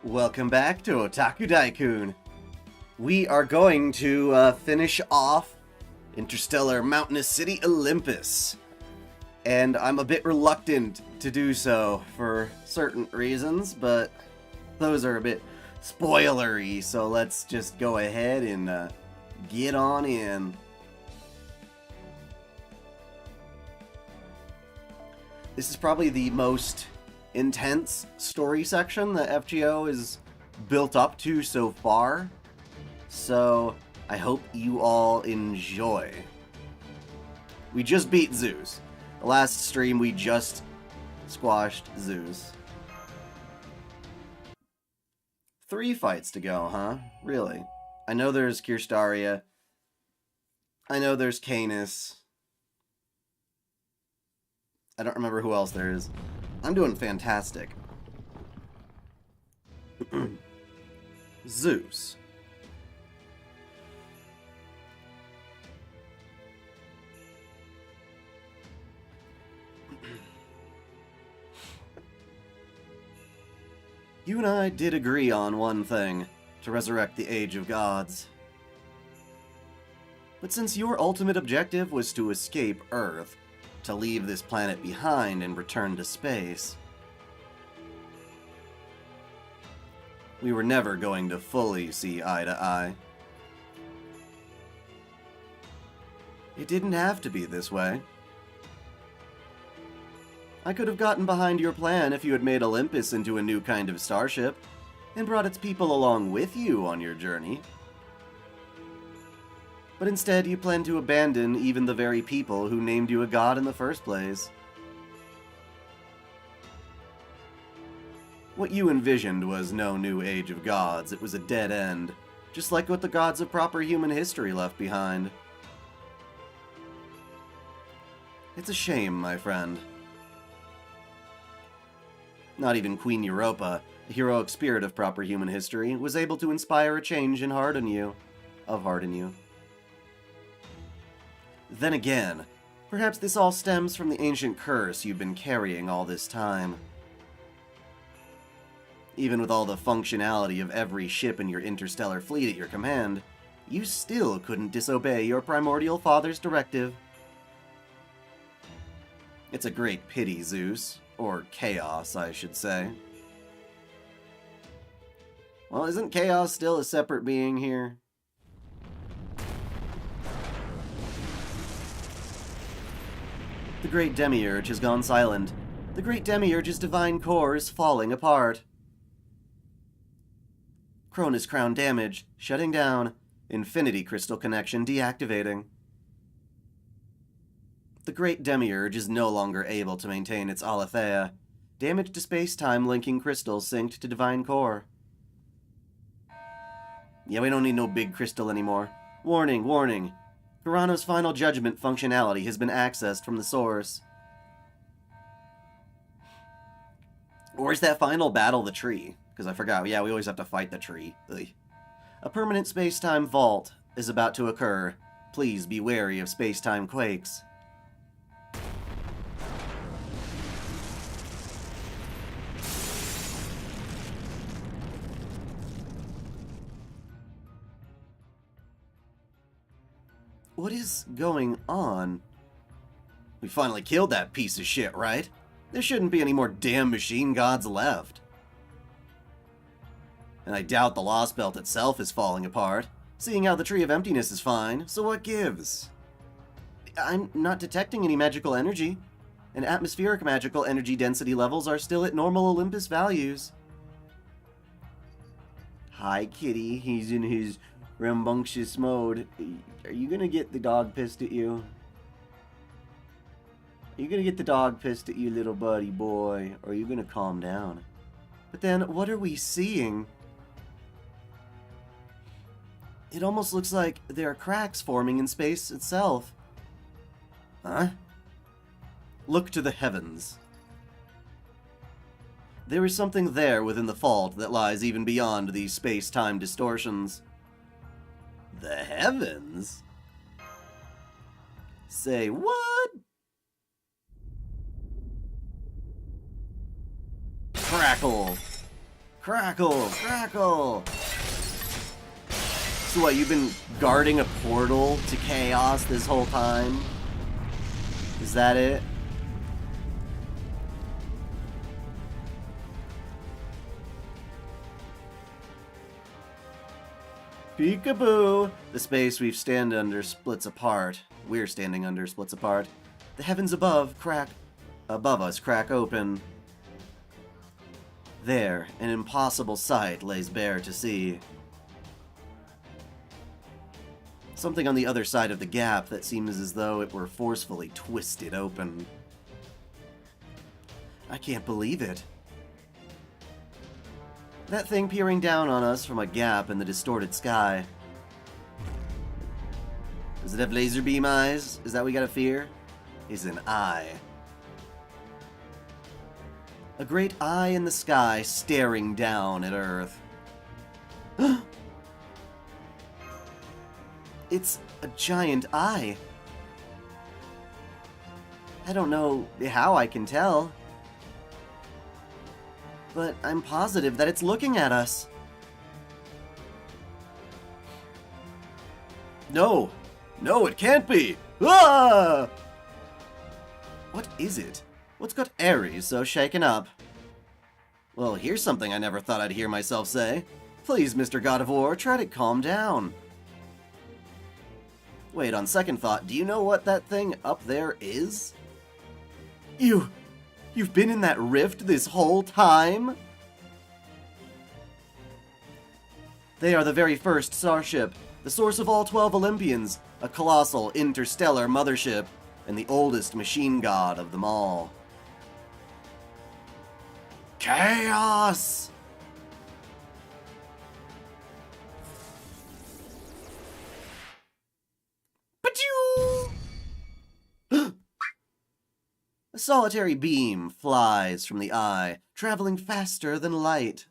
Welcome back to OtakuDaiKun. We are going to finish off Interstellar Mountainous City Olympus. And I'm a bit reluctant to do so for certain reasons, but those are a bit spoilery, so let's just go ahead and get on in. This is probably the most intense story section that FGO is built up to so far, so I hope you all enjoy. We just beat Zeus. The last stream we just squashed Zeus. 3 fights to go, huh? Really? I know there's Kirschtaria. I know there's Caenis. I don't remember who else there is. I'm doing fantastic. Zeus. You and I did agree on one thing, to resurrect the Age of Gods. But since your ultimate objective was to escape Earth, to leave this planet behind and return to space, we were never going to fully see eye to eye. It didn't have to be this way. I could have gotten behind your plan if you had made Olympus into a new kind of starship, and brought its people along with you on your journey. But instead you planned to abandon even the very people who named you a god in the first place. What you envisioned was no new age of gods, it was a dead end, just like what the gods of proper human history left behind. It's a shame, my friend. Not even Queen Europa, the heroic spirit of proper human history, was able to inspire a change in heart in you. Then again, perhaps this all stems from the ancient curse you've been carrying all this time. Even with all the functionality of every ship in your interstellar fleet at your command, you still couldn't disobey your primordial father's directive. It's a great pity, Zeus. Or Chaos, I should say. Well, isn't Chaos still a separate being here? The Great Demiurge has gone silent. The Great Demiurge's divine core is falling apart. Cronus Crown damaged, shutting down. Infinity Crystal connection deactivating. The Great Demiurge is no longer able to maintain its Aletheia. Damage to space-time linking crystals synced to divine core. Yeah, we don't need no big crystal anymore. Warning, warning. Kurano's final judgment functionality has been accessed from the source. Where's that final battle, the tree? Because I forgot, yeah, we always have to fight the tree. Ugh. A permanent space-time vault is about to occur. Please be wary of space-time quakes. What is going on? We finally killed that piece of shit, right? There shouldn't be any more damn machine gods left. And I doubt the Lost Belt itself is falling apart, seeing how the Tree of Emptiness is fine, so what gives? I'm not detecting any magical energy, and atmospheric magical energy density levels are still at normal Olympus values. Hi, kitty. He's in his rambunctious mode. Are you gonna get the dog pissed at you? Are you gonna get the dog pissed at you, little buddy boy? Or are you gonna calm down? But then, what are we seeing? It almost looks like there are cracks forming in space itself. Huh? Look to the heavens. There is something there within the fault that lies even beyond these space-time distortions. The heavens? Say what? Crackle. Crackle! Crackle! So what, you've been guarding a portal to chaos this whole time? Is that it? Peekaboo! The space we've stand under splits apart. We're standing under splits apart. The heavens above us crack open. There, an impossible sight lays bare to see. Something on the other side of the gap that seems as though it were forcefully twisted open. I can't believe it. That thing peering down on us from a gap in the distorted sky. Does it have laser beam eyes? Is that what we gotta fear? Is an eye. A great eye in the sky staring down at Earth. It's a giant eye. I don't know how I can tell. But I'm positive that it's looking at us. No! No, it can't be! Ah! What is it? What's got Ares so shaken up? Well, here's something I never thought I'd hear myself say. Please, Mr. God of War, try to calm down. Wait, on second thought, do you know what that thing up there is? You've been in that rift this whole time? They are the very first starship, the source of all 12 Olympians, a colossal interstellar mothership, and the oldest machine god of them all. Chaos! A solitary beam flies from the eye, traveling faster than light.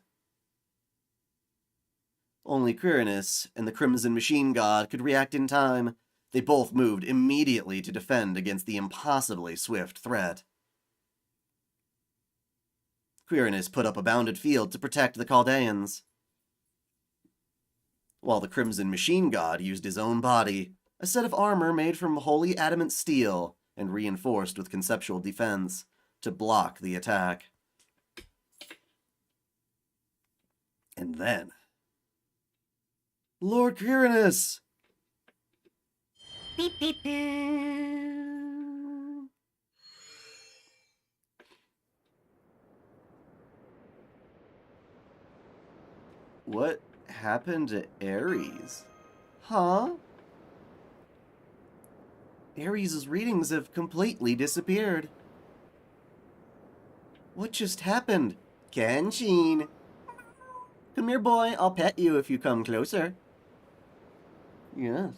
Only Caenis and the Crimson Machine God could react in time. They both moved immediately to defend against the impossibly swift threat. Caenis put up a bounded field to protect the Chaldeans, while the Crimson Machine God used his own body, a set of armor made from holy adamant steel, and reinforced with conceptual defense, to block the attack. And then... Lord Caenis! Beep, beep, beep. What happened to Ares? Huh? Ares' readings have completely disappeared. What just happened? Kenshin! Come here, boy. I'll pet you if you come closer. Yes.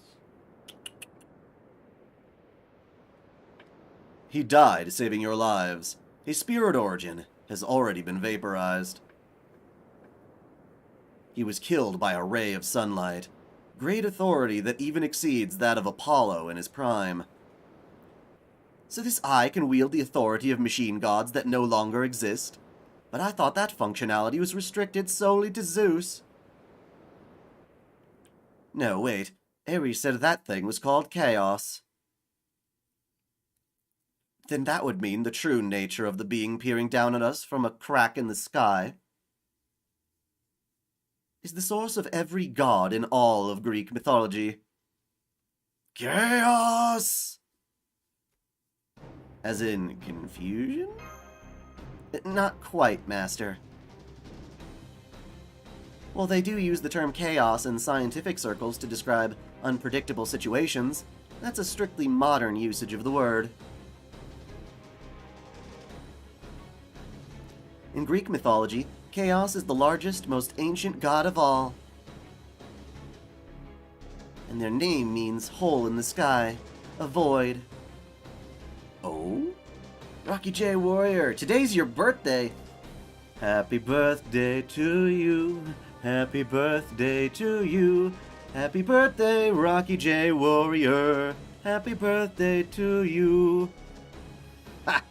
He died saving your lives. His spirit origin has already been vaporized. He was killed by a ray of sunlight. Great authority that even exceeds that of Apollo in his prime. So this eye can wield the authority of machine gods that no longer exist? But I thought that functionality was restricted solely to Zeus. No, wait. Ares said that thing was called Chaos. Then that would mean the true nature of the being peering down at us from a crack in the sky is the source of every god in all of Greek mythology. Chaos! As in confusion? Not quite, Master. While they do use the term chaos in scientific circles to describe unpredictable situations, that's a strictly modern usage of the word. In Greek mythology, Chaos is the largest, most ancient god of all. And their name means hole in the sky, a void. Oh? Rocky J Warrior, today's your birthday. Happy birthday to you. Happy birthday to you. Happy birthday, Rocky J Warrior. Happy birthday to you. Ha!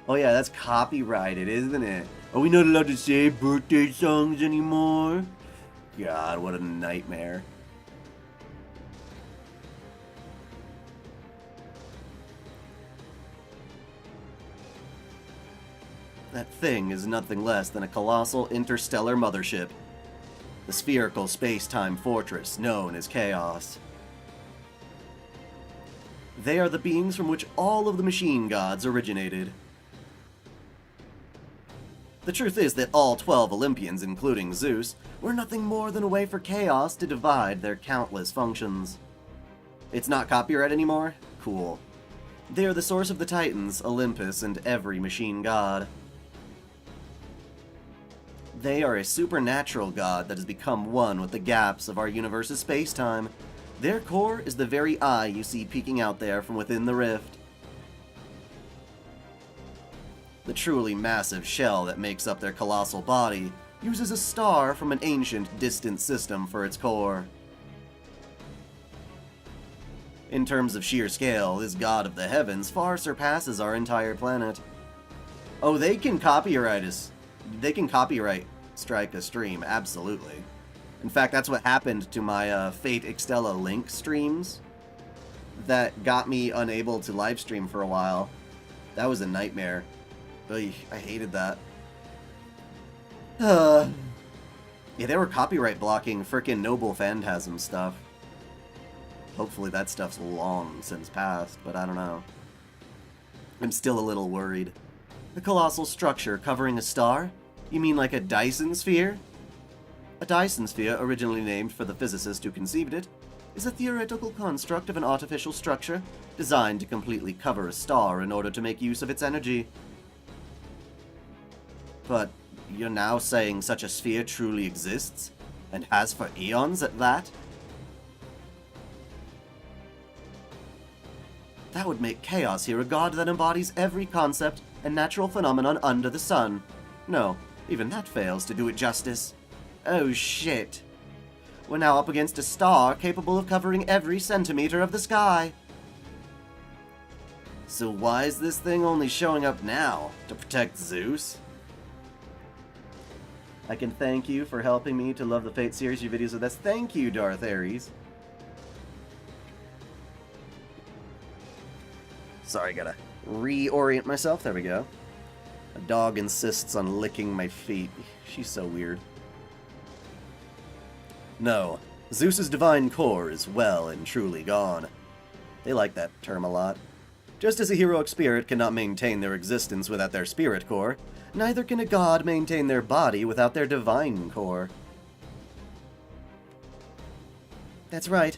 Oh yeah, that's copyrighted, isn't it? Are we not allowed to say birthday songs anymore? God, what a nightmare. That thing is nothing less than a colossal interstellar mothership. The spherical space-time fortress known as Chaos. They are the beings from which all of the machine gods originated. The truth is that all 12 Olympians, including Zeus, were nothing more than a way for Chaos to divide their countless functions. It's not copyright anymore? Cool. They are the source of the Titans, Olympus, and every machine god. They are a supernatural god that has become one with the gaps of our universe's space-time. Their core is the very eye you see peeking out there from within the rift. The truly massive shell that makes up their colossal body uses a star from an ancient, distant system for its core. In terms of sheer scale, this god of the heavens far surpasses our entire planet. Oh, they can copyright us. They can copyright strike a stream, absolutely. In fact, that's what happened to my Fate Extella Link streams that got me unable to live stream for a while. That was a nightmare. Ugh, I hated that. Yeah, they were copyright blocking frickin' Noble Phantasm stuff. Hopefully that stuff's long since passed, but I don't know. I'm still a little worried. A colossal structure covering a star? You mean like a Dyson sphere? A Dyson sphere, originally named for the physicist who conceived it, is a theoretical construct of an artificial structure designed to completely cover a star in order to make use of its energy. But you're now saying such a sphere truly exists, and has for eons at that? That would make Chaos here a god that embodies every concept and natural phenomenon under the sun. No, even that fails to do it justice. Oh shit. We're now up against a star capable of covering every centimeter of the sky. So why is this thing only showing up now? To protect Zeus? I can thank you for helping me to love the Fate series, your videos with us. Thank you, Darth Ares. Sorry, gotta reorient myself. There we go. A dog insists on licking my feet. She's so weird. No, Zeus's divine core is well and truly gone. They like that term a lot. Just as a heroic spirit cannot maintain their existence without their spirit core, neither can a god maintain their body without their divine core. That's right.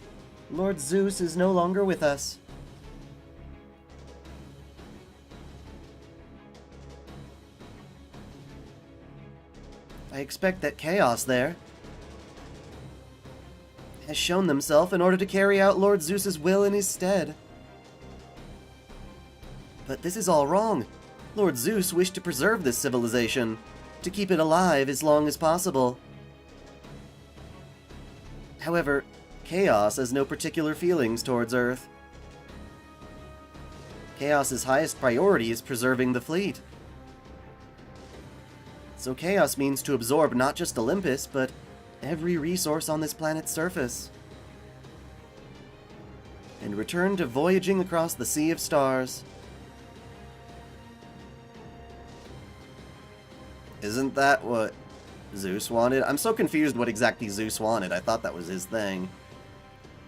Lord Zeus is no longer with us. I expect that Chaos there has shown themselves in order to carry out Lord Zeus's will in his stead. But this is all wrong. Lord Zeus wished to preserve this civilization, to keep it alive as long as possible. However, Chaos has no particular feelings towards Earth. Chaos's highest priority is preserving the fleet. So Chaos means to absorb not just Olympus, but every resource on this planet's surface. And return to voyaging across the Sea of Stars. Isn't that what Zeus wanted? I'm so confused what exactly Zeus wanted. I thought that was his thing.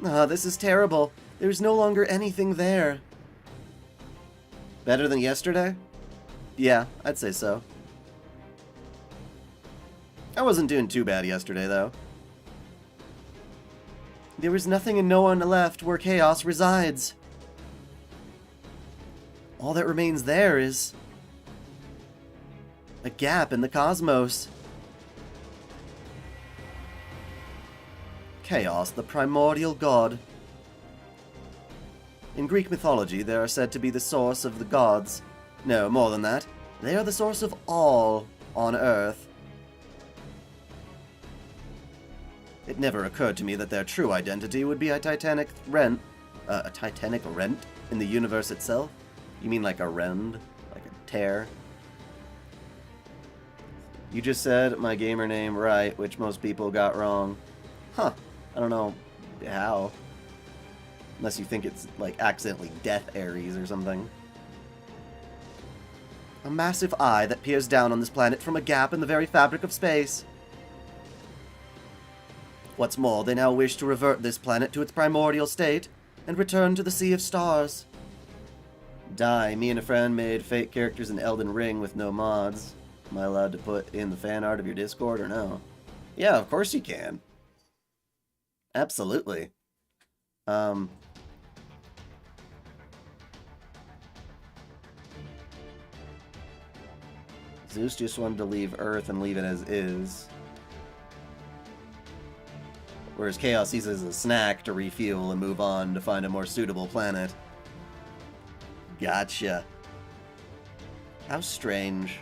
Ah, this is terrible. There's no longer anything there. Better than yesterday? Yeah, I'd say so. I wasn't doing too bad yesterday, though. There is nothing and no one left where Chaos resides. All that remains there is a gap in the cosmos. Chaos, the primordial god. In Greek mythology, they are said to be the source of the gods. No, more than that. They are the source of all on Earth. It never occurred to me that their true identity would be a titanic rent in the universe itself? You mean like a rend? Like a tear? You just said my gamer name right, which most people got wrong. Huh. I don't know how. Unless you think it's, like, accidentally Death Ares or something. A massive eye that peers down on this planet from a gap in the very fabric of space. What's more, they now wish to revert this planet to its primordial state and return to the Sea of Stars. Me and a friend made fake characters in Elden Ring with no mods. Am I allowed to put in the fan art of your Discord or no? Yeah, of course you can. Absolutely. Zeus just wanted to leave Earth and leave it as is. Whereas Chaos sees it as a snack to refuel and move on to find a more suitable planet. Gotcha. How strange.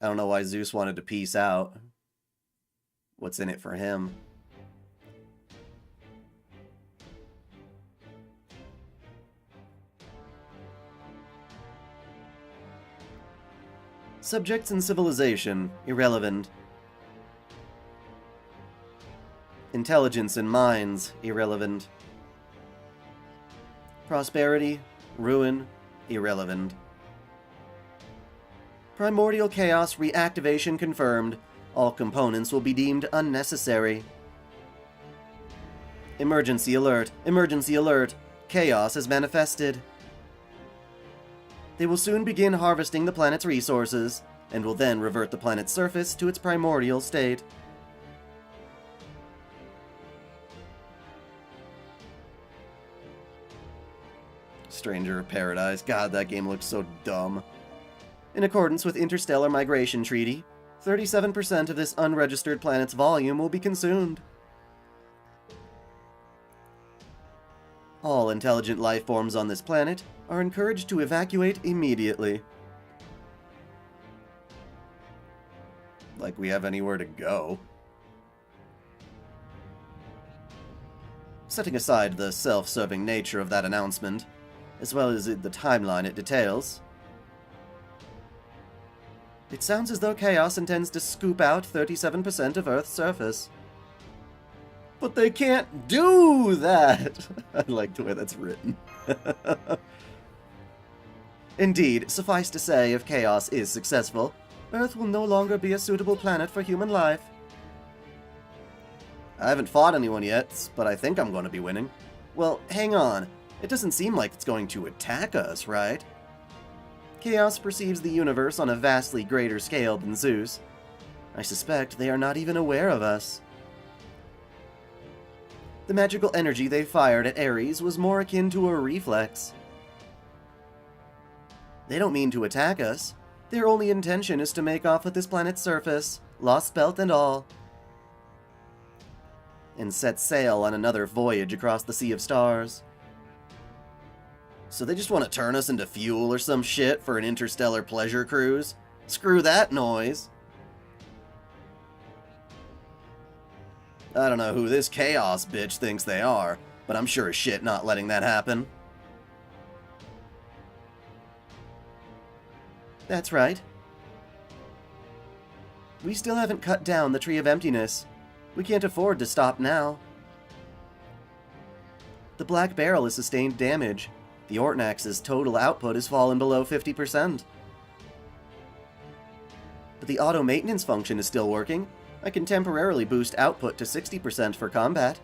I don't know why Zeus wanted to peace out. What's in it for him? Subjects and civilization, irrelevant. Intelligence and minds, irrelevant. Prosperity, ruin, irrelevant. Primordial Chaos reactivation confirmed. All components will be deemed unnecessary. Emergency alert, emergency alert. Chaos has manifested. They will soon begin harvesting the planet's resources, and will then revert the planet's surface to its primordial state. Stranger of Paradise. God, that game looks so dumb. In accordance with Interstellar Migration Treaty, 37% of this unregistered planet's volume will be consumed. All intelligent life forms on this planet are encouraged to evacuate immediately. Like we have anywhere to go. Setting aside the self-serving nature of that announcement, as well as the timeline it details, it sounds as though Chaos intends to scoop out 37% of Earth's surface. But they can't do that! I like the way that's written. Indeed, suffice to say, if Chaos is successful, Earth will no longer be a suitable planet for human life. I haven't fought anyone yet, but I think I'm going to be winning. Well, hang on. It doesn't seem like it's going to attack us, right? Chaos perceives the universe on a vastly greater scale than Zeus. I suspect they are not even aware of us. The magical energy they fired at Ares was more akin to a reflex. They don't mean to attack us. Their only intention is to make off with this planet's surface, lost belt and all, and set sail on another voyage across the Sea of Stars. So they just want to turn us into fuel or some shit for an interstellar pleasure cruise? Screw that noise. I don't know who this Chaos bitch thinks they are, but I'm sure as shit not letting that happen. That's right. We still haven't cut down the Tree of Emptiness. We can't afford to stop now. The Black Barrel has sustained damage. The Ortnax's total output has fallen below 50%. But the auto-maintenance function is still working. I can temporarily boost output to 60% for combat.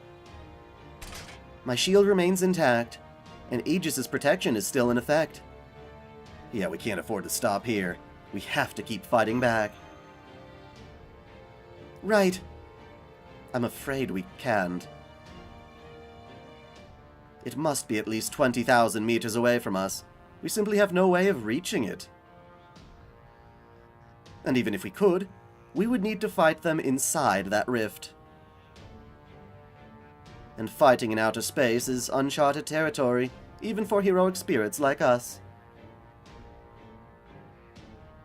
My shield remains intact, and Aegis's protection is still in effect. Yeah, we can't afford to stop here. We have to keep fighting back. Right. I'm afraid we can't. It must be at least 20,000 meters away from us. We simply have no way of reaching it. And even if we could, we would need to fight them inside that rift. And fighting in outer space is uncharted territory, even for heroic spirits like us.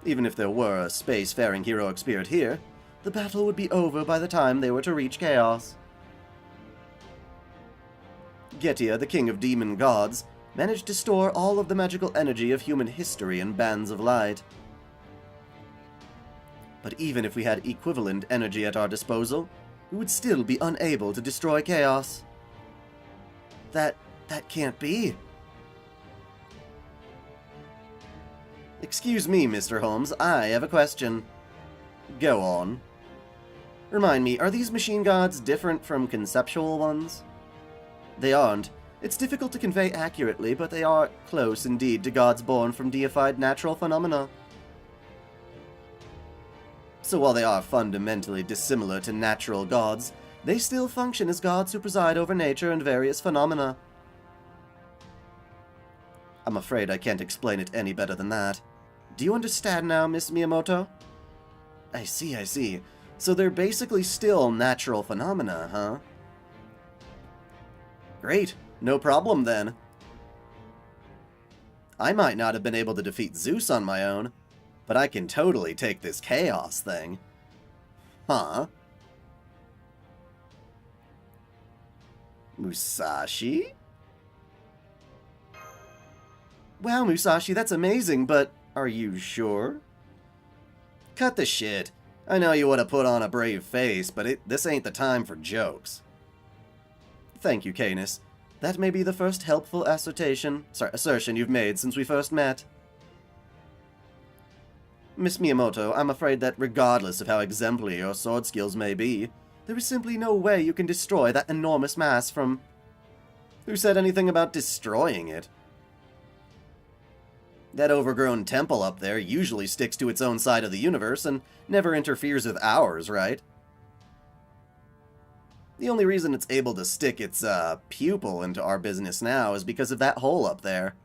Even if there were a space-faring heroic spirit here, the battle would be over by the time they were to reach Chaos. Getia, the king of demon gods, managed to store all of the magical energy of human history in bands of light. But even if we had equivalent energy at our disposal, we would still be unable to destroy chaos. That can't be. Excuse me, Mr. Holmes, I have a question. Go on. Remind me, are these machine gods different from conceptual ones? They aren't. It's difficult to convey accurately, but they are close indeed to gods born from deified natural phenomena. So while they are fundamentally dissimilar to natural gods, they still function as gods who preside over nature and various phenomena. I'm afraid I can't explain it any better than that. Do you understand now, Miss Miyamoto? I see. So they're basically still natural phenomena, huh? Great. No problem, then. I might not have been able to defeat Zeus on my own, but I can totally take this chaos thing. Huh? Musashi? Wow, Musashi, that's amazing, but are you sure? Cut the shit. I know you would have put on a brave face, but this ain't the time for jokes. Thank you, Caenis. That may be the first helpful assertion you've made since we first met. Miss Miyamoto, I'm afraid that regardless of how exemplary your sword skills may be, there is simply no way you can destroy that enormous mass from... Who said anything about destroying it? That overgrown temple up there usually sticks to its own side of the universe and never interferes with ours, right? The only reason it's able to stick its, pupil into our business now is because of that hole up there.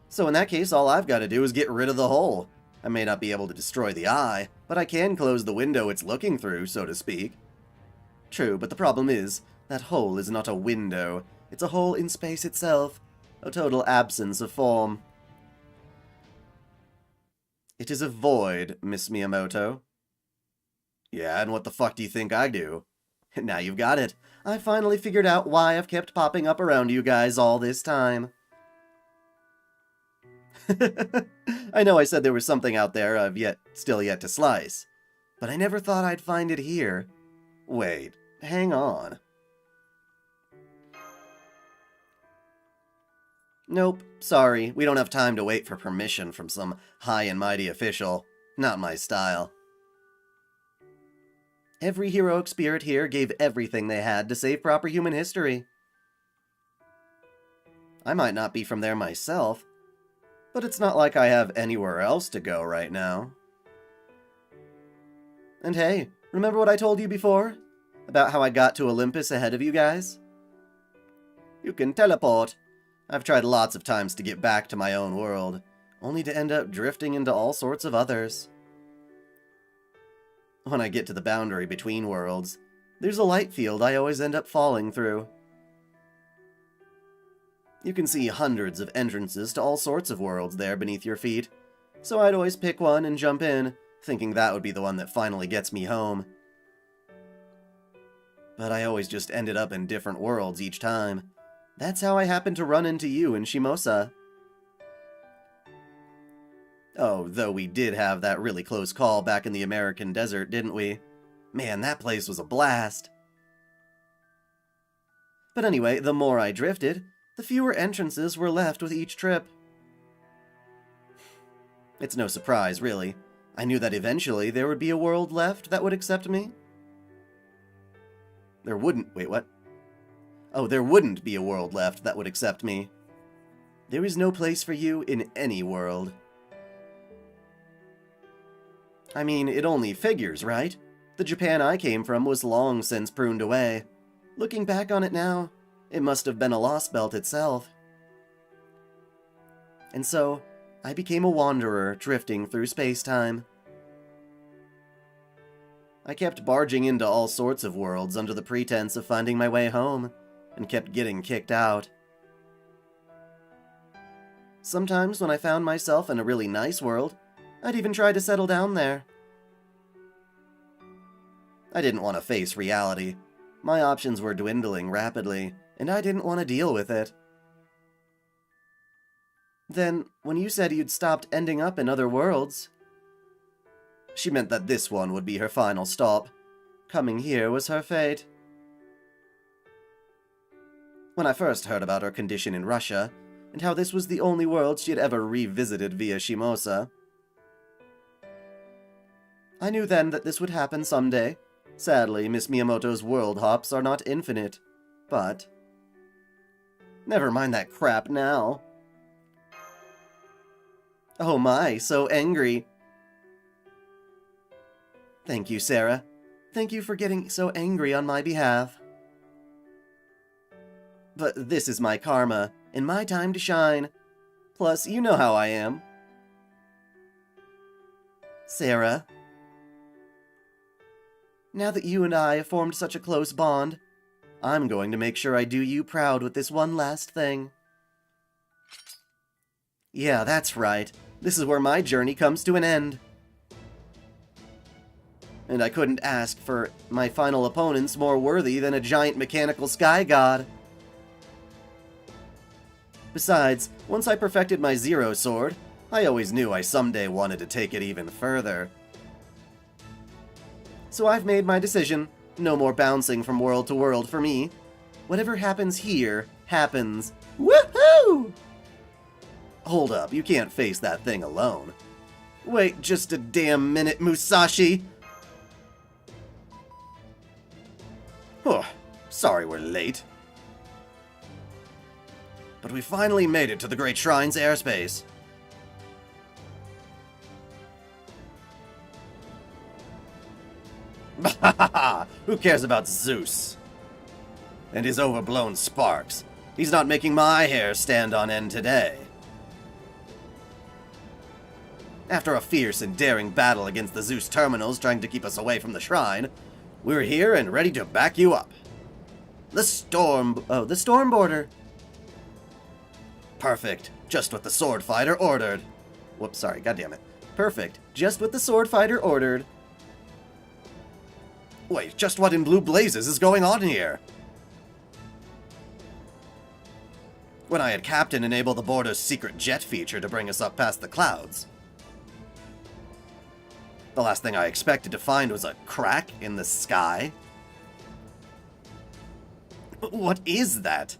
So in that case, all I've got to do is get rid of the hole. I may not be able to destroy the eye, but I can close the window it's looking through, so to speak. True, but the problem is, that hole is not a window. It's a hole in space itself. A total absence of form. It is a void, Miss Miyamoto. Yeah, and what the fuck do you think I do? Now you've got it. I finally figured out why I've kept popping up around you guys all this time. I know I said there was something out there I've still yet to slice, but I never thought I'd find it here. Wait, hang on. Nope, sorry, we don't have time to wait for permission from some high and mighty official. Not my style. Every heroic spirit here gave everything they had to save proper human history. I might not be from there myself, but it's not like I have anywhere else to go right now. And hey, remember what I told you before? About how I got to Olympus ahead of you guys? You can teleport. I've tried lots of times to get back to my own world, only to end up drifting into all sorts of others. When I get to the boundary between worlds, there's a light field I always end up falling through. You can see hundreds of entrances to all sorts of worlds there beneath your feet, so I'd always pick one and jump in, thinking that would be the one that finally gets me home. But I always just ended up in different worlds each time. That's how I happened to run into you in Shimosa. Oh, though we did have that really close call back in the American desert, didn't we? Man, that place was a blast. But anyway, the more I drifted, the fewer entrances were left with each trip. It's no surprise, really. I knew that eventually there would be a world left that would accept me. Wait, what? Oh, there wouldn't be a world left that would accept me. There is no place for you in any world. I mean, it only figures, right? The Japan I came from was long since pruned away. Looking back on it now, it must have been a lost belt itself. And so, I became a wanderer drifting through space-time. I kept barging into all sorts of worlds under the pretense of finding my way home, and kept getting kicked out. Sometimes when I found myself in a really nice world, I'd even try to settle down there. I didn't want to face reality. My options were dwindling rapidly, and I didn't want to deal with it. Then, when you said you'd stopped ending up in other worlds... She meant that this one would be her final stop. Coming here was her fate. When I first heard about her condition in Russia, and how this was the only world she had ever revisited via Shimosa, I knew then that this would happen someday. Sadly, Miss Miyamoto's world hops are not infinite, but... Never mind that crap now. Oh my, so angry. Thank you, Sarah. Thank you for getting so angry on my behalf. But this is my karma, and my time to shine. Plus, you know how I am. Sarah, now that you and I have formed such a close bond, I'm going to make sure I do you proud with this one last thing. Yeah, that's right. This is where my journey comes to an end. And I couldn't ask for my final opponents more worthy than a giant mechanical sky god. Besides, once I perfected my Zero Sword, I always knew I someday wanted to take it even further. So I've made my decision. No more bouncing from world to world for me. Whatever happens here, happens. Woohoo! Hold up, you can't face that thing alone. Wait just a damn minute, Musashi! Oh, sorry we're late. But we finally made it to the Great Shrine's airspace. Who cares about Zeus? And his overblown sparks. He's not making my hair stand on end today. After a fierce and daring battle against the Zeus terminals trying to keep us away from the shrine, we're here and ready to back you up. The storm border. Perfect. Just what the sword fighter ordered. Whoops, sorry, goddammit. Perfect. Just what the sword fighter ordered. Wait, just what in blue blazes is going on here? When I had Captain enable the border's secret jet feature to bring us up past the clouds, the last thing I expected to find was a crack in the sky. What is that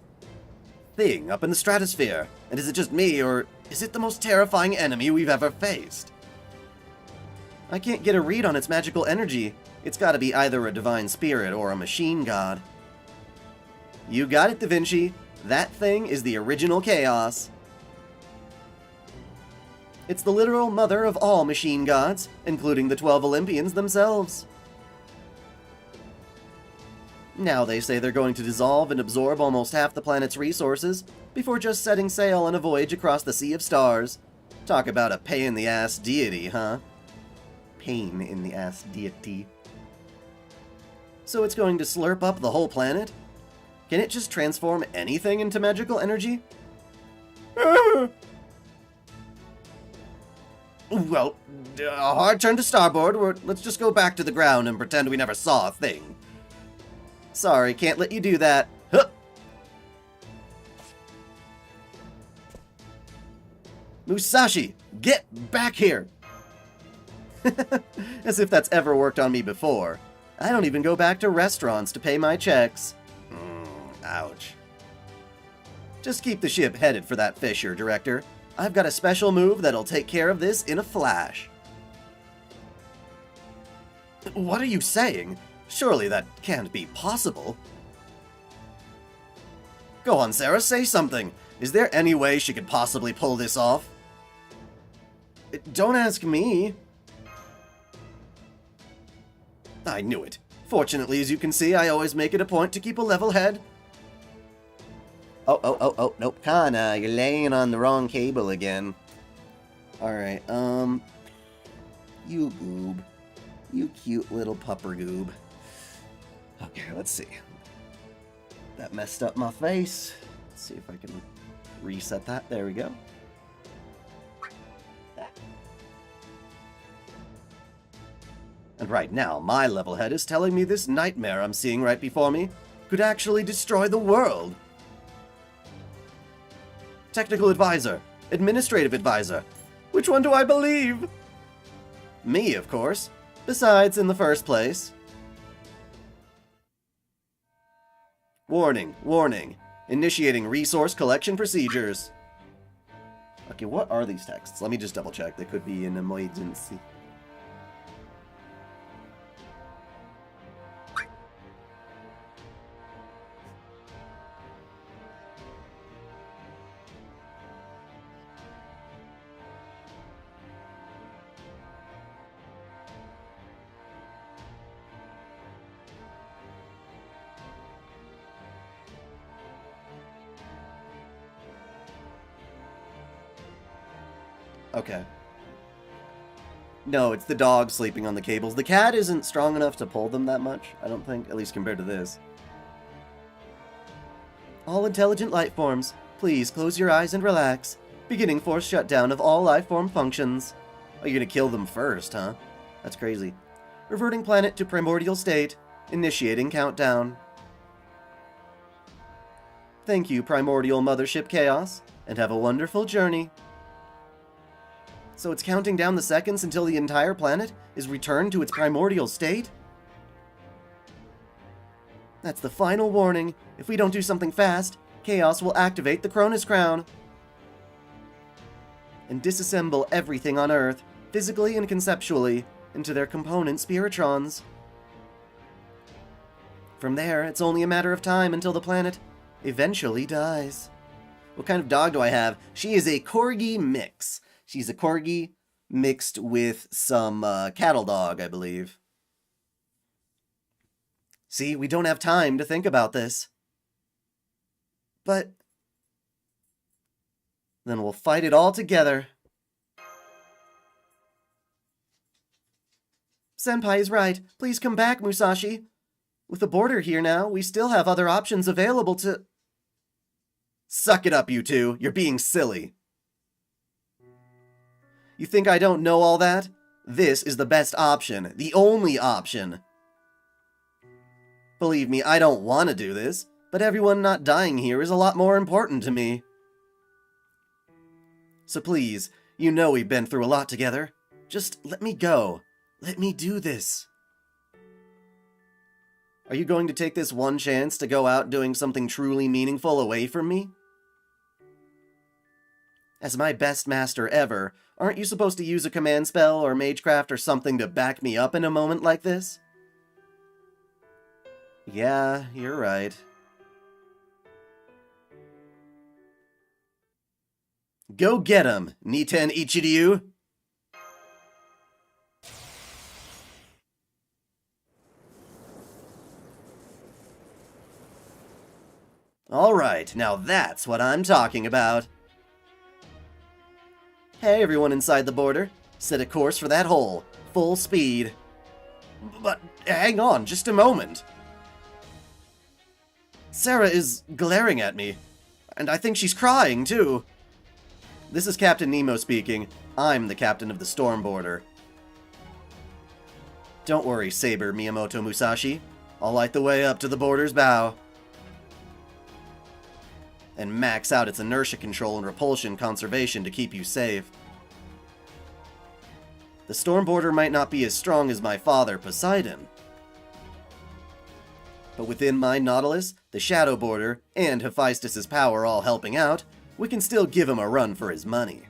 thing up in the stratosphere? And is it just me, or is it the most terrifying enemy we've ever faced? I can't get a read on its magical energy. It's gotta be either a divine spirit or a machine god. You got it, Da Vinci. That thing is the original chaos. It's the literal mother of all machine gods, including the 12 Olympians themselves. Now they say they're going to dissolve and absorb almost half the planet's resources before just setting sail on a voyage across the Sea of Stars. Talk about a pain-in-the-ass deity, huh? Pain-in-the-ass deity. So it's going to slurp up the whole planet? Can it just transform anything into magical energy? Well, a hard turn to starboard. Let's just go back to the ground and pretend we never saw a thing. Sorry, can't let you do that. Huh. Musashi, get back here! As if that's ever worked on me before. I don't even go back to restaurants to pay my checks. Ouch. Just keep the ship headed for that fissure, Director. I've got a special move that'll take care of this in a flash. What are you saying? Surely that can't be possible. Go on, Sarah, say something. Is there any way she could possibly pull this off? Don't ask me. I knew it. Fortunately, as you can see, I always make it a point to keep a level head. Oh, nope, Kana, you're laying on the wrong cable again. Alright, you goob. You cute little pupper goob. Okay, let's see. That messed up my face. Let's see if I can reset that. There we go. And right now, my level head is telling me this nightmare I'm seeing right before me could actually destroy the world. Technical advisor, Administrative advisor. Which one do I believe? Me, of course. Besides, in the first place... Warning, warning. Initiating resource collection procedures. Okay, what are these texts? Let me just double check. They could be an emergency. Okay. No, it's the dog sleeping on the cables. The cat isn't strong enough to pull them that much, I don't think, at least compared to this. All intelligent life forms, please close your eyes and relax. Beginning force shutdown of all life form functions. Oh, you're gonna kill them first, huh? That's crazy. Reverting planet to primordial state. Initiating countdown. Thank you, primordial mothership Chaos, and have a wonderful journey. So it's counting down the seconds until the entire planet is returned to its primordial state? That's the final warning. If we don't do something fast, Chaos will activate the Cronus Crown and disassemble everything on Earth, physically and conceptually, into their component spiritrons. From there, it's only a matter of time until the planet eventually dies. What kind of dog do I have? She is a Corgi mix. She's a Corgi mixed with some cattle dog, I believe. See, we don't have time to think about this. But then we'll fight it all together. Senpai is right. Please come back, Musashi. With the border here now, we still have other options available to... Suck it up, you two. You're being silly. You think I don't know all that? This is the best option. The only option. Believe me, I don't want to do this, but everyone not dying here is a lot more important to me. So please, you know we've been through a lot together. Just let me go. Let me do this. Are you going to take this one chance to go out doing something truly meaningful away from me? As my best master ever, aren't you supposed to use a command spell or magecraft or something to back me up in a moment like this? Yeah, you're right. Go get him, Niten Ichiryu! Alright, now that's what I'm talking about. Hey everyone inside the border, set a course for that hole, full speed. But hang on, just a moment. Sarah is glaring at me, and I think she's crying too. This is Captain Nemo speaking. I'm the captain of the storm border. Don't worry, Saber Miyamoto Musashi. I'll light the way up to the border's bow. And max out its inertia control and repulsion conservation to keep you safe. The storm border might not be as strong as my father, Poseidon. But within my Nautilus, the Shadow Border, and Hephaestus' power all helping out, we can still give him a run for his money.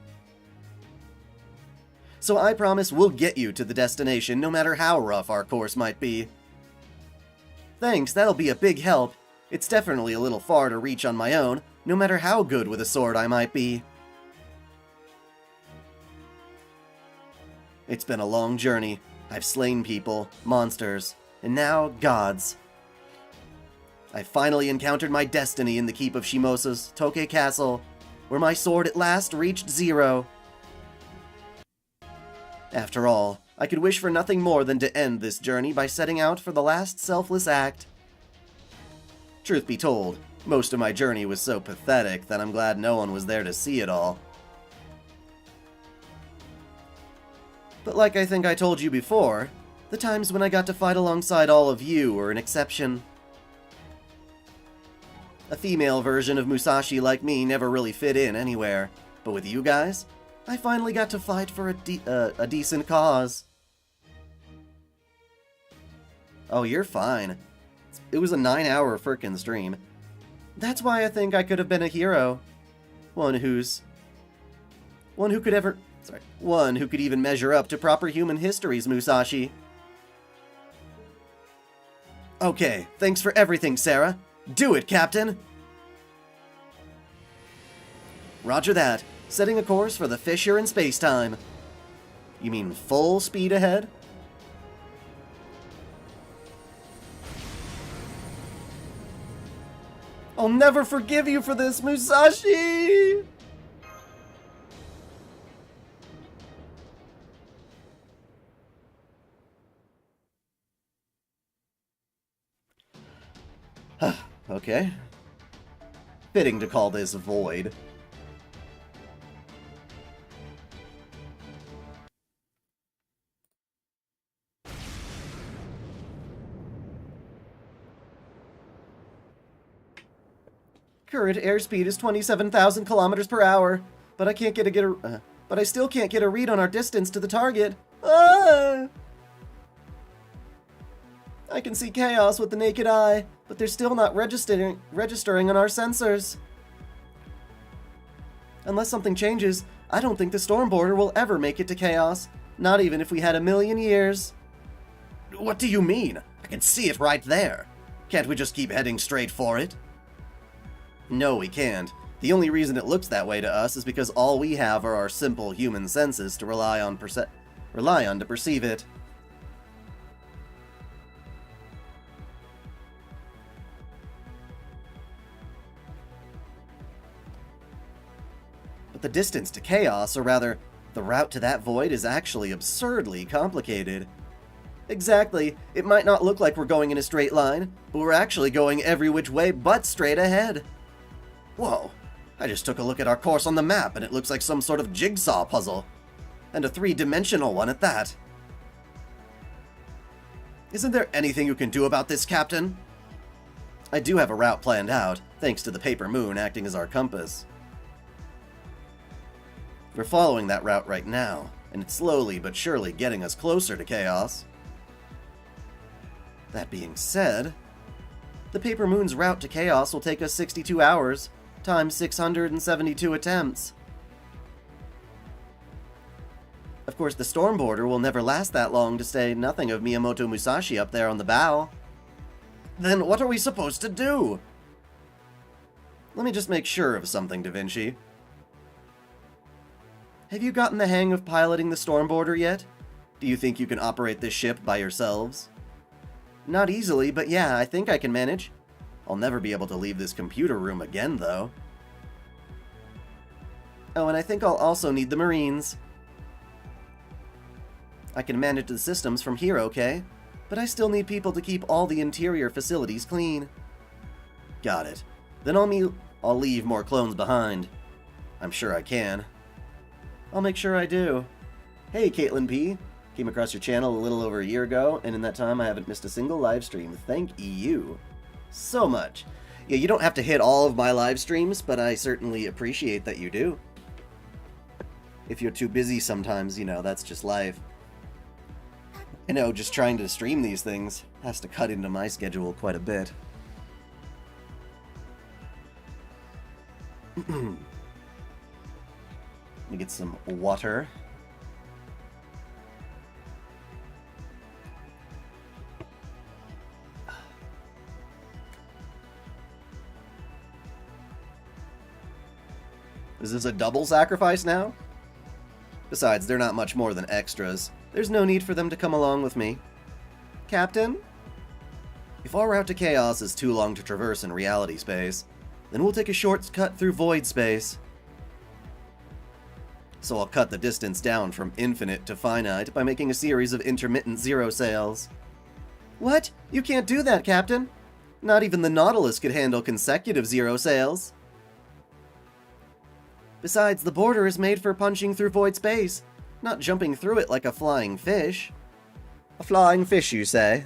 So I promise we'll get you to the destination no matter how rough our course might be. Thanks, that'll be a big help. It's definitely a little far to reach on my own, no matter how good with a sword I might be. It's been a long journey. I've slain people, monsters, and now gods. I finally encountered my destiny in the keep of Shimosa's Toke Castle, where my sword at last reached zero. After all, I could wish for nothing more than to end this journey by setting out for the last selfless act. Truth be told, most of my journey was so pathetic that I'm glad no one was there to see it all. But like I think I told you before, the times when I got to fight alongside all of you were an exception. A female version of Musashi like me never really fit in anywhere. But with you guys, I finally got to fight for a decent cause. Oh, you're fine. It was a 9-hour frickin' stream. That's why I think I could have been a hero. One who could even measure up to proper human histories, Musashi. Okay, thanks for everything, Sarah. Do it, Captain! Roger that. Setting a course for the fissure in space-time. You mean full speed ahead? I'll never forgive you for this, Musashi! Okay. Fitting to call this void. Current airspeed is 27,000 kilometers per hour, but I still can't get a read on our distance to the target. Ah! I can see chaos with the naked eye, but they're still not registering on our sensors. Unless something changes, I don't think the storm border will ever make it to chaos, not even if we had 1,000,000 years. What do you mean? I can see it right there. Can't we just keep heading straight for it? No, we can't. The only reason it looks that way to us is because all we have are our simple human senses to rely on to perceive it. But the distance to chaos, or rather, the route to that void, is actually absurdly complicated. Exactly. It might not look like we're going in a straight line, but we're actually going every which way but straight ahead. Whoa, I just took a look at our course on the map and it looks like some sort of jigsaw puzzle. And a 3-dimensional one at that. Isn't there anything you can do about this, Captain? I do have a route planned out, thanks to the paper moon acting as our compass. We're following that route right now, and it's slowly but surely getting us closer to chaos. That being said, the paper moon's route to chaos will take us 62 hours, times 672 attempts. Of course, the storm border will never last that long, to say nothing of Miyamoto Musashi up there on the bow. Then what are we supposed to do? Let me just make sure of something, Da Vinci. Have you gotten the hang of piloting the storm border yet? Do you think you can operate this ship by yourselves? Not easily, but yeah, I think I can manage. I'll never be able to leave this computer room again, though. Oh, and I think I'll also need the Marines. I can manage the systems from here, okay? But I still need people to keep all the interior facilities clean. Got it. Then I'll leave more clones behind. I'm sure I can. I'll make sure I do. Hey, Caitlin P. Came across your channel a little over a year ago, and in that time I haven't missed a single live stream. Thank you so much. Yeah, you don't have to hit all of my live streams, but I certainly appreciate that you do. If you're too busy sometimes, you know, that's just life. You know, just trying to stream these things has to cut into my schedule quite a bit. Let me get some water. Is this a double sacrifice now? Besides, they're not much more than extras. There's no need for them to come along with me. Captain? If our route to chaos is too long to traverse in reality space, then we'll take a shortcut through void space. So I'll cut the distance down from infinite to finite by making a series of intermittent zero sails. What? You can't do that, Captain. Not even the Nautilus could handle consecutive zero sails. Besides, the border is made for punching through void space, not jumping through it like a flying fish. A flying fish, you say?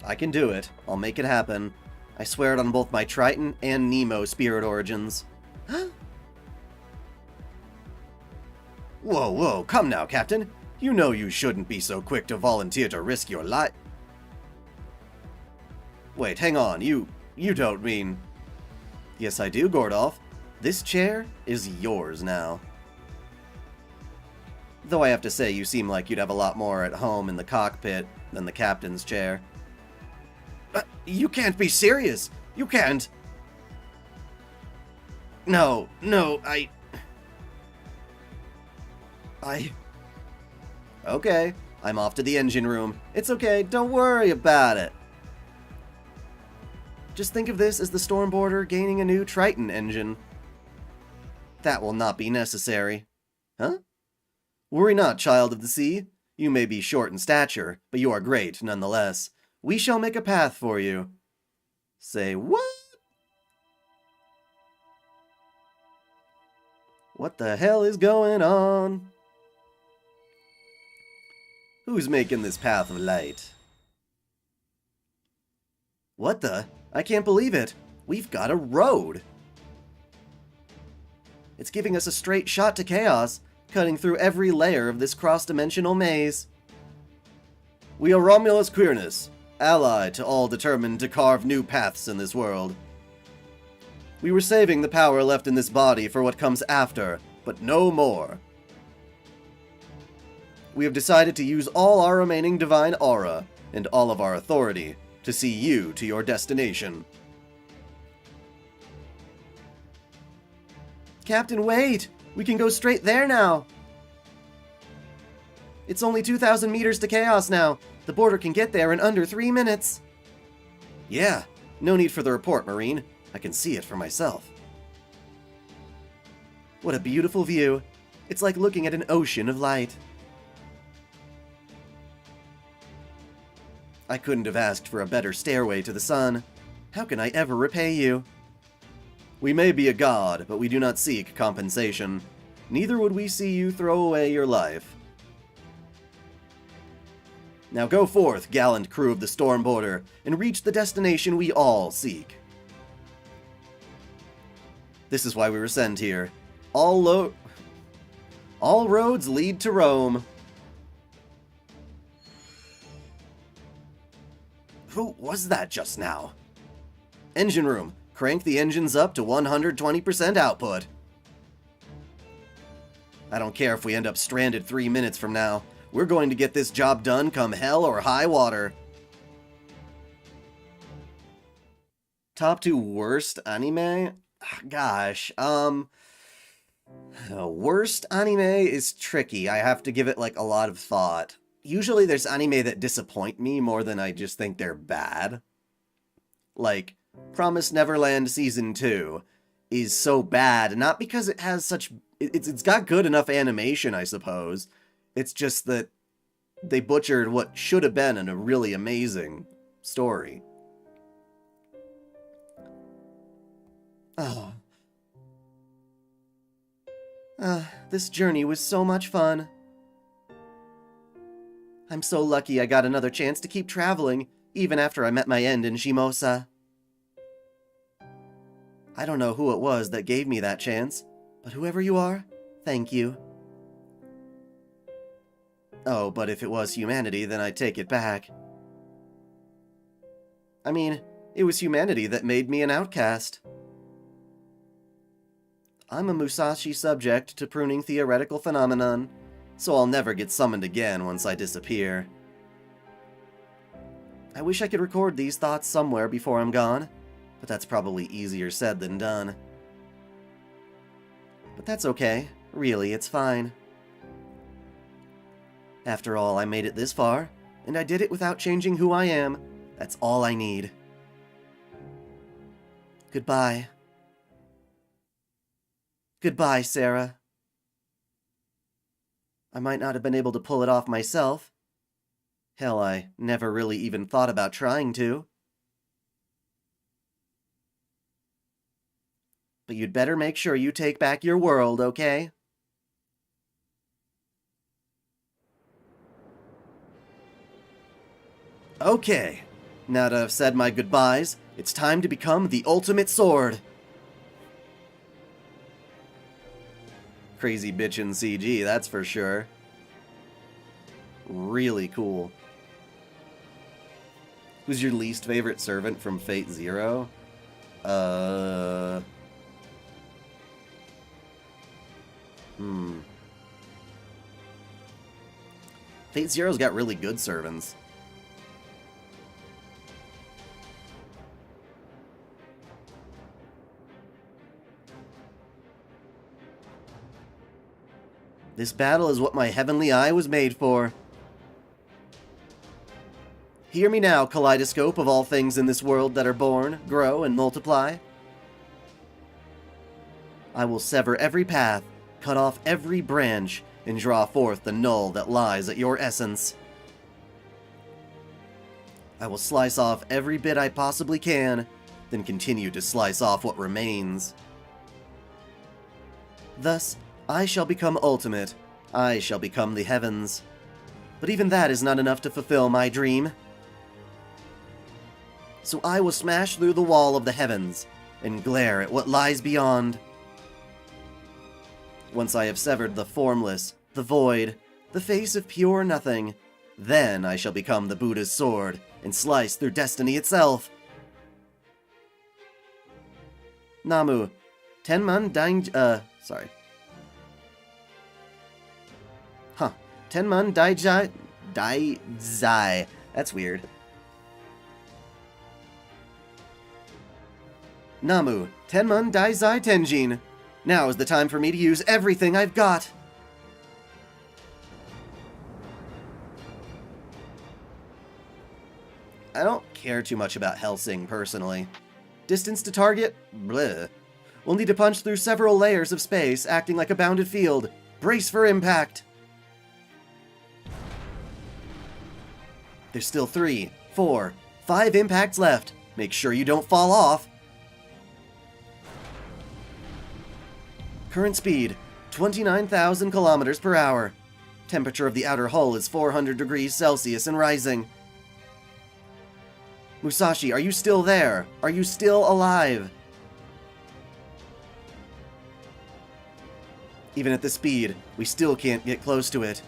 I can do it. I'll make it happen. I swear it on both my Triton and Nemo spirit origins. Whoa, whoa, come now, Captain. You know you shouldn't be so quick to volunteer to risk your life. Wait, hang on, you don't mean... Yes, I do, Gordolf. This chair is yours now. Though I have to say, you seem like you'd have a lot more at home in the cockpit than the captain's chair. You can't be serious! You can't! No, I... Okay, I'm off to the engine room. It's okay, don't worry about it. Just think of this as the Stormboarder gaining a new Triton engine. That will not be necessary. Huh? Worry not, child of the sea. You may be short in stature, but you are great nonetheless. We shall make a path for you. Say what? What the hell is going on? Who's making this path of light? What the? I can't believe it. We've got a road. It's giving us a straight shot to chaos, cutting through every layer of this cross-dimensional maze. We are Romulus Queerness, allied to all determined to carve new paths in this world. We were saving the power left in this body for what comes after, but no more. We have decided to use all our remaining divine aura, and all of our authority, to see you to your destination. Captain, wait! We can go straight there now! It's only 2,000 meters to chaos now. The border can get there in under 3 minutes. Yeah, no need for the report, Marine. I can see it for myself. What a beautiful view. It's like looking at an ocean of light. I couldn't have asked for a better stairway to the sun. How can I ever repay you? We may be a god, but we do not seek compensation. Neither would we see you throw away your life. Now go forth, gallant crew of the Stormboarder, and reach the destination we all seek. This is why we were sent here. All roads lead to Rome. Who was that just now? Engine room. Crank the engines up to 120% output. I don't care if we end up stranded 3 minutes from now. We're going to get this job done come hell or high water. Top 2 worst anime? Gosh, worst anime is tricky. I have to give it, like, a lot of thought. Usually there's anime that disappoint me more than I just think they're bad. Like, Promised Neverland Season 2 is so bad, not because it has such... It's got good enough animation, I suppose. It's just that they butchered what should have been a really amazing story. Oh. This journey was so much fun. I'm so lucky I got another chance to keep traveling, even after I met my end in Shimosa. I don't know who it was that gave me that chance, but whoever you are, thank you. Oh, but if it was humanity, then I take it back. I mean, it was humanity that made me an outcast. I'm a Musashi subject to pruning theoretical phenomenon, so I'll never get summoned again once I disappear. I wish I could record these thoughts somewhere before I'm gone, but that's probably easier said than done. But that's okay. Really, it's fine. After all, I made it this far, and I did it without changing who I am. That's all I need. Goodbye. Goodbye, Sarah. I might not have been able to pull it off myself. Hell, I never really even thought about trying to. But you'd better make sure you take back your world, okay? Okay. Now that I've said my goodbyes, it's time to become the ultimate sword. Crazy bitchin' CG, that's for sure. Really cool. Who's your least favorite servant from Fate Zero? Fate Zero's got really good servants. This battle is what my heavenly eye was made for. Hear me now, kaleidoscope of all things in this world that are born, grow, and multiply. I will sever every path, cut off every branch, and draw forth the null that lies at your essence. I will slice off every bit I possibly can, then continue to slice off what remains. Thus, I shall become ultimate. I shall become the heavens. But even that is not enough to fulfill my dream. So I will smash through the wall of the heavens and glare at what lies beyond. Once I have severed the formless, the void, the face of pure nothing, then I shall become the Buddha's sword and slice through destiny itself. Namu, Tenman sorry. Tenman dai-chan. That's weird. Namu, Tenman dai-chan Tenjin. Now is the time for me to use everything I've got. I don't care too much about Helsing, personally. Distance to target? Bleh. We'll need to punch through several layers of space, acting like a bounded field. Brace for impact! There's still 3, 4, 5 impacts left. Make sure you don't fall off. Current speed, 29,000 kilometers per hour. Temperature of the outer hull is 400 degrees Celsius and rising. Musashi, are you still there? Are you still alive? Even at this speed, we still can't get close to it.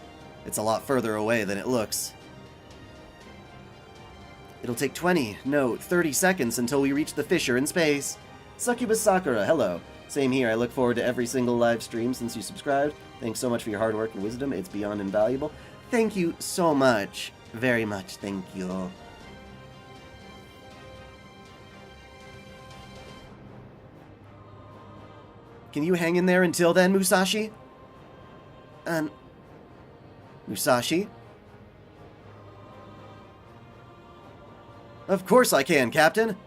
It's a lot further away than it looks. It'll take 30 seconds until we reach the fissure in space. Succubus Sakura, hello. Same here, I look forward to every single live stream since you subscribed. Thanks so much for your hard work and wisdom, it's beyond invaluable. Thank you so much. Very much, thank you. Can you hang in there until then, Musashi? Musashi? Of course I can, Captain.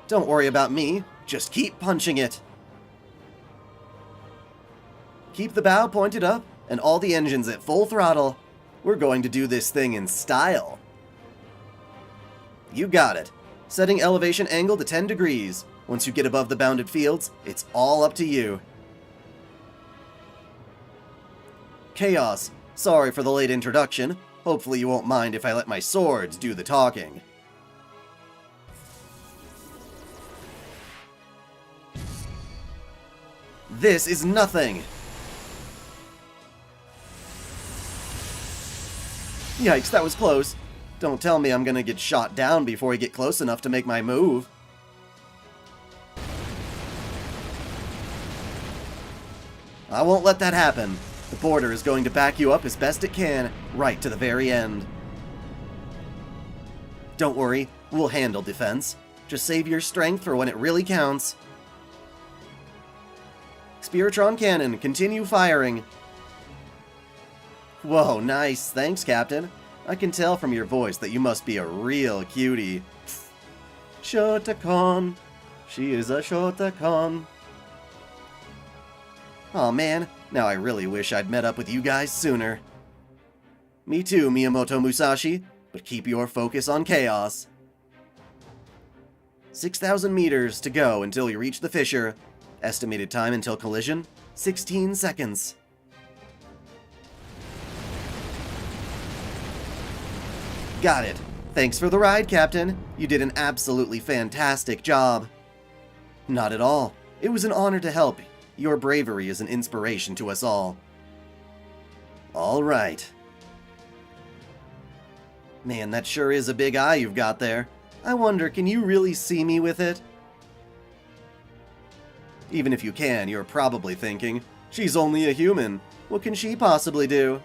Don't worry about me. Just keep punching it. Keep the bow pointed up and all the engines at full throttle. We're going to do this thing in style. You got it. Setting elevation angle to 10 degrees. Once you get above the bounded fields, it's all up to you. Chaos, sorry for the late introduction. Hopefully you won't mind if I let my swords do the talking. This is nothing! Yikes, that was close. Don't tell me I'm gonna get shot down before I get close enough to make my move. I won't let that happen. The border is going to back you up as best it can, right to the very end. Don't worry, we'll handle defense. Just save your strength for when it really counts. Spiritron cannon, continue firing. Whoa, nice. Thanks, Captain. I can tell from your voice that you must be a real cutie. Shota-con. She is a Shota-con. Aw, man. Now I really wish I'd met up with you guys sooner. Me too, Miyamoto Musashi. But keep your focus on chaos. 6,000 meters to go until we reach the fissure. Estimated time until collision, 16 seconds. Got it. Thanks for the ride, Captain. You did an absolutely fantastic job. Not at all. It was an honor to help. Your bravery is an inspiration to us all. All right. Man, that sure is a big eye you've got there. I wonder, can you really see me with it? Even if you can, you're probably thinking, she's only a human. What can she possibly do?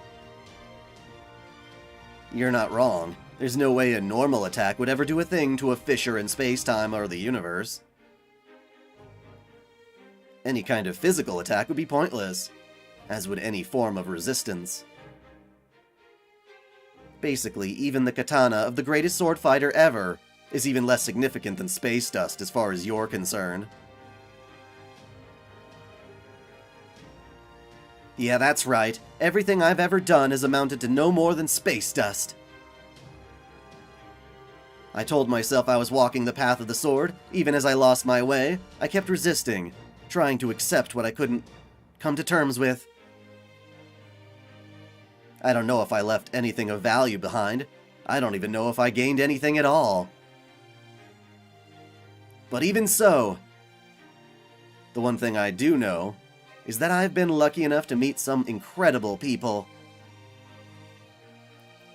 You're not wrong. There's no way a normal attack would ever do a thing to a fissure in space-time or the universe. Any kind of physical attack would be pointless, as would any form of resistance. Basically, even the katana of the greatest sword fighter ever is even less significant than space dust as far as you're concerned. Yeah, that's right. Everything I've ever done has amounted to no more than space dust. I told myself I was walking the path of the sword, even as I lost my way. I kept resisting, trying to accept what I couldn't come to terms with. I don't know if I left anything of value behind. I don't even know if I gained anything at all. But even so, the one thing I do know is that I've been lucky enough to meet some incredible people.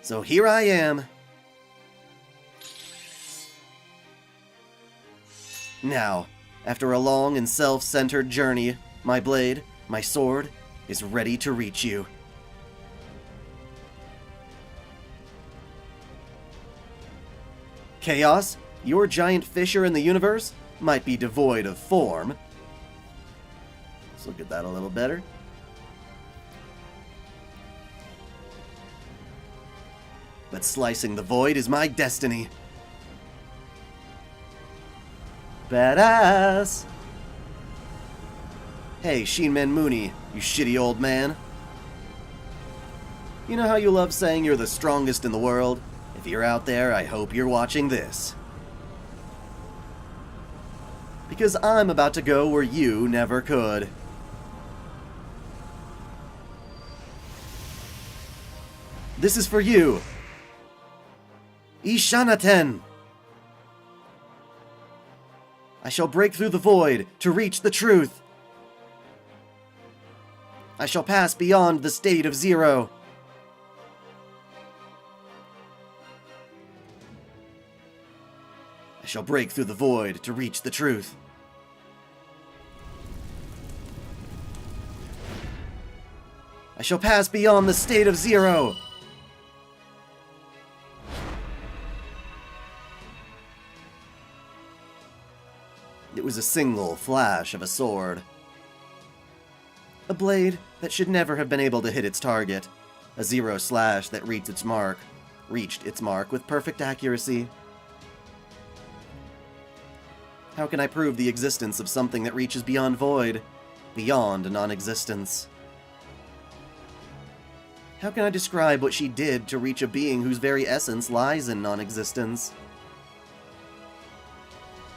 So here I am. Now, after a long and self-centered journey, my blade, my sword, is ready to reach you. Chaos, your giant fissure in the universe, might be devoid of form. Let's look at that a little better. But slicing the void is my destiny. Badass! Hey, Shinmen Mooney, you shitty old man. You know how you love saying you're the strongest in the world? If you're out there, I hope you're watching this. Because I'm about to go where you never could. This is for you. Ishanaten! I shall break through the void to reach the truth. I shall pass beyond the state of zero. I shall break through the void to reach the truth. I shall pass beyond the state of zero. It was a single flash of a sword. A blade that should never have been able to hit its target. A zero slash that reached its mark with perfect accuracy. How can I prove the existence of something that reaches beyond void, beyond non-existence? How can I describe what she did to reach a being whose very essence lies in non-existence?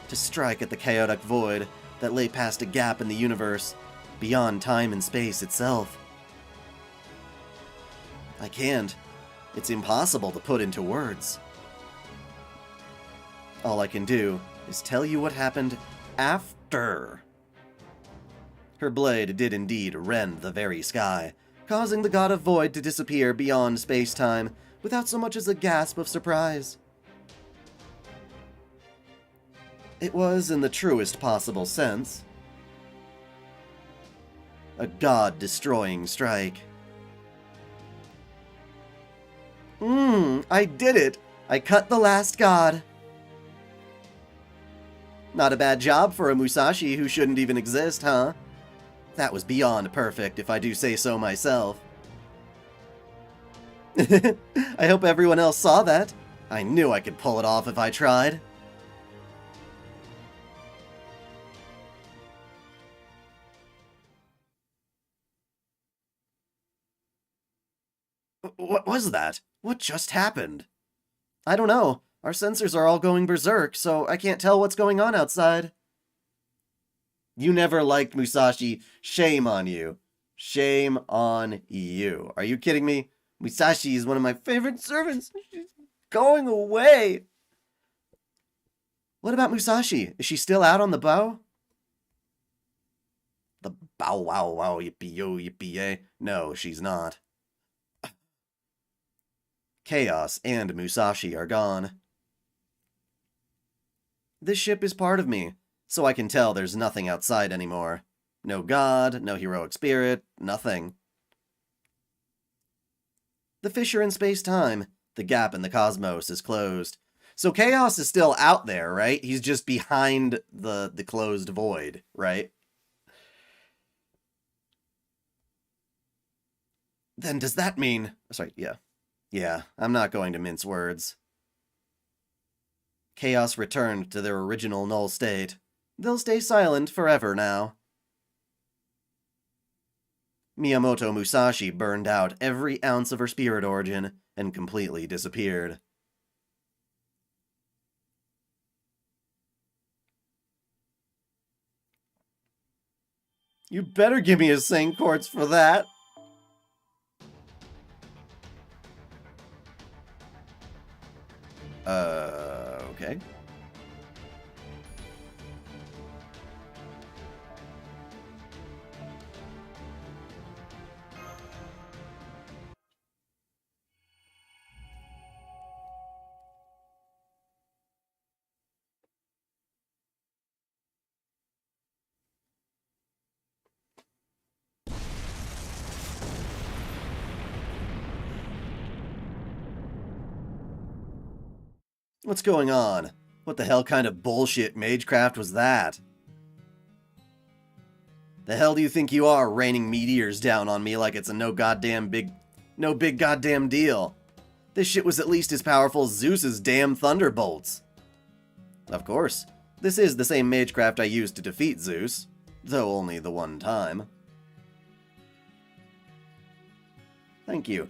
To strike at the chaotic void that lay past a gap in the universe, beyond time and space itself. I can't. It's impossible to put into words. All I can do is tell you what happened after. Her blade did indeed rend the very sky, causing the god of void to disappear beyond space-time without so much as a gasp of surprise. It was, in the truest possible sense, a god-destroying strike. I did it! I cut the last god! Not a bad job for a Musashi who shouldn't even exist, huh? That was beyond perfect, if I do say so myself. I hope everyone else saw that. I knew I could pull it off if I tried. What was that? What just happened? I don't know. Our sensors are all going berserk, so I can't tell what's going on outside. You never liked Musashi. Shame on you. Shame on you. Are you kidding me? Musashi is one of my favorite servants. going away! What about Musashi? Is she still out on the bow? The bow wow wow yippee-yo yippee-yay. No, she's not. Chaos and Musashi are gone. This ship is part of me, so I can tell there's nothing outside anymore. No god, no heroic spirit, nothing. The fissure in space-time, the gap in the cosmos, is closed. So Chaos is still out there, right? He's just behind the closed void, right? Then does that mean... Sorry, yeah. Yeah, I'm not going to mince words. Chaos returned to their original null state. They'll stay silent forever now. Miyamoto Musashi burned out every ounce of her spirit origin and completely disappeared. You better give me a Saint Quartz for that. Okay. What's going on? What the hell kind of bullshit magecraft was that? The hell do you think you are, raining meteors down on me like it's a no big goddamn deal? This shit was at least as powerful as Zeus's damn thunderbolts. Of course, this is the same magecraft I used to defeat Zeus, though only the one time. Thank you.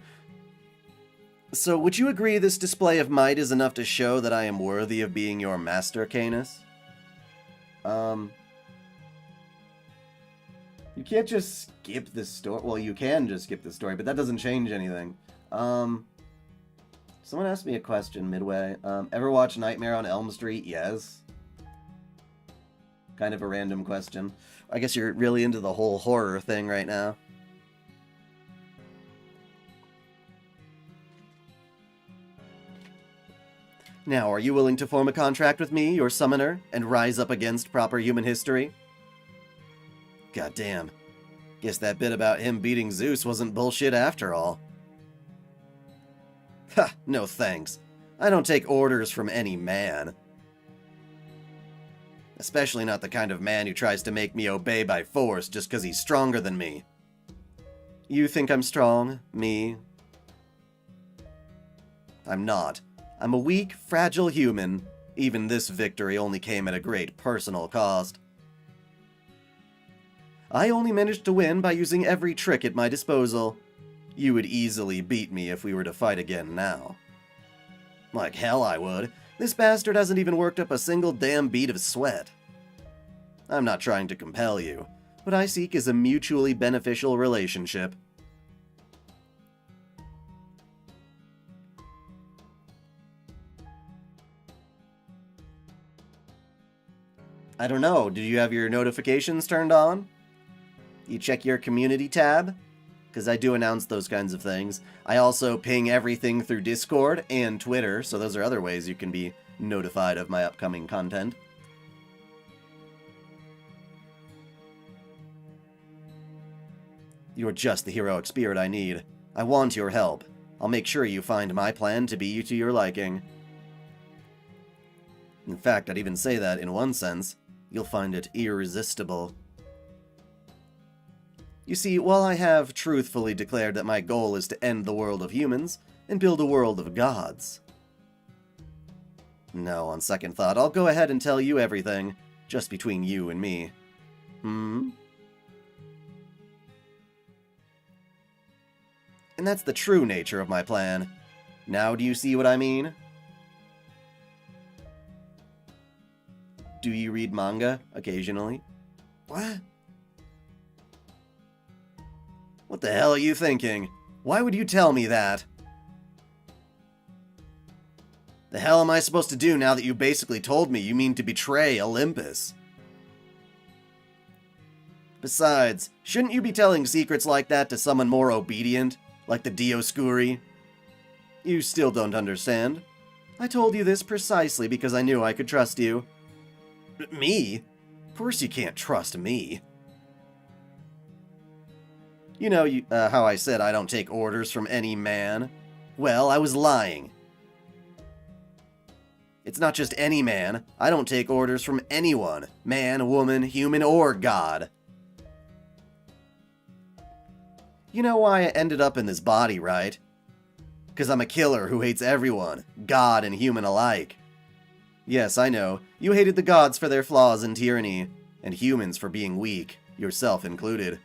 So, would you agree this display of might is enough to show that I am worthy of being your master, Caenis? You can't just skip this story. Well, you can just skip this story, but that doesn't change anything. Someone asked me a question midway. Ever watch Nightmare on Elm Street? Yes. Kind of a random question. I guess you're really into the whole horror thing right now. Now, are you willing to form a contract with me, your summoner, and rise up against proper human history? Goddamn. Guess that bit about him beating Zeus wasn't bullshit after all. Ha, no thanks. I don't take orders from any man. Especially not the kind of man who tries to make me obey by force just because he's stronger than me. You think I'm strong? Me? I'm not. I'm a weak, fragile human. Even this victory only came at a great personal cost. I only managed to win by using every trick at my disposal. You would easily beat me if we were to fight again now. Like hell I would. This bastard hasn't even worked up a single damn bead of sweat. I'm not trying to compel you. What I seek is a mutually beneficial relationship. I don't know, did you have your notifications turned on? You check your community tab? Because I do announce those kinds of things. I also ping everything through Discord and Twitter, so those are other ways you can be notified of my upcoming content. You're just the heroic spirit I need. I want your help. I'll make sure you find my plan to be to your liking. In fact, I'd even say that in one sense. You'll find it irresistible. You see, while I have truthfully declared that my goal is to end the world of humans and build a world of gods. No, on second thought, I'll go ahead and tell you everything, just between you and me. And that's the true nature of my plan. Now do you see what I mean? Do you read manga occasionally? What? What the hell are you thinking? Why would you tell me that? The hell am I supposed to do now that you basically told me you mean to betray Olympus? Besides, shouldn't you be telling secrets like that to someone more obedient, like the Dioscuri? You still don't understand. I told you this precisely because I knew I could trust you. Me? Of course you can't trust me. You know how I said I don't take orders from any man? Well, I was lying. It's not just any man. I don't take orders from anyone. Man, woman, human, or God. You know why I ended up in this body, right? Because I'm a killer who hates everyone, God and human alike. Yes, I know, you hated the gods for their flaws and tyranny, and humans for being weak, yourself included.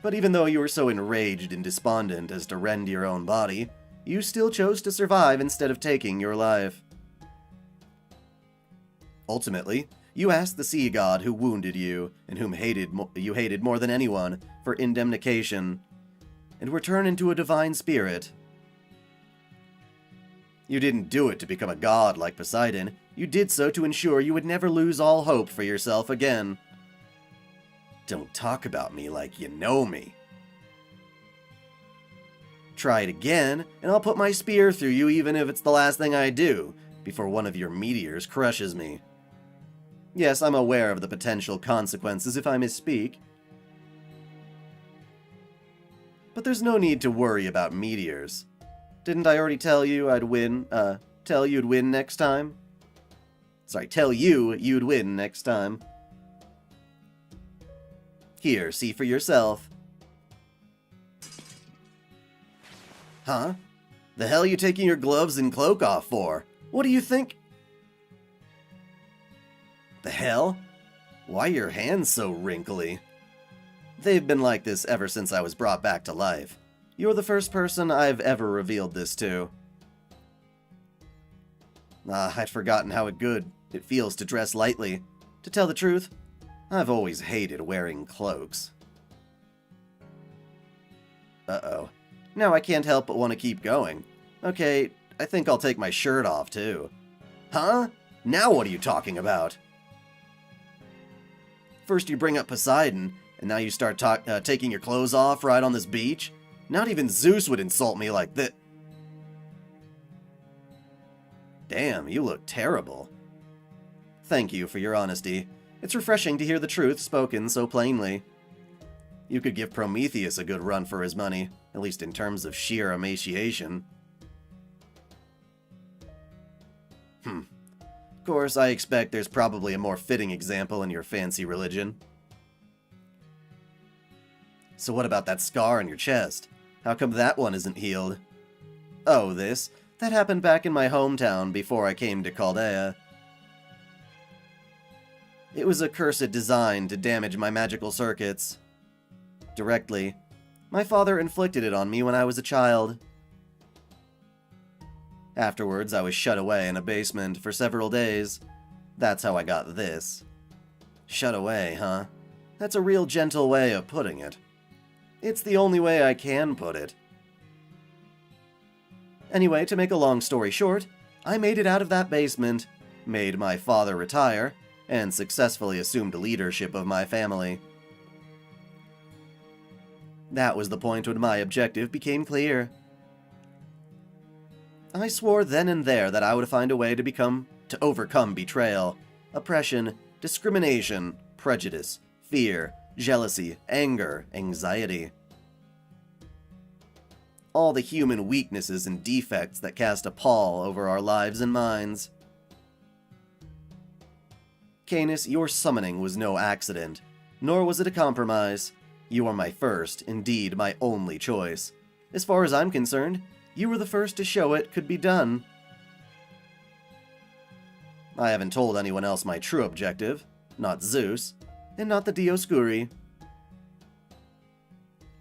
But even though you were so enraged and despondent as to rend your own body, you still chose to survive instead of taking your life. Ultimately, you asked the sea god who wounded you, and whom you hated more than anyone, for indemnification, and were turned into a divine spirit. You didn't do it to become a god like Poseidon. You did so to ensure you would never lose all hope for yourself again. Don't talk about me like you know me. Try it again, and I'll put my spear through you even if it's the last thing I do, before one of your meteors crushes me. Yes, I'm aware of the potential consequences if I misspeak. But there's no need to worry about meteors. Didn't I already tell you I'd win, tell you'd win next time? Sorry, tell you you'd win next time. Here, see for yourself. Huh? The hell are you taking your gloves and cloak off for? What do you think? The hell? Why are your hands so wrinkly? They've been like this ever since I was brought back to life. You're the first person I've ever revealed this to. I'd forgotten how good it feels to dress lightly. To tell the truth, I've always hated wearing cloaks. Uh-oh. Now I can't help but want to keep going. Okay, I think I'll take my shirt off too. Huh? Now what are you talking about? First you bring up Poseidon, and now you start taking your clothes off right on this beach? Not even Zeus would insult me like that. Damn, you look terrible. Thank you for your honesty. It's refreshing to hear the truth spoken so plainly. You could give Prometheus a good run for his money, at least in terms of sheer emaciation. Of course, I expect there's probably a more fitting example in your fancy religion. So what about that scar on your chest? How come that one isn't healed? Oh, this? That happened back in my hometown before I came to Chaldea. It was a cursed design to damage my magical circuits. Directly. My father inflicted it on me when I was a child. Afterwards, I was shut away in a basement for several days. That's how I got this. Shut away, huh? That's a real gentle way of putting it. It's the only way I can put it. Anyway, to make a long story short, I made it out of that basement, made my father retire, and successfully assumed leadership of my family. That was the point when my objective became clear. I swore then and there that I would find a way to overcome betrayal, oppression, discrimination, prejudice, fear, jealousy, anger, anxiety. All the human weaknesses and defects that cast a pall over our lives and minds. Caenis, your summoning was no accident, nor was it a compromise. You are my first, indeed my only choice. As far as I'm concerned, you were the first to show it could be done. I haven't told anyone else my true objective, not Zeus, and not the Dioscuri.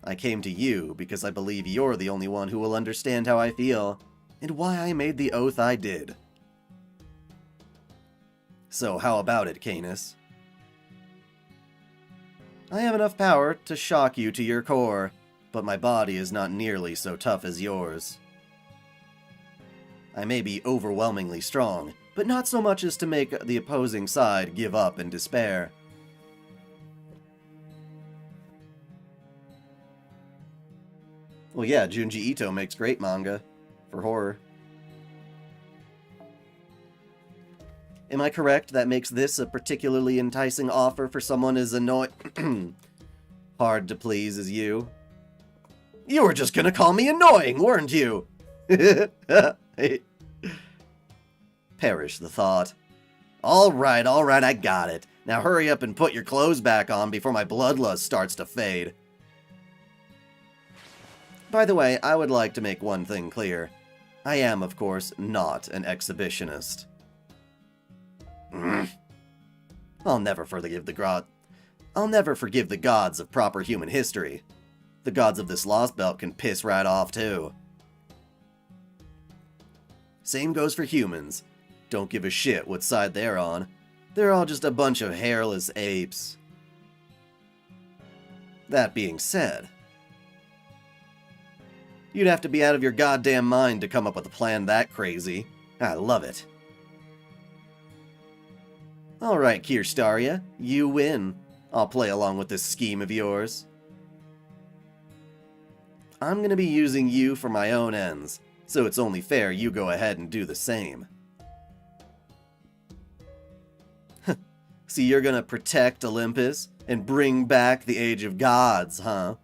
I came to you because I believe you're the only one who will understand how I feel, and why I made the oath I did. So how about it, Caenis? I have enough power to shock you to your core, but my body is not nearly so tough as yours. I may be overwhelmingly strong, but not so much as to make the opposing side give up in despair. Well, yeah, Junji Ito makes great manga for horror. Am I correct? That makes this a particularly enticing offer for someone as hard to please as you. You were just gonna call me annoying, weren't you? Perish the thought. Alright, I got it. Now hurry up and put your clothes back on before my bloodlust starts to fade. By the way, I would like to make one thing clear. I am, of course, not an exhibitionist. I'll never forgive the gods of proper human history. The gods of this lost belt can piss right off, too. Same goes for humans. Don't give a shit what side they're on. They're all just a bunch of hairless apes. That being said, you'd have to be out of your goddamn mind to come up with a plan that crazy. I love it. Alright, Kirschtaria, you win. I'll play along with this scheme of yours. I'm gonna be using you for my own ends, so it's only fair you go ahead and do the same. So you're gonna protect Olympus and bring back the Age of Gods, huh?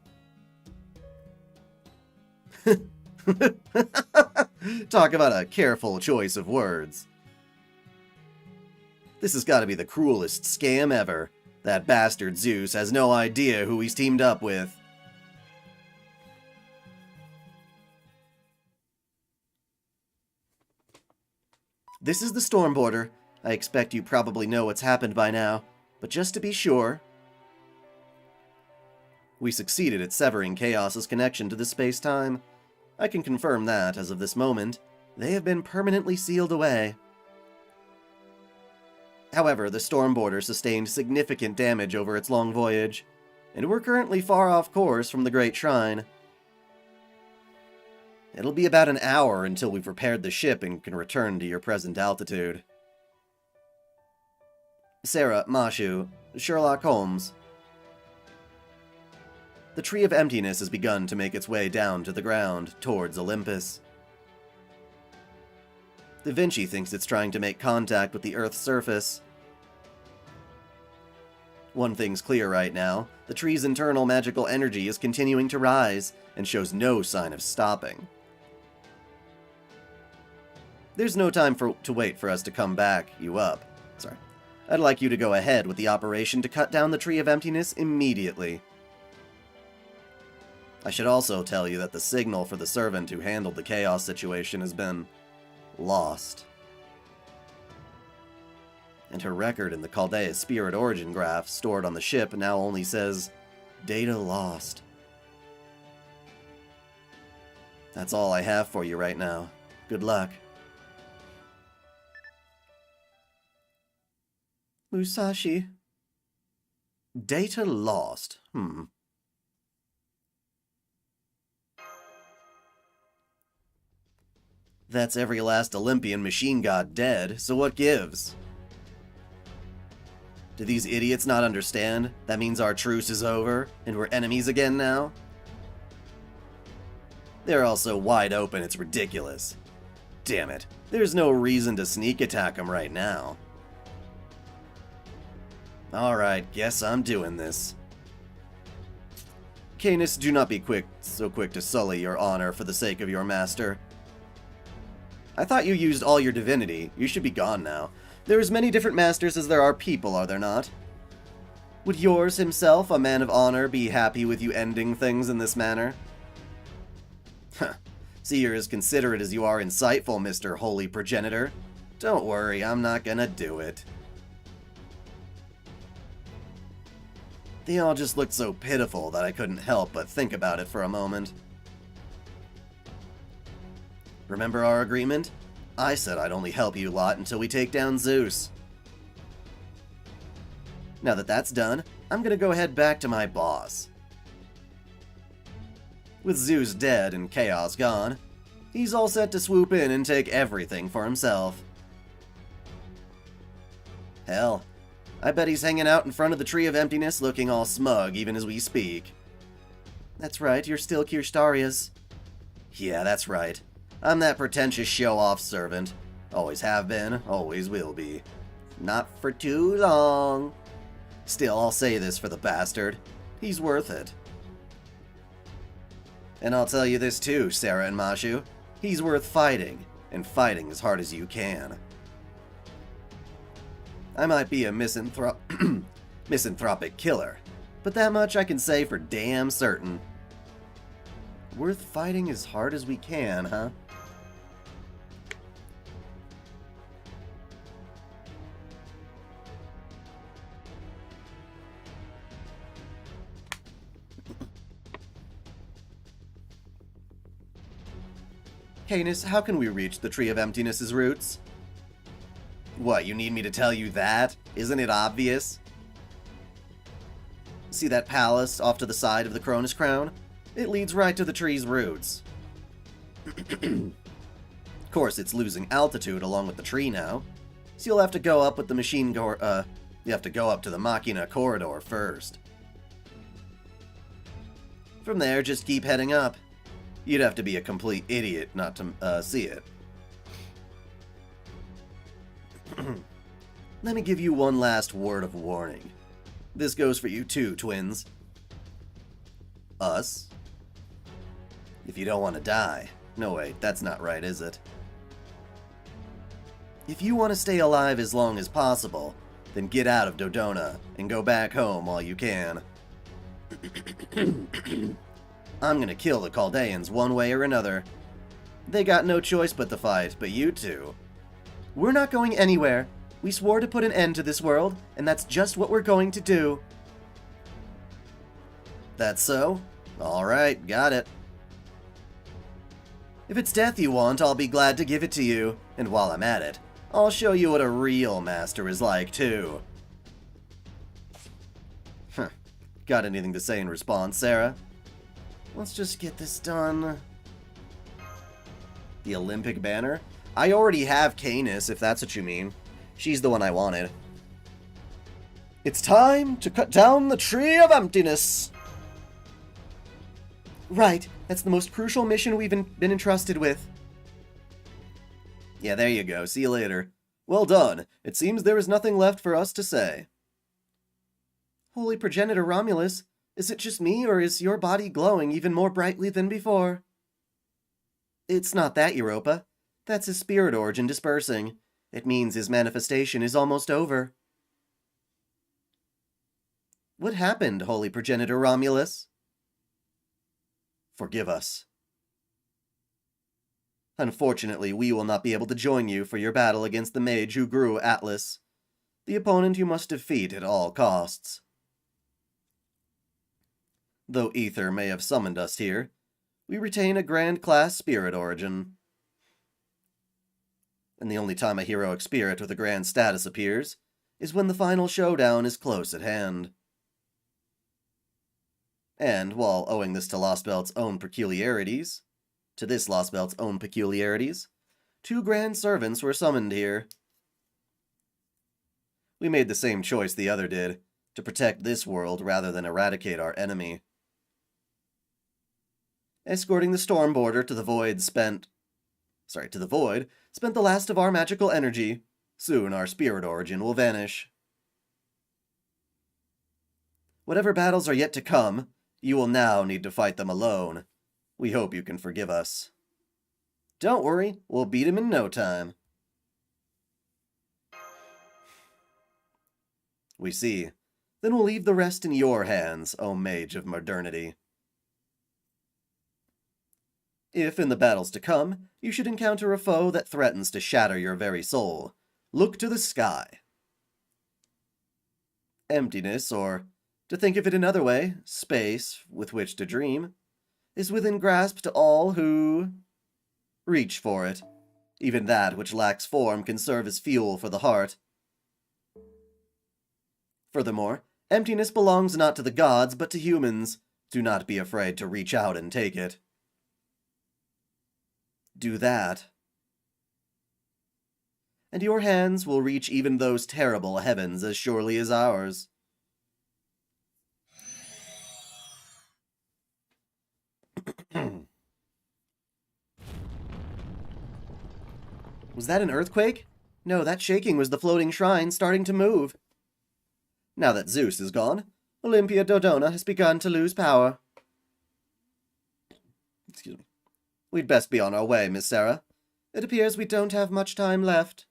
Talk about a careful choice of words. This has got to be the cruelest scam ever. That bastard Zeus has no idea who he's teamed up with. This is the storm border. I expect you probably know what's happened by now, but just to be sure, we succeeded at severing Chaos's connection to the space-time. I can confirm that, as of this moment, they have been permanently sealed away. However, the storm border sustained significant damage over its long voyage, and we're currently far off course from the Great Shrine. It'll be about an hour until we've repaired the ship and can return to your present altitude. Sarah, Mashu, Sherlock Holmes. The Tree of Emptiness has begun to make its way down to the ground, towards Olympus. Da Vinci thinks it's trying to make contact with the Earth's surface. One thing's clear right now, the tree's internal magical energy is continuing to rise, and shows no sign of stopping. There's no time to wait for us to come back you up. Sorry. I'd like you to go ahead with the operation to cut down the Tree of Emptiness immediately. I should also tell you that the signal for the servant who handled the chaos situation has been lost. And her record in the Chaldea spirit origin graph stored on the ship now only says, data lost. That's all I have for you right now. Good luck. Musashi. Data lost. That's every last Olympian machine god dead, so what gives? Do these idiots not understand? That means our truce is over, and we're enemies again now? They're all so wide open it's ridiculous. Damn it, there's no reason to sneak attack them right now. Alright, guess I'm doing this. Caenis, do not be so quick to sully your honor for the sake of your master. I thought you used all your divinity. You should be gone now. There are as many different masters as there are people, are there not? Would yours himself, a man of honor, be happy with you ending things in this manner? Huh. See, you're as considerate as you are insightful, Mr. Holy Progenitor. Don't worry, I'm not gonna do it. They all just looked so pitiful that I couldn't help but think about it for a moment. Remember our agreement? I said I'd only help you lot until we take down Zeus. Now that that's done, I'm gonna go head back to my boss. With Zeus dead and Chaos gone, He's all set to swoop in and take everything for himself. Hell, I bet he's hanging out in front of the Tree of Emptiness looking all smug even as we speak. That's right, you're still Kirchtaria's. Yeah, that's right. I'm that pretentious show-off servant. Always have been, always will be. Not for too long. Still, I'll say this for the bastard. He's worth it. And I'll tell you this too, Sarah and Mashu. He's worth fighting, and fighting as hard as you can. I might be a misanthropic killer, but that much I can say for damn certain. Worth fighting as hard as we can, huh? Caenis, how can we reach the Tree of Emptiness's roots? What, you need me to tell you that? Isn't it obvious? See that palace off to the side of the Cronus Crown? It leads right to the tree's roots. Of course, it's losing altitude along with the tree now, so you'll have to go up with the you have to go up to the Machina corridor first. From there, just keep heading up. You'd have to be a complete idiot not to see it. Let me give you one last word of warning. This goes for you too, twins. Us? If you don't want to die. No, wait, that's not right, is it? If you want to stay alive as long as possible, then get out of Dodona and go back home while you can. I'm gonna kill the Chaldeans one way or another. They got no choice but to fight, but you two. We're not going anywhere. We swore to put an end to this world, and that's just what we're going to do. That's so? Alright, got it. If it's death you want, I'll be glad to give it to you, and while I'm at it, I'll show you what a real master is like, too. Huh. Got anything to say in response, Sarah? Let's just get this done. The Olympic banner? I already have Caenis, if that's what you mean. She's the one I wanted. It's time to cut down the Tree of Emptiness! Right, that's the most crucial mission we've been entrusted with. Yeah, there you go. See you later. Well done. It seems there is nothing left for us to say. Holy Progenitor Romulus, is it just me, or is your body glowing even more brightly than before? It's not that, Europa. That's his spirit origin dispersing. It means his manifestation is almost over. What happened, Holy Progenitor Romulus? Forgive us. Unfortunately, we will not be able to join you for your battle against the mage who grew Atlas, the opponent you must defeat at all costs. Though Ether may have summoned us here, we retain a Grand Class spirit origin. And the only time a heroic spirit with a grand status appears is when the final showdown is close at hand. And while owing this to lostbelt's own peculiarities, two grand servants were summoned here. We made the same choice the other did, to protect this world rather than eradicate our enemy. Escorting the storm border to the void spent the last of our magical energy. Soon our spirit origin will vanish. Whatever battles are yet to come, you will now need to fight them alone. We hope you can forgive us. Don't worry, we'll beat him in no time. We see. Then we'll leave the rest in your hands, O Mage of Modernity. If, in the battles to come, you should encounter a foe that threatens to shatter your very soul, look to the sky. Emptiness, or, to think of it another way, space with which to dream, is within grasp to all who reach for it. Even that which lacks form can serve as fuel for the heart. Furthermore, emptiness belongs not to the gods, but to humans. Do not be afraid to reach out and take it. do that. And your hands will reach even those terrible heavens as surely as ours. Was that an earthquake? No, that shaking was the floating shrine starting to move. Now that Zeus is gone, Olympia Dodona has begun to lose power. Excuse me. We'd best be on our way, Miss Sarah. It appears we don't have much time left.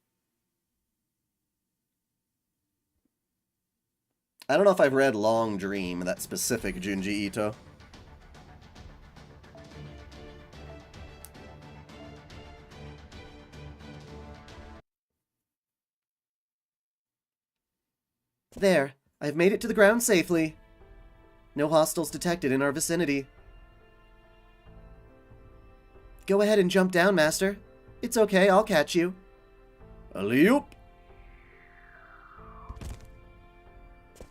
I don't know if I've read Long Dream, that specific Junji Ito. There, I've made it to the ground safely. No hostiles detected in our vicinity. Go ahead and jump down, Master. It's okay, I'll catch you. Alley-oop!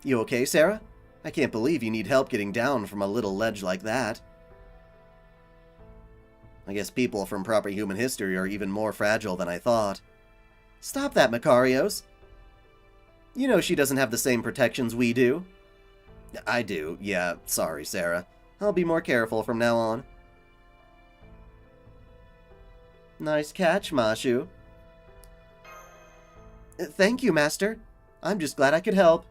You okay, Sarah? I can't believe you need help getting down from a little ledge like that. I guess people from proper human history are even more fragile than I thought. Stop that, Makarios. You know she doesn't have the same protections we do. I do, yeah, sorry, Sarah. I'll be more careful from now on. Nice catch, Mashu. Thank you, Master. I'm just glad I could help.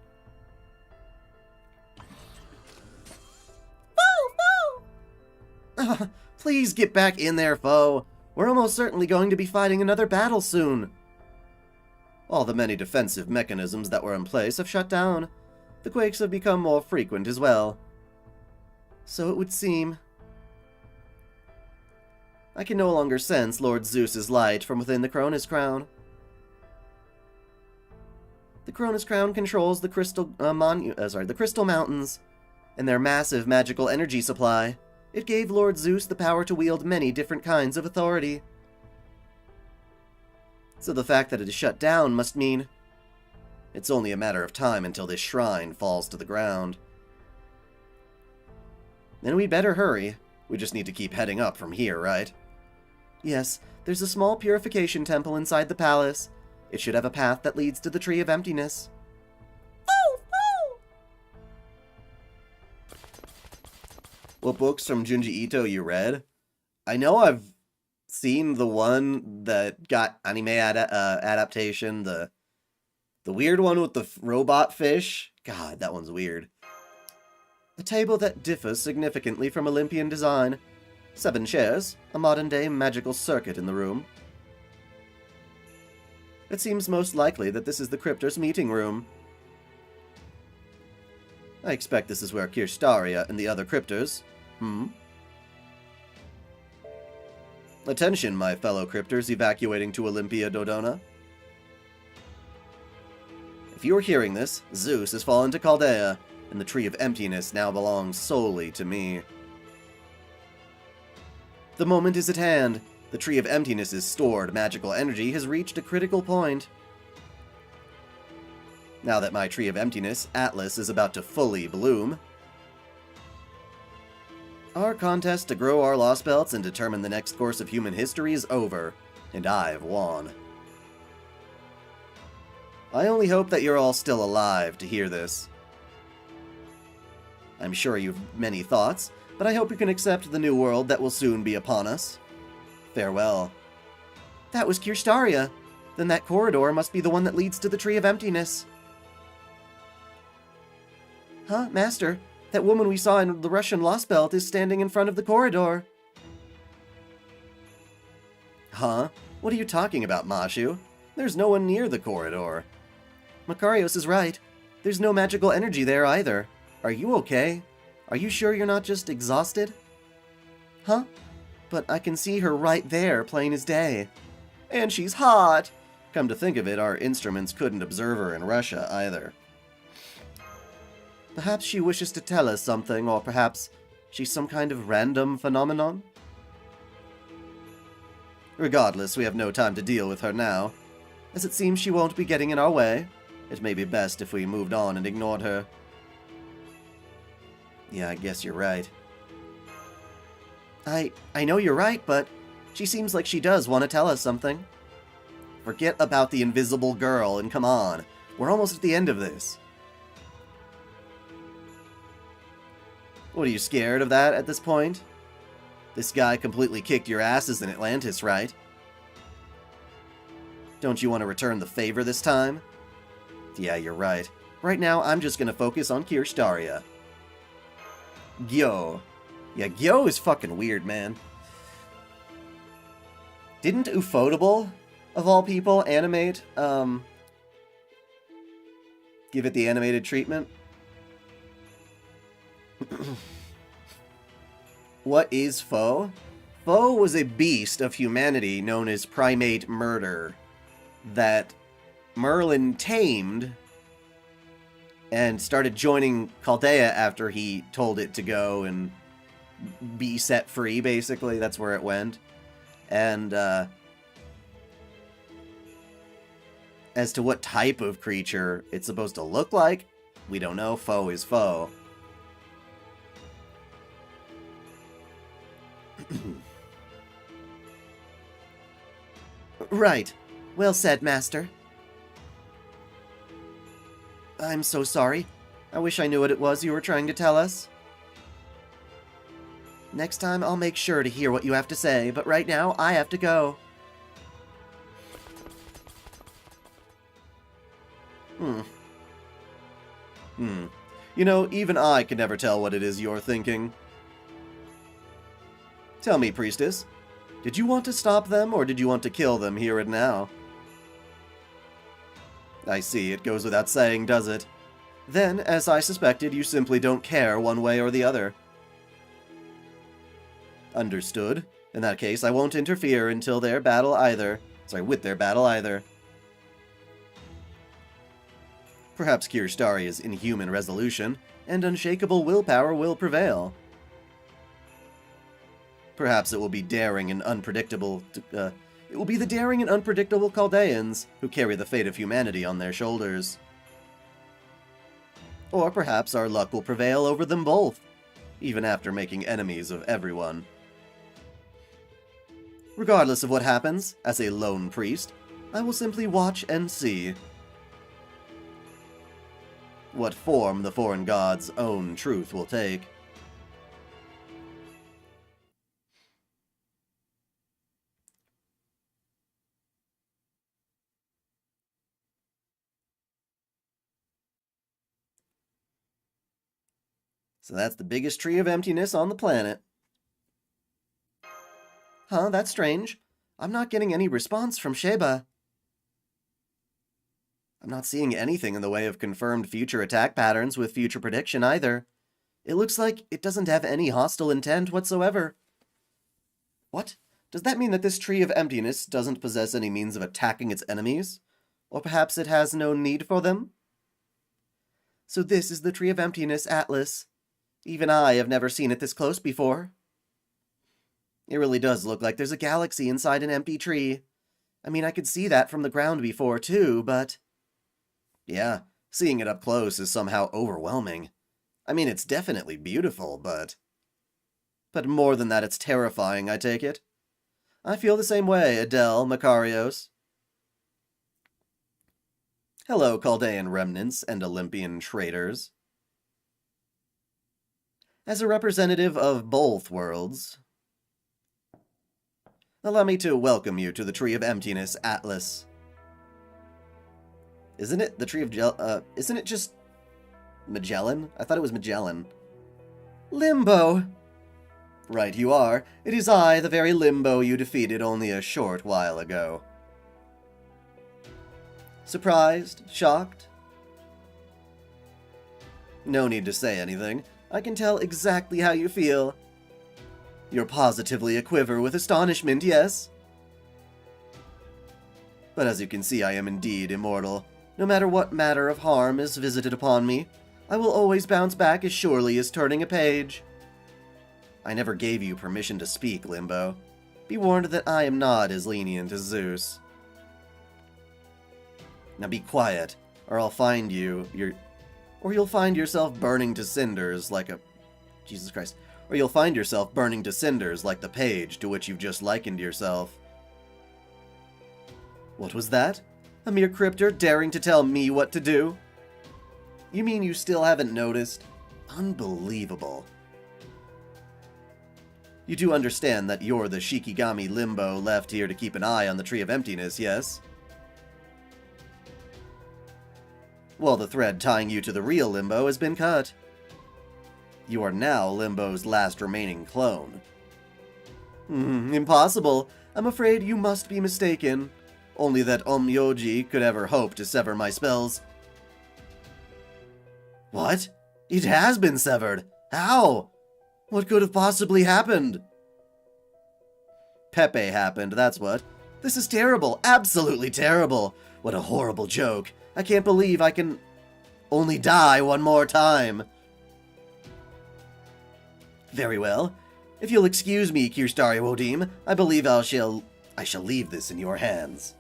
Foe! Please get back in there, foe. We're almost certainly going to be fighting another battle soon. All the many defensive mechanisms that were in place have shut down. The quakes have become more frequent as well. So it would seem. I can no longer sense Lord Zeus's light from within the Cronus Crown. The Cronus Crown controls the the Crystal Mountains and their massive magical energy supply. It gave Lord Zeus the power to wield many different kinds of authority. So the fact that it is shut down must mean it's only a matter of time until this shrine falls to the ground. Then we'd better hurry. We just need to keep heading up from here, right? Yes, there's a small purification temple inside the palace. It should have a path that leads to the Tree of Emptiness. What books from Junji Ito you read? I know I've seen the one that got anime adaptation, the weird one with the robot fish. God, that one's weird. A table that differs significantly from Olympian design. 7 chairs, a modern-day magical circuit in the room. It seems most likely that this is the Cryptor's meeting room. I expect this is where Kirschtaria and the other Cryptors. Attention, my fellow Cryptors evacuating to Olympia Dodona. If you are hearing this, Zeus has fallen to Chaldea, and the Tree of Emptiness now belongs solely to me. The moment is at hand. The Tree of Emptiness's stored magical energy has reached a critical point. Now that my Tree of Emptiness, Atlas, is about to fully bloom, our contest to grow our lost belts and determine the next course of human history is over, and I've won. I only hope that you're all still alive to hear this. I'm sure you've many thoughts, but I hope you can accept the new world that will soon be upon us. Farewell. That was Kirschtaria. Then that corridor must be the one that leads to the Tree of Emptiness. Huh, Master? That woman we saw in the Russian Lost Belt is standing in front of the corridor. Huh? What are you talking about, Mashu? There's no one near the corridor. Makarios is right. There's no magical energy there either. Are you okay? Are you sure you're not just exhausted? Huh? But I can see her right there, plain as day. And she's hot! Come to think of it, our instruments couldn't observe her in Russia either. Perhaps she wishes to tell us something, or perhaps she's some kind of random phenomenon? Regardless, we have no time to deal with her now. As it seems she won't be getting in our way, it may be best if we moved on and ignored her. Yeah, I guess you're right. I know you're right, but She seems like she does want to tell us something. Forget about the invisible girl and come on. We're almost at the end of this. What, are you scared of that at this point? This guy completely kicked your asses in Atlantis, right? Don't you want to return the favor this time? Yeah, you're right. Right now, I'm just gonna focus on Kirschtaria. Gyo. Yeah, Gyo is fucking weird, man. Didn't Ufotable, of all people, animate, give it the animated treatment? What is Foe? Foe was a beast of humanity known as Primate Murder that Merlin tamed and started joining Chaldea after he told it to go and be set free, basically. That's where it went. And, as to what type of creature it's supposed to look like, we don't know. Foe is Foe. Right. Well said, Master. I'm so sorry. I wish I knew what it was you were trying to tell us. Next time I'll make sure to hear what you have to say, but right now I have to go. You know, even I can never tell what it is you're thinking. Tell me, Priestess, did you want to stop them, or did you want to kill them here and now? I see, it goes without saying, does it? Then, as I suspected, you simply don't care one way or the other. Understood. In that case, I won't interfere until with their battle either. Perhaps Kirschtaria's inhuman resolution and unshakable willpower will prevail. Perhaps it will be daring and unpredictable. It will be the daring and unpredictable Chaldeans who carry the fate of humanity on their shoulders. Or perhaps our luck will prevail over them both, even after making enemies of everyone. Regardless of what happens, as a lone priest, I will simply watch and see what form the foreign god's own truth will take. So that's the biggest tree of emptiness on the planet. Huh, that's strange. I'm not getting any response from Sheba. I'm not seeing anything in the way of confirmed future attack patterns with future prediction either. It looks like it doesn't have any hostile intent whatsoever. What? Does that mean that this tree of emptiness doesn't possess any means of attacking its enemies? Or perhaps it has no need for them? So this is the tree of emptiness, Atlas. Even I have never seen it this close before. It really does look like there's a galaxy inside an empty tree. I mean, I could see that from the ground before, too, but... yeah, seeing it up close is somehow overwhelming. I mean, it's definitely beautiful, but... but more than that, it's terrifying, I take it. I feel the same way, Adele, Makarios. Hello, Chaldean remnants and Olympian traitors. As a representative of both worlds, allow me to welcome you to the Tree of Emptiness, Atlas. Isn't it the Tree of isn't it just Magellan? I thought it was Magellan. Limbo! Right you are. It is I, the very Limbo you defeated only a short while ago. Surprised? Shocked? No need to say anything. I can tell exactly how you feel. You're positively aquiver with astonishment, yes? But as you can see, I am indeed immortal. No matter what matter of harm is visited upon me, I will always bounce back as surely as turning a page. I never gave you permission to speak, Limbo. Be warned that I am not as lenient as Zeus. Now be quiet, or I'll find you, or you'll find yourself burning to cinders like a... Jesus Christ. Or you'll find yourself burning to cinders like the page to which you've just likened yourself. What was that? A mere crypter daring to tell me what to do? You mean you still haven't noticed? Unbelievable. You do understand that you're the Shikigami limbo left here to keep an eye on the Tree of Emptiness, yes? Well, the thread tying you to the real limbo has been cut. You are now Limbo's last remaining clone. Impossible. I'm afraid you must be mistaken. Only that Onmyoji could ever hope to sever my spells. What? It has been severed. How? What could have possibly happened? Pepe happened, that's what. This is terrible. Absolutely terrible. What a horrible joke. I can't believe I can only die one more time. Very well. If you'll excuse me, Kirschtaria Wodim, I believe I shall leave this in your hands.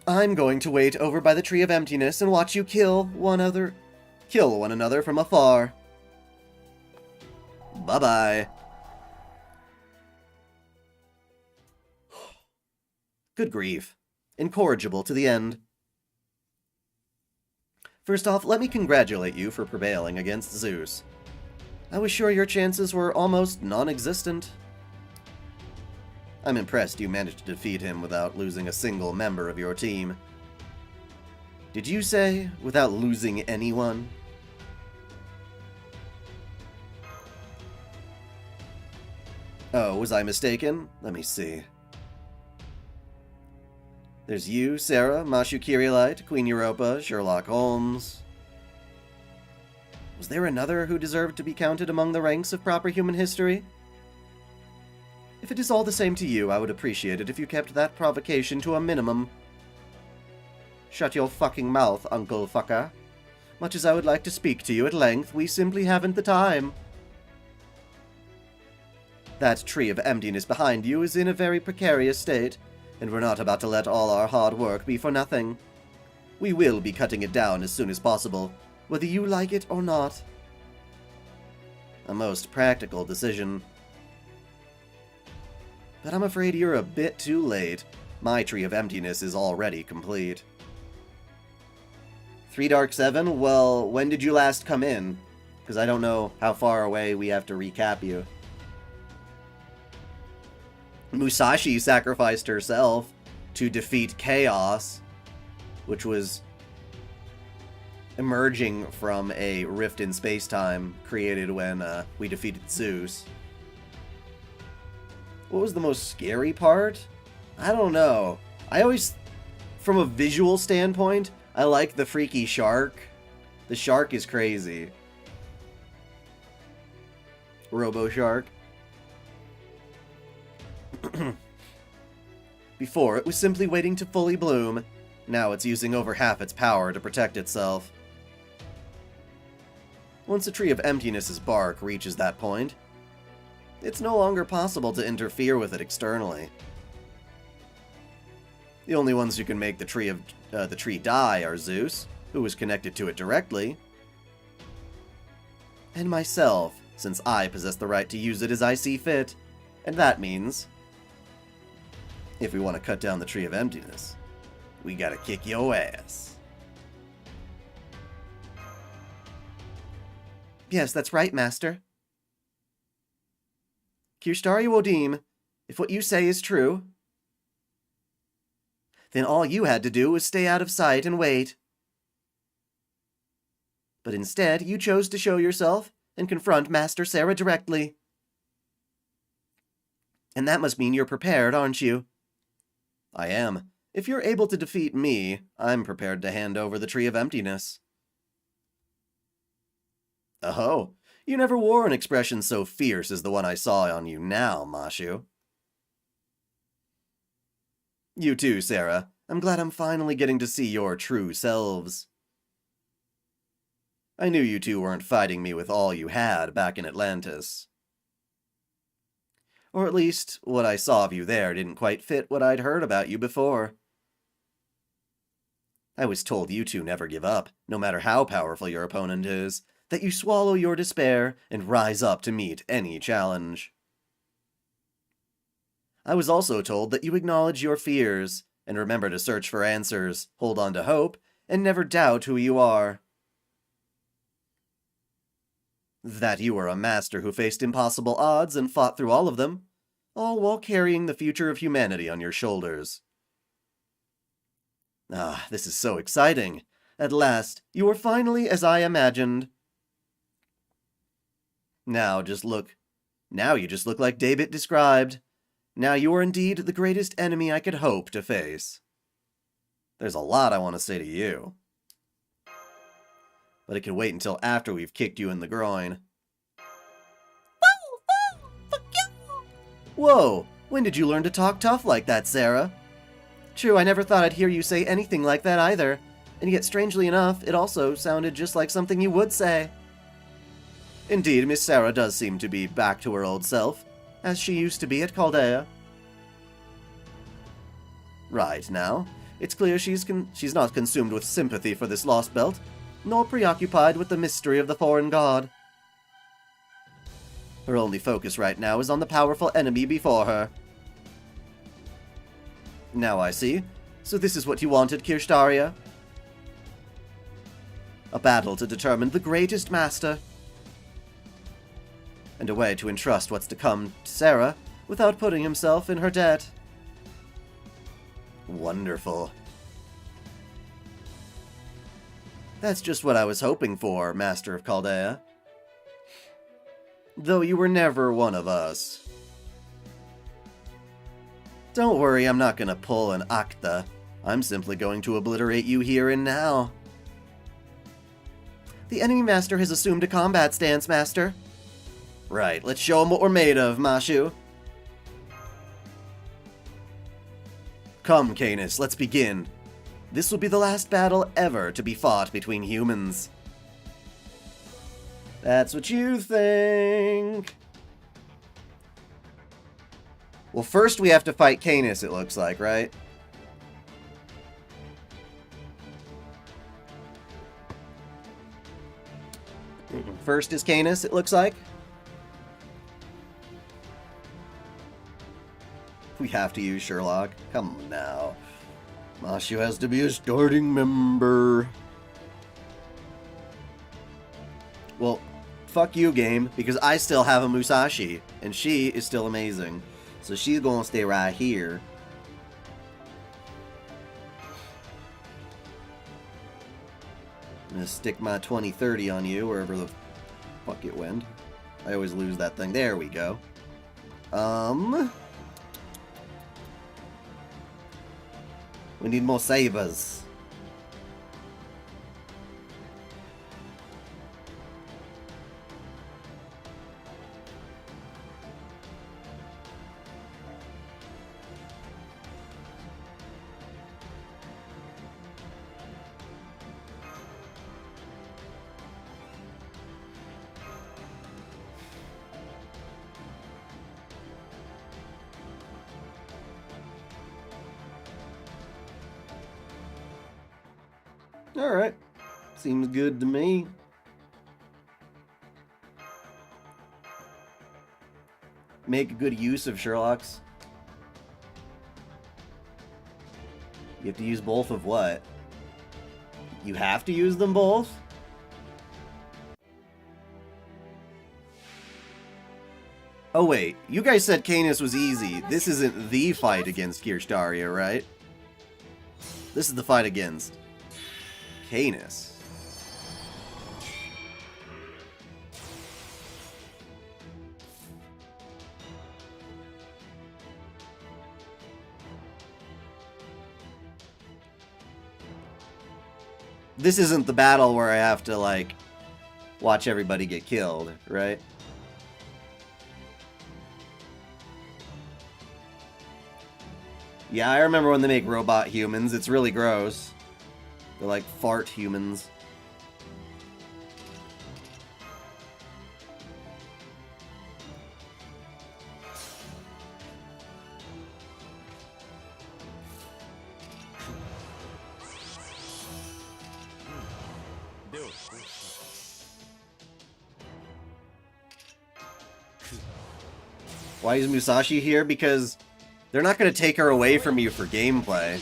I'm going to wait over by the Tree of Emptiness and watch you kill one another from afar. Bye-bye. Good grief. Incorrigible to the end. First off, let me congratulate you for prevailing against Zeus. I was sure your chances were almost non-existent. I'm impressed you managed to defeat him without losing a single member of your team. Did you say, without losing anyone? Oh, was I mistaken? Let me see. There's you, Sarah, Mashu Kyrielite, Queen Europa, Sherlock Holmes. Was there another who deserved to be counted among the ranks of proper human history? If it is all the same to you, I would appreciate it if you kept that provocation to a minimum. Shut your fucking mouth, Uncle Fucker. Much as I would like to speak to you at length, we simply haven't the time. That Tree of Emptiness behind you is in a very precarious state, and we're not about to let all our hard work be for nothing. We will be cutting it down as soon as possible, whether you like it or not. A most practical decision. But I'm afraid you're a bit too late. My Tree of Emptiness is already complete. 3 Dark 7? Well, when did you last come in? Because I don't know how far away we have to recap you. Musashi sacrificed herself to defeat Chaos, which was emerging from a rift in space-time created when we defeated Zeus. What was the most scary part? I don't know. I always, from a visual standpoint, I like the freaky shark. The shark is crazy. Robo Shark. Before, it was simply waiting to fully bloom. Now it's using over half its power to protect itself. Once a Tree of Emptiness's bark reaches that point, it's no longer possible to interfere with it externally. The only ones who can make the tree die are Zeus, who was connected to it directly, and myself, since I possess the right to use it as I see fit. And that means, if we want to cut down the Tree of Emptiness, we gotta kick your ass. Yes, that's right, Master. Kirschtaria Wodim, if what you say is true, then all you had to do was stay out of sight and wait. But instead, you chose to show yourself and confront Master Sarah directly. And that must mean you're prepared, aren't you? I am. If you're able to defeat me, I'm prepared to hand over the Tree of Emptiness. Oh, you never wore an expression so fierce as the one I saw on you now, Mashu. You too, Sarah. I'm glad I'm finally getting to see your true selves. I knew you two weren't fighting me with all you had back in Atlantis. Or at least, what I saw of you there didn't quite fit what I'd heard about you before. I was told you two never give up, no matter how powerful your opponent is. that you swallow your despair and rise up to meet any challenge. I was also told that you acknowledge your fears, and remember to search for answers, hold on to hope, and never doubt who you are. That you are a master who faced impossible odds and fought through all of them, all while carrying the future of humanity on your shoulders. Ah, this is so exciting. At last, you are finally as I imagined. Now you just look like David described. Now you are indeed the greatest enemy I could hope to face. There's a lot I want to say to you. But it can wait until after we've kicked you in the groin. Whoa! When did you learn to talk tough like that, Sarah? True, I never thought I'd hear you say anything like that either. And yet, strangely enough, it also sounded just like something you would say. Indeed, Miss Sarah does seem to be back to her old self, as she used to be at Chaldea. Right, now, it's clear she's not consumed with sympathy for this lost belt, nor preoccupied with the mystery of the foreign god. Her only focus right now is on the powerful enemy before her. Now I see. So this is what you wanted, Kirschtaria? A battle to determine the greatest master. And a way to entrust what's to come to Sarah without putting himself in her debt. Wonderful. That's just what I was hoping for, Master of Chaldea. Though you were never one of us. Don't worry, I'm not gonna pull an acta. I'm simply going to obliterate you here and now. The enemy master has assumed a combat stance, Master. Right, let's show him what we're made of, Mashu. Come, Caenis, let's begin. This will be the last battle ever to be fought between humans. That's what you think. Well, first we have to fight Caenis, it looks like, right? First is Caenis, it looks like. We have to use Sherlock. Come on now. Mashu has to be a starting member. Well, fuck you, game, because I still have a Musashi, and she is still amazing. So she's gonna stay right here. I'm gonna stick my 2030 on you, wherever the fuck it went. I always lose that thing. There we go. We need more sabers. Alright. Seems good to me. Make good use of Sherlock's. You have to use both of what? You have to use them both? Oh wait, you guys said Caenis was easy. This isn't the fight against Kirschtaria, right? This is the fight against Caenis. This isn't the battle where I have to, like, watch everybody get killed, right? Yeah, I remember when they make robot humans. It's really gross. They're like fart humans. Why is Musashi here? Because they're not going to take her away from you for gameplay.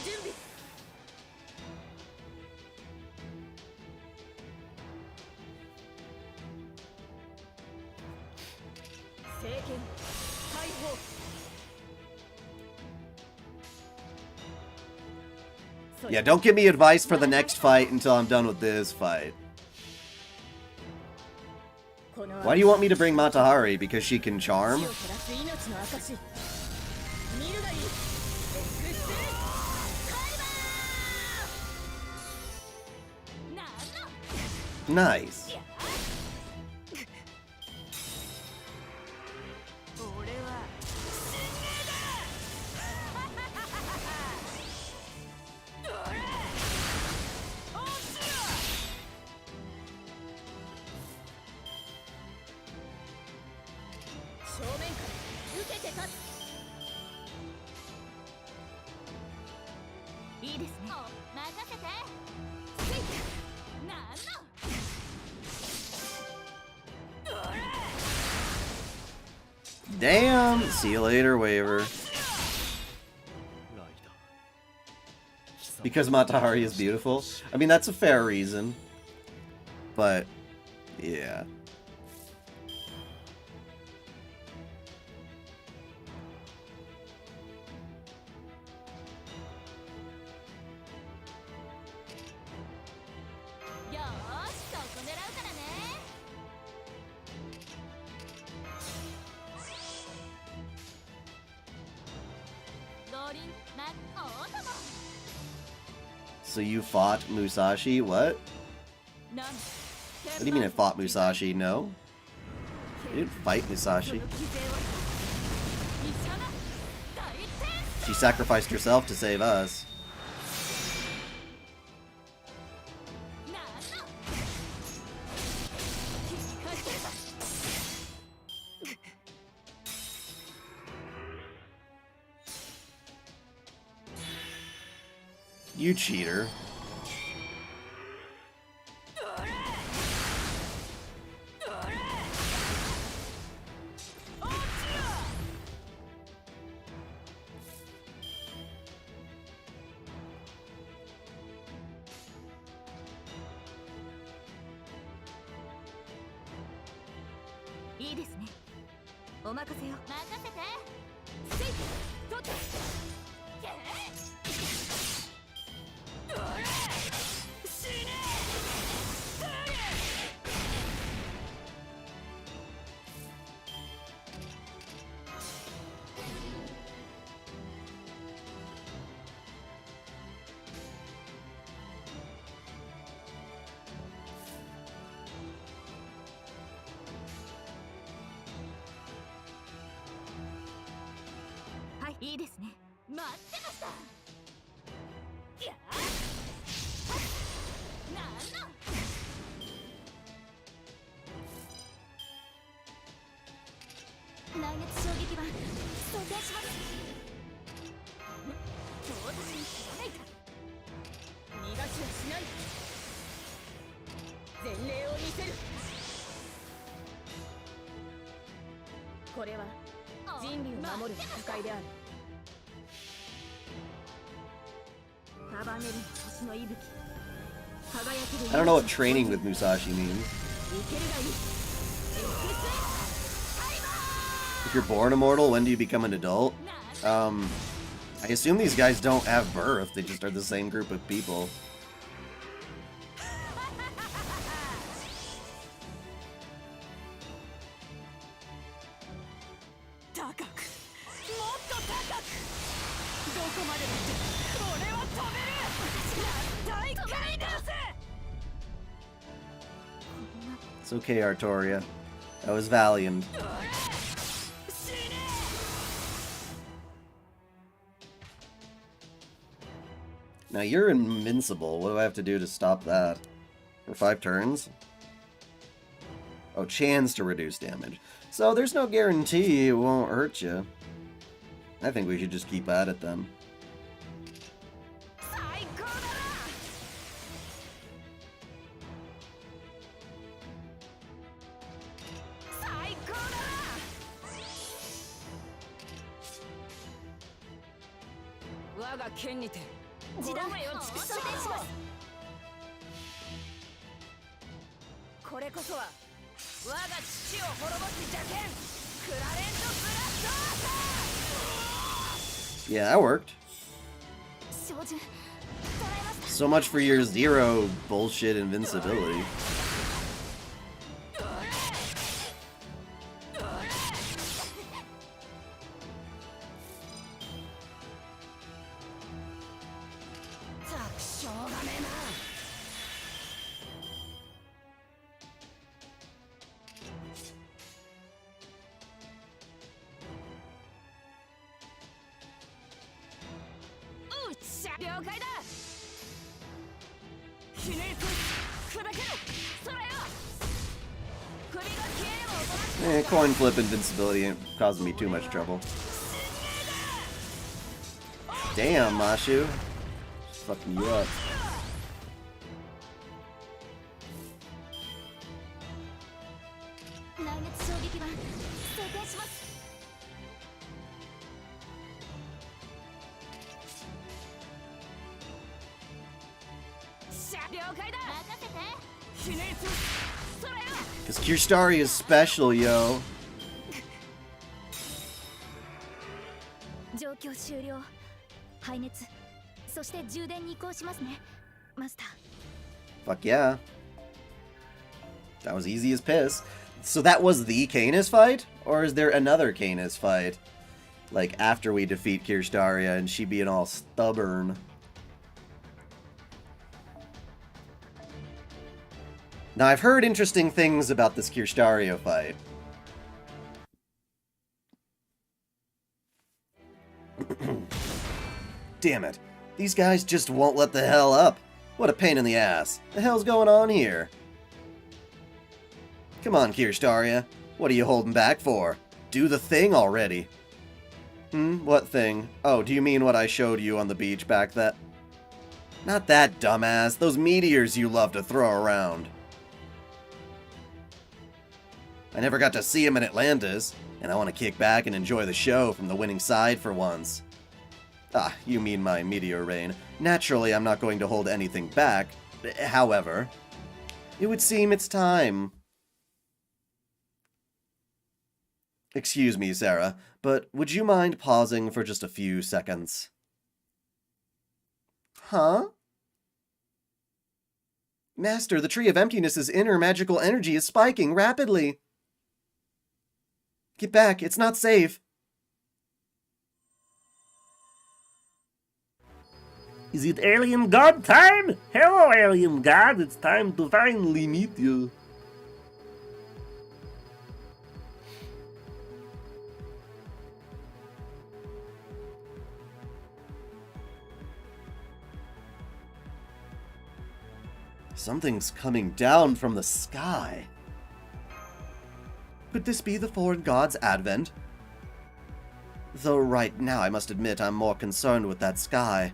Yeah, don't give me advice for the next fight until I'm done with this fight. Why do you want me to bring Matahari? Because she can charm? Nice. Damn! See you later, waiver. Because Matahari is beautiful? I mean, that's a fair reason. But, yeah. So you fought Musashi? What? What do you mean I fought Musashi? No? I didn't fight Musashi. She sacrificed herself to save us. You cheater. I don't know what training with Musashi means. If you're born immortal, when do you become an adult? I assume these guys don't have birth, they just are the same group of people. It's okay, Artoria. That was valiant. Now you're invincible. What do I have to do to stop that? For 5 turns? Oh, chance to reduce damage. So there's no guarantee it won't hurt you. I think we should just keep at it then. Yeah, that worked. So much for your zero bullshit invincibility. Coin flip invincibility ain't causing me too much trouble. Damn, Mashu. Just fucking you up. Because Kirschtaria is special, yo. Fuck yeah. That was easy as piss. So that was the Caenis fight? Or is there another Caenis fight? Like, after we defeat Kirschtaria and she being all stubborn. Now, I've heard interesting things about this Kirschtaria fight. Damn it. These guys just won't let the hell up. What a pain in the ass. The hell's going on here? Come on, Kirschtaria. What are you holding back for? Do the thing already. What thing? Oh, do you mean what I showed you on the beach back then? Not that, dumbass. Those meteors you love to throw around. I never got to see him in Atlantis, and I want to kick back and enjoy the show from the winning side for once. Ah, you mean my meteor rain. Naturally, I'm not going to hold anything back. However, it would seem it's time. Excuse me, Sarah, but would you mind pausing for just a few seconds? Huh? Master, the Tree of Emptiness's inner magical energy is spiking rapidly. Get back, it's not safe. Is it alien god time? Hello, alien god, it's time to finally meet you. Something's coming down from the sky. Could this be the foreign god's advent? Though right now I must admit I'm more concerned with that sky.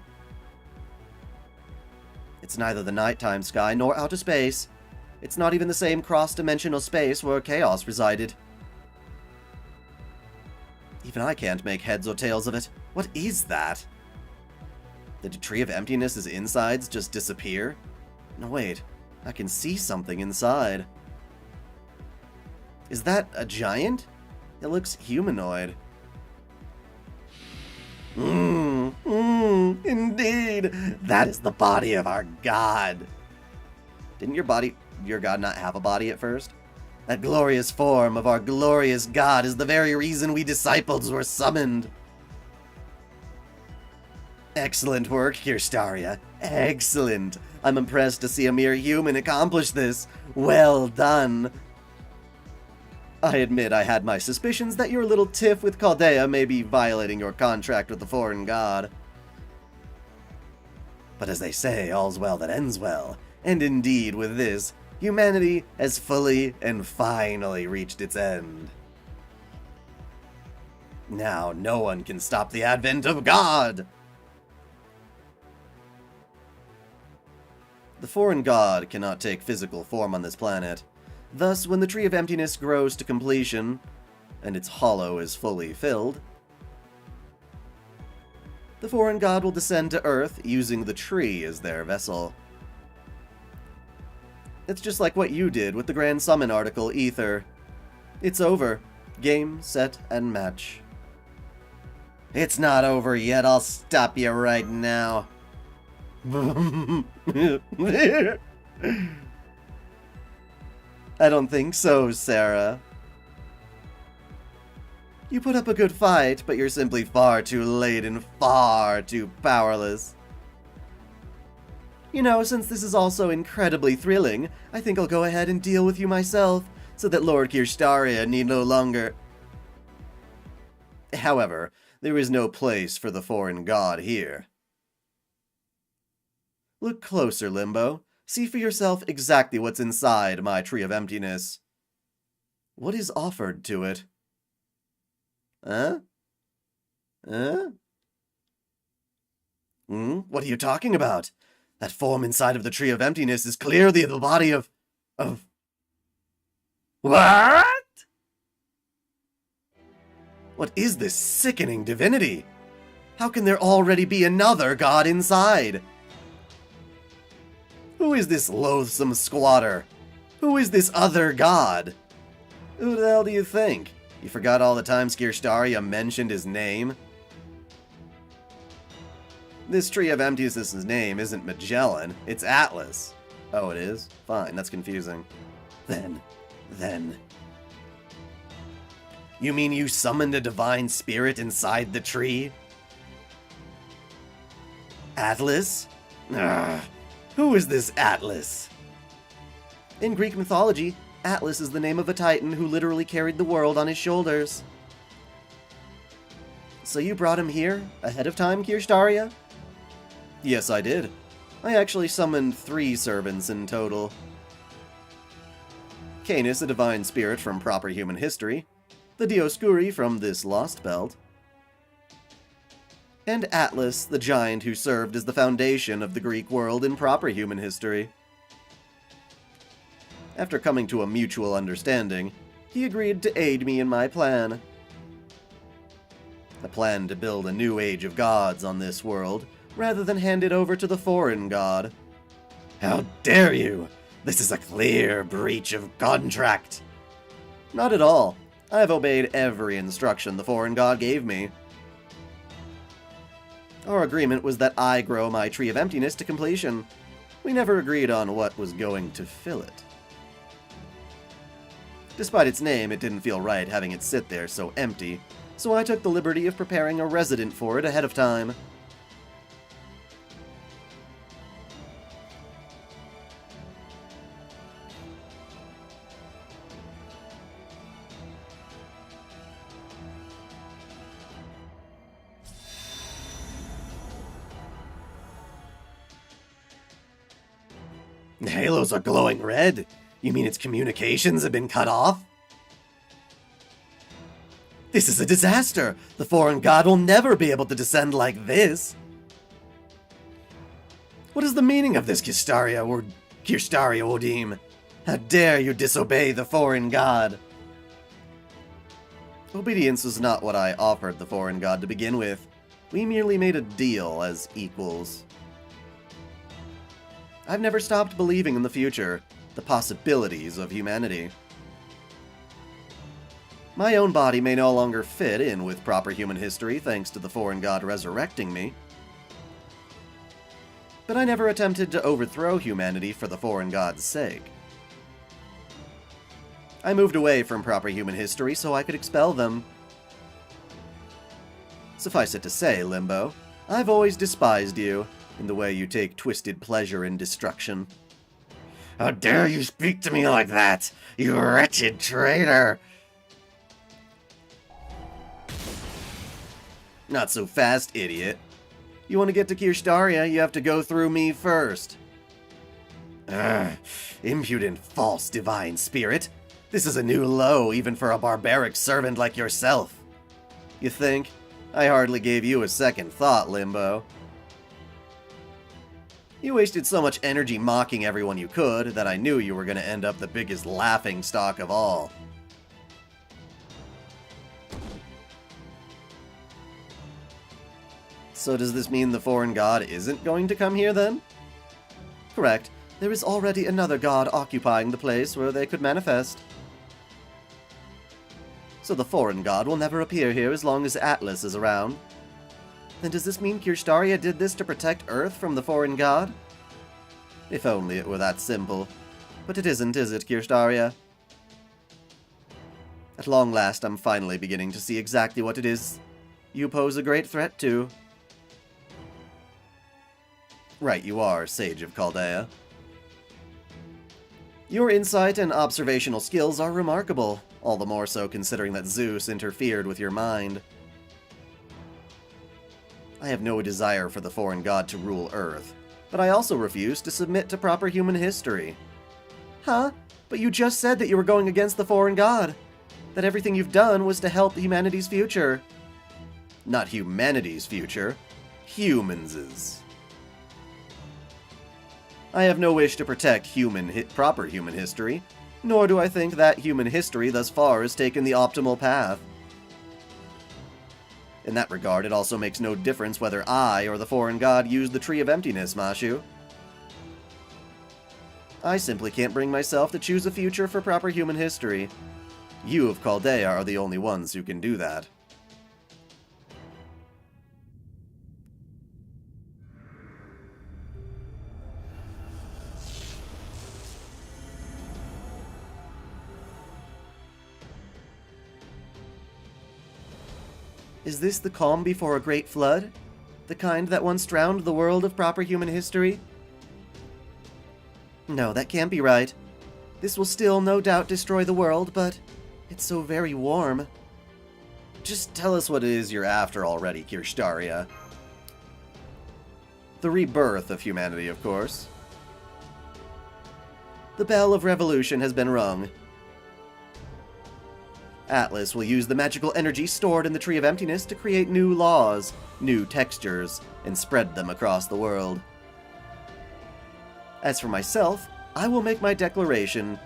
It's neither the nighttime sky nor outer space. It's not even the same cross-dimensional space where chaos resided. Even I can't make heads or tails of it. What is that? Did the Tree of Emptiness's insides just disappear? No, wait. I can see something inside. Is that a giant? It looks humanoid. Indeed. That is the body of our god. Didn't your god not have a body at first? That glorious form of our glorious god is the very reason we disciples were summoned. Excellent work, Kirschtaria. Excellent. I'm impressed to see a mere human accomplish this. Well done. I admit I had my suspicions that your little tiff with Chaldea may be violating your contract with the foreign god. But as they say, all's well that ends well. And indeed, with this, humanity has fully and finally reached its end. Now no one can stop the advent of God! The foreign god cannot take physical form on this planet. Thus, when the Tree of Emptiness grows to completion, and its hollow is fully filled, The foreign god will descend to Earth using the tree as their vessel. It's just like what you did with the Grand Summon article, Ether. It's over. Game, set, and match. It's not over yet, I'll stop you right now. I don't think so, Sarah. You put up a good fight, but you're simply far too late and far too powerless. You know, since this is also incredibly thrilling, I think I'll go ahead and deal with you myself, so that Lord Kirschtaria need no longer... However, there is no place for the foreign god here. Look closer, Limbo. See for yourself exactly what's inside my Tree of Emptiness. What is offered to it? Huh? Huh? What are you talking about? That form inside of the Tree of Emptiness is clearly the body of... What? What is this sickening divinity? How can there already be another god inside? Who is this loathsome squatter? Who is this other god? Who the hell do you think? You forgot all the times Kirschtaria mentioned his name? This Tree of Emptiness' name isn't Magellan, it's Atlas. Oh, it is? Fine, that's confusing. Then... You mean you summoned a divine spirit inside the tree? Atlas? Who is this Atlas? In Greek mythology, Atlas is the name of a titan who literally carried the world on his shoulders. So you brought him here, ahead of time, Kirschtaria? Yes, I did. I actually summoned 3 servants in total. Caenis, a divine spirit from proper human history, the Dioscuri from this lost belt, and Atlas, the giant who served as the foundation of the Greek world in proper human history. After coming to a mutual understanding, he agreed to aid me in my plan. I planned to build a new age of gods on this world, rather than hand it over to the foreign god. How dare you! This is a clear breach of contract! Not at all. I have obeyed every instruction the foreign god gave me. Our agreement was that I grow my Tree of Emptiness to completion. We never agreed on what was going to fill it. Despite its name, it didn't feel right having it sit there so empty, so I took the liberty of preparing a resident for it ahead of time. The halos are glowing red. You mean its communications have been cut off? This is a disaster! The foreign god will never be able to descend like this! What is the meaning of this, Kirschtaria Odim? How dare you disobey the foreign god? Obedience was not what I offered the foreign god to begin with. We merely made a deal as equals. I've never stopped believing in the future, the possibilities of humanity. My own body may no longer fit in with proper human history thanks to the foreign god resurrecting me. But I never attempted to overthrow humanity for the foreign god's sake. I moved away from proper human history so I could expel them. Suffice it to say, Limbo, I've always despised you, in the way you take twisted pleasure in destruction. How dare you speak to me like that, you wretched traitor! Not so fast, idiot. You want to get to Kirschtaria, you have to go through me first. Impudent, false divine spirit. This is a new low, even for a barbaric servant like yourself. You think? I hardly gave you a second thought, Limbo. You wasted so much energy mocking everyone you could that I knew you were going to end up the biggest laughingstock of all. So does this mean the foreign god isn't going to come here then? Correct. There is already another god occupying the place where they could manifest. So the foreign god will never appear here as long as Atlas is around. Then does this mean Kirschtaria did this to protect Earth from the foreign god? If only it were that simple. But it isn't, is it, Kirschtaria? At long last, I'm finally beginning to see exactly what it is you pose a great threat to. Right you are, Sage of Chaldea. Your insight and observational skills are remarkable, all the more so considering that Zeus interfered with your mind. I have no desire for the foreign god to rule Earth, but I also refuse to submit to proper human history. Huh? But you just said that you were going against the foreign god. That everything you've done was to help humanity's future. Not humanity's future. Humans'. I have no wish to protect proper human history, nor do I think that human history thus far has taken the optimal path. In that regard, it also makes no difference whether I or the foreign god use the Tree of Emptiness, Mashu. I simply can't bring myself to choose a future for proper human history. You of Chaldea are the only ones who can do that. Is this the calm before a great flood? The kind that once drowned the world of proper human history? No, that can't be right. This will still no doubt destroy the world, but it's so very warm. Just tell us what it is you're after already, Kirschtaria. The rebirth of humanity, of course. The bell of revolution has been rung. Atlas will use the magical energy stored in the Tree of Emptiness to create new laws, new textures, and spread them across the world. As for myself, I will make my declaration.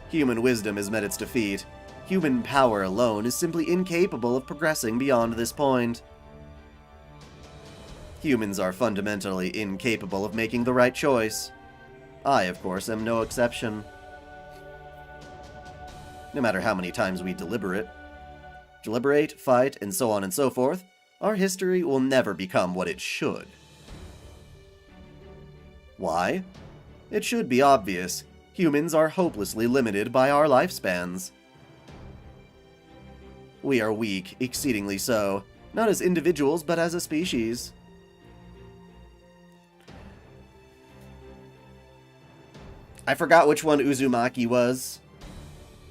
Human wisdom has met its defeat. Human power alone is simply incapable of progressing beyond this point. Humans are fundamentally incapable of making the right choice. I, of course, am no exception. No matter how many times we deliberate, fight, and so on and so forth, our history will never become what it should. Why? It should be obvious. Humans are hopelessly limited by our lifespans. We are weak, exceedingly so, not as individuals, but as a species. I forgot which one Uzumaki was.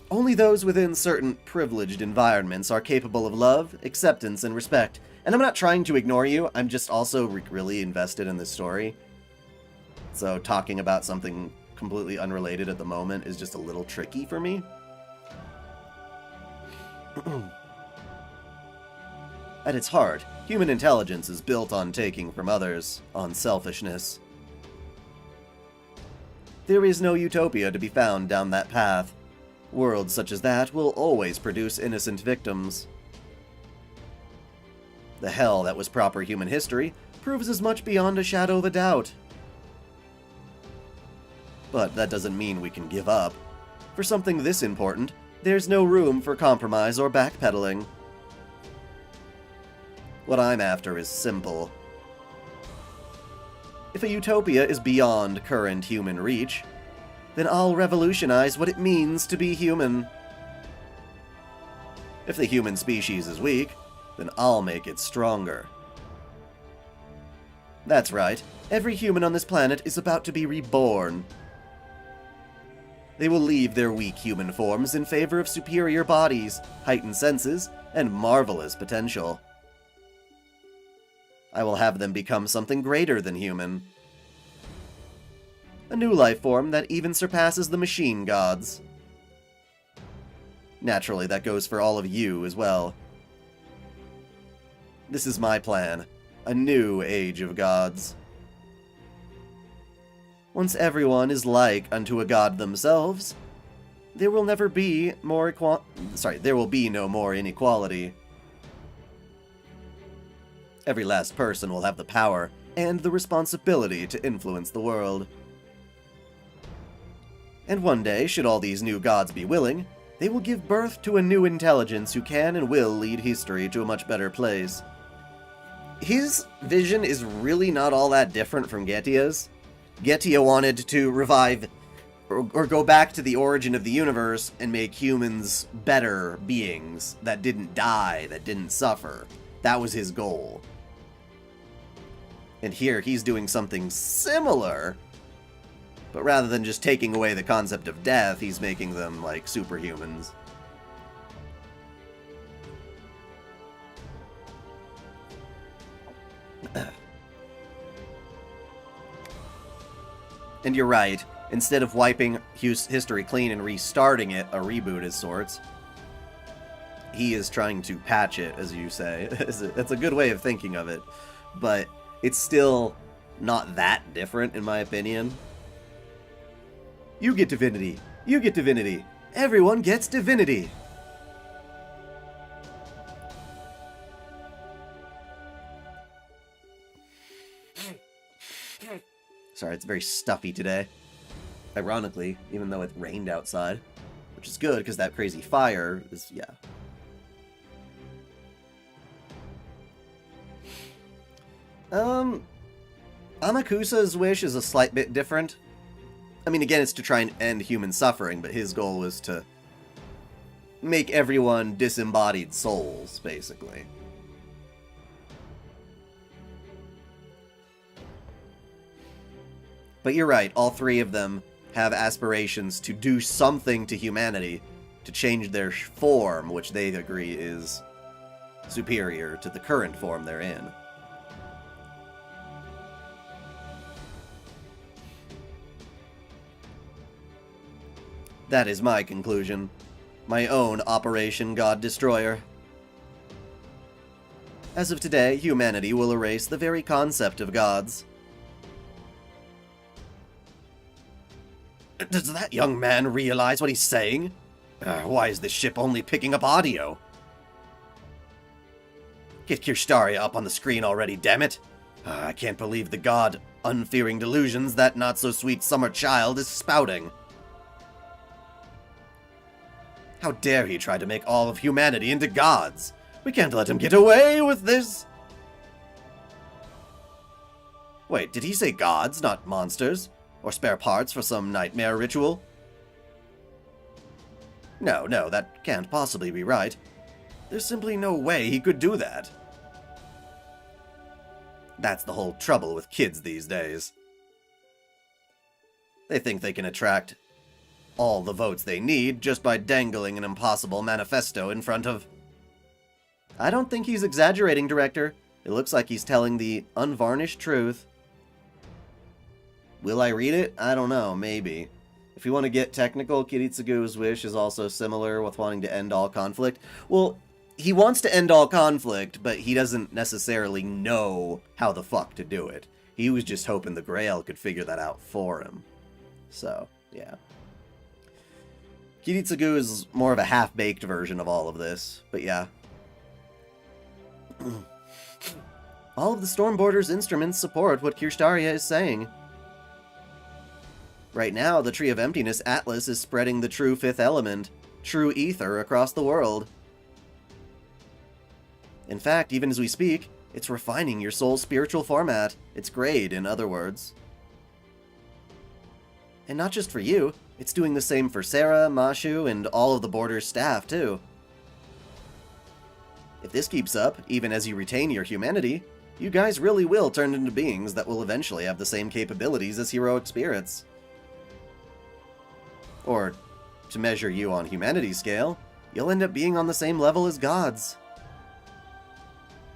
Only those within certain privileged environments are capable of love, acceptance, and respect. And I'm not trying to ignore you, I'm just also really invested in this story. So talking about something completely unrelated at the moment is just a little tricky for me. At its heart, human intelligence is built on taking from others, on selfishness. There is no utopia to be found down that path. Worlds such as that will always produce innocent victims. The hell that was proper human history proves as much beyond a shadow of a doubt. But that doesn't mean we can give up. For something this important, there's no room for compromise or backpedaling. What I'm after is simple. If a utopia is beyond current human reach, then I'll revolutionize what it means to be human. If the human species is weak, then I'll make it stronger. That's right, every human on this planet is about to be reborn. They will leave their weak human forms in favor of superior bodies, heightened senses, and marvelous potential. I will have them become something greater than human. A new life form that even surpasses the machine gods. Naturally, that goes for all of you as well. This is my plan. A new age of gods. Once everyone is like unto a god themselves, there will never be there will be no more inequality. Every last person will have the power and the responsibility to influence the world. And one day, should all these new gods be willing, they will give birth to a new intelligence who can and will lead history to a much better place. His vision is really not all that different from Getia's. Getia wanted to revive or go back to the origin of the universe and make humans better beings that didn't die, that didn't suffer. That was his goal. And here he's doing something similar, but rather than just taking away the concept of death, he's making them like superhumans. And you're right, instead of wiping history clean and restarting it, a reboot of sorts, he is trying to patch it, as you say. That's a good way of thinking of it, but it's still not that different, in my opinion. You get divinity. You get divinity. Everyone gets divinity. Sorry, it's very stuffy today. Ironically, even though it rained outside. Which is good, because that crazy fire is, yeah. Amakusa's wish is a slight bit different. I mean, again, it's to try and end human suffering, but his goal was to make everyone disembodied souls, basically. But you're right, all three of them have aspirations to do something to humanity, to change their form, which they agree is superior to the current form they're in. That is my conclusion. My own Operation God Destroyer. As of today, humanity will erase the very concept of gods. Does that young man realize what he's saying? Why is this ship only picking up audio? Get Kirschtaria up on the screen already, dammit! I can't believe the god unfearing delusions that not-so-sweet summer child is spouting. How dare he try to make all of humanity into gods? We can't let him get away with this! Wait, did he say gods, not monsters? Or spare parts for some nightmare ritual? No, that can't possibly be right. There's simply no way he could do that. That's the whole trouble with kids these days. They think they can attract all the votes they need just by dangling an impossible manifesto in front of... I don't think he's exaggerating, Director. It looks like he's telling the unvarnished truth. Will I read it? I don't know, maybe. If you want to get technical, Kiritsugu's wish is also similar with wanting to end all conflict. Well, he wants to end all conflict, but he doesn't necessarily know how the fuck to do it. He was just hoping the Grail could figure that out for him. So, yeah. Kiritsugu is more of a half-baked version of all of this, but yeah. All of the Stormborder's instruments support what Kirschtaria is saying. Right now, the Tree of Emptiness Atlas is spreading the true fifth element, true ether, across the world. In fact, even as we speak, it's refining your soul's spiritual format, its grade, in other words. And not just for you, it's doing the same for Sarah, Mashu, and all of the Border's staff, too. If this keeps up, even as you retain your humanity, you guys really will turn into beings that will eventually have the same capabilities as heroic spirits. Or, to measure you on humanity's scale, you'll end up being on the same level as gods.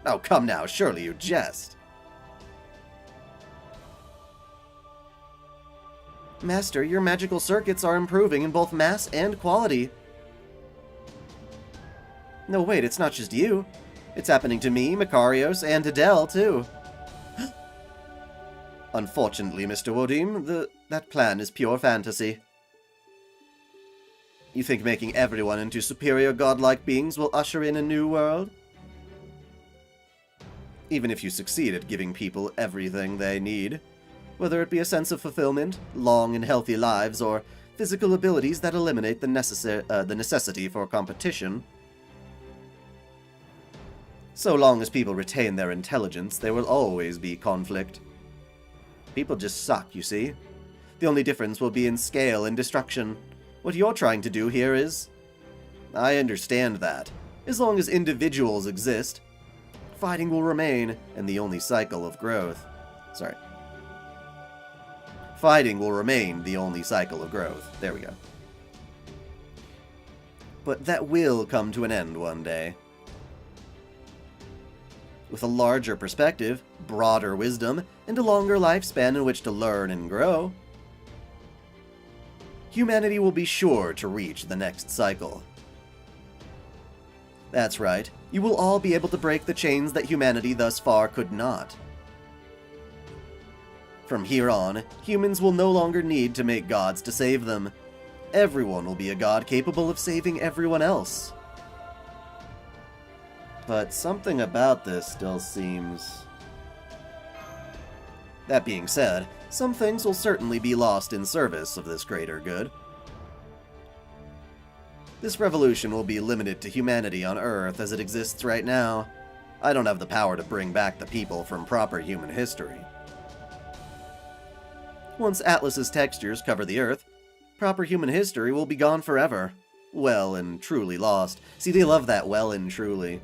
Oh, come now, surely you jest. Master, your magical circuits are improving in both mass and quality. No, wait, it's not just you. It's happening to me, Makarios, and Adele, too. Unfortunately, Mr. Wodim, that plan is pure fantasy. You think making everyone into superior godlike beings will usher in a new world? even if you succeed at giving people everything they need, whether it be a sense of fulfillment, long and healthy lives, or physical abilities that eliminate the necessity for competition. So long as people retain their intelligence, there will always be conflict. People just suck, you see. The only difference will be in scale and destruction. What you're trying to do here is... I understand that. As long as individuals exist, fighting will remain, and the only cycle of growth. Fighting will remain the only cycle of growth. There we go. But that will come to an end one day. With a larger perspective, broader wisdom, and a longer lifespan in which to learn and grow, humanity will be sure to reach the next cycle. That's right, you will all be able to break the chains that humanity thus far could not. From here on, humans will no longer need to make gods to save them. Everyone will be a god capable of saving everyone else. But something about this still seems... That being said, some things will certainly be lost in service of this greater good. This revolution will be limited to humanity on Earth as it exists right now. I don't have the power to bring back the people from proper human history. Once Atlas's textures cover the Earth, proper human history will be gone forever. Well and truly lost. See, they love that well and truly.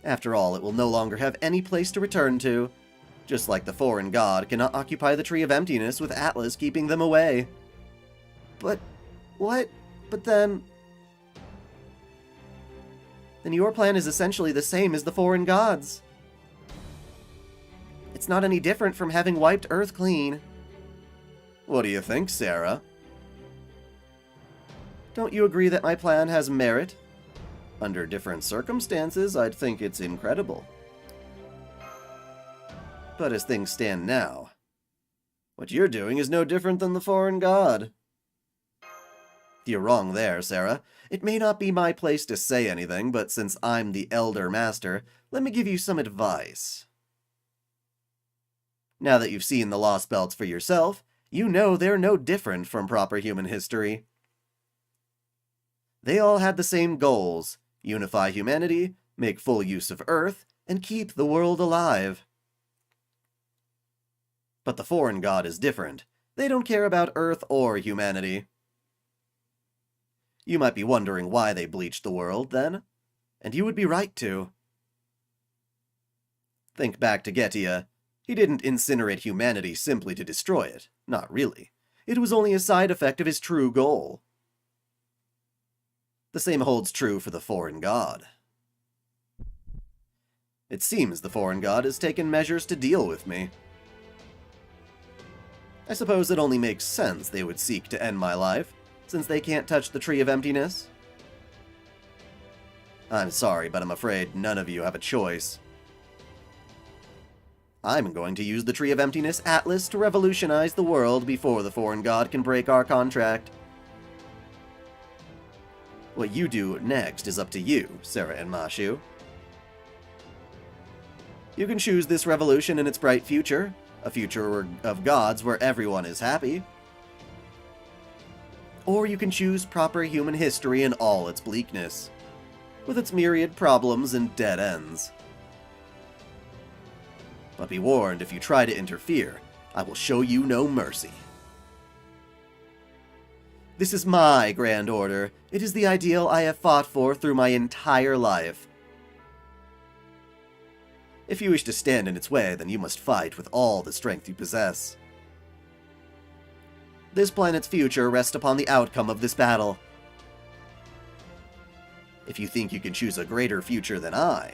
After all, it will no longer have any place to return to. Just like the foreign god cannot occupy the Tree of Emptiness with Atlas keeping them away. But... what? But then... Then your plan is essentially the same as the foreign gods. It's not any different from having wiped Earth clean. What do you think, Sarah? Don't you agree that my plan has merit? Under different circumstances, I'd think it's incredible. But as things stand now, what you're doing is no different than the foreign god. You're wrong there, Sarah. It may not be my place to say anything, but since I'm the Elder Master, let me give you some advice. Now that you've seen the Lost Belts for yourself, you know they're no different from proper human history. They all had the same goals: unify humanity, make full use of Earth, and keep the world alive. But the foreign god is different. They don't care about Earth or humanity. You might be wondering why they bleached the world, then. And you would be right to. Think back to Chaldea. He didn't incinerate humanity simply to destroy it. Not really. It was only a side effect of his true goal. The same holds true for the foreign god. It seems the foreign god has taken measures to deal with me. I suppose it only makes sense they would seek to end my life, since they can't touch the Tree of Emptiness. I'm sorry, but I'm afraid none of you have a choice. I'm going to use the Tree of Emptiness Atlas to revolutionize the world before the foreign god can break our contract. What you do next is up to you, Sarah and Mashu. You can choose this revolution in its bright future, a future of gods where everyone is happy. Or you can choose proper human history in all its bleakness, with its myriad problems and dead ends. But be warned, if you try to interfere, I will show you no mercy. This is my grand order. It is the ideal I have fought for through my entire life. If you wish to stand in its way, then you must fight with all the strength you possess. This planet's future rests upon the outcome of this battle. If you think you can choose a greater future than I,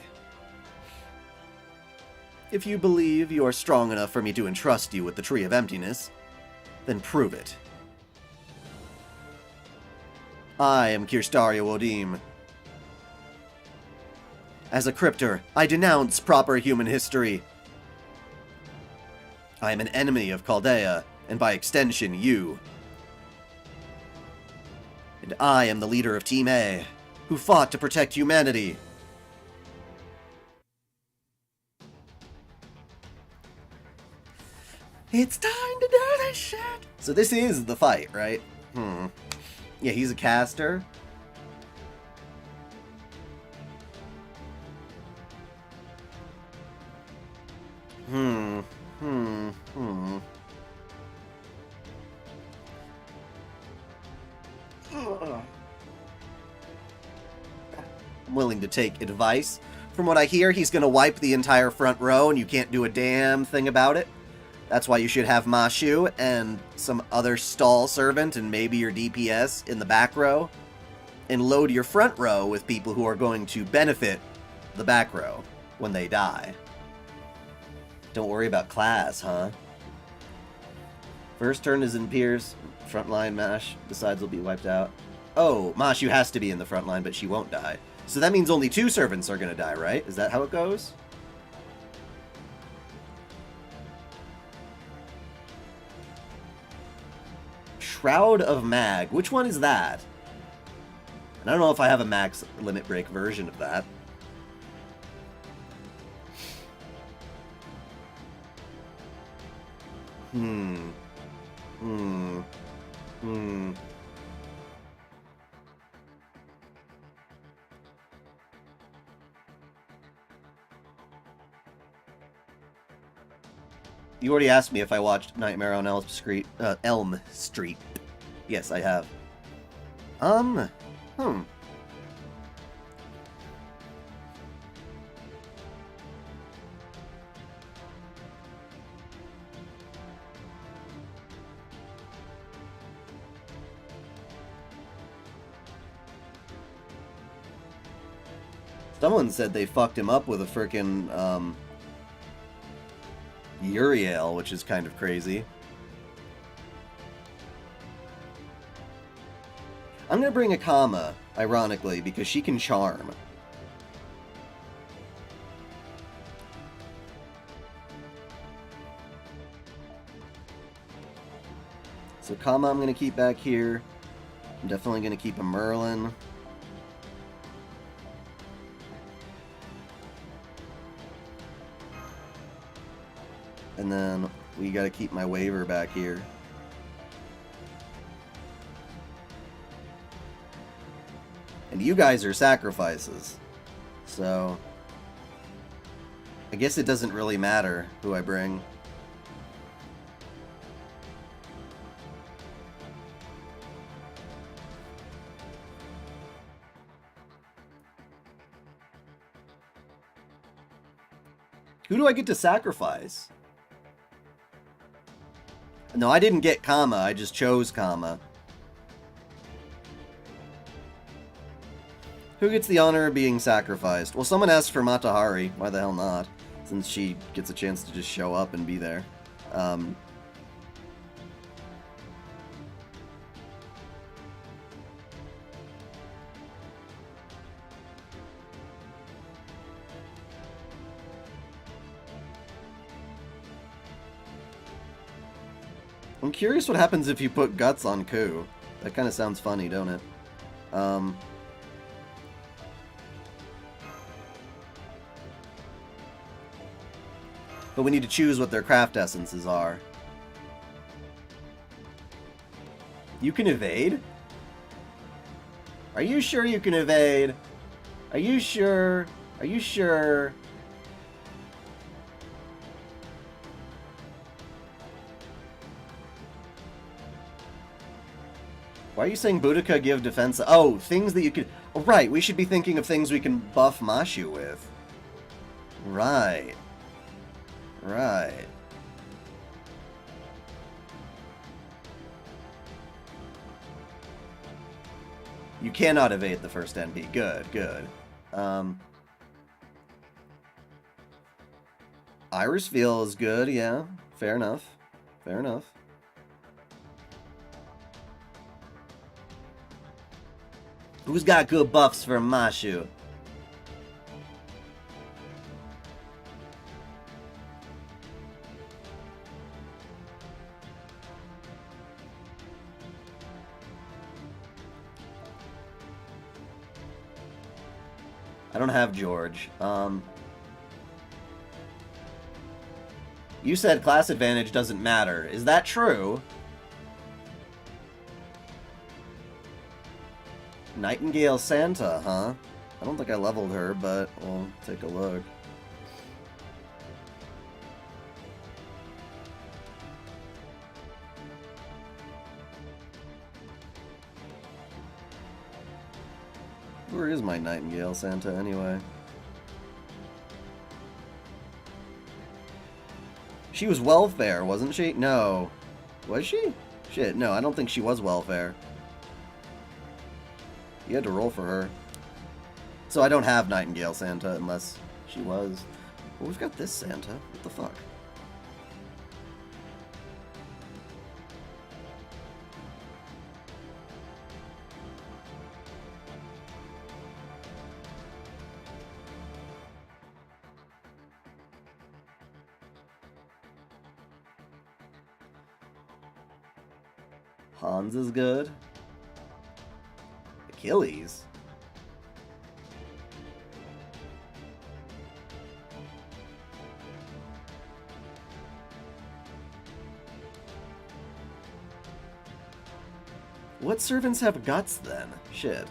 if you believe you are strong enough for me to entrust you with the Tree of Emptiness, then prove it. I am Kirschtaria Wodim. As a cryptor, I denounce proper human history. I am an enemy of Chaldea, and by extension, you. And I am the leader of Team A, who fought to protect humanity. It's time to do this shit! So this is the fight, right? Yeah, he's a caster. I'm willing to take advice. From what I hear, he's going to wipe the entire front row and you can't do a damn thing about it. That's why you should have Mashu and some other stall servant and maybe your DPS in the back row. And load your front row with people who are going to benefit the back row when they die. Don't worry about class, huh? First turn is in Pierce. Frontline Mash. Besides will be wiped out. Oh, Mashu has to be in the front line, but she won't die. So that means only 2 servants are going to die, right? Is that how it goes? Shroud of Mag. Which one is that? And I don't know if I have a max limit break version of that. You already asked me if I watched Nightmare on Elm Street. Yes, I have. Someone said they fucked him up with a frickin', Uriel, which is kind of crazy. I'm gonna bring a Kama, ironically, because she can charm. So Kama I'm gonna keep back here. I'm definitely gonna keep a Merlin. And then we gotta keep my waiver back here. And you guys are sacrifices. So I guess it doesn't really matter who I bring. Who do I get to sacrifice? No, I didn't get Kama, I just chose Kama. Who gets the honor of being sacrificed? Well, someone asked for Matahari. Why the hell not? Since she gets a chance to just show up and be there. I'm curious what happens if you put Guts on Ku. That kind of sounds funny, don't it? But we need to choose what their craft essences are. You can evade? Are you sure you can evade? Are you sure? Are you sure? Why are you saying Boudica give defense? Oh, things that you can... Oh, right, we should be thinking of things we can buff Mashu with. Right. Right. You cannot evade the first NP. Good, good. Iris Feel is good, yeah. Fair enough. Fair enough. Who's got good buffs for Mashu? I don't have George. You You said class advantage doesn't matter. Is that true? Nightingale Santa, huh? I don't think I leveled her, but we'll take a look. Where is my Nightingale Santa, anyway? She was welfare, wasn't she? No. Was she? Shit, no, I don't think she was welfare. You had to roll for her. So I don't have Nightingale Santa unless she was. Well, we've got this Santa. What the fuck? Hans is good. Achilles. What servants have guts then? Shit.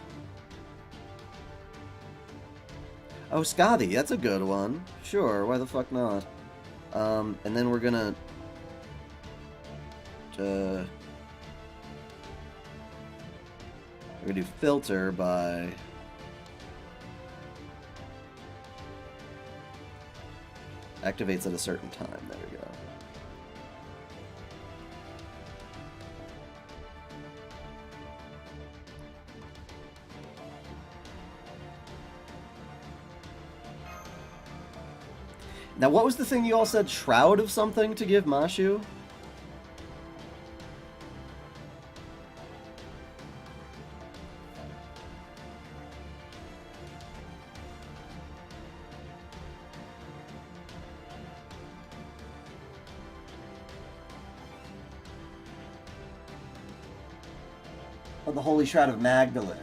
Oh, Scotty, that's a good one. Sure, why the fuck not? And then we're gonna do filter by activates at a certain time. There we go. Now, what was the thing you all said? Shroud of something to give Mashu? Oh, the Holy Shroud of Magdalene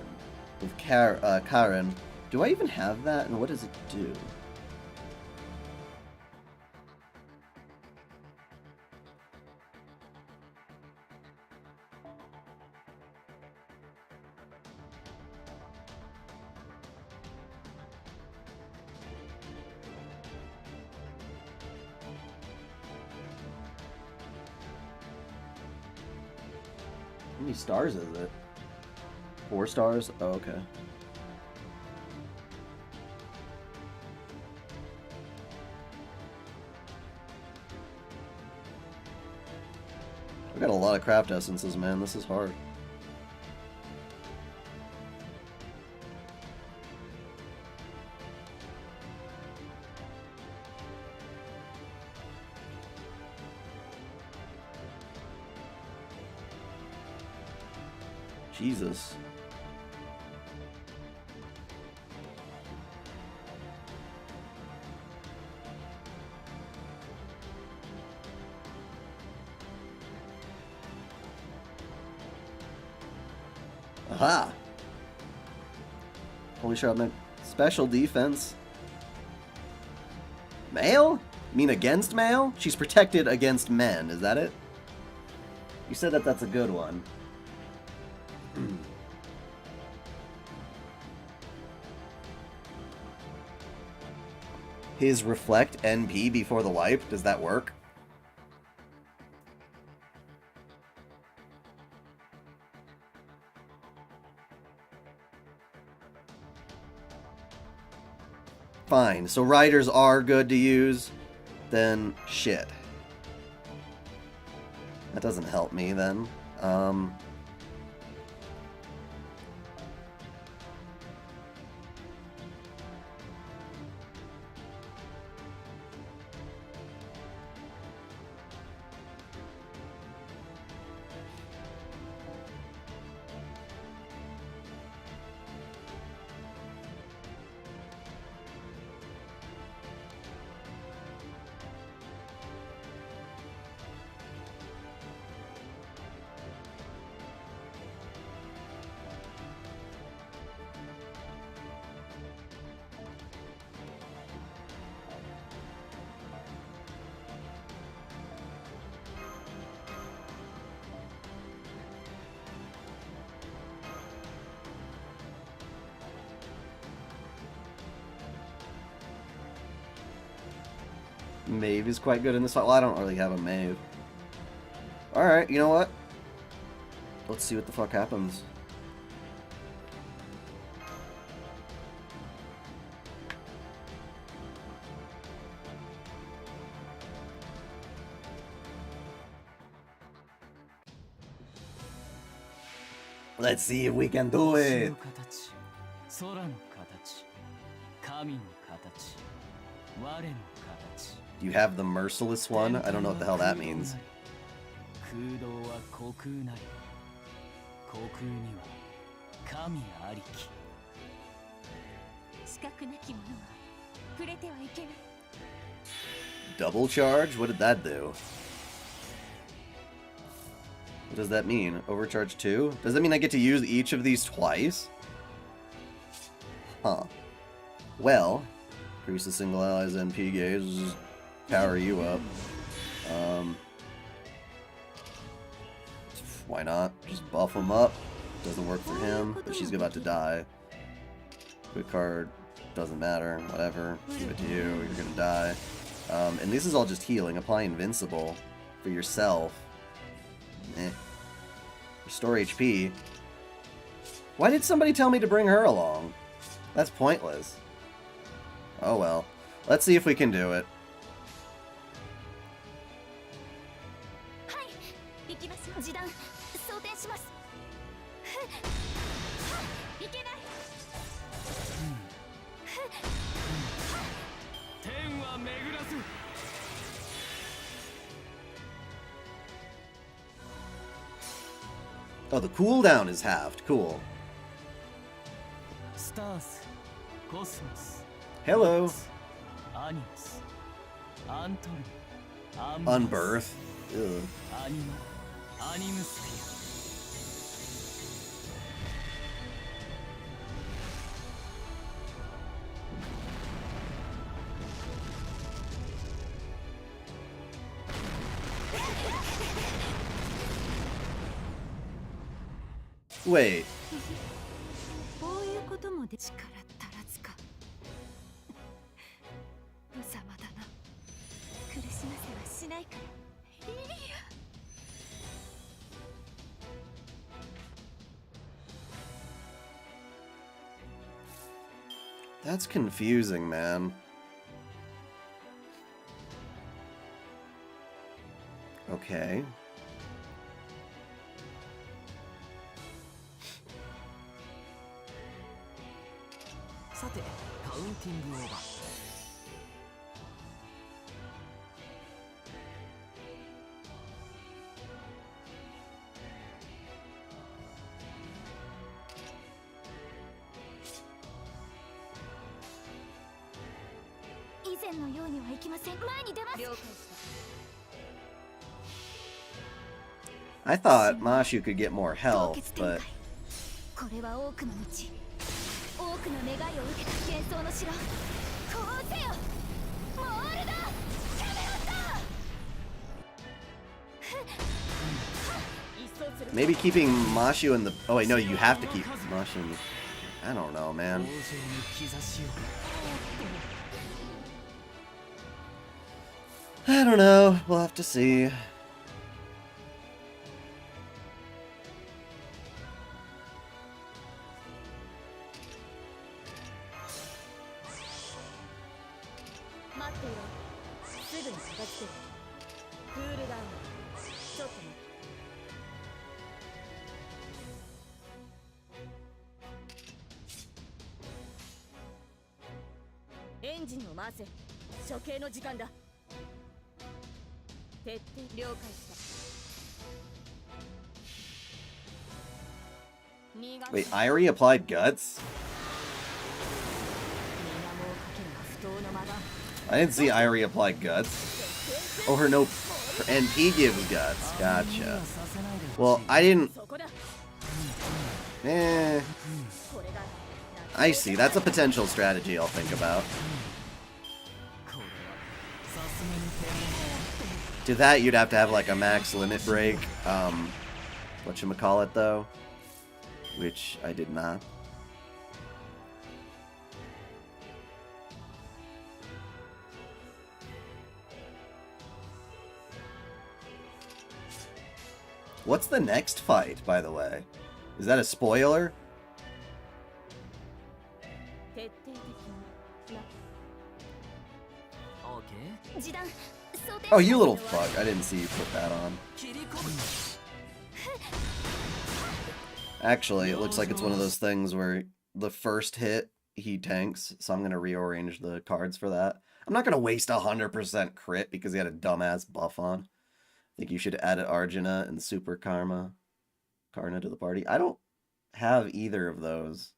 with Karen. Do I even have that, and what does it do? How many stars is it? 4 stars? Oh, okay. I've got a lot of craft essences, man. This is hard. Jesus. Aha! Holy Shroud, special defense. Male? You mean against male? She's protected against men, is that it? You said that that's a good one. His reflect NP before the wipe, does that work? Fine, so riders are good to use, then shit. That doesn't help me then. Mave is quite good in this fight. Well, I don't really have a Mave. Alright, you know what? Let's see what the fuck happens. Let's see if we can do it. Do you have the merciless one? I don't know what the hell that means. Double charge? What did that do? What does that mean? Overcharge 2? Does that mean I get to use each of these twice? Huh. Well, increase the single ally's NP gauge, just power you up. Why not? Just buff him up. Doesn't work for him, but she's about to die. Quick card, doesn't matter, whatever. Give it to you, you're gonna die. And this is all just healing. Apply invincible for yourself. Eh. Restore HP. Why did somebody tell me to bring her along? That's pointless. Oh well. Let's see if we can do it. Oh, the cooldown is halved. Cool. Hello. Unbirth. Ugh. Wait. That's confusing, man. Okay. I thought Mashu could get more health, but... Maybe keeping Mashu in the... Oh wait, no, you have to keep Mashu in the... I don't know, man. I don't know. We'll have to see. Wait, Irie applied guts? I didn't see Irie apply guts. Oh, her NP gives guts. Gotcha. Well, I didn't... I see. That's a potential strategy I'll think about. To that, you'd have to have like a max limit break. Whatchamacallit, though? Which I did not. What's the next fight, by the way? Is that a spoiler? Oh, you little fuck. I didn't see you put that on. Actually, it looks like it's one of those things where the first hit, he tanks, so I'm going to rearrange the cards for that. I'm not going to waste 100% crit because he had a dumbass buff on. I think you should add Arjuna and Super Karna to the party. I don't have either of those.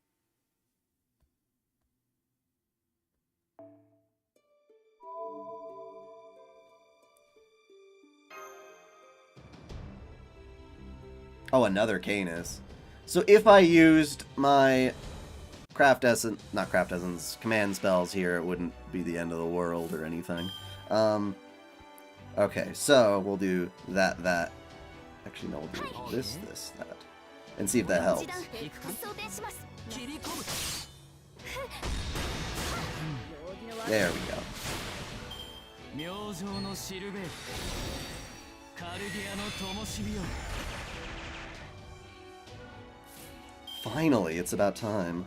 Oh, another Caenis. So if I used my command spells here, it wouldn't be the end of the world or anything. Okay, so we'll do that. Actually, no, we'll do this, that. And see if that helps. There we go. Finally, it's about time.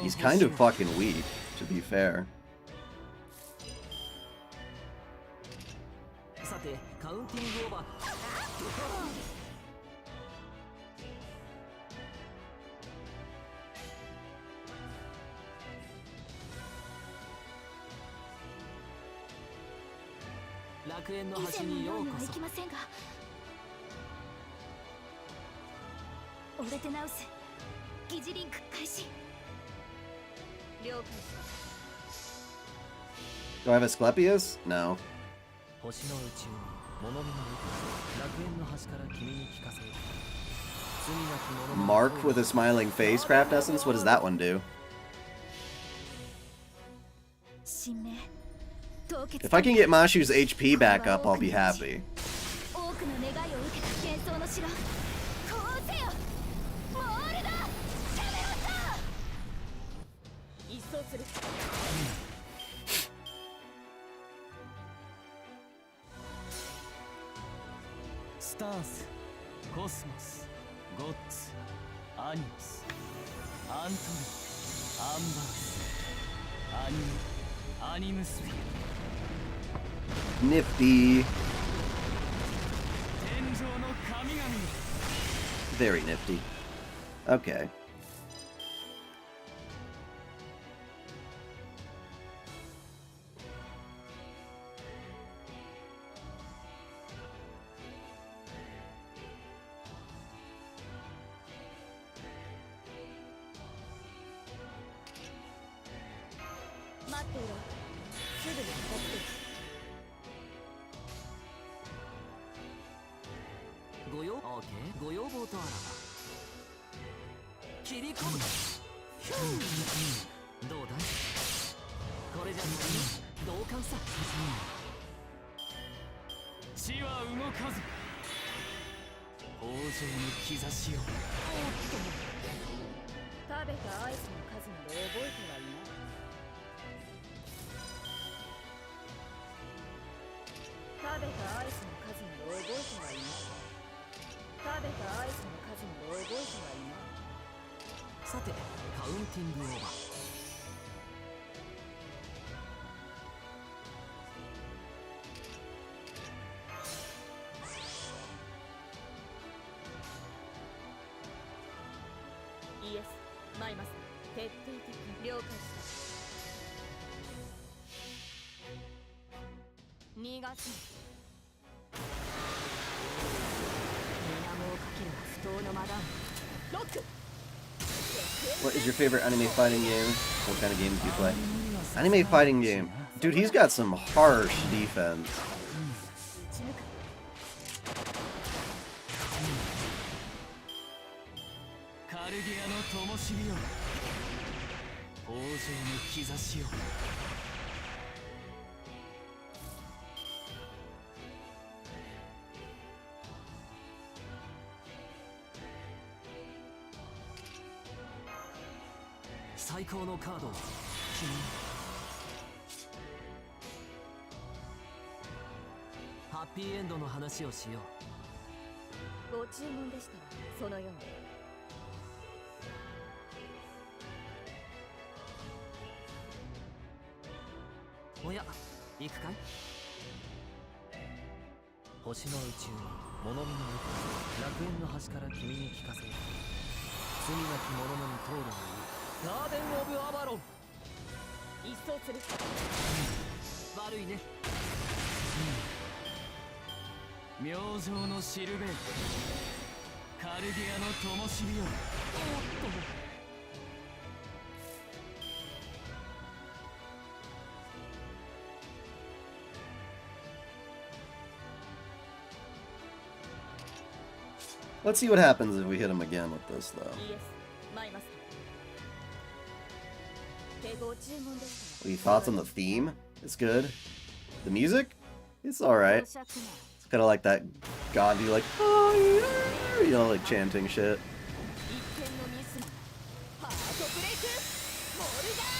He's kind of fucking weak, to be fair. Do I have Asclepius? No. Mark with a smiling face, Craft Essence? What does that one do? If I can get Mashu's HP back up, I'll be happy. Stars, Cosmos, Gods, Animus, Anton, Ambers, Animusphere. Nifty. Very nifty. Okay. What is your favorite anime fighting game? What kind of games do you play? Anime fighting game. Dude, he's got some harsh defense. 最高のカードを君に。ハッピーエンドの話をしよご注文でしたらそのように。おや、行くかい。星の宇宙に物見の奥、楽園の端から君に聞かせよう。罪なき者のに通るがいい。ガーデン・オブ・アバロン。一掃する。悪いね。明星のシルベート、カルディアの灯火よ。おっと。Let's see what happens if we hit him again with this, though. イエス、参ります。ご注文でしたら。 Any thoughts on the theme? It's good. The music? It's alright. It's kind of like that gaudy, like, oh, yeah, you know, like chanting shit. 一点のミスもハートブレイクモルガー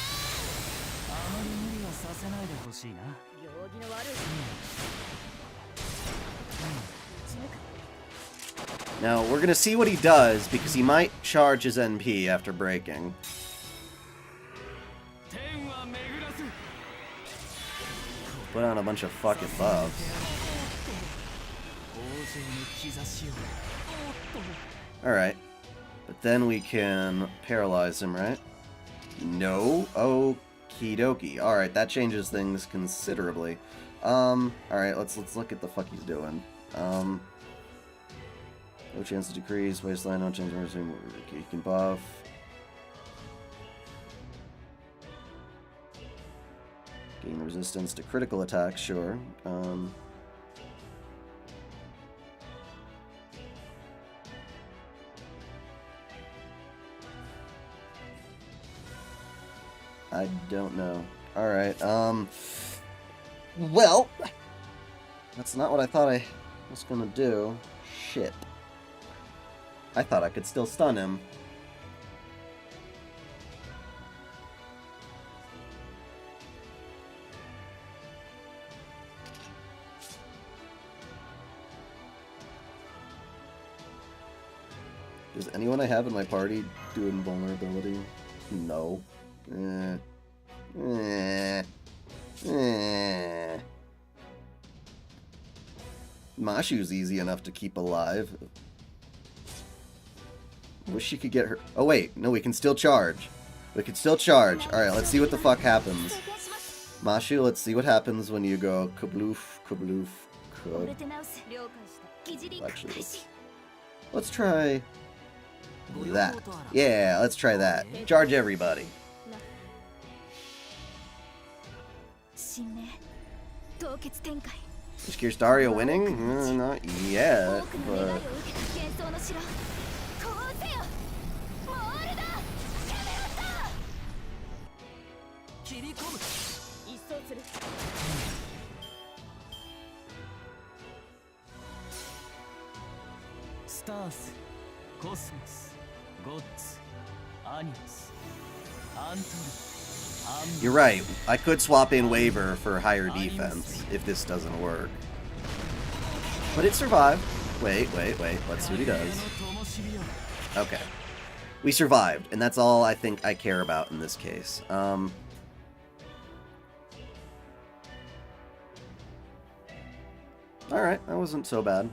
ン。あまり無理はさせないでほしいな。行儀の悪い。Now, we're gonna see what he does, because he might charge his NP after breaking. Put on a bunch of fucking buffs. Alright. But then we can paralyze him, right? No? Okie dokie. Alright, that changes things considerably. Alright, let's look at the fuck he's doing. No chance to decrease, waistline, no chance to he can buff. Gain resistance to critical attacks, sure. I don't know. Alright, well, that's not what I thought I was gonna do. Shit. I thought I could still stun him. Does anyone I have in my party do invulnerability? No. Mashu's easy enough to keep alive. Wish she could get her. Oh wait, no, we can still charge. We can still charge. Alright, let's see what the fuck happens. Mashu, let's see what happens when you go kabloof, kabloof, kab. Actually, let's try that. Yeah, let's try that. Charge everybody. Is Kirschtaria winning? Not yet, but... Stars, Cosmos, Gods, Animus, Antori. You're right. I could swap in Waver for higher defense if this doesn't work. But it survived. Wait. Let's see what he does. Okay. We survived, and that's all I think I care about in this case. Alright, that wasn't so bad.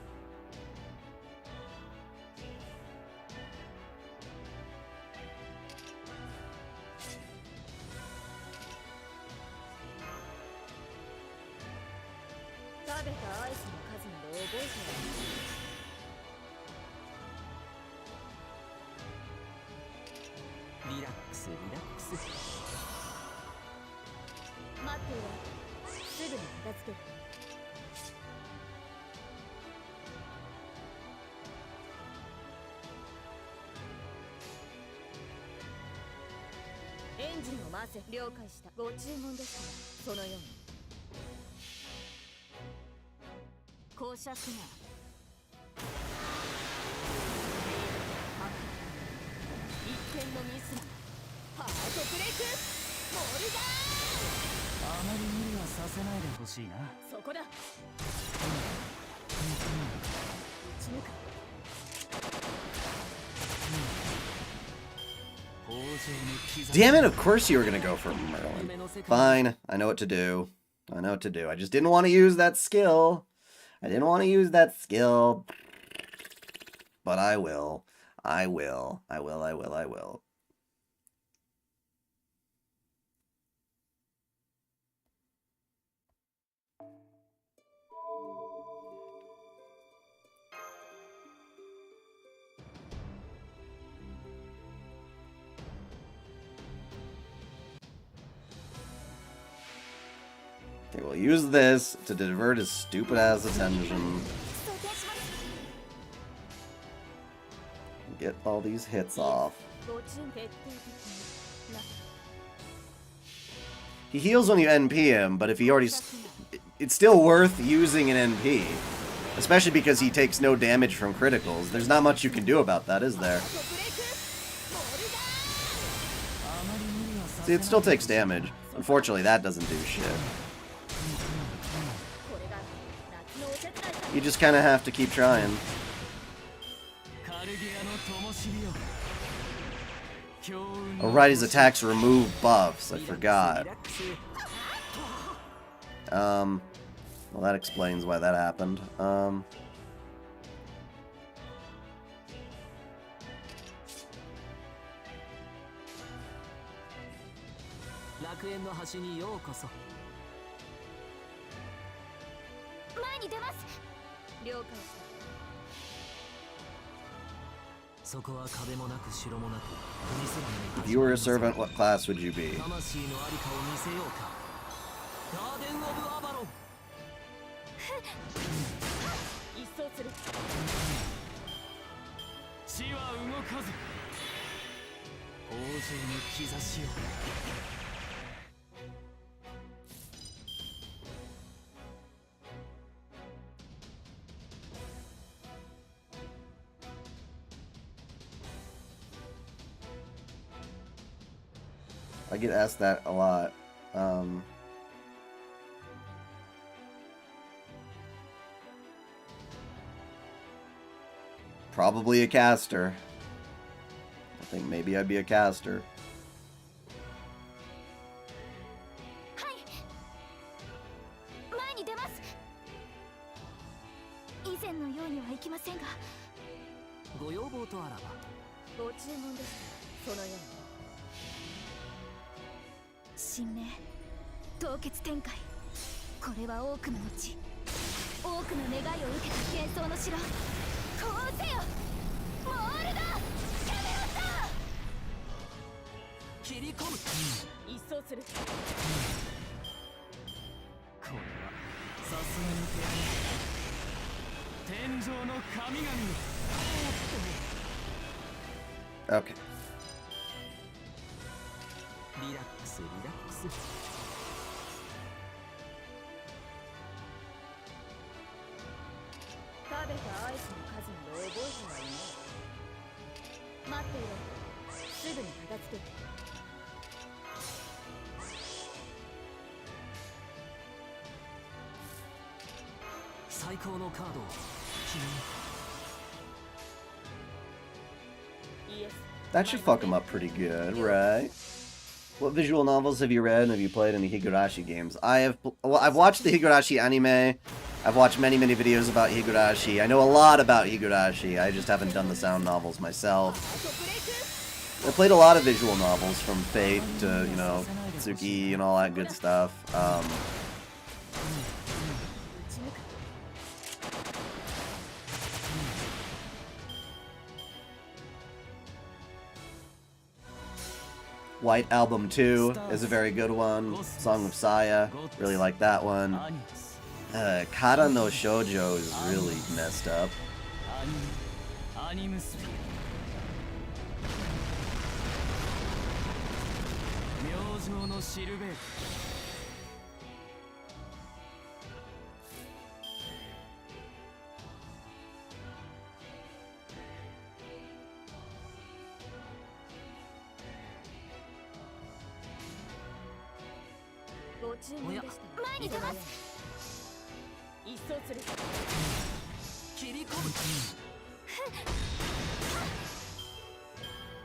ハートブレイクモルガあまり無理はさせないでほしいな。ーン。そこだ。打ち抜く。 Damn it, of course you were gonna go for Merlin. Fine, I know what to do. I know what to do. I just didn't want to use that skill. I didn't want to use that skill. But I will. I will. I will, I will, I will. Okay, we'll use this to divert his stupid ass attention. Get all these hits off. He heals when you NP him, but if he already... It's still worth using an NP. Especially because he takes no damage from criticals. There's not much you can do about that, is there? See, it still takes damage. Unfortunately, that doesn't do shit. You just kind of have to keep trying. Oh, right, his attacks remove buffs. I forgot. Well, that explains why that happened. If you were a servant, what class would you be? I get asked that a lot. Probably a caster. I think maybe I'd be a caster. Okay. That should fuck him up pretty good, right? What visual novels have you read and have you played any Higurashi games? I've watched the Higurashi anime. I've watched many videos about Higurashi. I know a lot about Higurashi. I just haven't done the sound novels myself. I played a lot of visual novels, from Fate to, you know, Tsuki and all that good stuff. White Album 2 is a very good one. Song of Saya, really like that one. Kara no Shoujo is really messed up. 注文でした前に出ます一掃する切り込む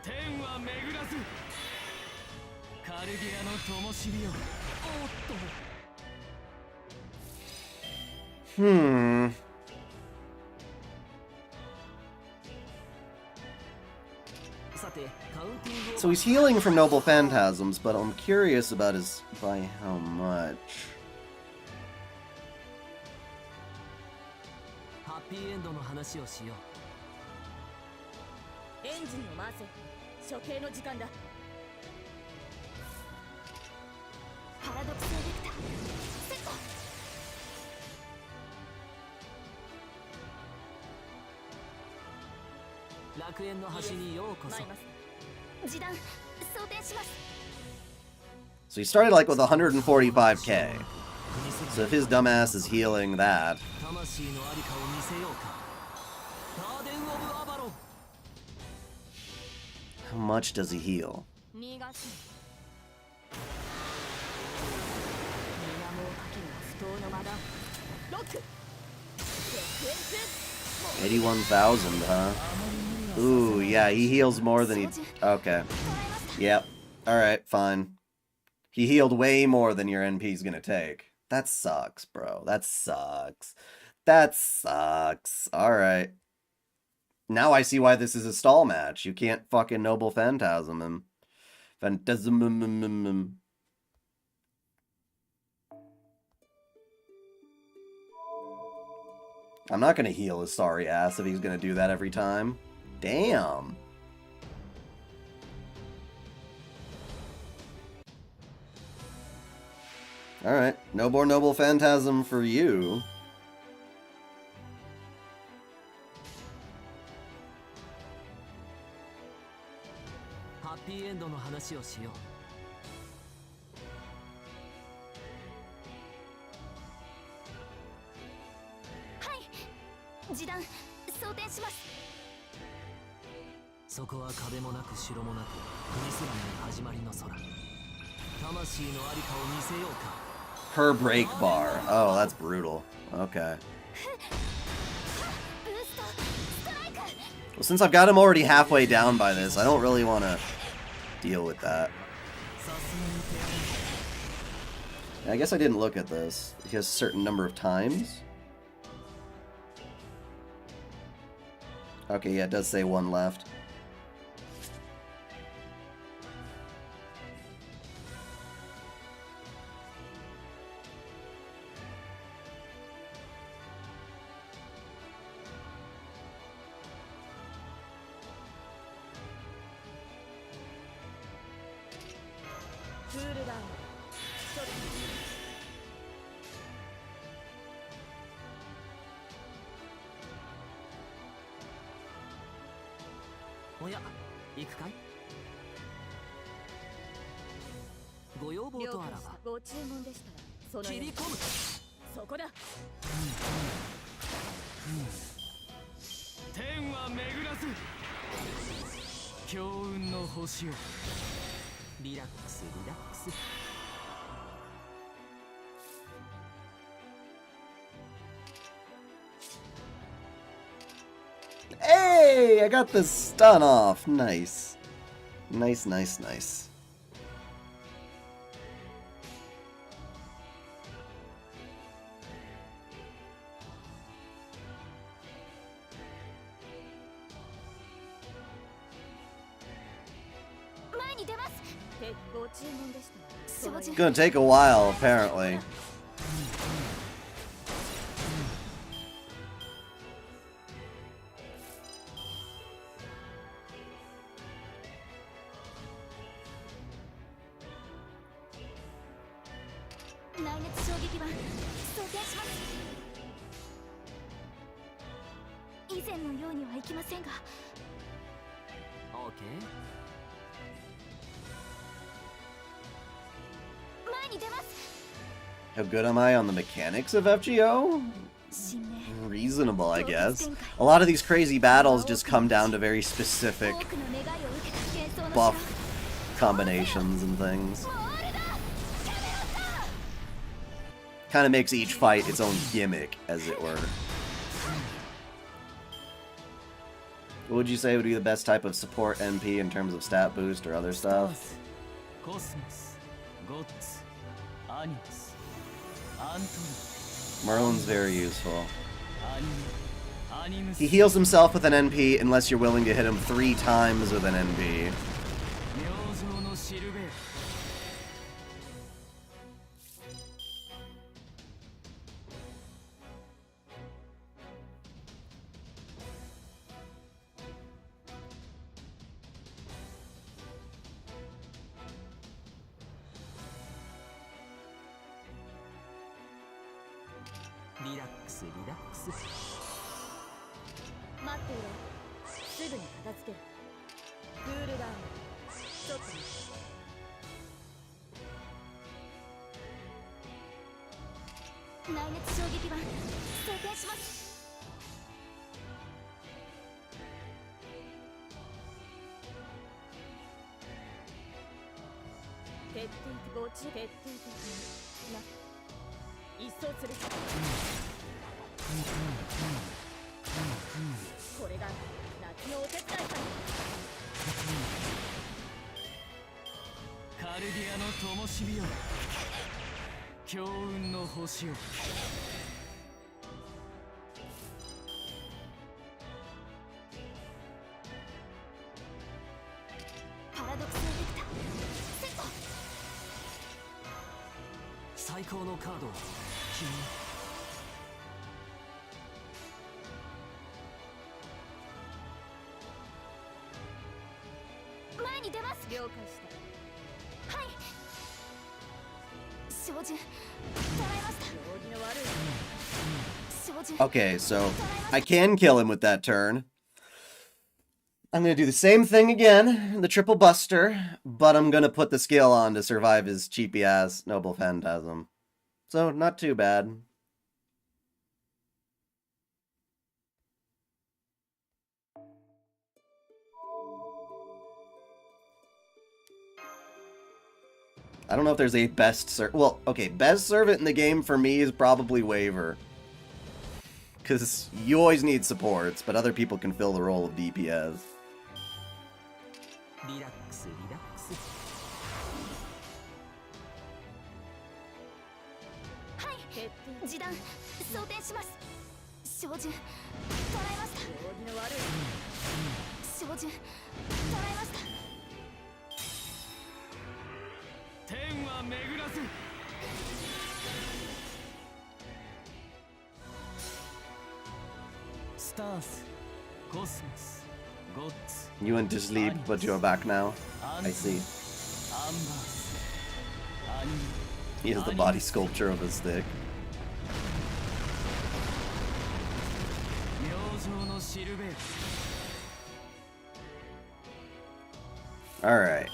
天は巡らずカルディアの灯火よおっと So he's healing from noble phantasms, but I'm curious about his by how much. ハッピーエンドの話をしようエンジンを回せ処刑の時間だパラドクスエレクターセット楽園の端にようこそ示弾装填します So he started like with 145k. So if his dumbass is healing that, 魂のありかを見せようかガーデン・オブ・アバロン how much does he heal? 逃がす水面をかける不当の間だロックセクエンス 81,000, huh? Ooh, yeah, he heals more than he... Okay. Yep. Alright, fine. He healed way more than your NP's gonna take. That sucks, bro. That sucks. That sucks. Alright. Now I see why this is a stall match. You can't fucking Noble Phantasm him. Phantasm. I'm not gonna heal his sorry ass if he's gonna do that every time. Damn. Alright, no more Noble Phantasm for you. Happy End の話をしよう示弾装填しますそこは壁もなく城もなく国すらない始まりの空魂のありかを見せようか Per break bar. Oh, that's brutal. Okay. Well, since I've got him already halfway down by this, I don't really want to deal with that. I guess I didn't look at this. He has a certain number of times. Okay, yeah, it does say one left. Hey, I got the stun off. Nice. Nice, nice, nice. It's gonna take a while, apparently. How good am I on the mechanics of FGO? Reasonable, I guess. A lot of these crazy battles just come down to very specific buff combinations and things. kind of makes each fight its own gimmick, as it were. What would you say would be the best type of support NP in terms of stat boost or other stuff? Merlin's very useful. He heals himself with an NP unless you're willing to hit him 3 times with an NP. Okay, so I can kill him with that turn. I'm going to do the same thing again, the triple buster, but I'm going to put the skill on to survive his cheapy-ass Noble Phantasm. So, not too bad. I don't know if there's a best servant. Well, okay, best servant in the game for me is probably Waver. Because you always need supports, but other people can fill the role of DPS. You went to sleep, but you're back now. I see. He has the body sculpture of a stick. Alright.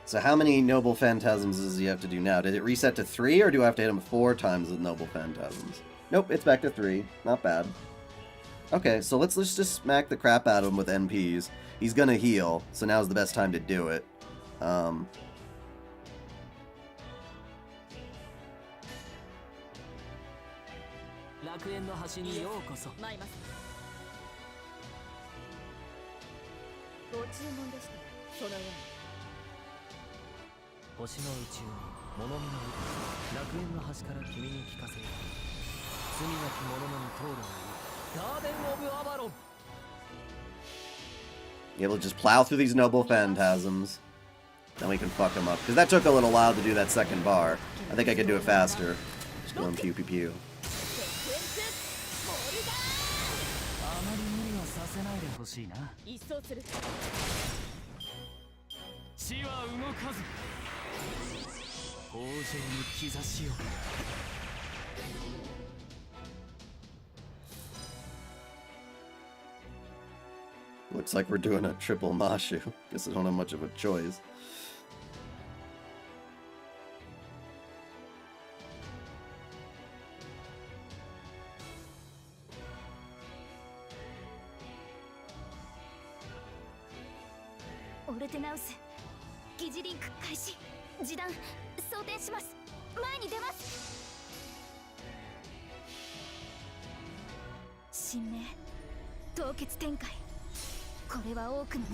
So how many Noble Phantasms does he have to do now? Did it reset to 3, or do I have to hit him 4 times with Noble Phantasms? Nope, it's back to 3. Not bad. Okay, so let's just smack the crap out of him with NPs. He's gonna heal, so now's the best time to do it. Yeah, we'll just plow through these Noble Phantasms. Then we can fuck them up. Because that took a little while to do that second bar. I think I could do it faster. Just going pew pew pew. Looks like we're doing a triple Mashu. Guess I don't have much of a choice. 神明凍結展開。これは多くの道、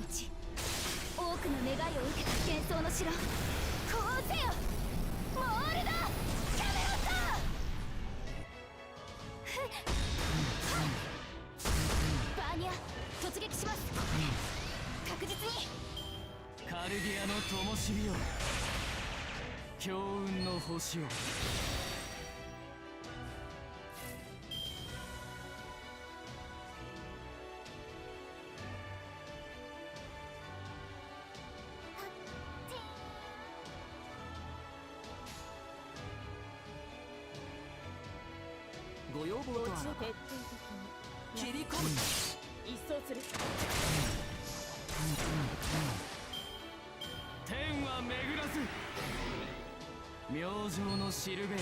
多くの願いを受けた幻想の城。こうせよモールド・キャメロット。バーニア突撃します。確実に。カルディアの灯火よ、強運の星を。ご要望とは徹底的に切り込む。一掃する。天は巡らず明星のしるべ。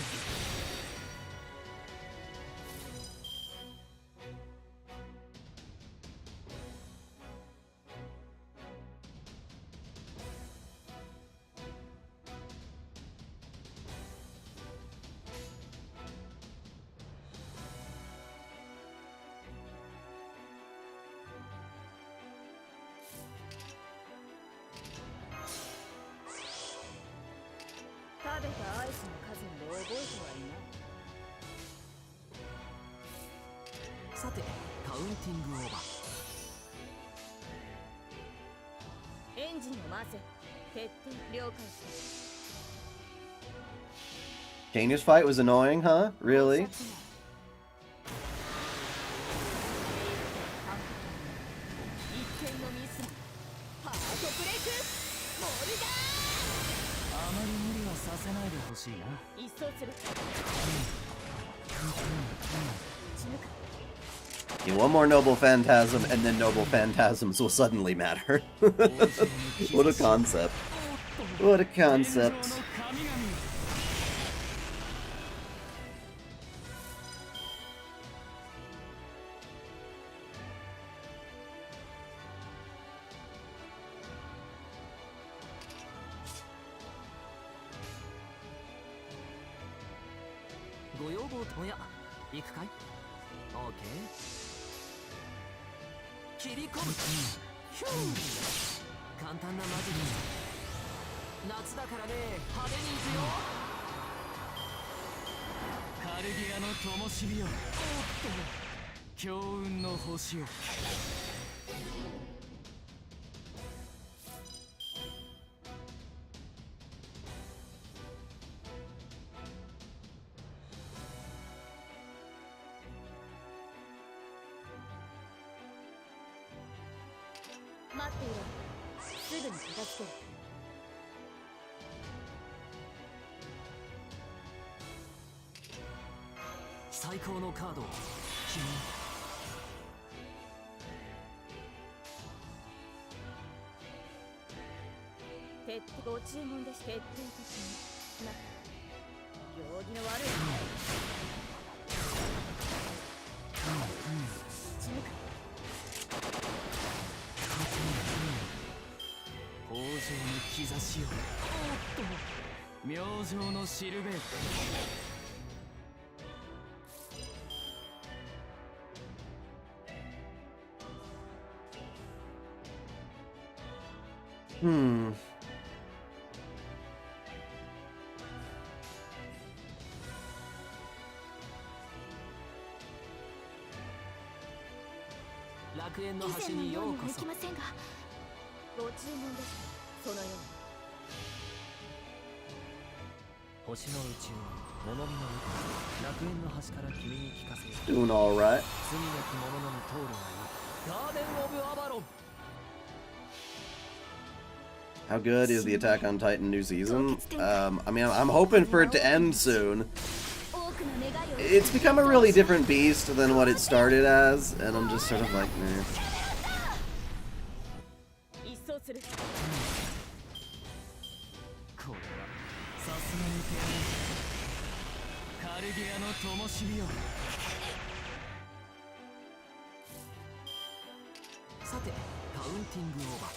食べたアイスの数まで覚えてはいない。さてカウンティングオーバー。エンジンを回せ。徹底了解した。 Caenis fight was annoying, huh? Really? 一点のミスもハートブレイクモルガあまり無理はさせないでほしいな。ー。一掃する。死ぬか。 Yeah, one more noble phantasm, and then noble phantasms will suddenly matter. What a concept. What a concept.ご要望とや行くかい？オーケー。切り込む。ヒュー。簡単なマジで。夏だからね、派手に行くよ。カルディアの灯火よ。おっと。強運の星を。待っていろ。すぐに片付ける。最高のカードを君に。ご注文で徹底的に。な。行儀の悪い。死ぬか。豊穣の兆しを。おっと。明星のしるべ。Hmm. 楽園の端にようこそ。以前のようにはいきませんが、ご注文です。そのように。星の宇宙物見の歌、楽園の端から君に聞かせよ。 Doing all right. 罪なき者のみ通るがいい。ガーデン・オブ・アバロン。 How good is the Attack on Titan new season? I mean, I'm hoping for it to end soon. It's become a really different beast than what it started as, and I'm just sort of like, meh. 一掃する。これはさすがに手荒い。カルディアの灯火よ。さてカウンティングオーバー。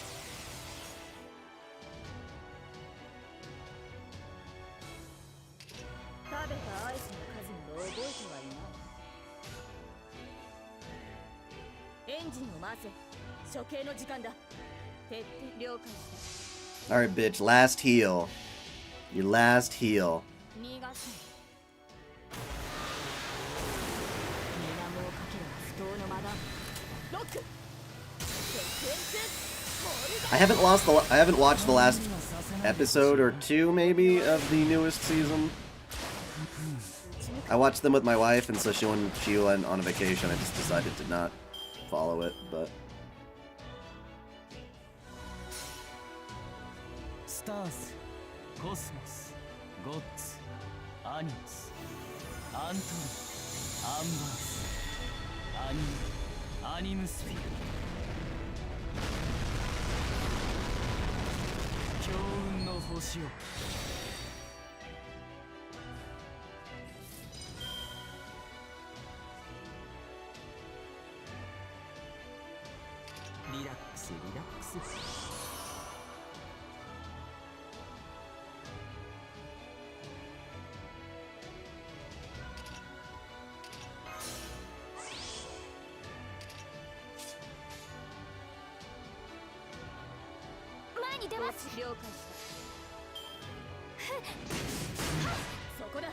食べたアイスの数など覚えてはいない。エンジンを回せ。処刑の時間だ。徹底了解した。 Alright, bitch, last heal. Your last heal. 逃がす。水面をかける不当の間だ。ロック。セクエンス。 I haven't watched the last episode or two, maybe, of the newest season. I watched them with my wife, and so when she went on a vacation, I just decided to not follow it, but... Stars, Cosmos, Gods, Animus, Anton, Ambers, Animusphere. 強運の星を。リラックスリラックス。前に出ます。了解した。そこだ。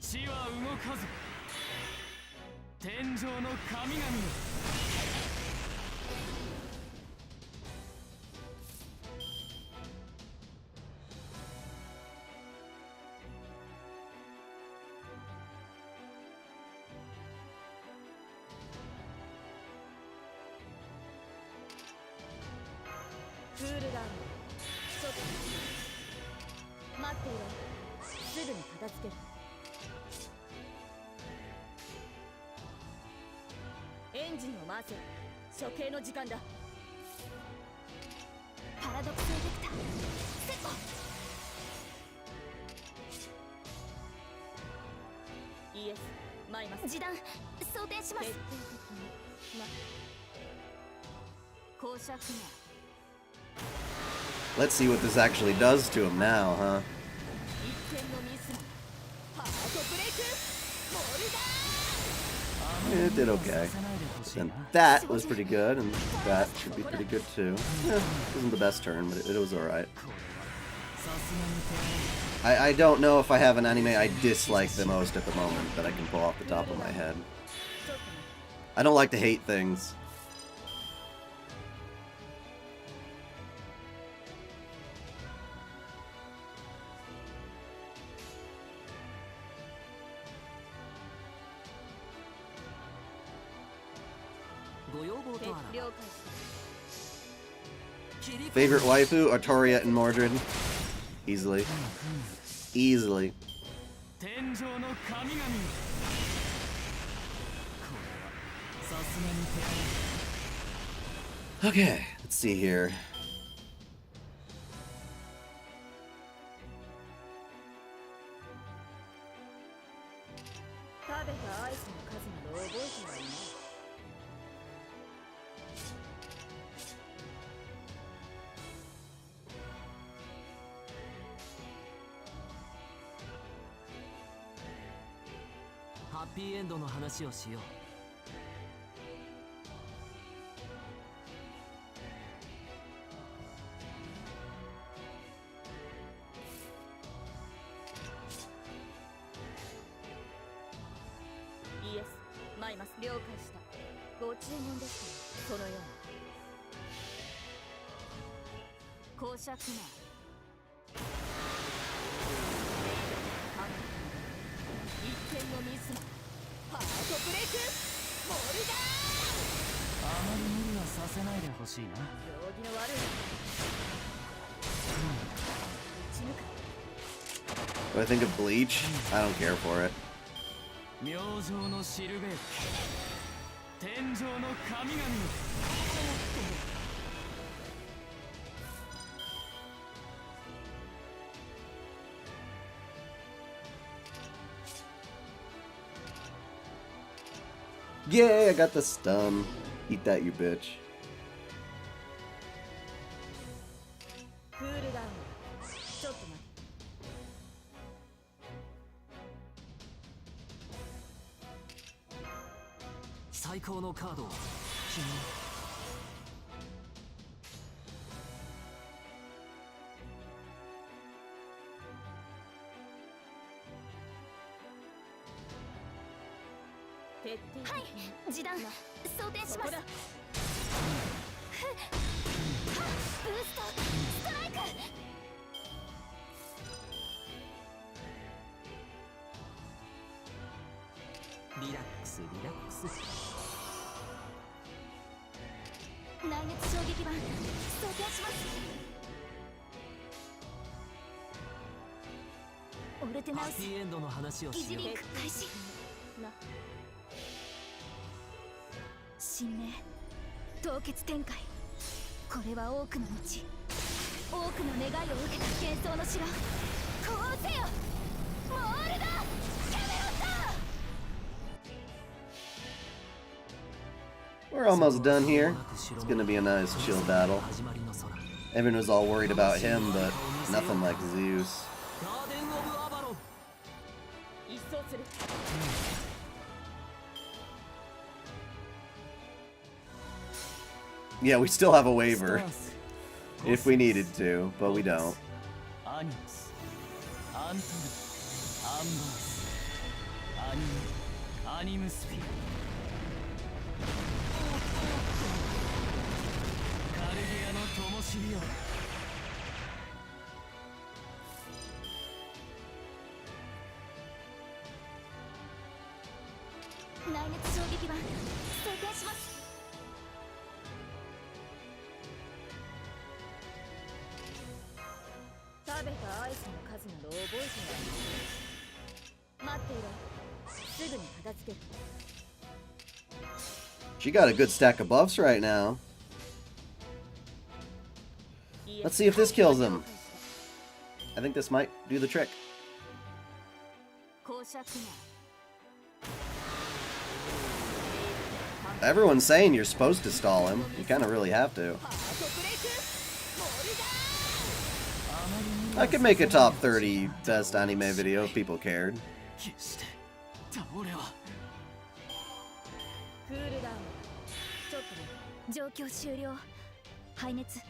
地は動かず。天上の神々よ。クールダウン。ちょっと待っていろ。すぐに片付ける。エンジンを回せ。処刑の時間だ。パラドクスエフェクターセット。イエスマイマス。示弾装填します。徹底的にな。公爵が Let's see what this actually does to him now, huh? It did okay. And that was pretty good, and that should be pretty good too. Wasn't the best turn, but it was alright. I don't know if I have an anime I dislike the most at the moment that I can pull off the top of my head. I don't like to hate things. Favorite waifu? Artoria and Mordred. Easily. Easily. Okay, let's see here. Happy end の話をしよう。イエスマイマス了解した。ご注文でした。そのように公爵が一点のミスもハートブレイクモルダー。あまり無理はさせないでほしいな。行儀の悪い打ち抜く。 What do I think of Bleach? I don't care for it. 明星のシルベート、天上の神々よ。Yay, I got the stun. Eat that, you bitch. クールダウン。ちょっと待って。最高のカードを君に。はい、示弾装填します。ブーストストライク。リラックスリラックス。内熱衝撃板装填します。オルテナウスハッピーエンドの話を疑似しよう。リンク開始。神明凍結展開。これは多くの後、多くの願いを受けた幻想の城。こうせよモールドキャメロット。 We're almost done here. It's gonna be a nice chill battle. Everyone was all worried about him, but nothing like Zeus. ガーデン・オブ・アバロン。一掃する。Yeah, we still have a waiver if we needed to, but we don't. アニムス、アントル、アンバース、アニム、アニムスフィア。カルディアの灯火よ。内熱衝撃板装填します。食べたアイスの数など覚えてない。待っていろ、すぐに片付ける。 She got a good stack of buffs right now. Let's see if this kills him. I think this might do the trick. Everyone's saying you're supposed to stall him. You kind of really have to. I could make a top 30 best anime video if people cared. クールダウン。ちょっとね。状況終了。排熱。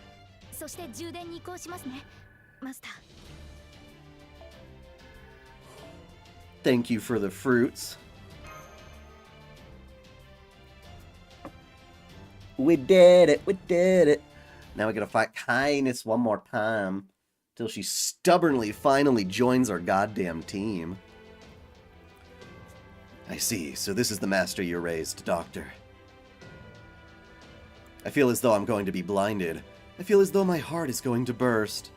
そして充電に移行しますね、マスター。Thank you for the fruits. We did it, we did it. Now we gotta fight Caenis one more time. Till she stubbornly finally joins our goddamn team. I see, so this is the master you raised, Doctor. I feel as though I'm going to be blinded. I feel as though my heart is going to burst.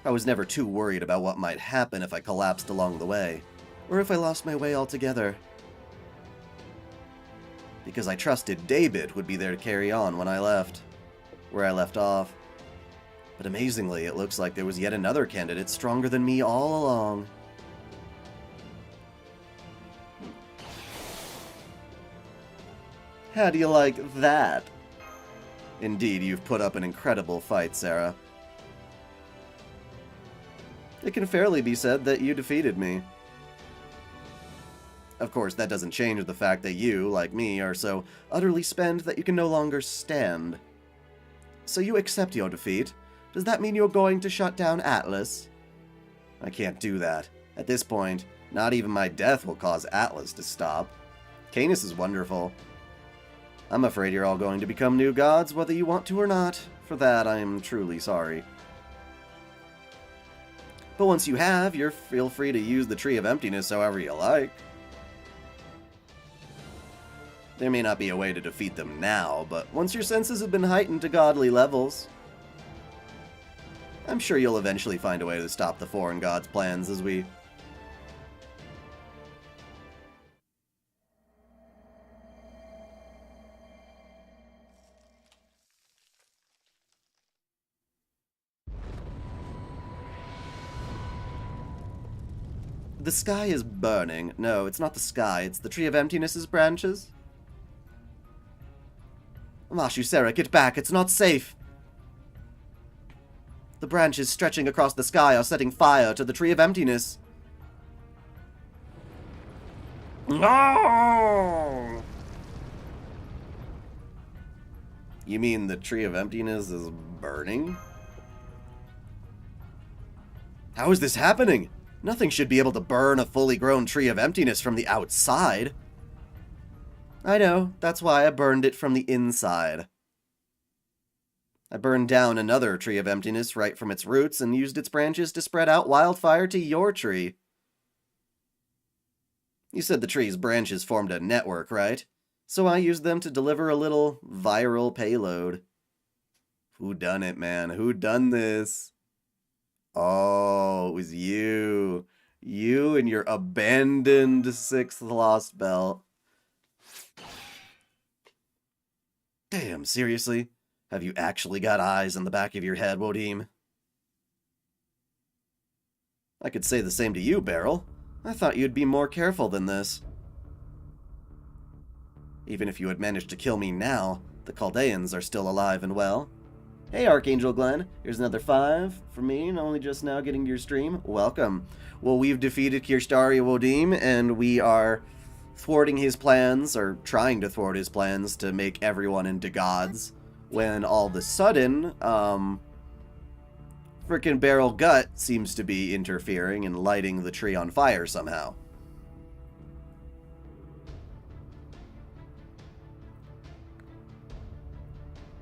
I was never too worried about what might happen if I collapsed along the way, or if I lost my way altogether. Because I trusted David would be there to carry on when I left, where I left off. But amazingly, it looks like there was yet another candidate stronger than me all along. How do you like that? Indeed, you've put up an incredible fight, Sarah. It can fairly be said that you defeated me. Of course, that doesn't change the fact that you, like me, are so utterly spent that you can no longer stand. So you accept your defeat. Does that mean you're going to shut down Atlas? I can't do that. At this point, not even my death will cause Atlas to stop. Caenis is wonderful. I'm afraid you're all going to become new gods, whether you want to or not. For that, I am truly sorry. But once you have, feel free to use the Tree of Emptiness however you like. There may not be a way to defeat them now, but once your senses have been heightened to godly levels, I'm sure you'll eventually find a way to stop the foreign gods' plans as we... The sky is burning. No, it's not the sky, it's the Tree of Emptiness's branches. Mashu, Sarah, get back, it's not safe! The branches stretching across the sky are setting fire to the Tree of Emptiness. No! You mean the Tree of Emptiness is burning? How is this happening? Nothing should be able to burn a fully grown Tree of Emptiness from the outside. I know, that's why I burned it from the inside. I burned down another Tree of Emptiness right from its roots and used its branches to spread out wildfire to your tree. You said the tree's branches formed a network, right? So I used them to deliver a little viral payload. Who done it, man? Who done this? Oh, it was you. You and your abandoned 6th lost belt. Damn, seriously? Have you actually got eyes in the back of your head, Wodim? I could say the same to you, Beryl. I thought you'd be more careful than this. Even if you had managed to kill me now, the Chaldeans are still alive and well. Hey, Archangel Glenn, here's another 5 for me, and only just now getting to your stream. Welcome. Well, we've defeated Kirschtaria Wodim, and we are thwarting his plans, or trying to thwart his plans, to make everyone into gods, when all of a sudden, frickin' Beryl Gut seems to be interfering and lighting the tree on fire somehow.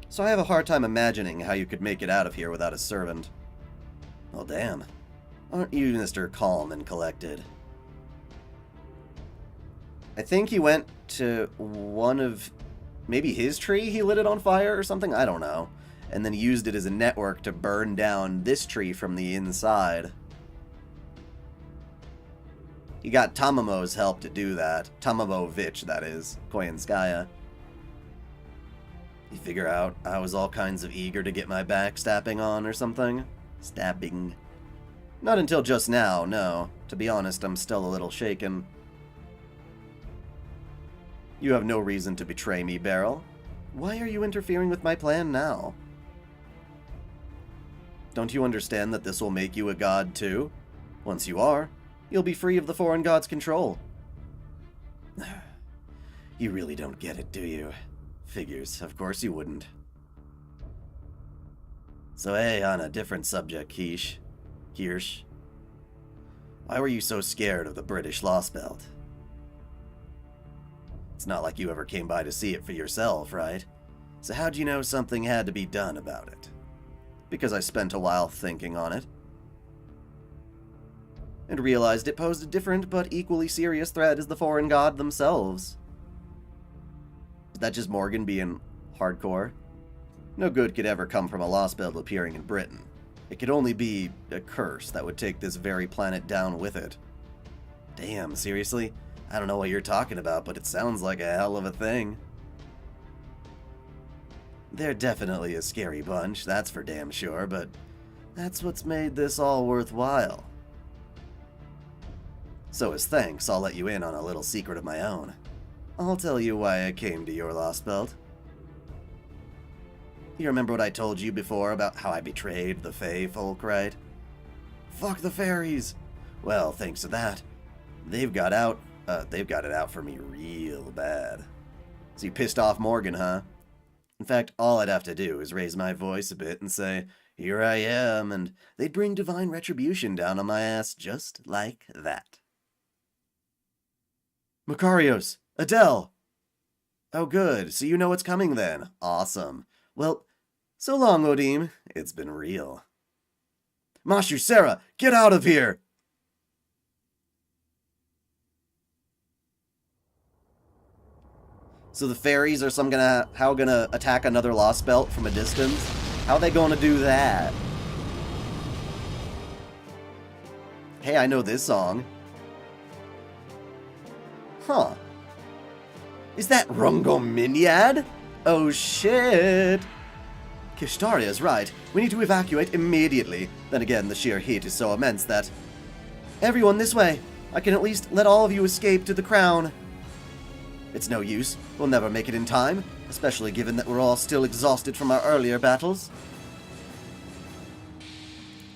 So I have a hard time imagining how you could make it out of here without a servant. Well, damn. Aren't you Mr. Calm and Collected? I think he went to one of... maybe his tree he lit it on fire or something? I don't know. And then used it as a network to burn down this tree from the inside. He got Tamamo's help to do that. Tamamovich, that is. Koyanskaya. You figure out I was all kinds of eager to get my backstabbing on or something? Stabbing. Not until just now, no. To be honest, I'm still a little shaken. You have no reason to betray me, Beryl. Why are you interfering with my plan now? Don't you understand that this will make you a god too? Once you are, you'll be free of the foreign god's control. You really don't get it, do you? Figures, of course you wouldn't. So hey, on a different subject, Kirsch. Why were you so scared of the British Lost Belt? It's not like you ever came by to see it for yourself, right? So how'd you know something had to be done about it? Because I spent a while thinking on it. And realized it posed a different but equally serious threat as the foreign god themselves. Is that just Morgan being hardcore? No good could ever come from a Lost Belt appearing in Britain. It could only be a curse that would take this very planet down with it. Damn, seriously? I don't know what you're talking about, but it sounds like a hell of a thing. They're definitely a scary bunch, that's for damn sure, but that's what's made this all worthwhile. So as thanks, I'll let you in on a little secret of my own. I'll tell you why I came to your Lost Belt. You remember what I told you before about how I betrayed the Fae folk, right? Fuck the fairies! Well, thanks to that, they've got it out for me real bad. So you pissed off Morgan, huh? In fact, all I'd have to do is raise my voice a bit and say, "Here I am," and they'd bring divine retribution down on my ass just like that. Makarios! Adele! Oh good, so you know what's coming then. Awesome. Well, so long, Wodim. It's been real. Mashu, Sarah, get out of here! So the fairies are gonna attack another Lost Belt from a distance? How are they gonna do that? Hey, I know this song. Huh. Is that Rungo Minyad? Oh shit! Kirschtaria is right. We need to evacuate immediately. Then again, the sheer heat is so immense that... Everyone this way! I can at least let all of you escape to the crown. It's no use. We'll never make it in time, especially given that we're all still exhausted from our earlier battles.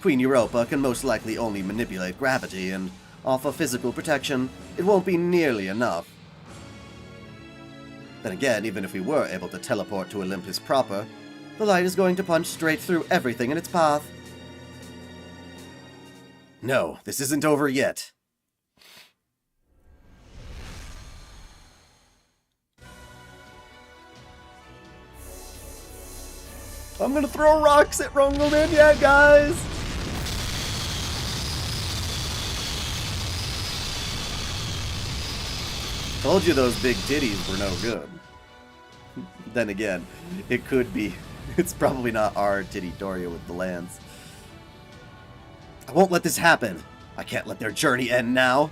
Queen Europa can most likely only manipulate gravity and offer physical protection. It won't be nearly enough. Then again, even if we were able to teleport to Olympus proper, the light is going to punch straight through everything in its path. No, this isn't over yet. I'm gonna throw rocks at Romulus yet, guys! Told you those big titties were no good. Then again, it could be. It's probably not our titty-toria with the lance. I won't let this happen. I can't let their journey end now.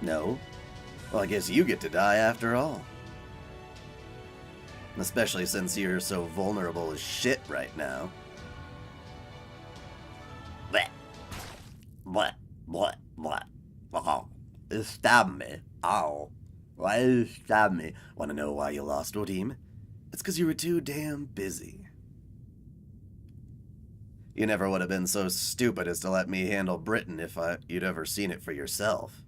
No? Well, I guess you get to die after all. Especially since you're so vulnerable as shit right now. What? Oh, it stabbed me. Ow. Why did it stab me? Want to know why you lost, Odim? It's because you were too damn busy. You never would have been so stupid as to let me handle Britain if you'd ever seen it for yourself.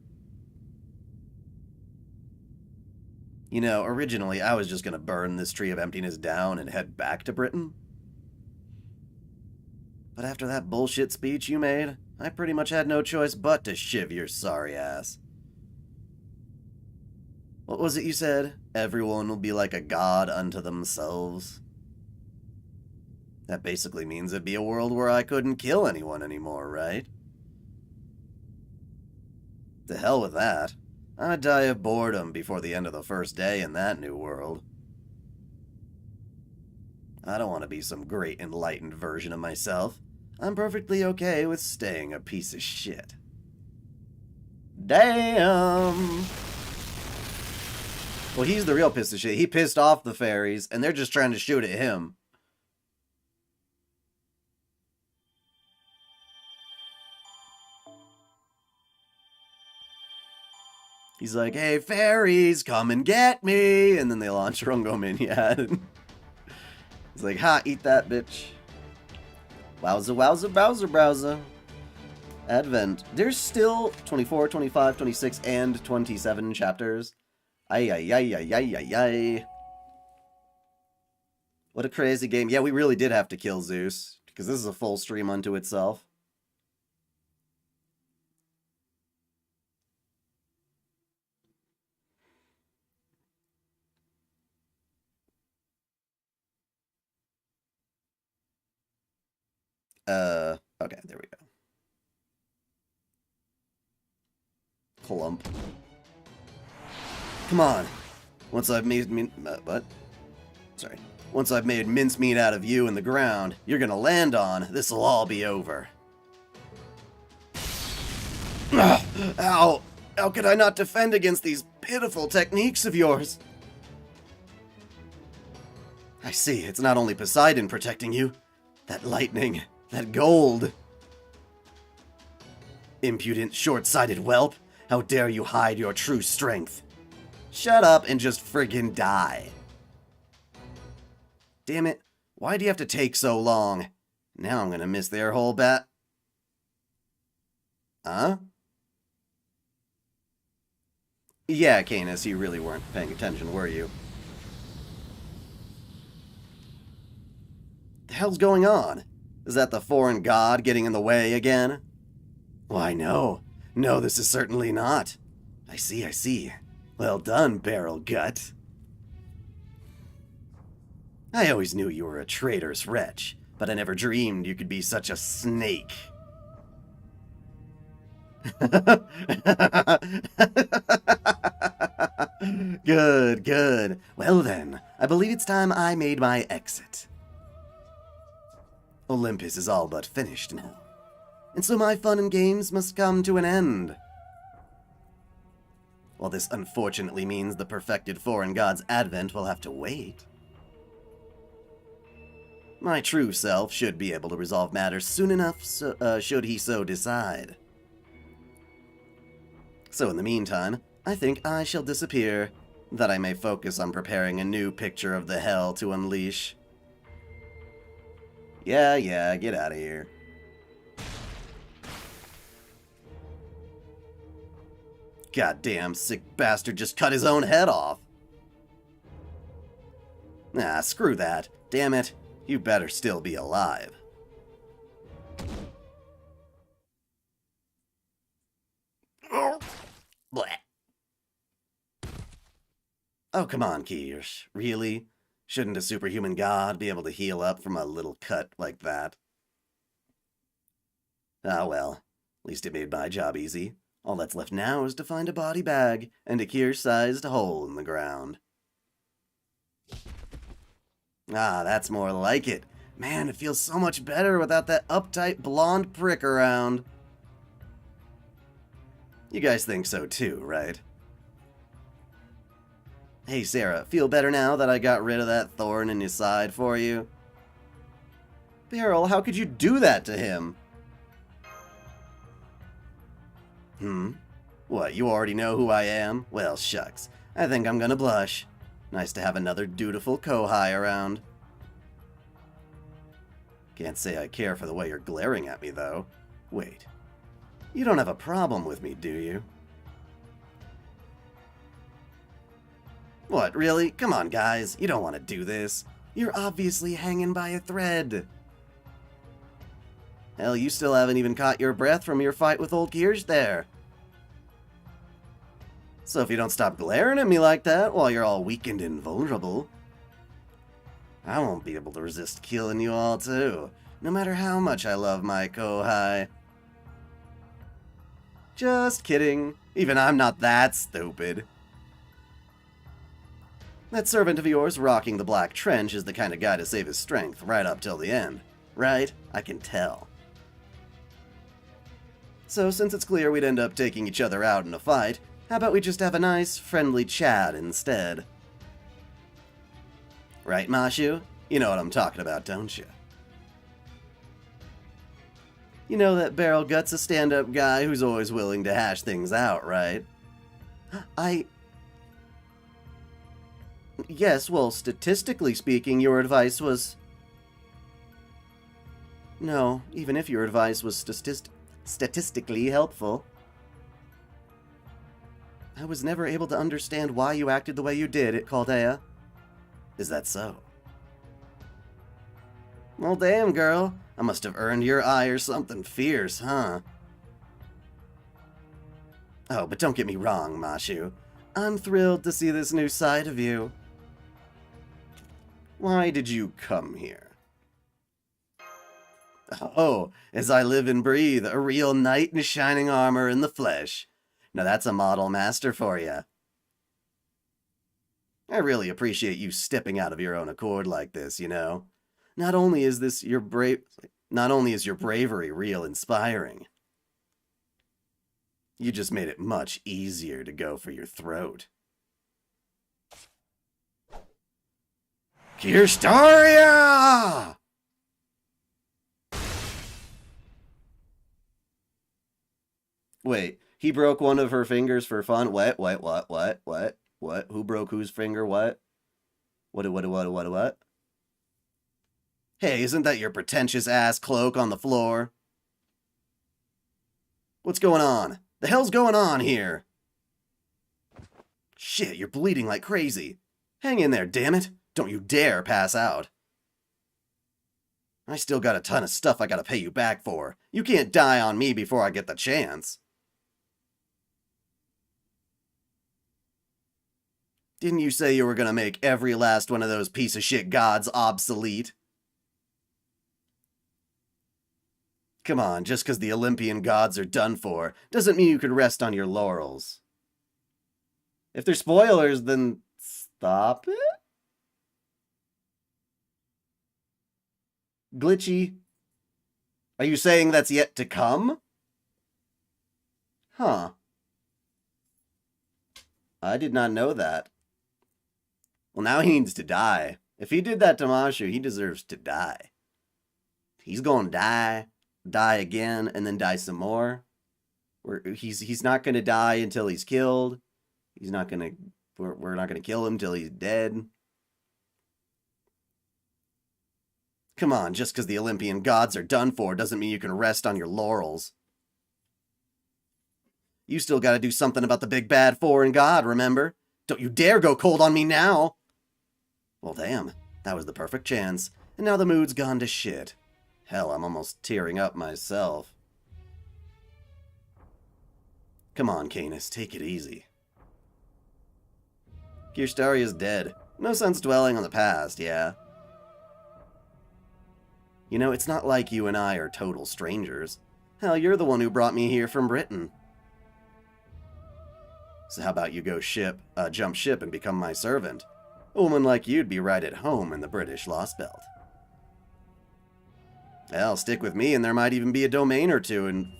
You know, originally I was just going to burn this tree of emptiness down and head back to Britain. But after that bullshit speech you made, I pretty much had no choice but to shiv your sorry ass. What was it you said? Everyone will be like a god unto themselves. That basically means it'd be a world where I couldn't kill anyone anymore, right? To hell with that. I'd die of boredom before the end of the first day in that new world. I don't want to be some great enlightened version of myself. I'm perfectly okay with staying a piece of shit. Damn! Well, he's the real piece of shit. He pissed off the fairies, and they're just trying to shoot at him. He's like, hey, fairies, come and get me! And then they launch Rungominyad. He's like, ha, eat that, bitch. Wowza, wowza, browser, browser. Advent. There's still 24, 25, 26, and 27 chapters. Ay, ay, ay, ay, ay, ay, ay. What a crazy game. Yeah, we really did have to kill Zeus, because this is a full stream unto itself. Okay, there we go. Clump. Come on. Once I've made what? Sorry. Once I've made mincemeat out of you in the ground, you're gonna land on, this'll all be over. Ow! How could I not defend against these pitiful techniques of yours? I see, it's not only Poseidon protecting you. That lightning, that gold. Impudent, short-sighted whelp. How dare you hide your true strength? Shut up and just friggin' die. Damn it, why do you have to take so long? Now I'm gonna miss their whole bat. Huh? Yeah, Caenis, you really weren't paying attention, were you? The hell's going on? Is that the foreign god getting in the way again? Why, no. No, this is certainly not. I see, I see. Well done, barrel gut. I always knew you were a traitorous wretch, but I never dreamed you could be such a snake. Good, good. Well then, I believe it's time I made my exit. Olympus is all but finished now, and so my fun and games must come to an end. Well, this unfortunately means the perfected foreign god's advent will have to wait. My true self should be able to resolve matters soon enough, should he so decide. So in the meantime, I think I shall disappear, that I may focus on preparing a new picture of the hell to unleash. Yeah, get out of here. Goddamn sick bastard just cut his own head off. Nah, screw that. Damn it. You better still be alive. Blech. Oh, come on, Kirsch. Really? Shouldn't a superhuman god be able to heal up from a little cut like that? Ah, well. At least it made my job easy. All that's left now is to find a body bag and a Kirsch-sized hole in the ground. Ah, that's more like it. Man, it feels so much better without that uptight blonde prick around. You guys think so too, right? Hey, Sarah, feel better now that I got rid of that thorn in your side for you? Beryl, how could you do that to him? What, you already know who I am? Well, shucks. I think I'm gonna blush. Nice to have another dutiful kohai around. Can't say I care for the way you're glaring at me, though. Wait. You don't have a problem with me, do you? What, really? Come on, guys. You don't want to do this. You're obviously hanging by a thread. Hell, you still haven't even caught your breath from your fight with old Kirsch there. So if you don't stop glaring at me like that while you're all weak and invulnerable, I won't be able to resist killing you all too, no matter how much I love my kohai. Just kidding. Even I'm not that stupid. That servant of yours rocking the black trench is the kind of guy to save his strength right up till the end, right? I can tell. So since it's clear we'd end up taking each other out in a fight, how about we just have a nice, friendly chat instead? Right, Mashu? You know what I'm talking about, don't you? You know that Barrel Gut's a stand-up guy who's always willing to hash things out, right? Yes, well, statistically speaking, your advice was... No, even if your advice was statistically helpful. I was never able to understand why you acted the way you did at Chaldea. Is that so? Well, damn, girl. I must have earned your eye or something fierce, huh? Oh, but don't get me wrong, Mashu. I'm thrilled to see this new side of you. Why did you come here? Oh, as I live and breathe, a real knight in shining armor in the flesh. Now that's a model master for you. I really appreciate you stepping out of your own accord like this, you know. Not only is your bravery real inspiring, you just made it much easier to go for your throat. Kirschtaria! Wait, he broke one of her fingers for fun? What? Who broke whose finger? What? What? Hey, isn't that your pretentious ass cloak on the floor? What's going on? The hell's going on here? Shit, you're bleeding like crazy. Hang in there, damn it. Don't you dare pass out. I still got a ton of stuff I gotta pay you back for. You can't die on me before I get the chance. Didn't you say you were gonna make every last one of those piece of shit gods obsolete? Come on, just because the Olympian gods are done for, doesn't mean you can rest on your laurels. If they're spoilers, then stop it? Glitchy. Are you saying that's yet to come? Huh. I did not know that. Well, now he needs to die. If he did that to Mashu, he deserves to die. He's gonna die again, and then die some more. He's not gonna die until he's killed. We're not gonna kill him till he's dead. Come on, just because the Olympian gods are done for doesn't mean you can rest on your laurels. You still gotta do something about the big bad foreign god, remember? Don't you dare go cold on me now! Well, damn. That was the perfect chance. And now the mood's gone to shit. Hell, I'm almost tearing up myself. Come on, Caenis, take it easy. Kirchtaria's dead. No sense dwelling on the past, yeah? You know, it's not like you and I are total strangers. Hell, you're the one who brought me here from Britain. So how about you go jump ship and become my servant? A woman like you'd be right at home in the British Lost Belt. Hell, stick with me and there might even be a domain or two in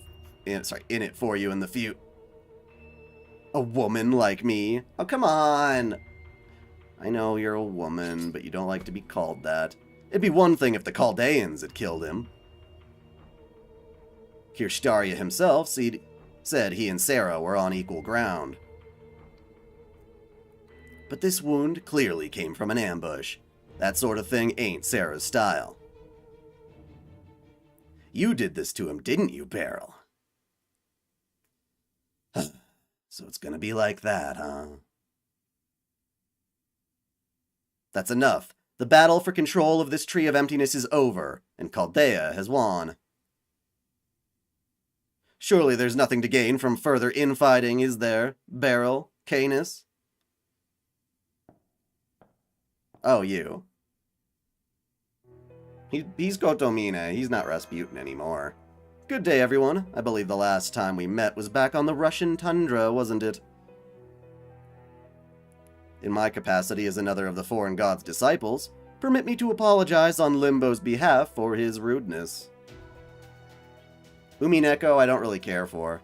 it for you in the future. A woman like me? Oh, come on! I know you're a woman, but you don't like to be called that. It'd be one thing if the Chaldeans had killed him. Kirchtaria himself said he and Sarah were on equal ground. But this wound clearly came from an ambush. That sort of thing ain't Sarah's style. You did this to him, didn't you, Beryl? So it's gonna be like that, huh? That's enough. The battle for control of this tree of emptiness is over, and Chaldea has won. Surely there's nothing to gain from further infighting, is there, Beryl, Caenis? Oh, you. He's Kotomine, he's not Rasputin anymore. Good day, everyone. I believe the last time we met was back on the Russian tundra, wasn't it? In my capacity as another of the foreign god's disciples, permit me to apologize on Limbo's behalf for his rudeness. Umineko I don't really care for.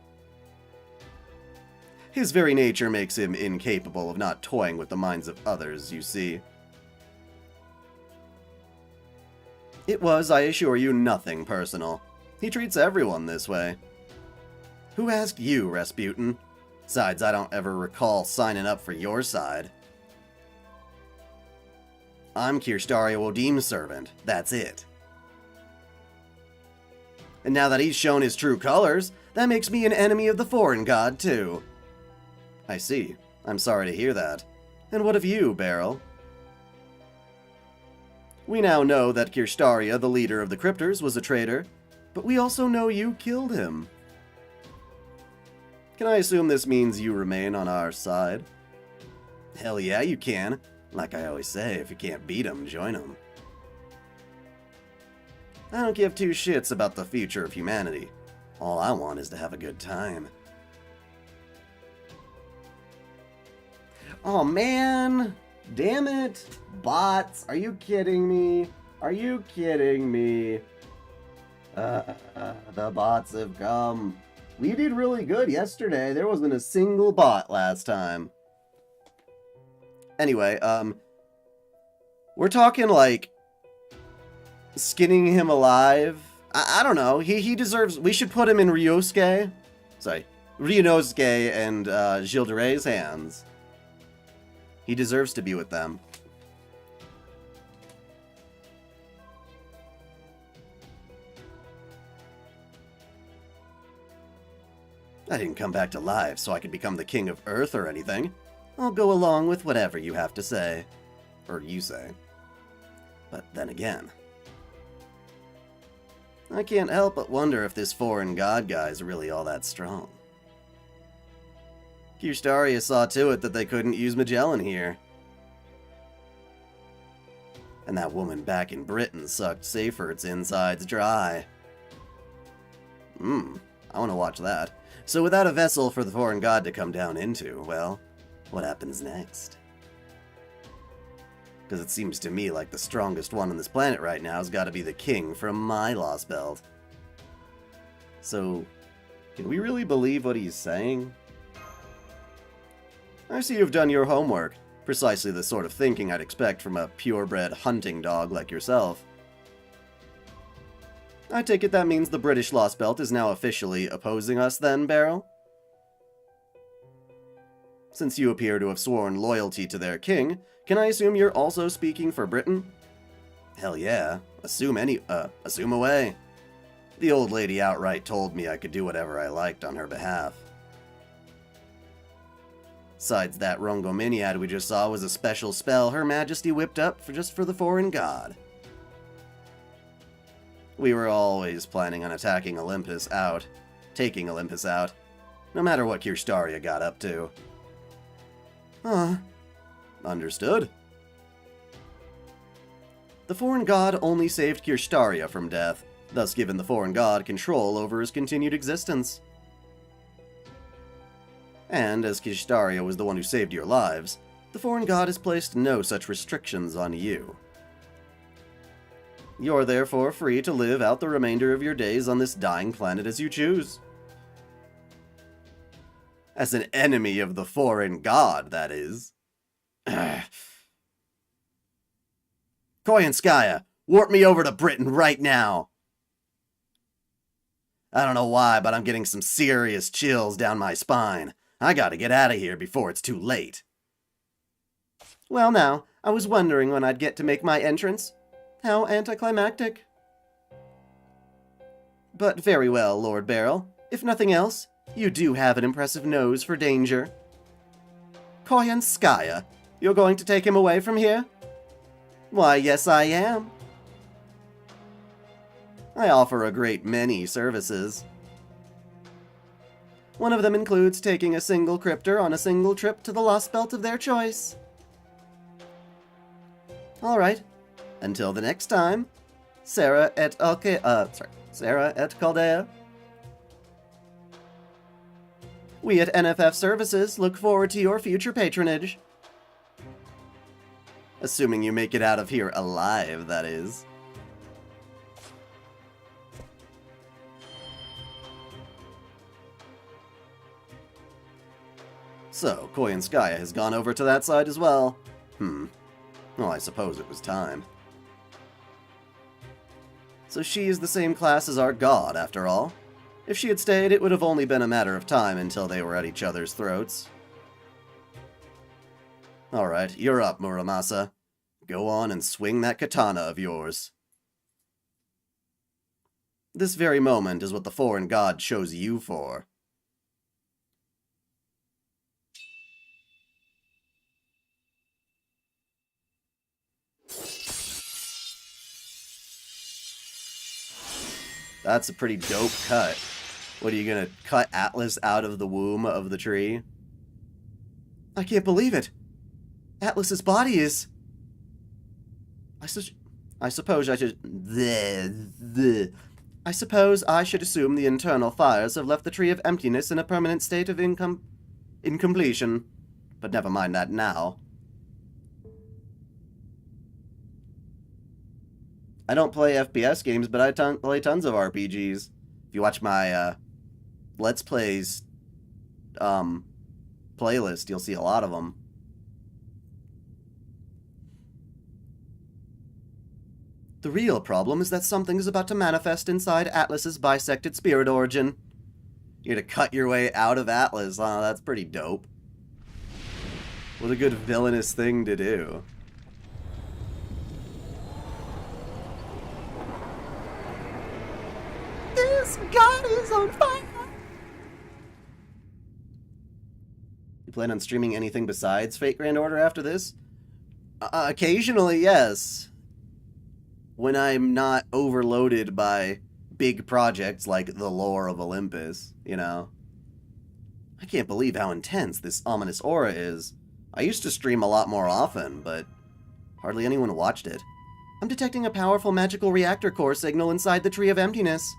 His very nature makes him incapable of not toying with the minds of others, you see. It was, I assure you, nothing personal. He treats everyone this way. Who asked you, Rasputin? Besides, I don't ever recall signing up for your side. I'm Kirchtaria Wodim's servant, that's it. And now that he's shown his true colors, that makes me an enemy of the foreign god, too. I see. I'm sorry to hear that. And what of you, Beryl? We now know that Kirchtaria, the leader of the Cryptors, was a traitor, but we also know you killed him. Can I assume this means you remain on our side? Hell yeah, you can. Like I always say, if you can't beat 'em, join 'em. I don't give two shits about the future of humanity. All I want is to have a good time. Oh man! Damn it! Bots! Are you kidding me? Are you kidding me? The bots have come. We did really good yesterday. There wasn't a single bot last time. Anyway, we're talking like skinning him alive. I don't know. He deserves. We should put him in Ryunosuke and Gilderet's hands. He deserves to be with them. I didn't come back to life so I could become the king of Earth or anything. I'll go along with whatever you have to say. Or you say. But then again, I can't help but wonder if this foreign god guy's really all that strong. Kirchtaria saw to it that they couldn't use Magellan here. And that woman back in Britain sucked Seyffert's insides dry. I want to watch that. So without a vessel for the foreign god to come down into, well, what happens next? Because it seems to me like the strongest one on this planet right now has got to be the king from my Lost Belt. So, can we really believe what he's saying? I see you've done your homework. Precisely the sort of thinking I'd expect from a purebred hunting dog like yourself. I take it that means the British Lost Belt is now officially opposing us then, Beryl? Since you appear to have sworn loyalty to their king, can I assume you're also speaking for Britain? Hell yeah. Assume away. The old lady outright told me I could do whatever I liked on her behalf. Besides, that Rongominiad we just saw was a special spell Her Majesty whipped up just for the foreign god. We were always planning on attacking Olympus out, taking Olympus out, no matter what Kirschtaria got up to. Huh. Understood. The foreign god only saved Kirschtaria from death, thus giving the foreign god control over his continued existence. And as Kirschtaria was the one who saved your lives, the foreign god has placed no such restrictions on you. You're therefore free to live out the remainder of your days on this dying planet as you choose. As an enemy of the foreign god, that is. Koyanskaya, warp me over to Britain right now! I don't know why, but I'm getting some serious chills down my spine. I gotta get out of here before it's too late. Well now, I was wondering when I'd get to make my entrance. How anticlimactic. But very well, Lord Beryl. If nothing else, you do have an impressive nose for danger. Koyanskaya, you're going to take him away from here? Why, yes I am. I offer a great many services. One of them includes taking a single crypter on a single trip to the lost belt of their choice. Alright. Until the next time, Sarah et Chaldea. We at NFF Services look forward to your future patronage. Assuming you make it out of here alive, that is. So, Koyanskaya has gone over to that side as well. Well, I suppose it was time. So she is the same class as our god, after all. If she had stayed, it would have only been a matter of time until they were at each other's throats. Alright, you're up, Muramasa. Go on and swing that katana of yours. This very moment is what the foreign god chose you for. That's a pretty dope cut. What, are you gonna cut Atlas out of the womb of the tree? I can't believe it! Atlas's body is... I suppose I should... I suppose I should assume the internal fires have left the Tree of Emptiness in a permanent state of incompletion. But never mind that now. I don't play FPS games, but I play tons of RPGs. If you watch my Let's Plays playlist, you'll see a lot of them. The real problem is that something is about to manifest inside Atlas's bisected spirit origin. You're gonna cut your way out of Atlas, huh? That's pretty dope. What a good villainous thing to do. This god is on fire! You plan on streaming anything besides Fate Grand Order after this? Occasionally, yes. When I'm not overloaded by big projects like the lore of Olympus, you know. I can't believe how intense this ominous aura is. I used to stream a lot more often, but hardly anyone watched it. I'm detecting a powerful magical reactor core signal inside the Tree of Emptiness.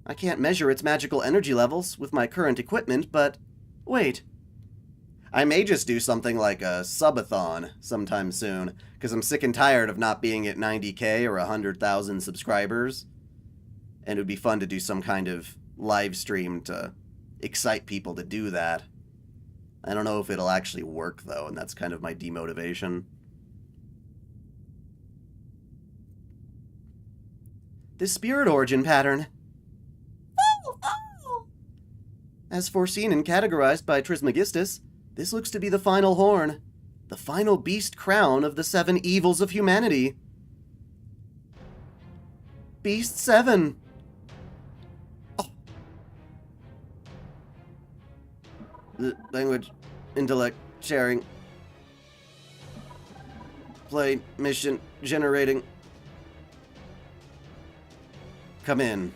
I can't measure its magical energy levels with my current equipment, but... wait. I may just do something like a subathon sometime soon, because I'm sick and tired of not being at 90k or 100,000 subscribers. And it would be fun to do some kind of live stream to excite people to do that. I don't know if it'll actually work, though, and that's kind of my demotivation. This spirit origin pattern. As foreseen and categorized by Trismegistus, this looks to be the final horn, the final beast crown of the 7 evils of humanity. Beast 7. Oh. Language, intellect, sharing. Play, mission, generating. Come in.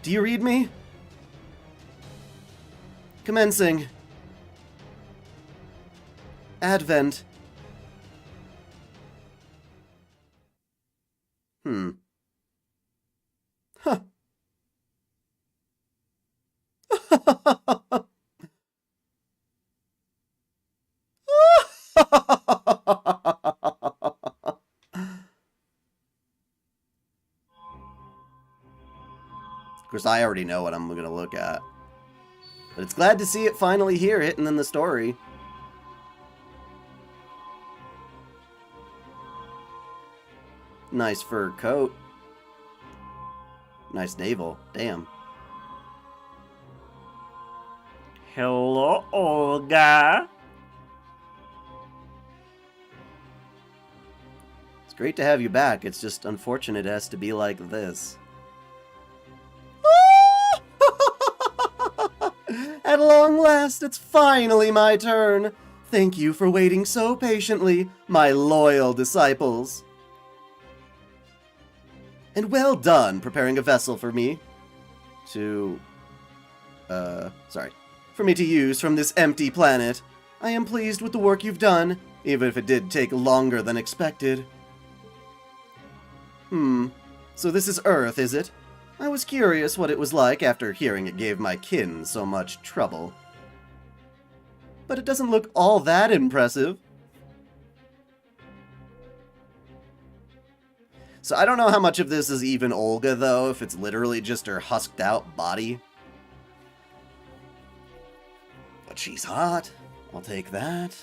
Do you read me? Commencing. Advent. Huh. Of course, I already know what I'm going to look at. But it's glad to see it finally here, hitting in the story. Nice fur coat. Nice navel. Damn. Hello, Olga. It's great to have you back. It's just unfortunate it has to be like this. At long last, it's finally my turn. Thank you for waiting so patiently, my loyal disciples. And well done preparing a vessel for me to... for me to use from this empty planet. I am pleased with the work you've done, even if it did take longer than expected. So this is Earth, is it? I was curious what it was like after hearing it gave my kin so much trouble. But it doesn't look all that impressive. So I don't know how much of this is even Olga, though, if it's literally just her husked-out body. But she's hot. I'll take that.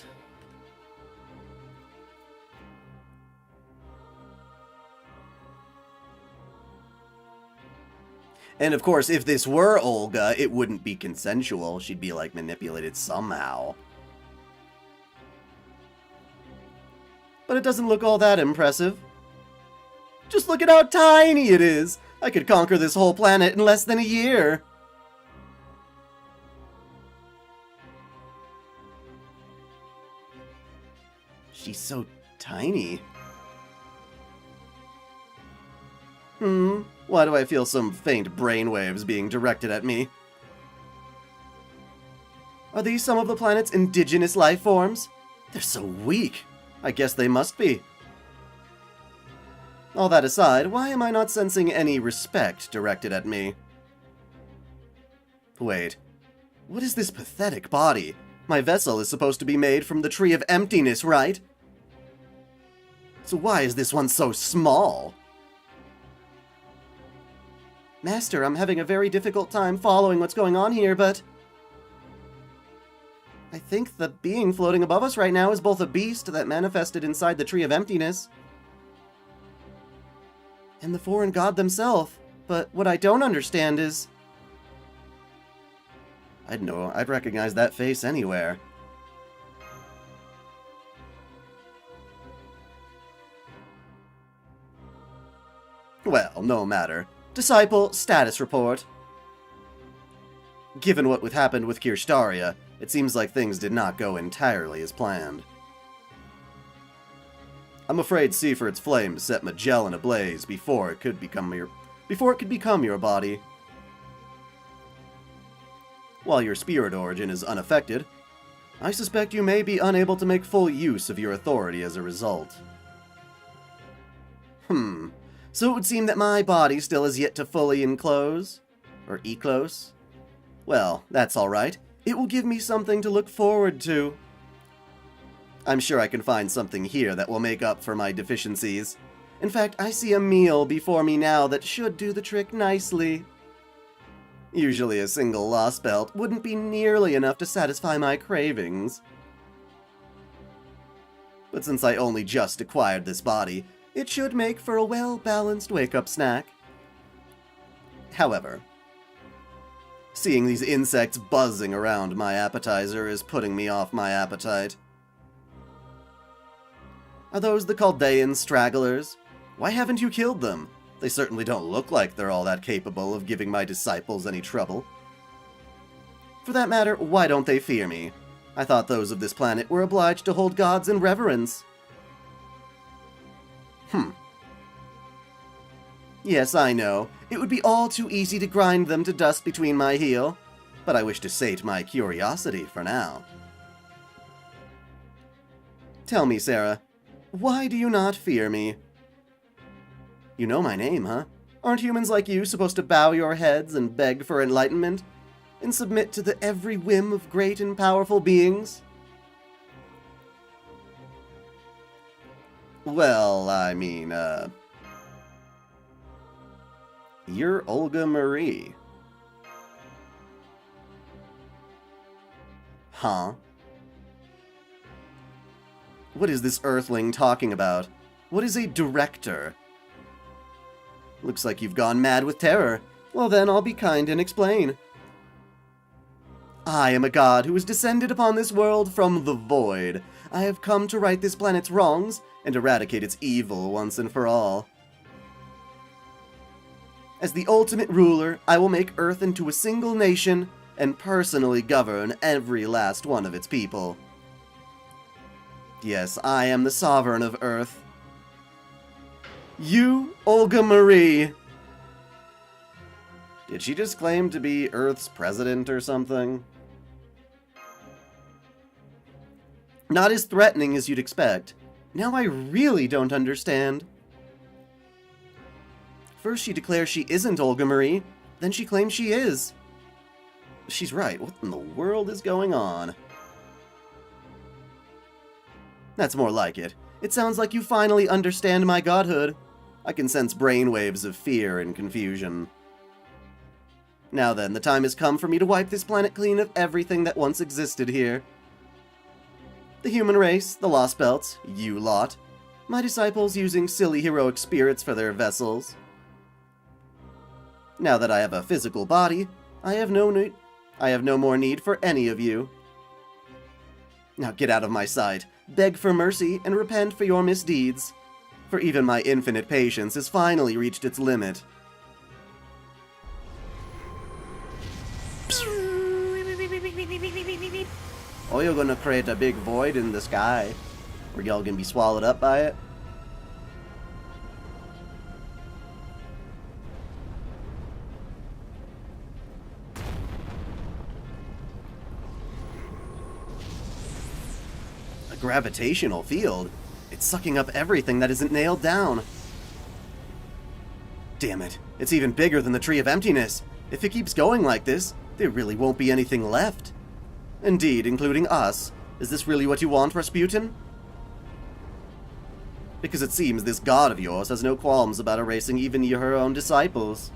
And of course, if this were Olga, it wouldn't be consensual. She'd be, like, manipulated somehow. But it doesn't look all that impressive. Just look at how tiny it is! I could conquer this whole planet in less than a year! She's so tiny. Why do I feel some faint brainwaves being directed at me? Are these some of the planet's indigenous life forms? They're so weak. I guess they must be. All that aside, why am I not sensing any respect directed at me? Wait. What is this pathetic body? My vessel is supposed to be made from the Tree of Emptiness, right? So why is this one so small? Master, I'm having a very difficult time following what's going on here, but... I think the being floating above us right now is both a beast that manifested inside the Tree of Emptiness and the foreign god themselves. But what I don't understand is... I'd recognize that face anywhere. Well, no matter. Disciple, status report. Given what happened with Kirschtaria, it seems like things did not go entirely as planned. I'm afraid Seifert's flames set Magellan ablaze before it could become your body. While your spirit origin is unaffected, I suspect you may be unable to make full use of your authority as a result. So it would seem that my body still has yet to fully enclose? Or eclose? Well, that's alright. It will give me something to look forward to. I'm sure I can find something here that will make up for my deficiencies. In fact, I see a meal before me now that should do the trick nicely. Usually a single lost belt wouldn't be nearly enough to satisfy my cravings. But since I only just acquired this body, it should make for a well-balanced wake-up snack. However, seeing these insects buzzing around my appetizer is putting me off my appetite. Are those the Chaldean stragglers? Why haven't you killed them? They certainly don't look like they're all that capable of giving my disciples any trouble. For that matter, why don't they fear me? I thought those of this planet were obliged to hold gods in reverence. Yes, I know. It would be all too easy to grind them to dust between my heel, but I wish to sate my curiosity for now. Tell me, Sarah, why do you not fear me? You know my name, huh? Aren't humans like you supposed to bow your heads and beg for enlightenment, and submit to the every whim of great and powerful beings? Well, I mean, you're Olga Marie. Huh? What is this earthling talking about? What is a director? Looks like you've gone mad with terror. Well then, I'll be kind and explain. I am a god who has descended upon this world from the void. I have come to right this planet's wrongs and eradicate its evil once and for all. As the ultimate ruler, I will make Earth into a single nation and personally govern every last one of its people. Yes, I am the sovereign of Earth. You, Olga Marie. Did she just claim to be Earth's president or something? Not as threatening as you'd expect. Now I really don't understand. First she declares she isn't Olga Marie, then she claims she is. She's right, what in the world is going on? That's more like it. It sounds like you finally understand my godhood. I can sense brainwaves of fear and confusion. Now then, the time has come for me to wipe this planet clean of everything that once existed here. The human race, the lost belts, you lot. My disciples using silly heroic spirits for their vessels. Now that I have a physical body, I have no more need for any of you. Now get out of my sight, beg for mercy, and repent for your misdeeds. For even my infinite patience has finally reached its limit. Oh, you're gonna create a big void in the sky, where y'all gonna be swallowed up by it? A gravitational field? It's sucking up everything that isn't nailed down. Damn it, it's even bigger than the Tree of Emptiness. If it keeps going like this, there really won't be anything left. Indeed, including us. Is this really what you want, Rasputin? Because it seems this god of yours has no qualms about erasing even her own disciples.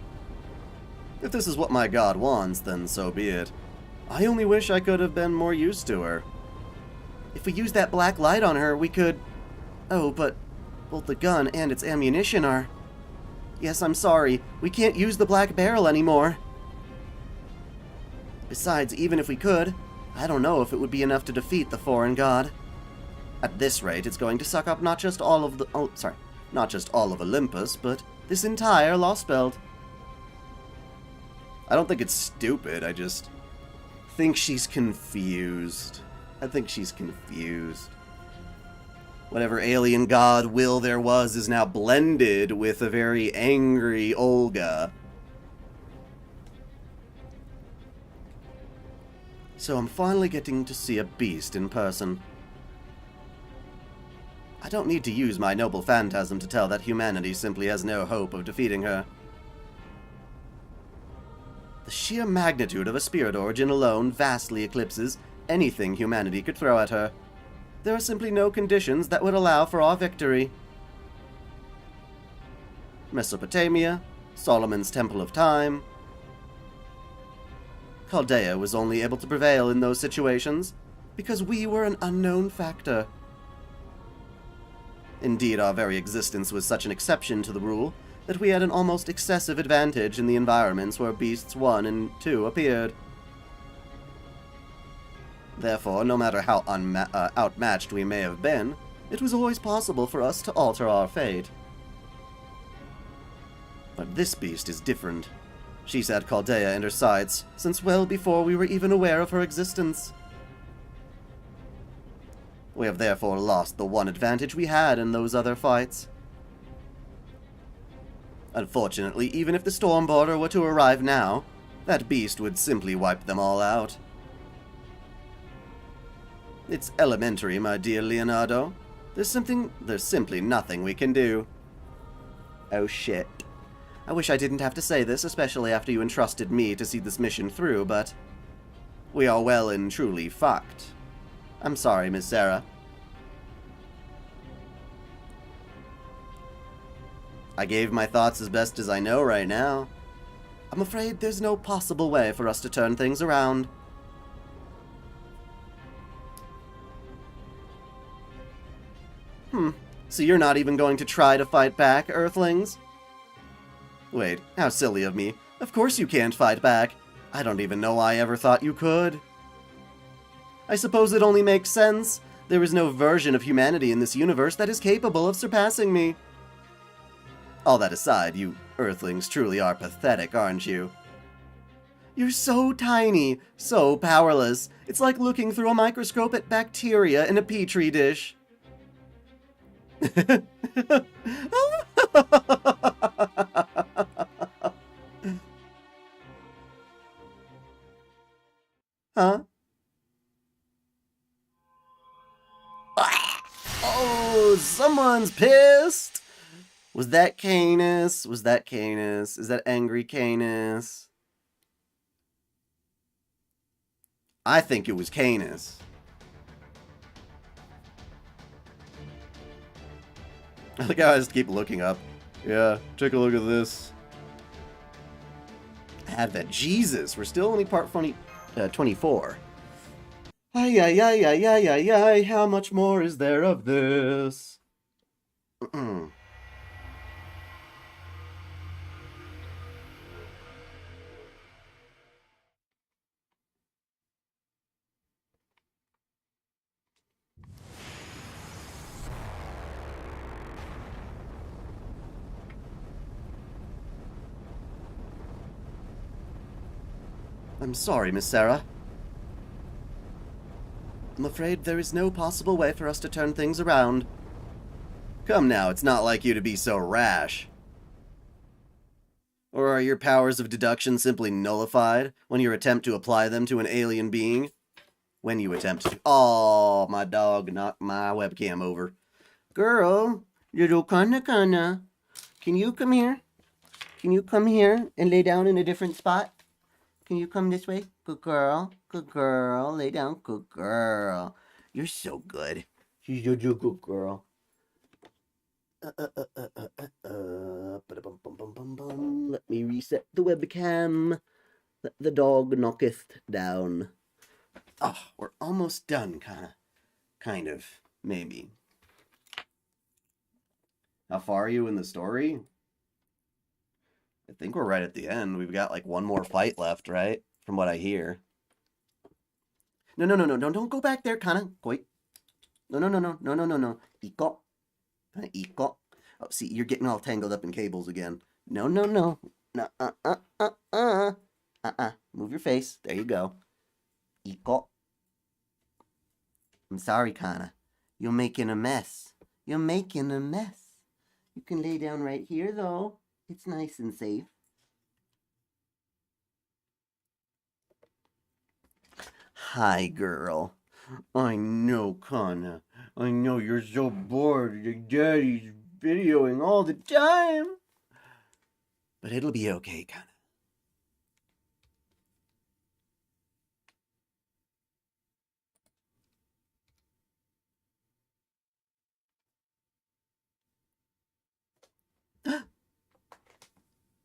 If this is what my god wants, then so be it. I only wish I could have been more used to her. If we use that black light on her, we could... Oh, but both the gun and its ammunition are... Yes, I'm sorry. We can't use the black barrel anymore. Besides, even if we could, I don't know if it would be enough to defeat the foreign god. At this rate, it's going to suck up not just all of Olympus, but this entire lost belt. I don't think it's stupid, I just think she's confused. I think she's confused. Whatever alien god will there was is now blended with a very angry Olga. So I'm finally getting to see a beast in person. I don't need to use my noble phantasm to tell that humanity simply has no hope of defeating her. The sheer magnitude of a spirit origin alone vastly eclipses anything humanity could throw at her. There are simply no conditions that would allow for our victory. Mesopotamia, Solomon's Temple of Time. Chaldea was only able to prevail in those situations because we were an unknown factor. Indeed, our very existence was such an exception to the rule that we had an almost excessive advantage in the environments where Beasts 1 and 2 appeared. Therefore, no matter how outmatched we may have been, it was always possible for us to alter our fate. But this beast is different. She's had Chaldea in her sights since well before we were even aware of her existence. We have therefore lost the one advantage we had in those other fights. Unfortunately, even if the Stormborder were to arrive now, that beast would simply wipe them all out. It's elementary, my dear Leonardo. There's simply nothing we can do. Oh shit. I wish I didn't have to say this, especially after you entrusted me to see this mission through, but we are well and truly fucked. I'm sorry, Miss Sarah. I gave my thoughts as best as I know right now. I'm afraid there's no possible way for us to turn things around. So you're not even going to try to fight back, Earthlings? Wait, how silly of me. Of course you can't fight back. I don't even know I ever thought you could. I suppose it only makes sense. There is no version of humanity in this universe that is capable of surpassing me. All that aside, you Earthlings truly are pathetic, aren't you? You're so tiny, so powerless. It's like looking through a microscope at bacteria in a petri dish. Huh? Oh, someone's pissed! Was that Caenis? Was that Caenis? Is that angry Caenis? I think it was Caenis. I think I just keep looking up. Yeah, take a look at this. Advent. Jesus, we're still only part 24. Ay, ay, ay, ay, ay, ay, ay, how much more is there of this? I'm sorry, Miss Sarah. I'm afraid there is no possible way for us to turn things around. Come now, it's not like you to be so rash. Or are your powers of deduction simply nullified when you attempt to apply them to an alien being? When you attempt to... Oh, my dog knocked my webcam over. Girl, little kana, can you come here? Can you come here and lay down in a different spot? Can you come this way? Good girl. Good girl. Lay down. Good girl. You're so good. She's such a good girl. Let me reset the webcam. Let the dog knocketh down. Oh, we're almost done, kind of, maybe. How far are you in the story? I think we're right at the end. We've got like one more fight left, right? From what I hear. No, don't go back there, Kana. Wait. No. Iko. Iko. Oh, see, you're getting all tangled up in cables again. No. Move your face. There you go. Iko. I'm sorry, Kana. You're making a mess. You're making a mess. You can lay down right here, though. It's nice and safe. Hi, girl. I know, Kana. I know you're so bored. Your daddy's videoing all the time. But it'll be okay, Kana.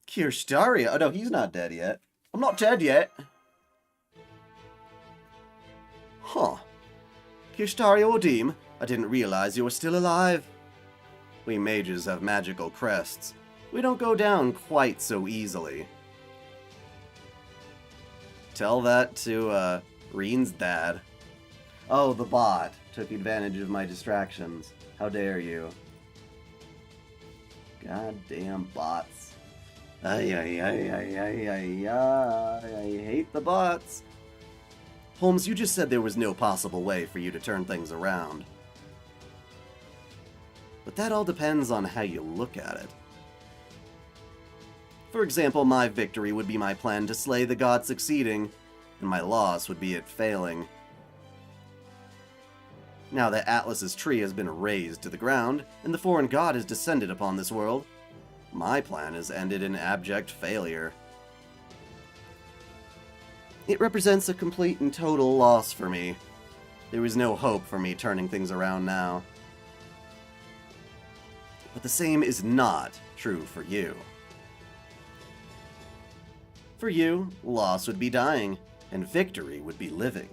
Kirschtaria? Oh, no, he's not dead yet. I'm not dead yet. Huh. Kirschtaria Odim, I didn't realize you were still alive. We mages have magical crests. We don't go down quite so easily. Tell that to, Reen's dad. Oh, the bot took advantage of my distractions. How dare you. Goddamn bots. I hate the bots. Holmes, you just said there was no possible way for you to turn things around. But that all depends on how you look at it. For example, my victory would be my plan to slay the god succeeding, and my loss would be it failing. Now that Atlas's tree has been razed to the ground, and the foreign god has descended upon this world, my plan has ended in abject failure. It represents a complete and total loss for me. There is no hope for me turning things around now. But the same is not true for you. For you, loss would be dying, and victory would be living.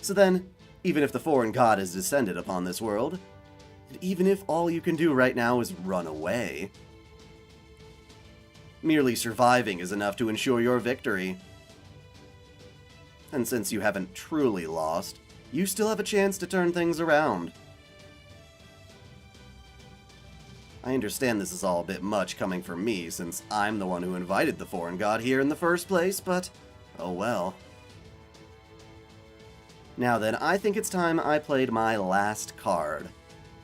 So then, even if the foreign god has descended upon this world, and even if all you can do right now is run away, merely surviving is enough to ensure your victory. And since you haven't truly lost, you still have a chance to turn things around. I understand this is all a bit much coming from me, since I'm the one who invited the foreign god here in the first place, but oh well. Now then, I think it's time I played my last card.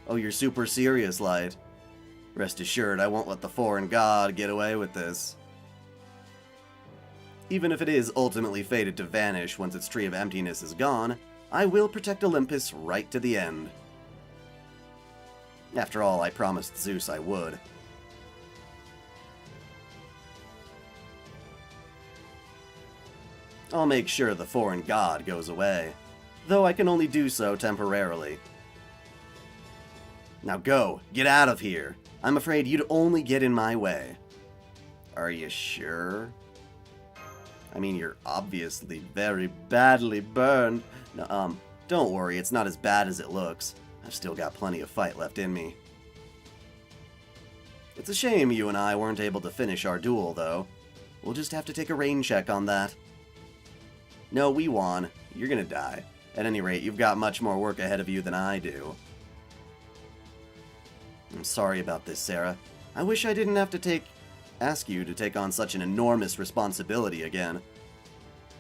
Oh, you're super serious, Light. Rest assured, I won't let the foreign god get away with this. Even if it is ultimately fated to vanish once its Tree of Emptiness is gone, I will protect Olympus right to the end. After all, I promised Zeus I would. I'll make sure the foreign god goes away, though I can only do so temporarily. Now go, get out of here. I'm afraid you'd only get in my way. Are you sure? I mean, you're obviously very badly burned. No, don't worry, it's not as bad as it looks. I've still got plenty of fight left in me. It's a shame you and I weren't able to finish our duel, though. We'll just have to take a rain check on that. No, we won. You're gonna die. At any rate, you've got much more work ahead of you than I do. I'm sorry about this, Sarah. I wish I didn't have to ask you to take on such an enormous responsibility again.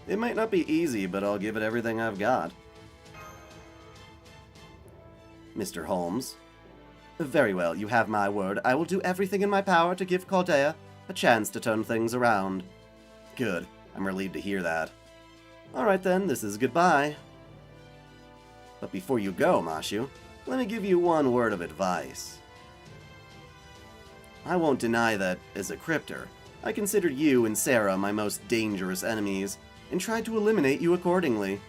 It might not be easy, but I'll give it everything I've got. Mr. Holmes. Very well, you have my word. I will do everything in my power to give Chaldea a chance to turn things around. Good. I'm relieved to hear that. Alright then, this is goodbye. But before you go, Mashu, let me give you one word of advice. I won't deny that, as a crypter, I considered you and Sarah my most dangerous enemies, and tried to eliminate you accordingly.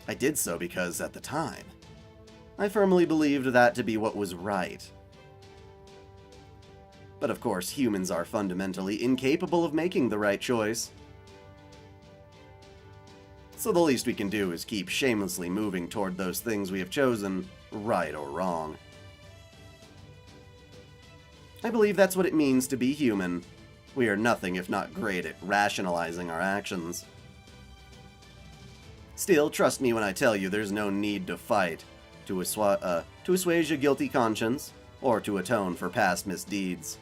I did so because, at the time, I firmly believed that to be what was right. But of course, humans are fundamentally incapable of making the right choice. So the least we can do is keep shamelessly moving toward those things we have chosen, right or wrong. I believe that's what it means to be human. We are nothing if not great at rationalizing our actions. Still, trust me when I tell you there's no need to fight to assuage a guilty conscience or to atone for past misdeeds.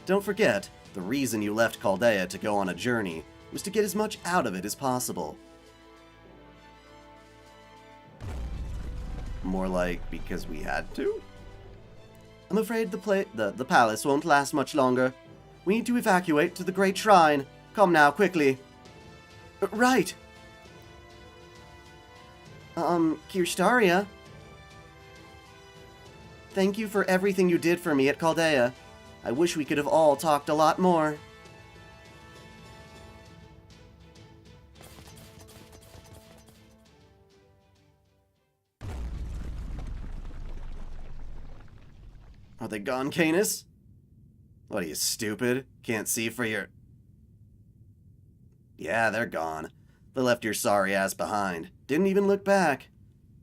Don't forget, the reason you left Chaldea to go on a journey was to get as much out of it as possible. More like because we had to? I'm afraid the palace won't last much longer. We need to evacuate to the Great Shrine. Come now, quickly. Right. Kirschtaria? Thank you for everything you did for me at Chaldea. I wish we could have all talked a lot more. Are they gone, Caenis? What are you, stupid? Can't see for your... Yeah, they're gone. They left your sorry ass behind. Didn't even look back.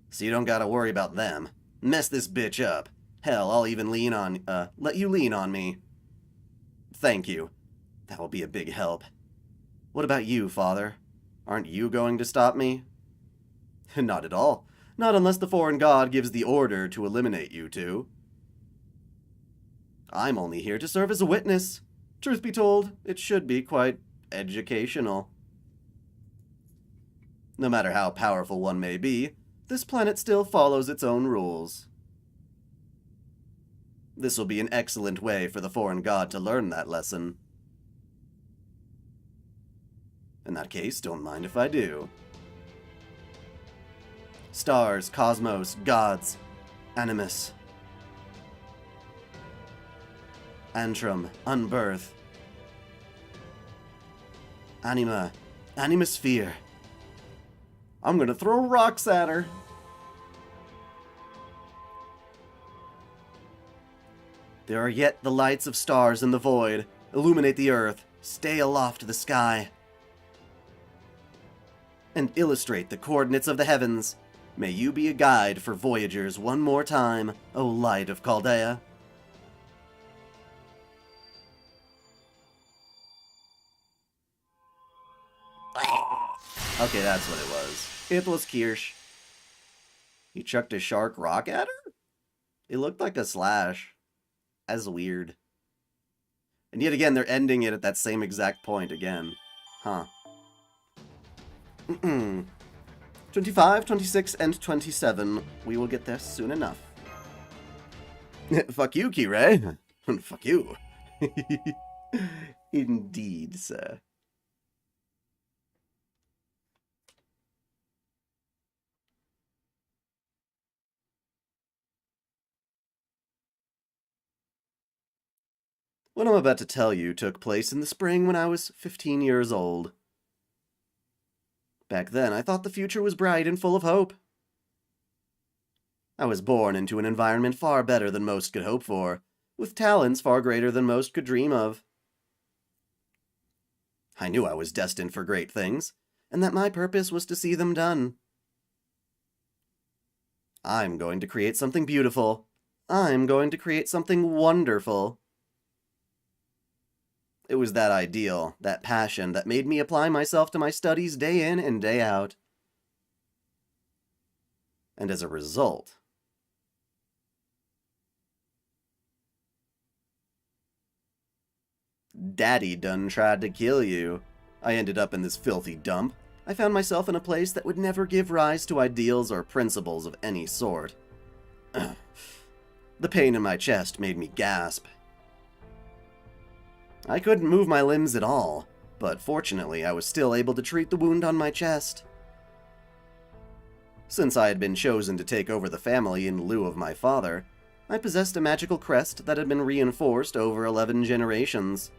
So you don't gotta worry about them. Mess this bitch up. Hell, I'll even let you lean on me. Thank you. That will be a big help. What about you, Father? Aren't you going to stop me? Not at all. Not unless the foreign god gives the order to eliminate you two. I'm only here to serve as a witness. Truth be told, it should be quite educational. No matter how powerful one may be, this planet still follows its own rules. This will be an excellent way for the foreign god to learn that lesson. In that case, don't mind if I do. Stars, cosmos, gods, animus, antrum, unbirth, anima, animosphere. I'm gonna throw rocks at her. There are yet the lights of stars in the void. Illuminate the earth. Stay aloft the sky. And illustrate the coordinates of the heavens. May you be a guide for voyagers one more time, O light of Chaldea. Okay, that's what it was. It was Kirsch. He chucked a shark rock at her? It looked like a slash. As weird. And yet again, they're ending it at that same exact point again. Huh. 25, 26, and 27. We will get there soon enough. Fuck you, Kirei. Fuck you. Indeed, sir. What I'm about to tell you took place in the spring when I was 15 years old. Back then, I thought the future was bright and full of hope. I was born into an environment far better than most could hope for, with talents far greater than most could dream of. I knew I was destined for great things, and that my purpose was to see them done. I'm going to create something beautiful. I'm going to create something wonderful. It was that ideal, that passion, that made me apply myself to my studies day in and day out. And as a result, Daddy done tried to kill you. I ended up in this filthy dump. I found myself in a place that would never give rise to ideals or principles of any sort. The pain in my chest made me gasp. I couldn't move my limbs at all, but fortunately I was still able to treat the wound on my chest. Since I had been chosen to take over the family in lieu of my father, I possessed a magical crest that had been reinforced over 11 generations.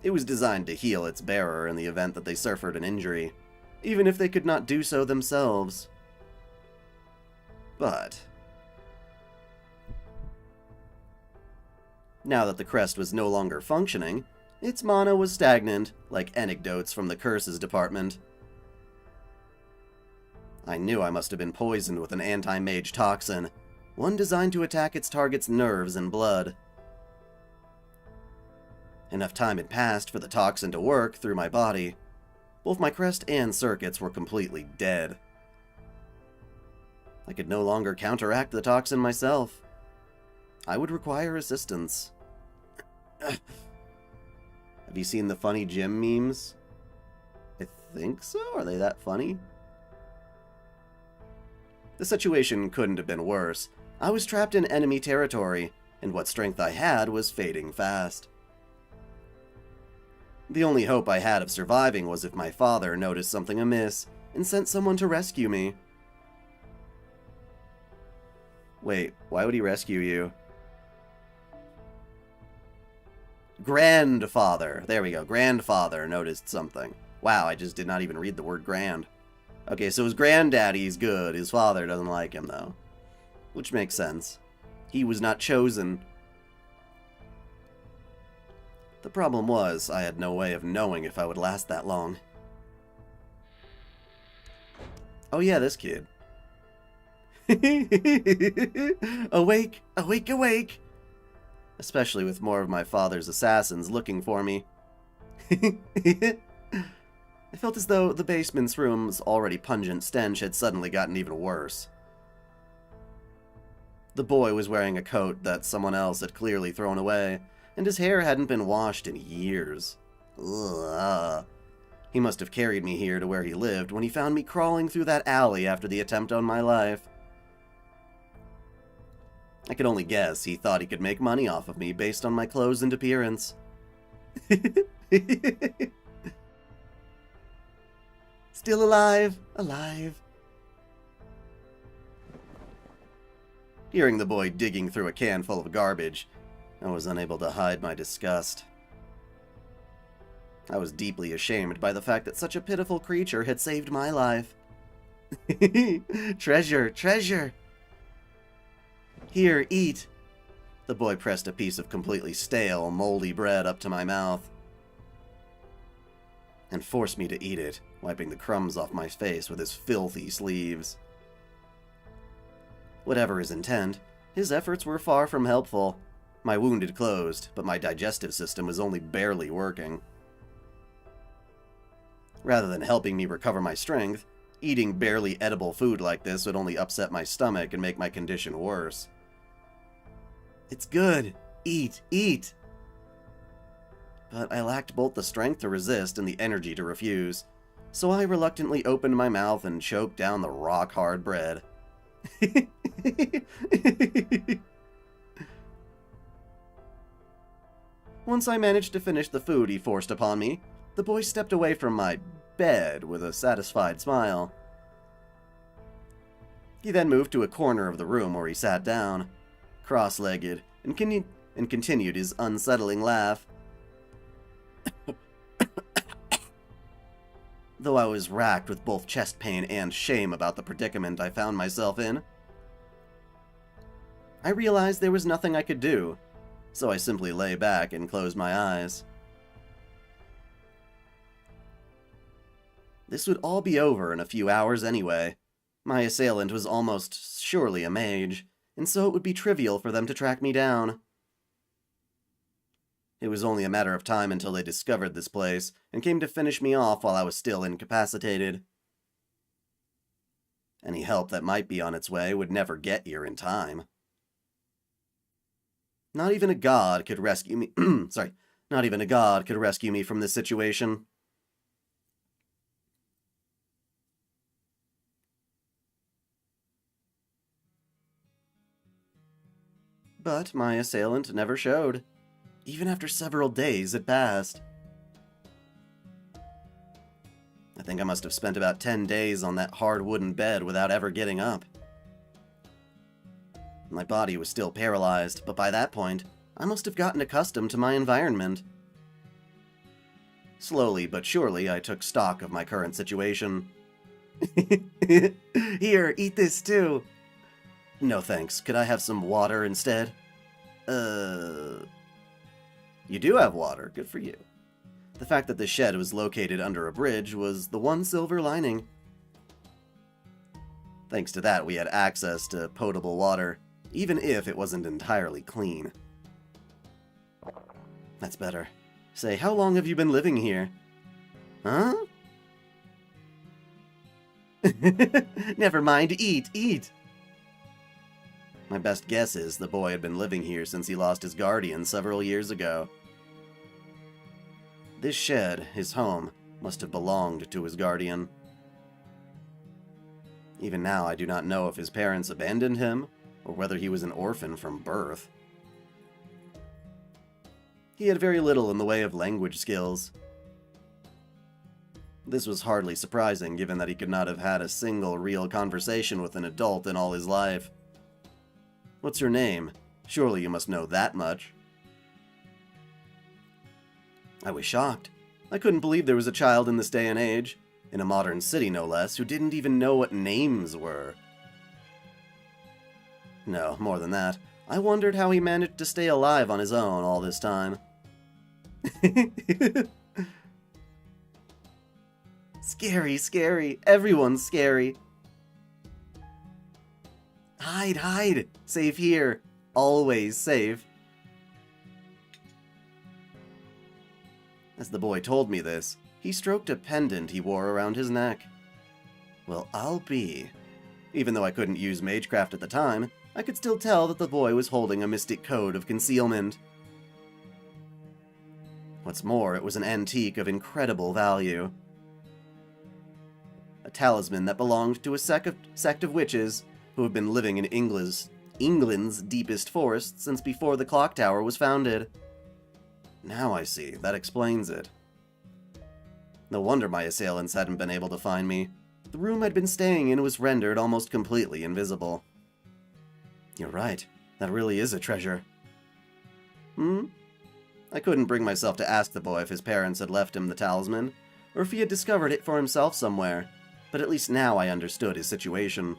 It was designed to heal its bearer in the event that they suffered an injury, even if they could not do so themselves. But now that the crest was no longer functioning, its mana was stagnant, like anecdotes from the curses department. I knew I must have been poisoned with an anti-mage toxin, one designed to attack its target's nerves and blood. Enough time had passed for the toxin to work through my body. Both my crest and circuits were completely dead. I could no longer counteract the toxin myself. I would require assistance. Have you seen the funny gym memes? I think so. Are they that funny? The situation couldn't have been worse. I was trapped in enemy territory, and what strength I had was fading fast. The only hope I had of surviving was if my father noticed something amiss and sent someone to rescue me. Wait, why would he rescue you? Grandfather. There we go. Grandfather noticed something. Wow, I just did not even read the word grand. Okay, so his granddaddy's good. His father doesn't like him, though. Which makes sense. He was not chosen. The problem was, I had no way of knowing if I would last that long. Oh yeah, this kid. Awake, awake, awake! Especially with more of my father's assassins looking for me. I felt as though the basement's room's already pungent stench had suddenly gotten even worse. The boy was wearing a coat that someone else had clearly thrown away, and his hair hadn't been washed in years. Ugh. He must have carried me here to where he lived when he found me crawling through that alley after the attempt on my life. I could only guess he thought he could make money off of me based on my clothes and appearance. Still alive, alive. Hearing the boy digging through a can full of garbage, I was unable to hide my disgust. I was deeply ashamed by the fact that such a pitiful creature had saved my life. Treasure, treasure! Here, eat! The boy pressed a piece of completely stale, moldy bread up to my mouth and forced me to eat it, wiping the crumbs off my face with his filthy sleeves. Whatever his intent, his efforts were far from helpful. My wound had closed, but my digestive system was only barely working. Rather than helping me recover my strength, eating barely edible food like this would only upset my stomach and make my condition worse. It's good. Eat, eat! But I lacked both the strength to resist and the energy to refuse, so I reluctantly opened my mouth and choked down the rock-hard bread. Once I managed to finish the food he forced upon me, the boy stepped away from my bed with a satisfied smile. He then moved to a corner of the room where he sat down, cross-legged, and continued his unsettling laugh. Though I was racked with both chest pain and shame about the predicament I found myself in, I realized there was nothing I could do, so I simply lay back and closed my eyes. This would all be over in a few hours anyway. My assailant was almost surely a mage, and so it would be trivial for them to track me down. It was only a matter of time until they discovered this place and came to finish me off while I was still incapacitated. Any help that might be on its way would never get here in time. Not even a god could rescue me. Not even a god could rescue me from this situation. But my assailant never showed. Even after several days had passed. I think I must have spent about 10 days on that hard wooden bed without ever getting up. My body was still paralyzed, but by that point, I must have gotten accustomed to my environment. Slowly but surely, I took stock of my current situation. Here, eat this too. No thanks, could I have some water instead? You do have water, good for you. The fact that the shed was located under a bridge was the one silver lining. Thanks to that, we had access to potable water, even if it wasn't entirely clean. That's better. Say, how long have you been living here? Huh? Never mind, eat, eat! My best guess is the boy had been living here since he lost his guardian several years ago. This shed, his home, must have belonged to his guardian. Even now, I do not know if his parents abandoned him, or whether he was an orphan from birth. He had very little in the way of language skills. This was hardly surprising, given that he could not have had a single real conversation with an adult in all his life. What's your name? Surely you must know that much. I was shocked. I couldn't believe there was a child in this day and age, in a modern city no less, who didn't even know what names were. No, more than that. I wondered how he managed to stay alive on his own all this time. Scary, scary. Everyone's scary. Hide, hide. Safe here. Always safe. As the boy told me this, he stroked a pendant he wore around his neck. Well, I'll be. Even though I couldn't use magecraft at the time, I could still tell that the boy was holding a mystic code of concealment. What's more, it was an antique of incredible value. A talisman that belonged to a sect of witches who have been living in England's deepest forests since before the clock tower was founded. Now I see, that explains it. No wonder my assailants hadn't been able to find me. The room I'd been staying in was rendered almost completely invisible. You're right, that really is a treasure. I couldn't bring myself to ask the boy if his parents had left him the talisman, or if he had discovered it for himself somewhere, but at least now I understood his situation.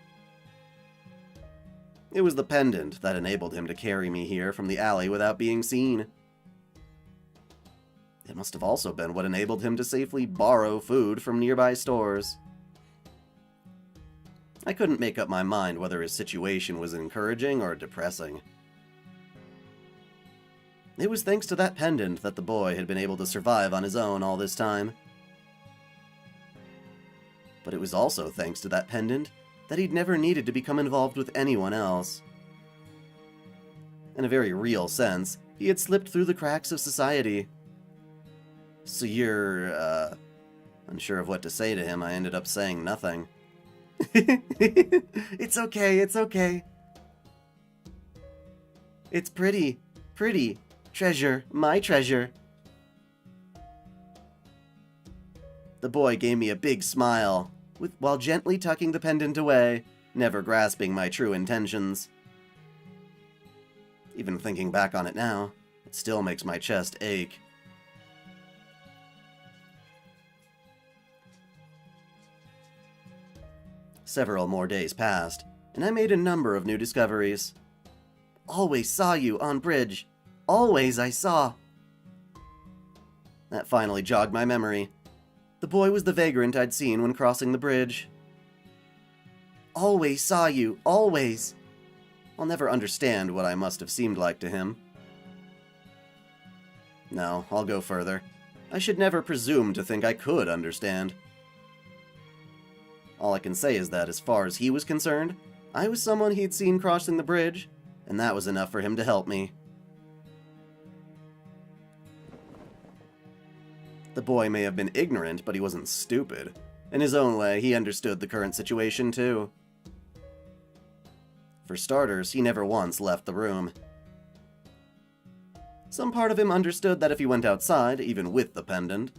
It was the pendant that enabled him to carry me here from the alley without being seen. It must have also been what enabled him to safely borrow food from nearby stores. I couldn't make up my mind whether his situation was encouraging or depressing. It was thanks to that pendant that the boy had been able to survive on his own all this time. But it was also thanks to that pendant that he'd never needed to become involved with anyone else. In a very real sense, he had slipped through the cracks of society. So you're, unsure of what to say to him, I ended up saying nothing. It's okay, it's okay. It's pretty. Treasure, my treasure. The boy gave me a big smile, while gently tucking the pendant away, never grasping my true intentions. Even thinking back on it now, it still makes my chest ache. Several more days passed, and I made a number of new discoveries. Always saw you on bridge. Always I saw. That finally jogged my memory. The boy was the vagrant I'd seen when crossing the bridge. Always saw you, always. I'll never understand what I must have seemed like to him. No, I'll go further. I should never presume to think I could understand. All I can say is that, as far as he was concerned, I was someone he'd seen crossing the bridge, and that was enough for him to help me. The boy may have been ignorant, but he wasn't stupid. In his own way, he understood the current situation, too. For starters, he never once left the room. Some part of him understood that if he went outside, even with the pendant,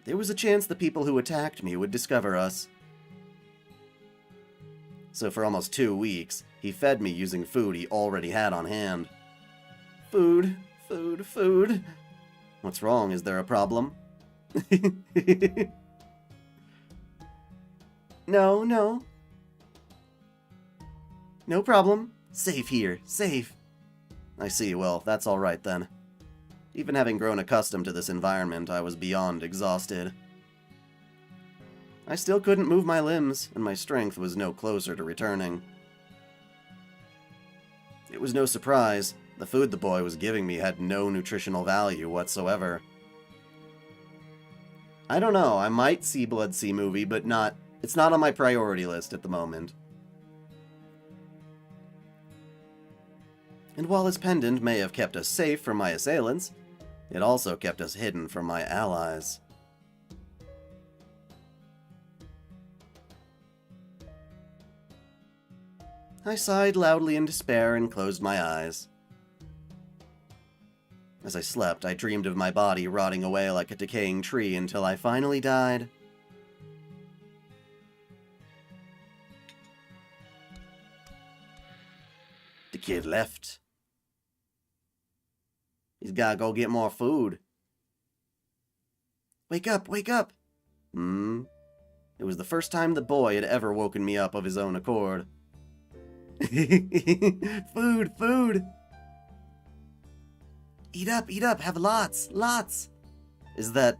there was a chance the people who attacked me would discover us. So for almost 2 weeks, he fed me using food he already had on hand. Food. What's wrong? Is there a problem? No. No problem. Safe here. Safe. I see. Well, that's all right then. Even having grown accustomed to this environment, I was beyond exhausted. I still couldn't move my limbs, and my strength was no closer to returning. It was no surprise. The food the boy was giving me had no nutritional value whatsoever. I don't know, I might see Blood Sea movie, but it's not on my priority list at the moment. And while his pendant may have kept us safe from my assailants, it also kept us hidden from my allies. I sighed loudly in despair and closed my eyes. As I slept, I dreamed of my body rotting away like a decaying tree until I finally died. The kid left. He's gotta go get more food. Wake up, wake up! It was the first time the boy had ever woken me up of his own accord. Food! Eat up, have lots! Is that...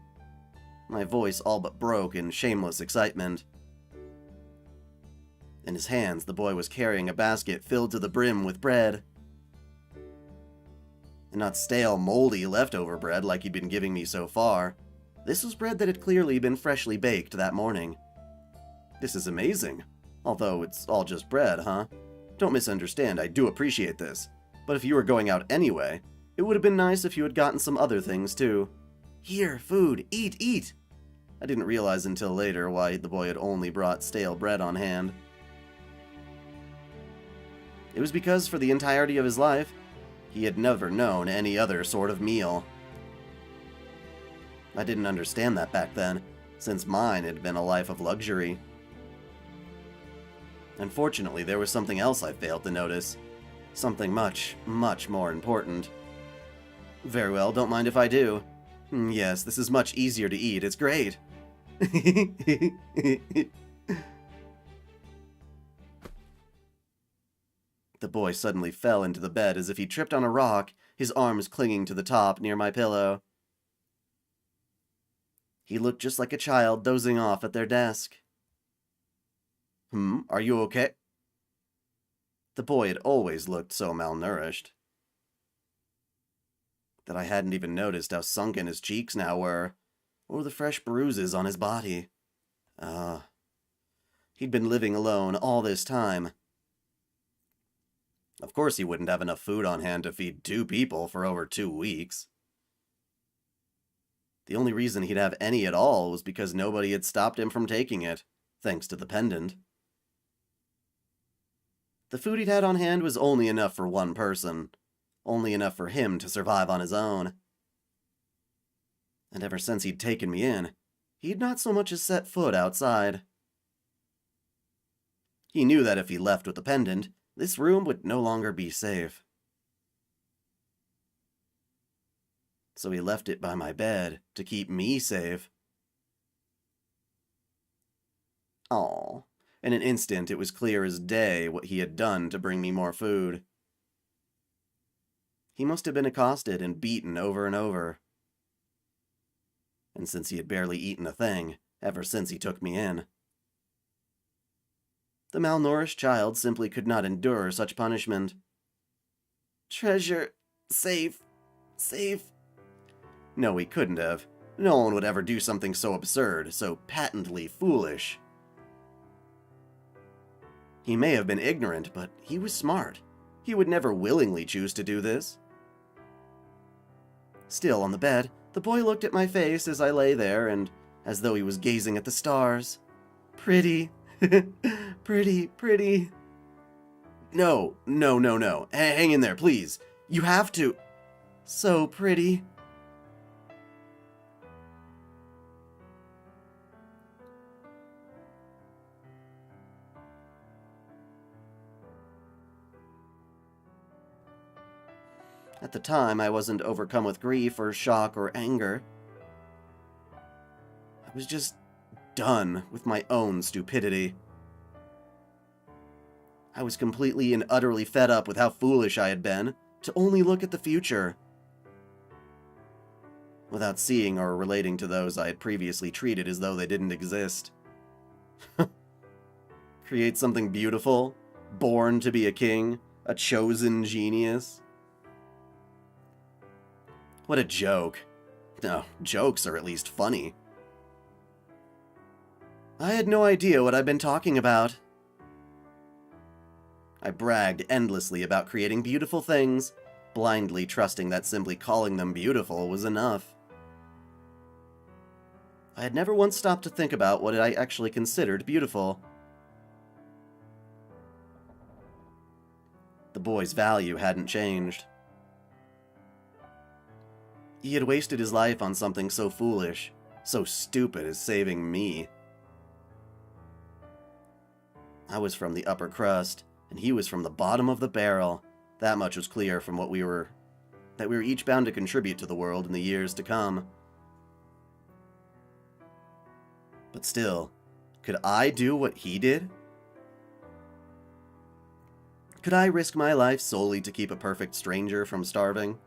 My voice all but broke in shameless excitement. In his hands, the boy was carrying a basket filled to the brim with bread. And not stale, moldy leftover bread like he'd been giving me so far. This was bread that had clearly been freshly baked that morning. This is amazing. Although it's all just bread, huh? Don't misunderstand, I do appreciate this. But if you were going out anyway, it would have been nice if you had gotten some other things too. Here, food, eat, eat! I didn't realize until later why the boy had only brought stale bread on hand. It was because for the entirety of his life, he had never known any other sort of meal. I didn't understand that back then, since mine had been a life of luxury. Unfortunately, there was something else I failed to notice. Something much, much more important. Very well, don't mind if I do. Yes, this is much easier to eat, it's great. The boy suddenly fell into the bed as if he tripped on a rock, his arms clinging to the top near my pillow. He looked just like a child dozing off at their desk. Are you okay? The boy had always looked so malnourished that I hadn't even noticed how sunken his cheeks now were, or the fresh bruises on his body. He'd been living alone all this time. Of course he wouldn't have enough food on hand to feed 2 people for over 2 weeks. The only reason he'd have any at all was because nobody had stopped him from taking it, thanks to the pendant. The food he'd had on hand was only enough for one person, only enough for him to survive on his own. And ever since he'd taken me in, he'd not so much as set foot outside. He knew that if he left with the pendant, this room would no longer be safe. So he left it by my bed to keep me safe. Aw. In an instant, it was clear as day what he had done to bring me more food. He must have been accosted and beaten over and over. And since he had barely eaten a thing, ever since he took me in, the malnourished child simply could not endure such punishment. Treasure. Safe. Safe. No, he couldn't have. No one would ever do something so absurd, so patently foolish. He may have been ignorant, but he was smart. He would never willingly choose to do this. Still on the bed, the boy looked at my face as I lay there, and as though he was gazing at the stars. Pretty. Pretty, pretty. No. Hang in there, please. You have to. So pretty. At the time, I wasn't overcome with grief or shock or anger. I was just done with my own stupidity. I was completely and utterly fed up with how foolish I had been to only look at the future, without seeing or relating to those I had previously treated as though they didn't exist. Create something beautiful, born to be a king, a chosen genius. What a joke. No, jokes are at least funny. I had no idea what I'd been talking about. I bragged endlessly about creating beautiful things, blindly trusting that simply calling them beautiful was enough. I had never once stopped to think about what I actually considered beautiful. The boy's value hadn't changed. He had wasted his life on something so foolish, so stupid as saving me. I was from the upper crust, and he was from the bottom of the barrel. That much was clear from that we were each bound to contribute to the world in the years to come. But still, could I do what he did? Could I risk my life solely to keep a perfect stranger from starving?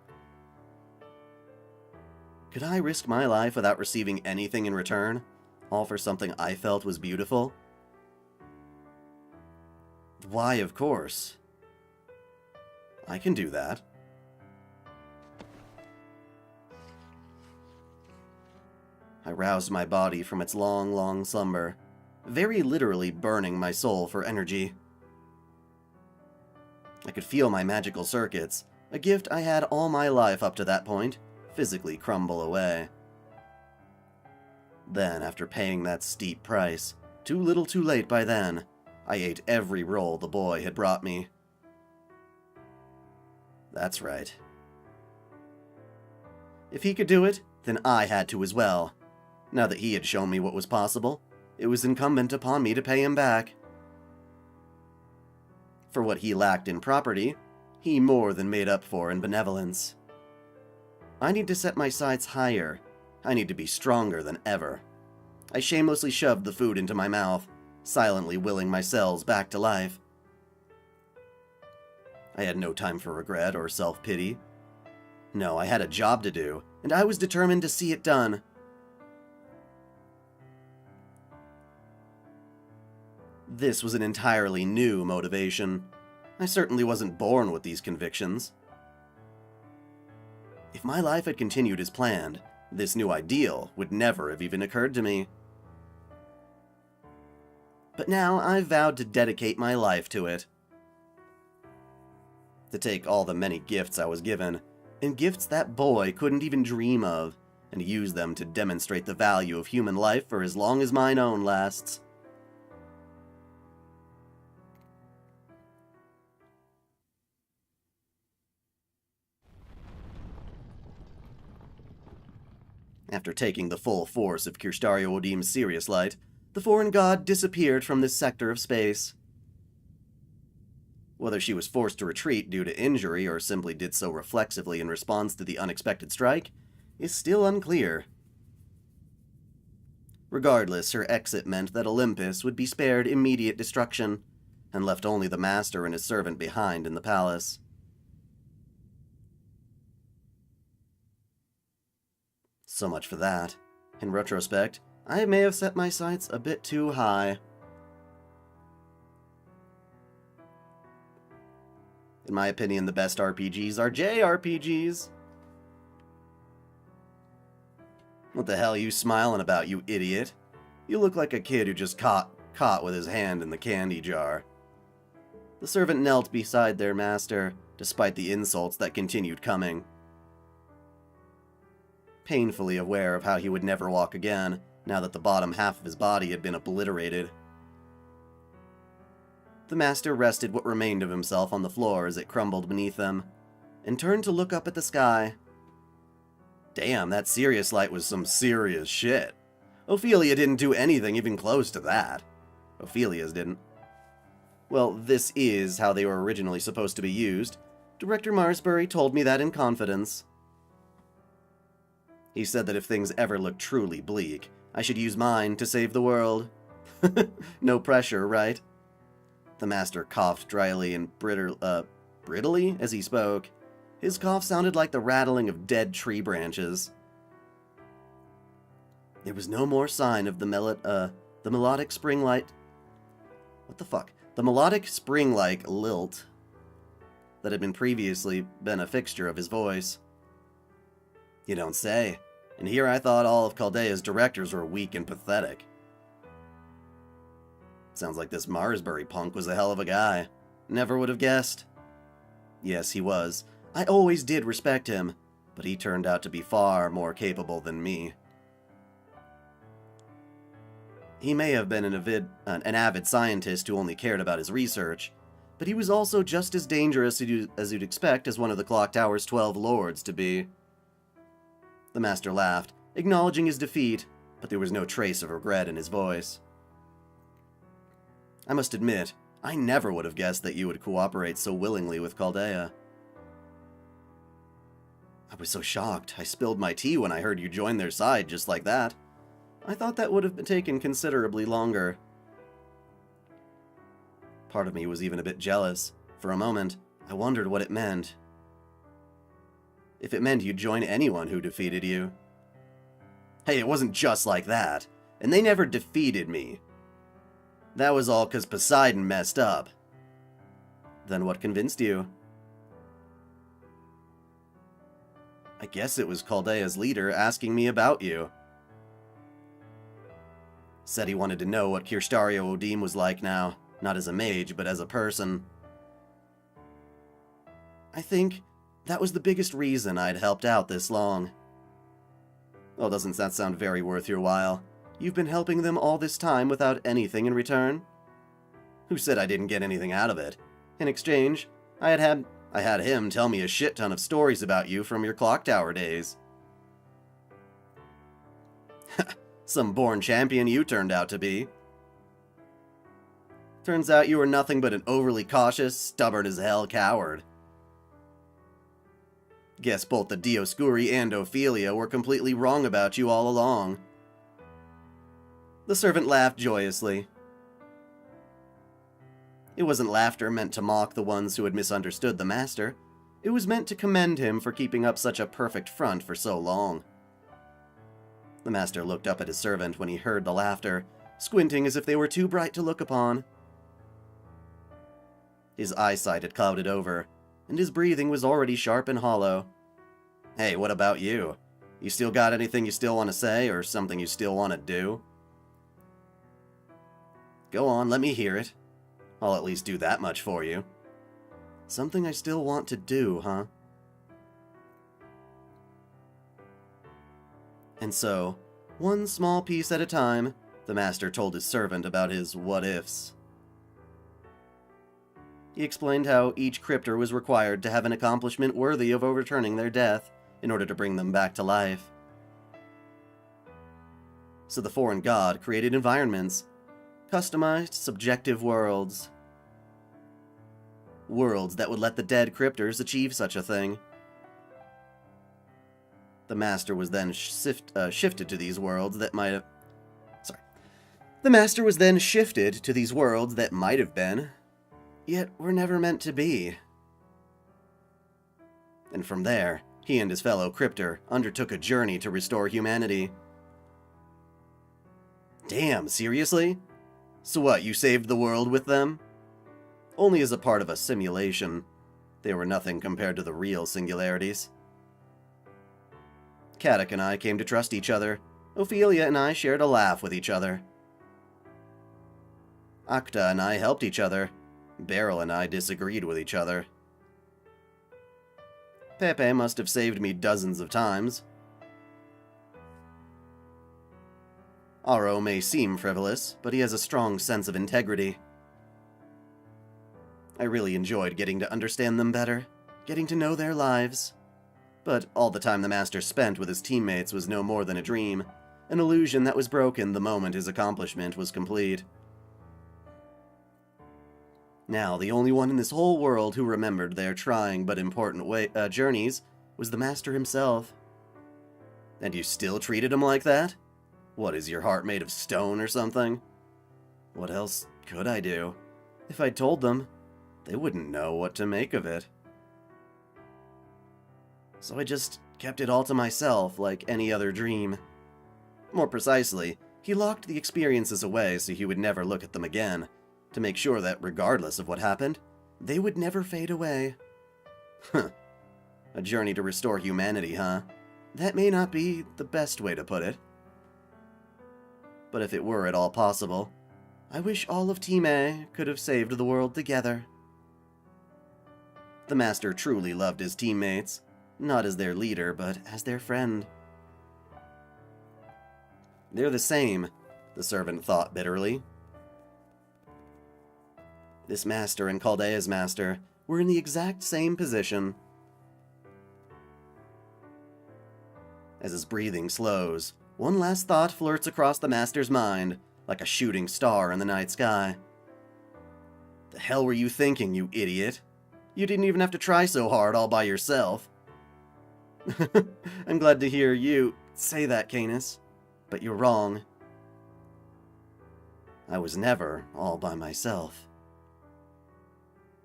Could I risk my life without receiving anything in return, all for something I felt was beautiful? Why, of course. I can do that. I roused my body from its long, long slumber, very literally burning my soul for energy. I could feel my magical circuits, a gift I had all my life up to that point, physically crumble away. Then, after paying that steep price, too little too late by then, I ate every roll the boy had brought me. That's right. If he could do it, then I had to as well. Now that he had shown me what was possible, it was incumbent upon me to pay him back. For what he lacked in property, he more than made up for in benevolence. I need to set my sights higher. I need to be stronger than ever. I shamelessly shoved the food into my mouth, silently willing my cells back to life. I had no time for regret or self-pity. No, I had a job to do, and I was determined to see it done. This was an entirely new motivation. I certainly wasn't born with these convictions. If my life had continued as planned, this new ideal would never have even occurred to me. But now I've vowed to dedicate my life to it. To take all the many gifts I was given, and gifts that boy couldn't even dream of, and use them to demonstrate the value of human life for as long as mine own lasts. After taking the full force of Kirschtaria Odim's Sirius light, the foreign god disappeared from this sector of space. Whether she was forced to retreat due to injury or simply did so reflexively in response to the unexpected strike is still unclear. Regardless, her exit meant that Olympus would be spared immediate destruction, and left only the master and his servant behind in the palace. So much for that. In retrospect, I may have set my sights a bit too high. In my opinion, the best RPGs are JRPGs. What the hell are you smiling about, you idiot? You look like a kid who just caught with his hand in the candy jar. The servant knelt beside their master, despite the insults that continued coming. Painfully aware of how he would never walk again, now that the bottom half of his body had been obliterated. The master rested what remained of himself on the floor as it crumbled beneath them, and turned to look up at the sky. Damn, that Sirius light was some serious shit. Ophelia didn't do anything even close to that. Ophelia's didn't. Well, this is how they were originally supposed to be used. Director Marsbury told me that in confidence. He said that if things ever looked truly bleak, I should use mine to save the world. No pressure, right? The master coughed dryly and brittly as he spoke. His cough sounded like the rattling of dead tree branches. There was no more sign of the melodic spring-like... What the fuck? The melodic spring-like lilt that had previously been a fixture of his voice. You don't say. And here I thought all of Chaldea's directors were weak and pathetic. Sounds like this Marsbury punk was a hell of a guy. Never would have guessed. Yes, he was. I always did respect him, but he turned out to be far more capable than me. He may have been an avid scientist who only cared about his research, but he was also just as dangerous as you'd expect as one of the Clock Tower's 12 lords to be. The master laughed, acknowledging his defeat, but there was no trace of regret in his voice. I must admit, I never would have guessed that you would cooperate so willingly with Chaldea. I was so shocked, I spilled my tea when I heard you join their side just like that. I thought that would have taken considerably longer. Part of me was even a bit jealous. For a moment, I wondered what it meant. If it meant you'd join anyone who defeated you. Hey, it wasn't just like that, and they never defeated me. That was all 'cause Poseidon messed up. Then what convinced you? I guess it was Chaldea's leader asking me about you. Said he wanted to know what Kirschtaria Odim was like now, not as a mage, but as a person. I think that was the biggest reason I'd helped out this long. Well, doesn't that sound very worth your while? You've been helping them all this time without anything in return? Who said I didn't get anything out of it? In exchange, I had him tell me a shit ton of stories about you from your clock tower days. Some born champion you turned out to be. Turns out you were nothing but an overly cautious, stubborn-as-hell coward. Guess both the Dioscuri and Ophelia were completely wrong about you all along. The servant laughed joyously. It wasn't laughter meant to mock the ones who had misunderstood the master. It was meant to commend him for keeping up such a perfect front for so long. The master looked up at his servant when he heard the laughter, squinting as if they were too bright to look upon. His eyesight had clouded over, and his breathing was already sharp and hollow. Hey, what about you? You still got anything you still want to say, or something you still want to do? Go on, let me hear it. I'll at least do that much for you. Something I still want to do, huh? And so, one small piece at a time, the master told his servant about his what-ifs. He explained how each crypter was required to have an accomplishment worthy of overturning their death in order to bring them back to life. So the foreign god created environments, customized, subjective worlds. Worlds that would let the dead crypters achieve such a thing. The master was then shifted to these worlds that might have... The master was then shifted to these worlds that might have been, yet were never meant to be. And from there, he and his fellow crypter undertook a journey to restore humanity. Damn, seriously? So what, you saved the world with them? Only as a part of a simulation. They were nothing compared to the real singularities. Kadak and I came to trust each other. Ophelia and I shared a laugh with each other. Akta and I helped each other. Beryl and I disagreed with each other. Pepe must have saved me dozens of times. Aro may seem frivolous, but he has a strong sense of integrity. I really enjoyed getting to understand them better, getting to know their lives. But all the time the master spent with his teammates was no more than a dream, an illusion that was broken the moment his accomplishment was complete. Now, the only one in this whole world who remembered their trying but important journeys was the master himself. And you still treated him like that? What, is your heart made of stone or something? What else could I do? If I told them, they wouldn't know what to make of it. So I just kept it all to myself, like any other dream. More precisely, he locked the experiences away so he would never look at them again, to make sure that regardless of what happened, they would never fade away. Huh. A journey to restore humanity, huh? That may not be the best way to put it. But if it were at all possible, I wish all of Team A could have saved the world together. The master truly loved his teammates, not as their leader, but as their friend. They're the same, the servant thought bitterly. This master and Chaldea's master were in the exact same position. As his breathing slows, one last thought flirts across the master's mind, like a shooting star in the night sky. The hell were you thinking, you idiot? You didn't even have to try so hard all by yourself. I'm glad to hear you say that, Caenis, but you're wrong. I was never all by myself.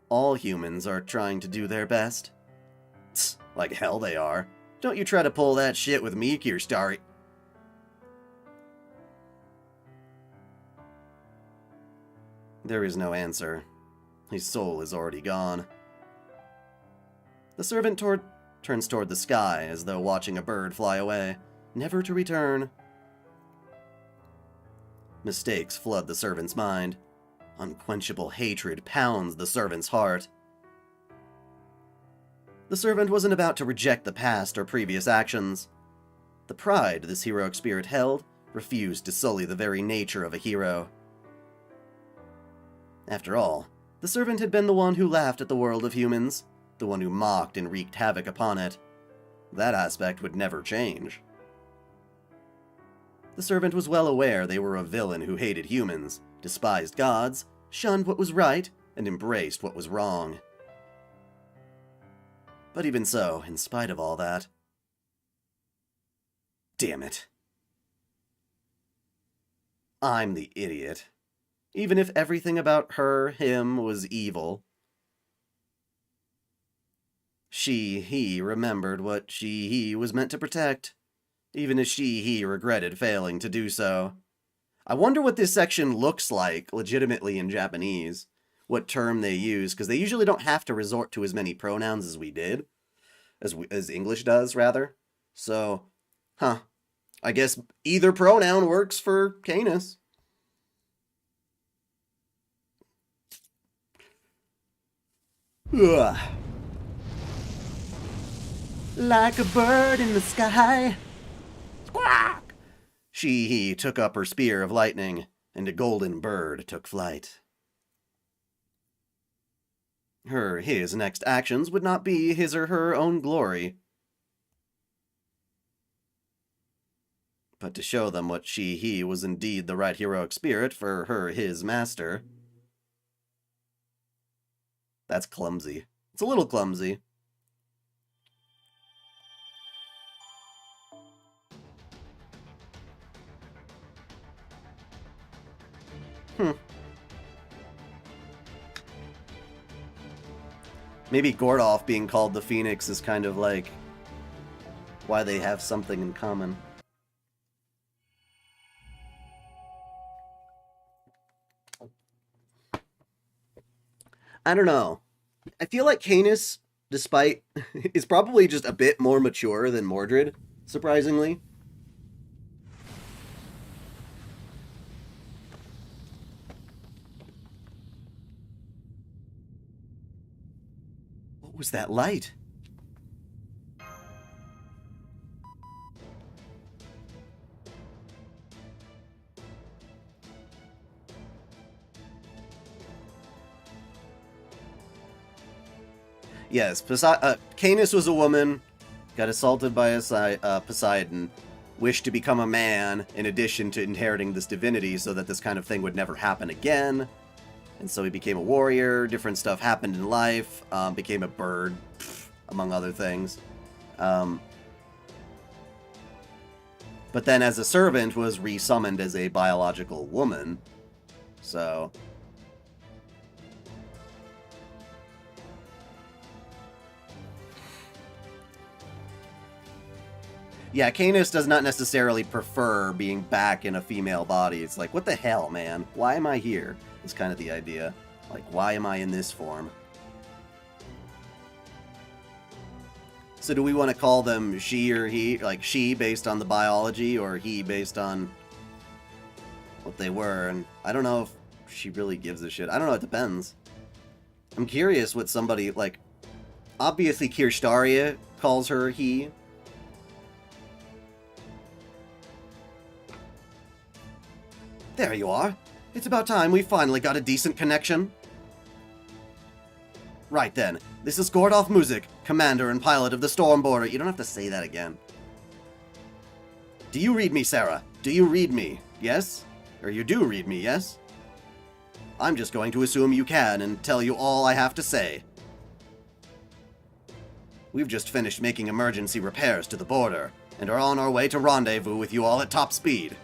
All humans are trying to do their best. Tsk, like hell they are. Don't you try to pull that shit with me, Kirschtaria. There is no answer. His soul is already gone. The servant turns toward the sky as though watching a bird fly away, never to return. Mistakes flood the servant's mind. Unquenchable hatred pounds the servant's heart. The servant wasn't about to reject the past or previous actions. The pride this heroic spirit held refused to sully the very nature of a hero. After all, the servant had been the one who laughed at the world of humans, the one who mocked and wreaked havoc upon it. That aspect would never change. The servant was well aware they were a villain who hated humans, despised gods, shunned what was right, and embraced what was wrong. But even so, in spite of all that... Damn it. I'm the idiot. Even if everything about her, him, was evil. She, he remembered what she, he was meant to protect, even as she, he regretted failing to do so. I wonder what this section looks like, legitimately in Japanese. What term they use, because they usually don't have to resort to as many pronouns as we did. As English does, rather. So, I guess either pronoun works for Caenis. Ugh. Like a bird in the sky. Squawk! He took up her spear of lightning, and a golden bird took flight. His next actions would not be his or her own glory, but to show them what he was indeed the right heroic spirit for his master. That's clumsy. It's a little clumsy. Maybe Gordolf being called the Phoenix is kind of like why they have something in common. I don't know. I feel like Caenis, despite, is probably just a bit more mature than Mordred, surprisingly. What was that light? Yes, Caenis was a woman, got assaulted by Poseidon, wished to become a man in addition to inheriting this divinity so that this kind of thing would never happen again. And so he became a warrior, different stuff happened in life, became a bird, among other things. But then as a servant was resummoned as a biological woman. So... yeah, Caenis does not necessarily prefer being back in a female body. It's like, what the hell, man? Why am I here? Is kind of the idea. Like, why am I in this form? So do we want to call them she or he? Like, she based on the biology, or he based on what they were? And I don't know if she really gives a shit. I don't know, it depends. I'm curious what somebody, like... obviously Kirschtaria calls her he. There you are. It's about time we finally got a decent connection. Right then, this is Gordolf Muzik, commander and pilot of the Stormborder. You don't have to say that again. Do you read me, Sarah? Do you read me? Yes? Or you do read me, yes? I'm just going to assume you can and tell you all I have to say. We've just finished making emergency repairs to the border, and are on our way to rendezvous with you all at top speed.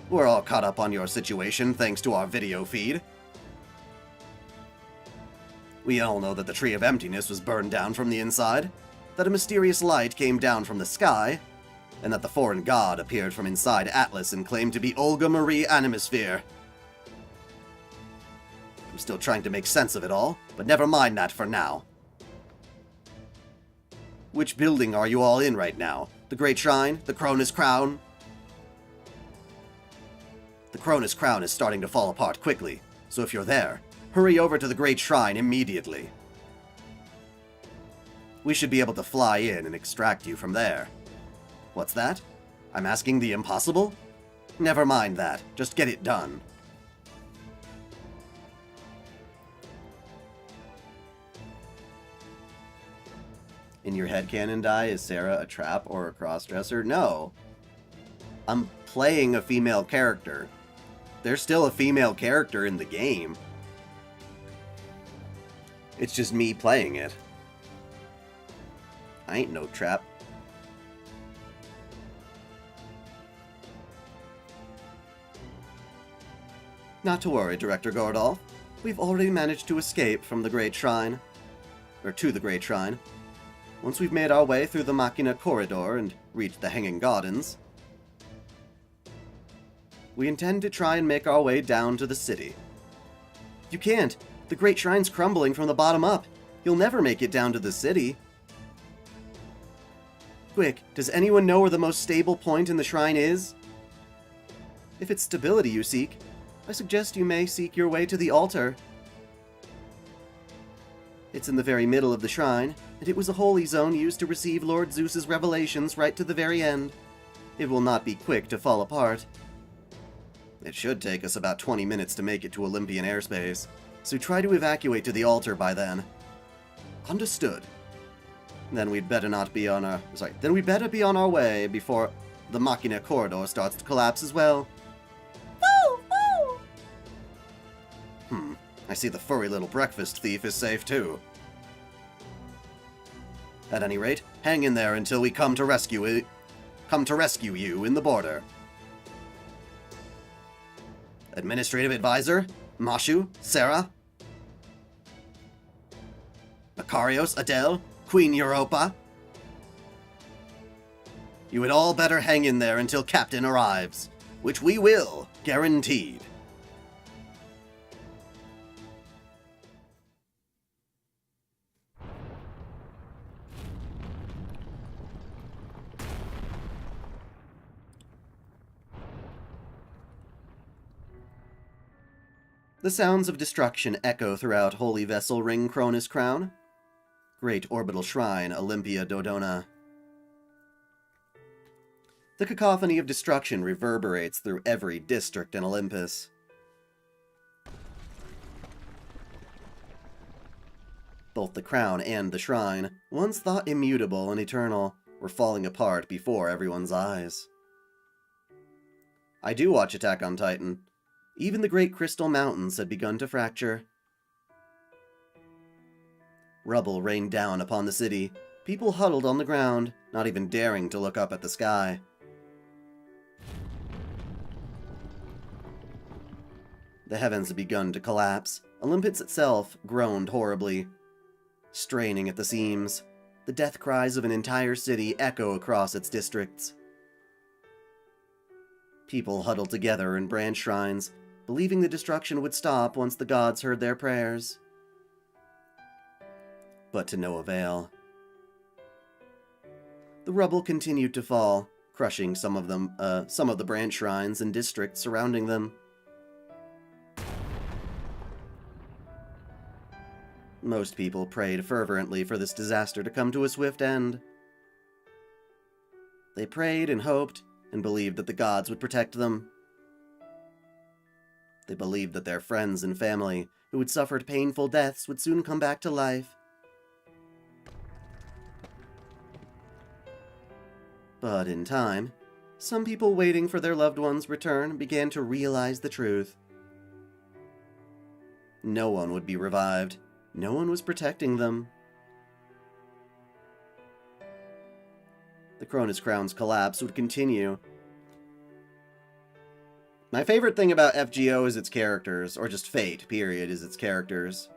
We're all caught up on your situation thanks to our video feed. We all know that the Tree of Emptiness was burned down from the inside, that a mysterious light came down from the sky, and that the foreign god appeared from inside Atlas and claimed to be Olga Marie Animosphere. I'm still trying to make sense of it all, but never mind that for now. Which building are you all in right now? The Great Shrine? The Cronus Crown? The Cronus crown is starting to fall apart quickly, so if you're there, hurry over to the Great Shrine immediately. We should be able to fly in and extract you from there. What's that? I'm asking the impossible? Never mind that. Just get it done. In your headcanon, Dai, is Sarah a trap or a crossdresser? No. I'm playing a female character. There's still a female character in the game. It's just me playing it. I ain't no trap. Not to worry, Director Gordolf. We've already managed to escape from the Great Shrine. Or to the Great Shrine. Once we've made our way through the Machina corridor and reached the Hanging Gardens, we intend to try and make our way down to the city. You can't. The Great Shrine's crumbling from the bottom up. You'll never make it down to the city. Quick, does anyone know where the most stable point in the shrine is? If it's stability you seek, I suggest you may seek your way to the altar. It's in the very middle of the shrine, and it was a holy zone used to receive Lord Zeus's revelations right to the very end. It will not be quick to fall apart. It should take us about 20 minutes to make it to Olympian airspace, so try to evacuate to the altar by then. Understood. Then we'd better be on our way before the Machina corridor starts to collapse as well. Woo! Woo! I see the furry little breakfast thief is safe too. At any rate, hang in there until we come to rescue you in the border. Administrative Advisor, Mashu, Sarah, Makarios, Adele, Queen Europa. You had all better hang in there until Captain arrives, which we will, guaranteed. The sounds of destruction echo throughout Holy Vessel Ring Cronus Crown. Great Orbital Shrine, Olympia Dodona. The cacophony of destruction reverberates through every district in Olympus. Both the crown and the shrine, once thought immutable and eternal, were falling apart before everyone's eyes. I do watch Attack on Titan. Even the great crystal mountains had begun to fracture. Rubble rained down upon the city. People huddled on the ground, not even daring to look up at the sky. The heavens had begun to collapse. Olympus itself groaned horribly, straining at the seams. The death cries of an entire city echo across its districts. People huddled together in branch shrines, believing the destruction would stop once the gods heard their prayers. But to no avail. The rubble continued to fall, crushing some of the branch shrines and districts surrounding them. Most people prayed fervently for this disaster to come to a swift end. They prayed and hoped, and believed that the gods would protect them. They believed that their friends and family, who had suffered painful deaths, would soon come back to life. But in time, some people waiting for their loved ones' return began to realize the truth. No one would be revived. No one was protecting them. The Cronus Crown's collapse would continue. My favorite thing about FGO is its characters, or just Fate, period, is its characters.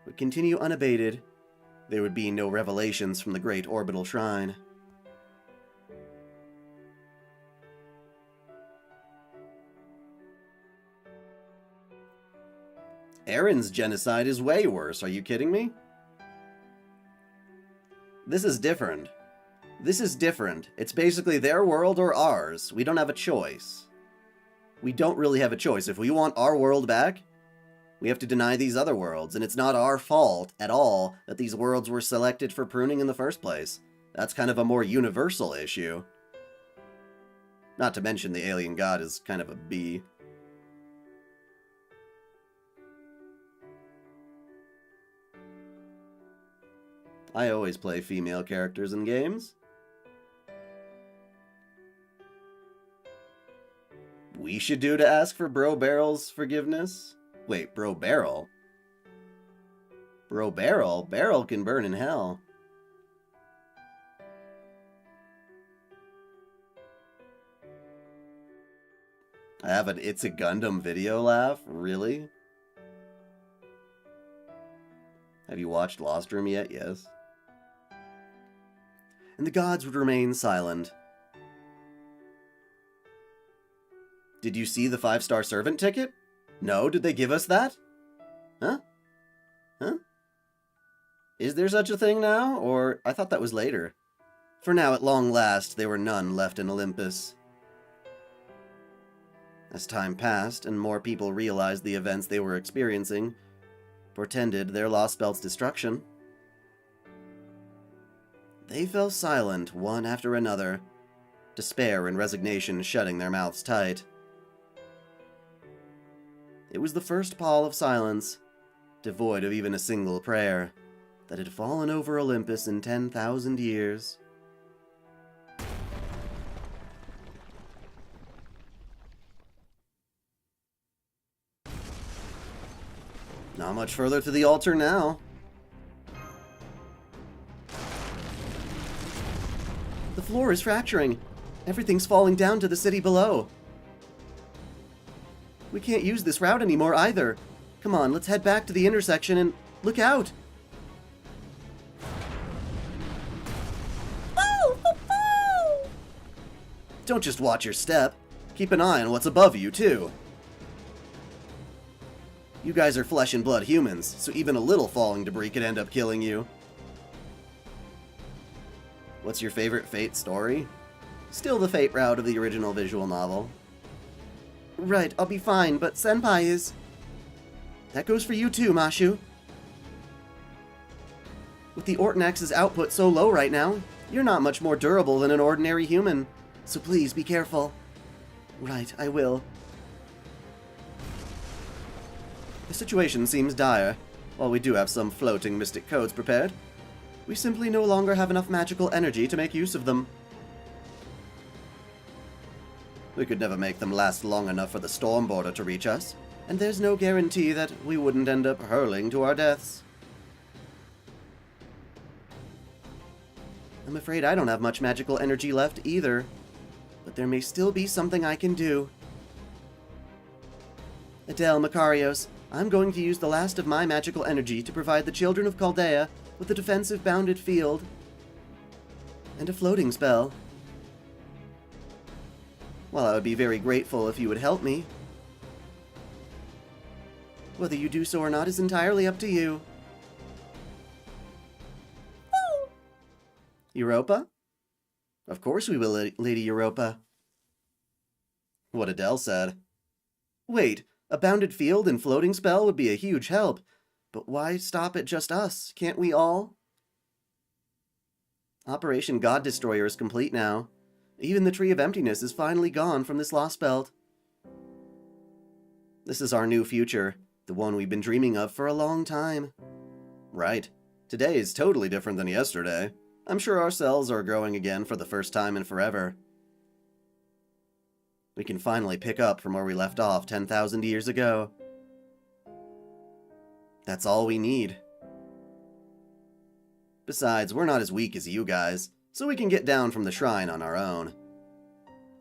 Would continue unabated. There would be no revelations from the Great Orbital Shrine. Aaron's genocide is way worse, are you kidding me? This is different. This is different. It's basically their world or ours. We don't have a choice. We don't really have a choice. If we want our world back, we have to deny these other worlds, and it's not our fault at all that these worlds were selected for pruning in the first place. That's kind of a more universal issue. Not to mention the alien god is kind of a B. I always play female characters in games. We should do to ask for Bro Barrel's forgiveness? Wait, Bro Barrel? Bro Barrel? Barrel can burn in hell. I have an It's a Gundam video laugh? Really? Have you watched Lost Room yet? Yes. And the gods would remain silent. Did you see the 5-star servant ticket? No, did they give us that? Huh? Huh? Is there such a thing now? Or, I thought that was later. For now, at long last, there were none left in Olympus. As time passed, and more people realized the events they were experiencing portended their lost belt's destruction, they fell silent, one after another, despair and resignation shutting their mouths tight. It was the first pall of silence, devoid of even a single prayer, that had fallen over Olympus in 10,000 years. Not much further to the altar now. The floor is fracturing. Everything's falling down to the city below. We can't use this route anymore either. Come on, let's head back to the intersection and look out! Don't just watch your step. Keep an eye on what's above you, too. You guys are flesh and blood humans, so even a little falling debris could end up killing you. What's your favorite Fate story? Still the Fate route of the original visual novel. Right, I'll be fine, but Senpai is... That goes for you too, Mashu. With the Ortanax's output so low right now, you're not much more durable than an ordinary human. So please, be careful. Right, I will. The situation seems dire. While we do have some floating mystic codes prepared, we simply no longer have enough magical energy to make use of them. We could never make them last long enough for the storm border to reach us, and there's no guarantee that we wouldn't end up hurling to our deaths. I'm afraid I don't have much magical energy left either, but there may still be something I can do. Adele, Makarios, I'm going to use the last of my magical energy to provide the children of Chaldea with a defensive bounded field and a floating spell. While I would be very grateful if you would help me, whether you do so or not is entirely up to you. Woo! Europa? Of course we will, Lady Europa. What Adele said. Wait, a bounded field and floating spell would be a huge help, but why stop at just us? Can't we all? Operation God Destroyer is complete now. Even the Tree of Emptiness is finally gone from this lost belt. This is our new future, the one we've been dreaming of for a long time. Right. Today is totally different than yesterday. I'm sure our cells are growing again for the first time in forever. We can finally pick up from where we left off 10,000 years ago. That's all we need. Besides, we're not as weak as you guys, so we can get down from the shrine on our own.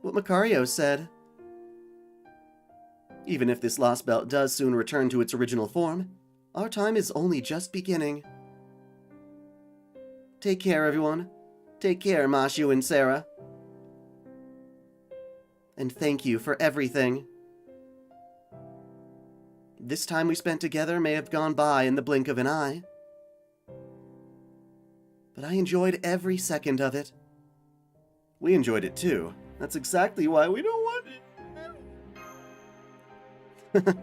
What Makarios said. Even if this lost belt does soon return to its original form, our time is only just beginning. Take care, everyone. Take care, Mashu and Sarah. And thank you for everything. This time we spent together may have gone by in the blink of an eye, but I enjoyed every second of it. We enjoyed it too. That's exactly why we don't want it.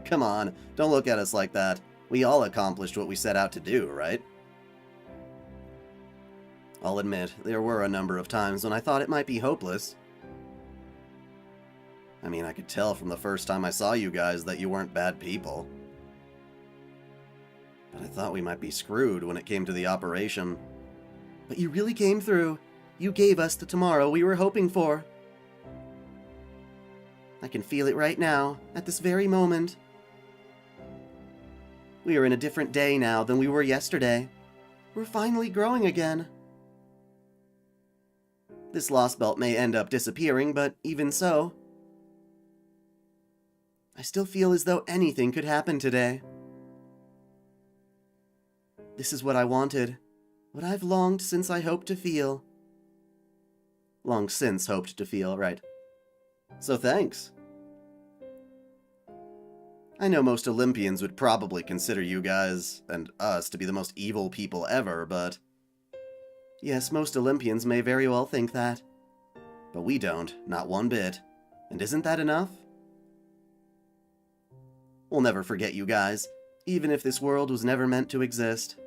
Come on, don't look at us like that. We all accomplished what we set out to do, right? I'll admit, there were a number of times when I thought it might be hopeless. I mean, I could tell from the first time I saw you guys that you weren't bad people. But I thought we might be screwed when it came to the operation. But you really came through. You gave us the tomorrow we were hoping for. I can feel it right now, at this very moment. We are in a different day now than we were yesterday. We're finally growing again. This lost belt may end up disappearing, but even so, I still feel as though anything could happen today. This is what I wanted, what I've longed since I hoped to feel. Long since hoped to feel, right? So thanks. I know most Olympians would probably consider you guys and us to be the most evil people ever, but yes, most Olympians may very well think that. But we don't, not one bit. And isn't that enough? We'll never forget you guys, even if this world was never meant to exist.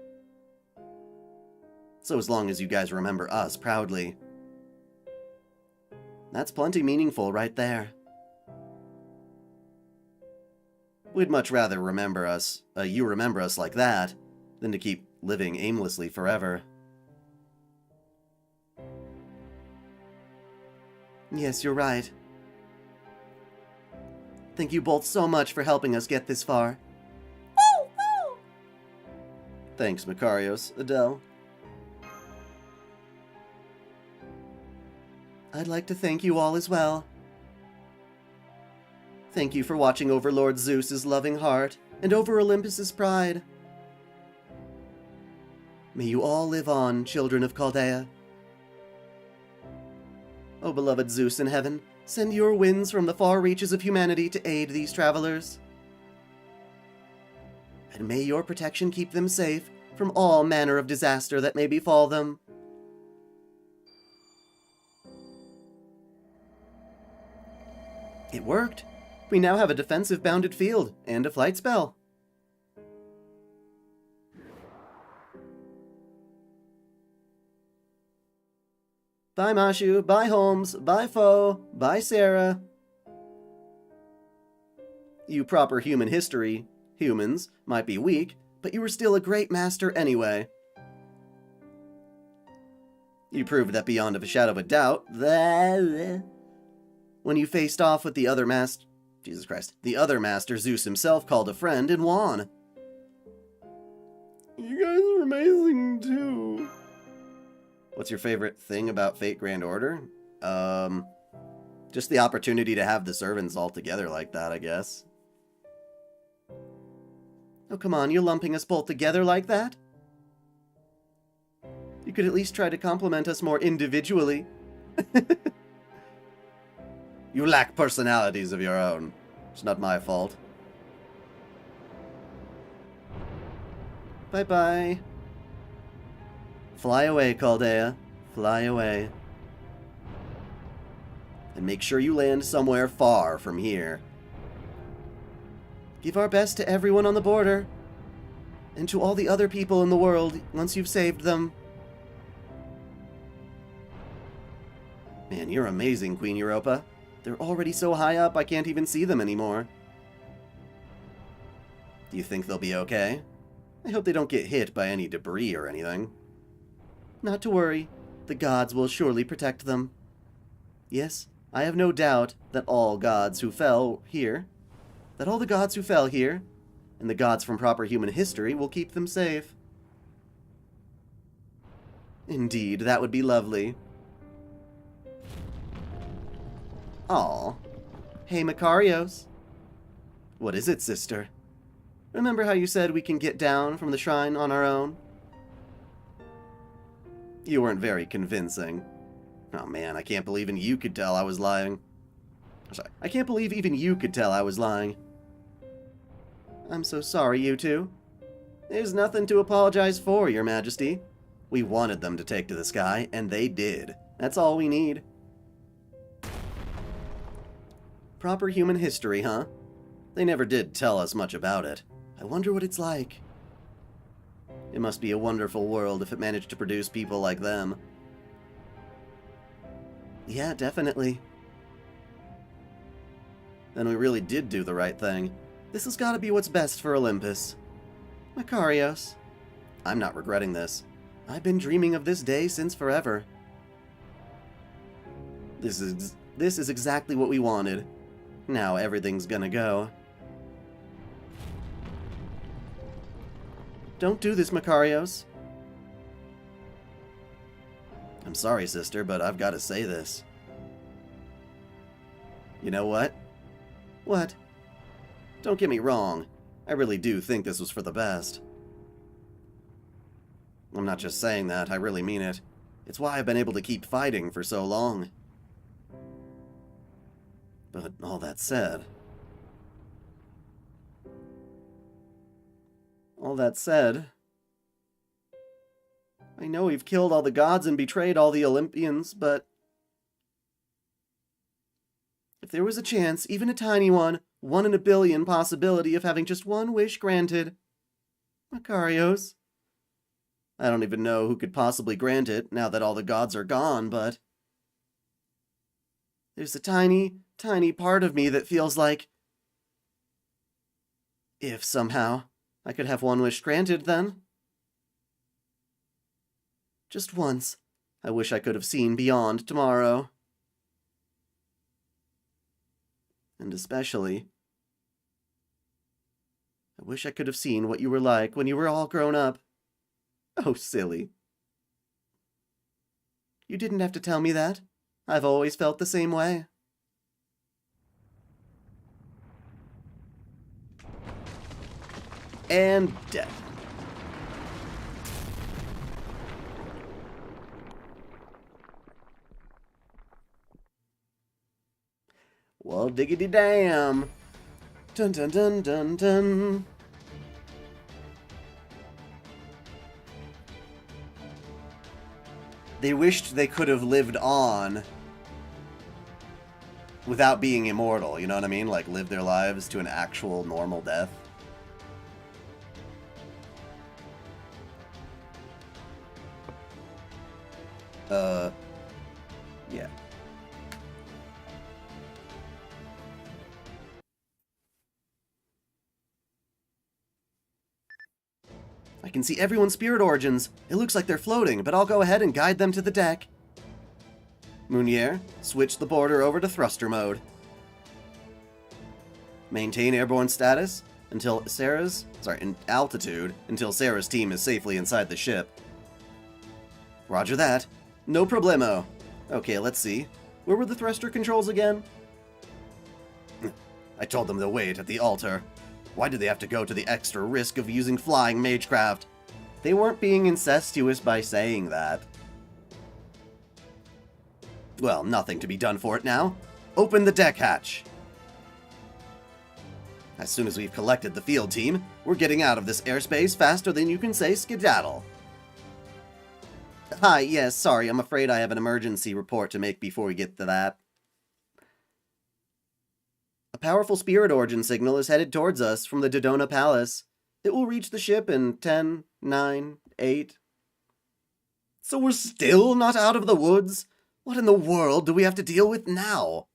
So as long as you guys remember us proudly, that's plenty meaningful right there. We'd much rather remember us, you remember us like that, than to keep living aimlessly forever. Yes, you're right. Thank you both so much for helping us get this far. Woo! Woo! Thanks, Makarios, Adele. I'd like to thank you all as well. Thank you for watching over Lord Zeus's loving heart and over Olympus's pride. May you all live on, children of Chaldea. O beloved Zeus in heaven, send your winds from the far reaches of humanity to aid these travelers. And may your protection keep them safe from all manner of disaster that may befall them. It worked. We now have a defensive bounded field and a flight spell. Bye Mashu, bye Holmes, bye Foe, bye Sarah. You proper human history, humans, might be weak, but you were still a great master anyway. You proved that beyond a shadow of a doubt, when you faced off with the other master, Jesus Christ, the other master Zeus himself called a friend and won. You guys are amazing too. What's your favorite thing about Fate Grand Order? Just the opportunity to have the servants all together like that, I guess. Oh, come on, you're lumping us both together like that? You could at least try to compliment us more individually. You lack personalities of your own. It's not my fault. Bye-bye. Fly away, Chaldea. Fly away. And make sure you land somewhere far from here. Give our best to everyone on the border. And to all the other people in the world once you've saved them. Man, you're amazing, Queen Europa. They're already so high up I can't even see them anymore. Do you think they'll be okay? I hope they don't get hit by any debris or anything. Not to worry. The gods will surely protect them. Yes, I have no doubt that all the gods who fell here, and the gods from proper human history will keep them safe. Indeed, that would be lovely. Aw. Hey, Makarios. What is it, sister? Remember how you said we can get down from the shrine on our own? You weren't very convincing. Oh man, I can't believe even you could tell I was lying. Sorry, I can't believe even you could tell I was lying. I'm so sorry, you two. There's nothing to apologize for, Your Majesty. We wanted them to take to the sky, and they did. That's all we need. Proper human history, huh? They never did tell us much about it. I wonder what it's like. It must be a wonderful world if it managed to produce people like them. Yeah, definitely. Then we really did do the right thing. This has got to be what's best for Olympus. Makarios. I'm not regretting this. I've been dreaming of this day since forever. This is exactly what we wanted. Now everything's gonna go. Don't do this, Makarios. I'm sorry, sister, but I've got to say this. You know what? What? Don't get me wrong. I really do think this was for the best. I'm not just saying that, I really mean it. It's why I've been able to keep fighting for so long. But all that said... I know we've killed all the gods and betrayed all the Olympians, but... if there was a chance, even a tiny one in a billion possibility of having just one wish granted... Makarios. I don't even know who could possibly grant it, now that all the gods are gone, but... there's a tiny, tiny part of me that feels like... if, somehow, I could have one wish granted, then... just once, I wish I could have seen beyond tomorrow. And especially... I wish I could have seen what you were like when you were all grown up. Oh, silly. You didn't have to tell me that. I've always felt the same way. And death. Well, diggity damn. Dun dun dun dun dun. They wished they could have lived on without being immortal, you know what I mean? Like, live their lives to an actual normal death. Yeah. I can see everyone's spirit origins. It looks like they're floating, but I'll go ahead and guide them to the deck. Mounier, switch the border over to thruster mode. Maintain airborne status until in altitude until Sarah's team is safely inside the ship. Roger that. No problemo. Okay, let's see. Where were the thruster controls again? I told them to wait at the altar. Why did they have to go to the extra risk of using flying magecraft? They weren't being incestuous by saying that. Well, nothing to be done for it now. Open the deck hatch. As soon as we've collected the field team, we're getting out of this airspace faster than you can say skedaddle. Hi, yes, sorry, I'm afraid I have an emergency report to make before we get to that. A powerful spirit origin signal is headed towards us from the Dodona Palace. It will reach the ship in 10, 9, 8... So we're still not out of the woods? What in the world do we have to deal with now?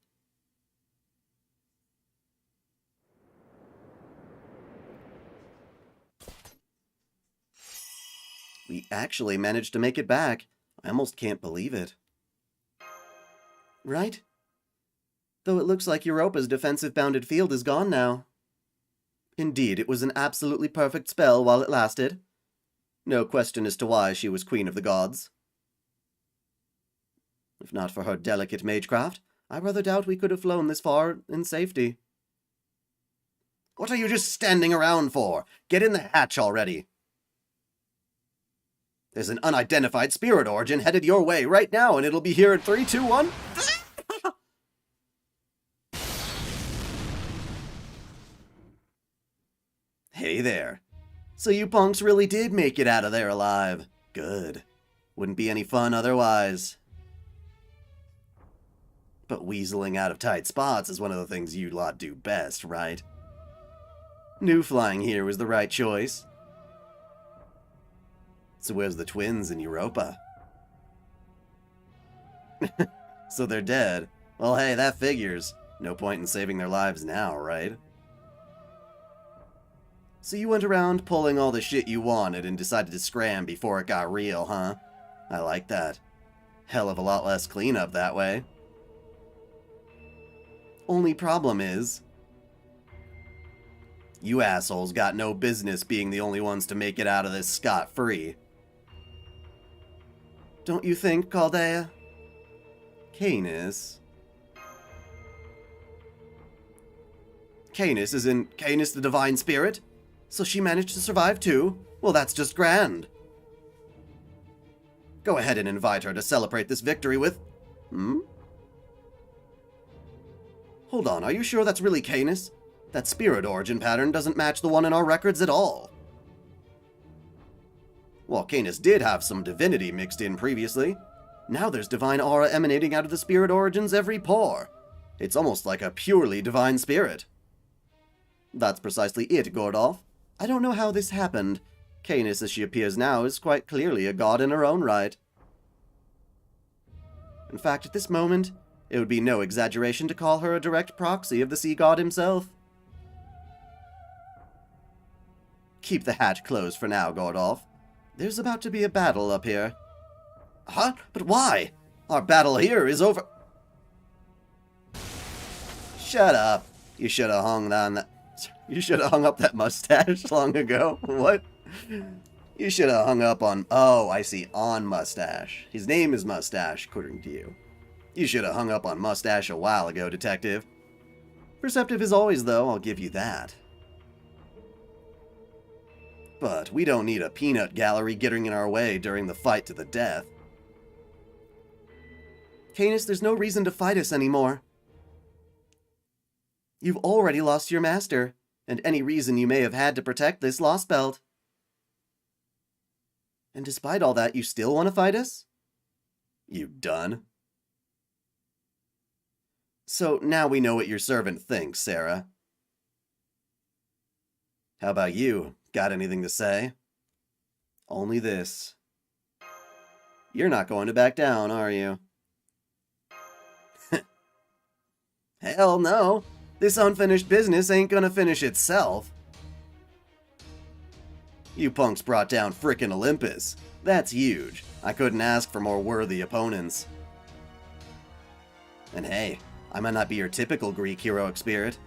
We actually managed to make it back. I almost can't believe it. Right? Though it looks like Europa's defensive bounded field is gone now. Indeed, it was an absolutely perfect spell while it lasted. No question as to why she was Queen of the Gods. If not for her delicate magecraft, I rather doubt we could have flown this far in safety. What are you just standing around for? Get in the hatch already. There's an unidentified spirit origin headed your way right now, and it'll be here in 3, 2, 1... Hey there. So you punks really did make it out of there alive. Good. Wouldn't be any fun otherwise. But weaseling out of tight spots is one of the things you lot do best, right? Knew flying here was the right choice. So where's the twins in Europa? So they're dead. Well, hey, that figures. No point in saving their lives now, right? So you went around pulling all the shit you wanted and decided to scram before it got real, huh? I like that. Hell of a lot less cleanup that way. Only problem is, you assholes got no business being the only ones to make it out of this scot-free. Don't you think, Chaldea? Caenis. Caenis isn't Caenis the divine spirit? So she managed to survive too? Well, that's just grand. Go ahead and invite her to celebrate this victory with... Hold on, are you sure that's really Caenis? That spirit origin pattern doesn't match the one in our records at all. Well, Caenis did have some divinity mixed in previously. Now there's divine aura emanating out of the spirit origins every pore. It's almost like a purely divine spirit. That's precisely it, Gordolf. I don't know how this happened. Caenis, as she appears now, is quite clearly a god in her own right. In fact, at this moment, it would be no exaggeration to call her a direct proxy of the sea god himself. Keep the hatch closed for now, Gordolf. There's about to be a battle up here. Huh? But why? Our battle here is over... Shut up. You should have hung on that... You should have hung up that mustache long ago. What? You should have hung up on... Oh, I see. On Mustache. His name is Mustache, according to you. You should have hung up on Mustache a while ago, Detective. Perceptive as always, though, I'll give you that. But we don't need a peanut gallery getting in our way during the fight to the death. Caenis, there's no reason to fight us anymore. You've already lost your master, and any reason you may have had to protect this lost belt. And despite all that, you still want to fight us? You done? So now we know what your servant thinks, Sarah. How about you? Got anything to say? Only this. You're not going to back down, are you? Hell no. This unfinished business ain't gonna finish itself. You punks brought down frickin' Olympus. That's huge. I couldn't ask for more worthy opponents. And hey, I might not be your typical Greek heroic spirit,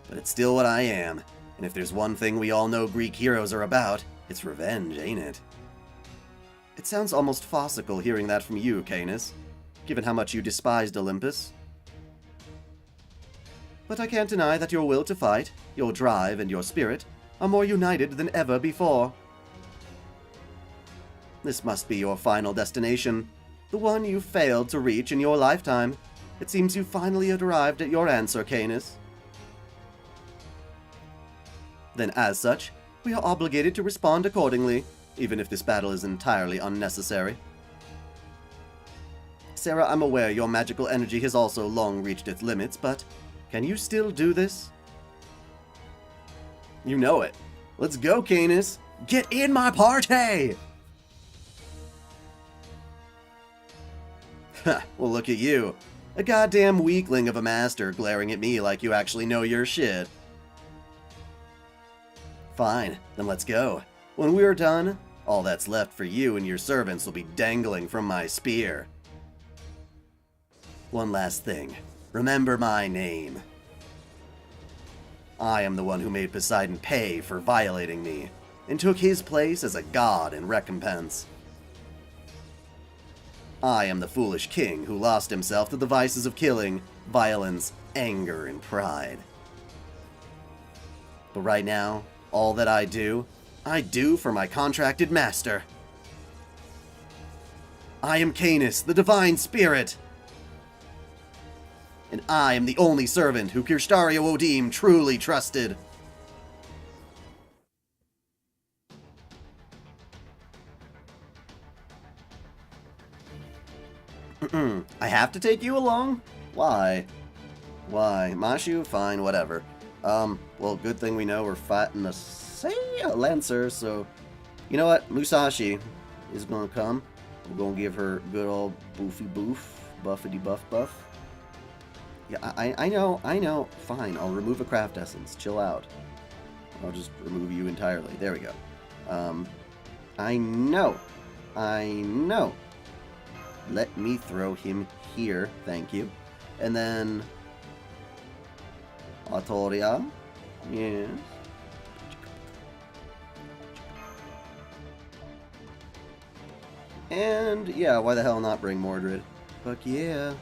but it's still what I am. And if there's one thing we all know Greek heroes are about, it's revenge, ain't it? It sounds almost farcical hearing that from you, Caenis, given how much you despised Olympus. But I can't deny that your will to fight, your drive, and your spirit are more united than ever before. This must be your final destination, the one you failed to reach in your lifetime. It seems you finally arrived at your answer, Caenis. Then as such, we are obligated to respond accordingly, even if this battle is entirely unnecessary. Sarah, I'm aware your magical energy has also long reached its limits, but can you still do this? You know it. Let's go, Caenis. Get in my party! Ha, well look at you. A goddamn weakling of a master glaring at me like you actually know your shit. Fine, then let's go. When we're done, all that's left for you and your servants will be dangling from my spear. One last thing. Remember my name. I am the one who made Poseidon pay for violating me, and took his place as a god in recompense. I am the foolish king who lost himself to the vices of killing, violence, anger, and pride. But right now, all that I do for my contracted master. I am Caenis, the divine spirit. And I am the only servant who Kirschtaria Wodim truly trusted. I have to take you along? Why? Why? Mashu? Fine, whatever. Well, good thing we know we're fighting a Lancer, so... You know what? Musashi is gonna come. We're gonna give her good old boofy boof. Buffity buff buff. Yeah, I know. Fine, I'll remove a craft essence. Chill out. I'll just remove you entirely. There we go. I know. Let me throw him here. Thank you. And then... Autoria. Yes. And, yeah, why the hell not bring Mordred? Fuck yeah.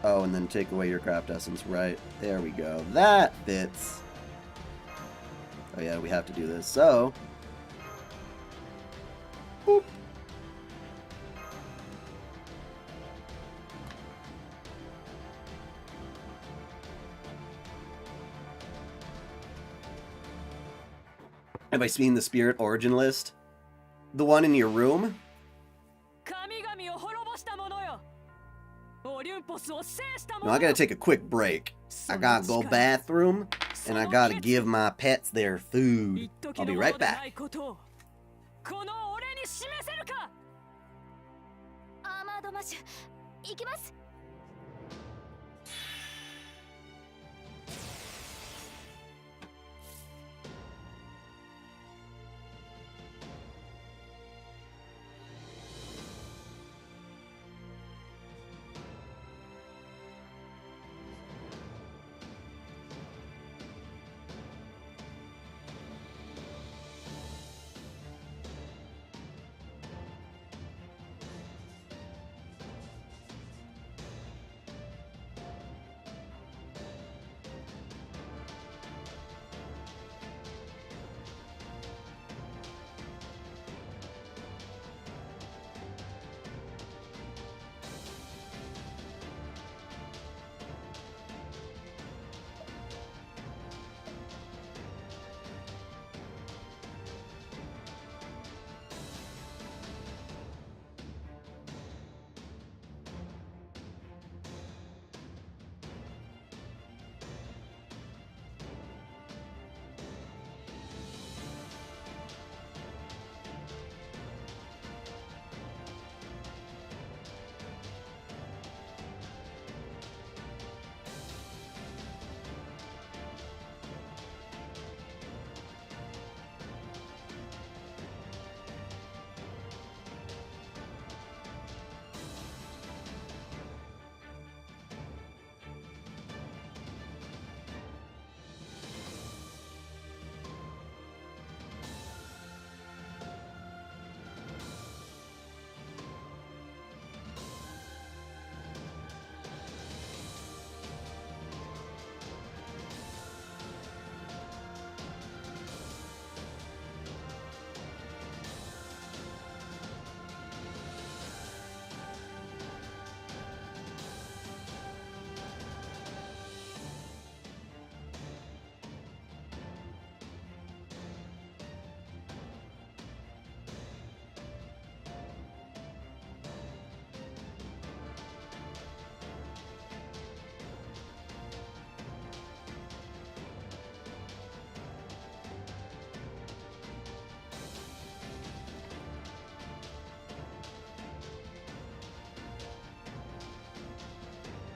Oh, and then take away your craft essence. Right. There we go. That fits. Oh, yeah, we have to do this. So... Boop. Have I seen the Spirit Origin list? The one in your room? No, I gotta take a quick break. I gotta go bathroom, and I gotta give my pets their food. I'll be right back.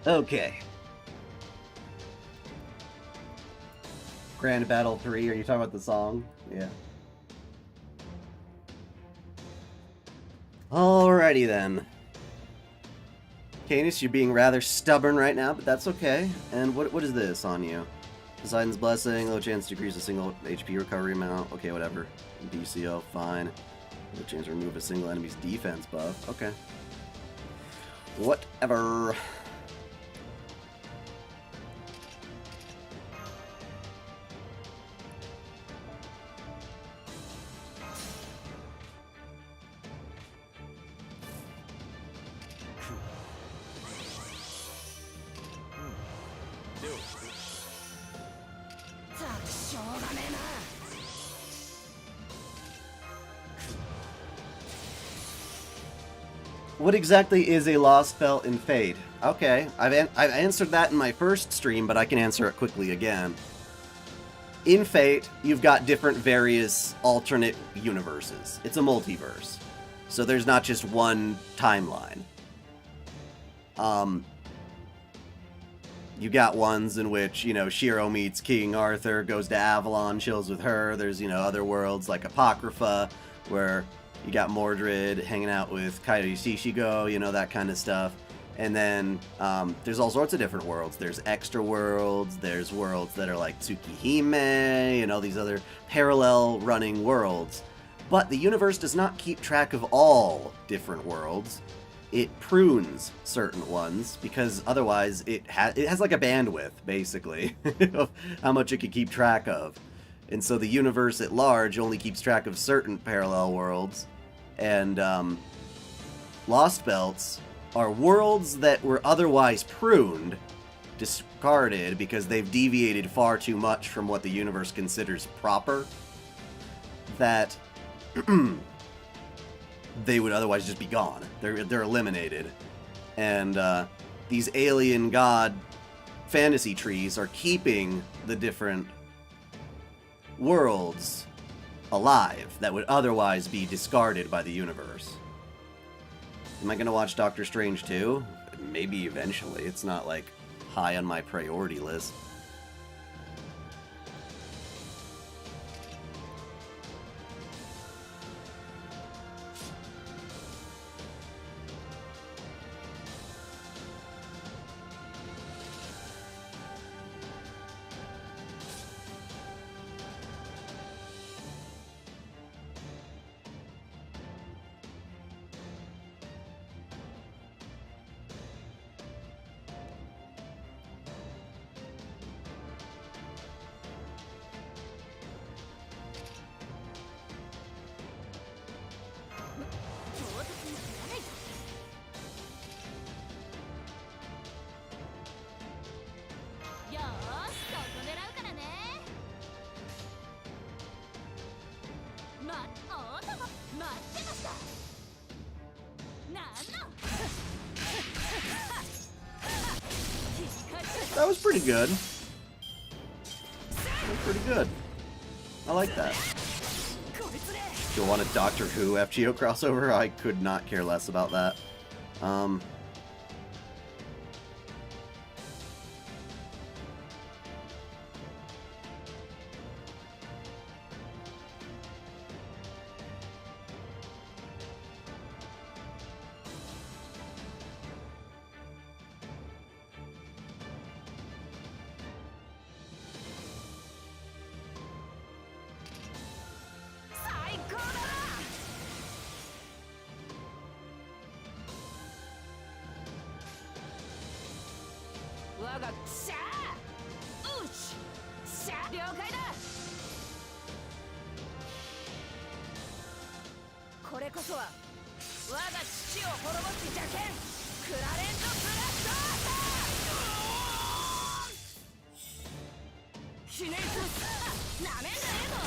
Okay. Grand Battle 3, are you talking about the song? Yeah. Alrighty then. Caenis, you're being rather stubborn right now, but that's okay. And what is this on you? Poseidon's Blessing, low chance to decrease a single HP recovery amount. Okay, whatever. DCO, fine. Low chance to remove a single enemy's defense buff. Okay. Whatever. What exactly is a lost belt in Fate? Okay, I've answered that in my first stream, but I can answer it quickly again. In Fate, you've got different various alternate universes. It's a multiverse. So there's not just one timeline. You got ones in which, Shiro meets King Arthur, goes to Avalon, chills with her. There's, other worlds like Apocrypha, where you got Mordred hanging out with Kairi Shishigo, that kind of stuff. And then there's all sorts of different worlds. There's extra worlds, there's worlds that are like Tsukihime, these other parallel running worlds. But the universe does not keep track of all different worlds. It prunes certain ones, because otherwise it has like a bandwidth, basically, of how much it can keep track of. And so the universe at large only keeps track of certain parallel worlds. And Lost Belts are worlds that were otherwise pruned, discarded, because they've deviated far too much from what the universe considers proper, that they would otherwise just be gone. They're eliminated. And these alien god fantasy trees are keeping the different worlds alive that would otherwise be discarded by the universe. Am I going to watch Doctor Strange 2? Maybe eventually. It's not, like, high on my priority list. That was pretty good. That was pretty good. I like that. Do you want a Doctor Who FGO crossover? I could not care less about that.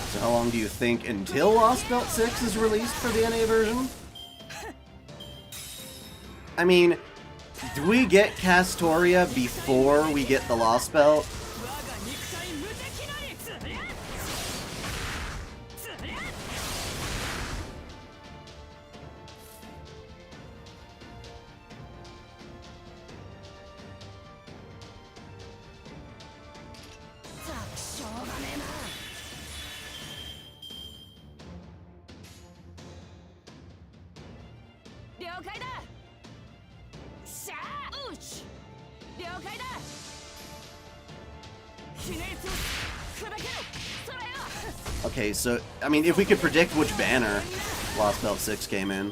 So how long do you think until Lost Belt 6 is released for the NA version? I mean, do we get Castoria before we get the Lost Belt? Okay, so, I mean, if we could predict which banner Lost Belt 6 came in.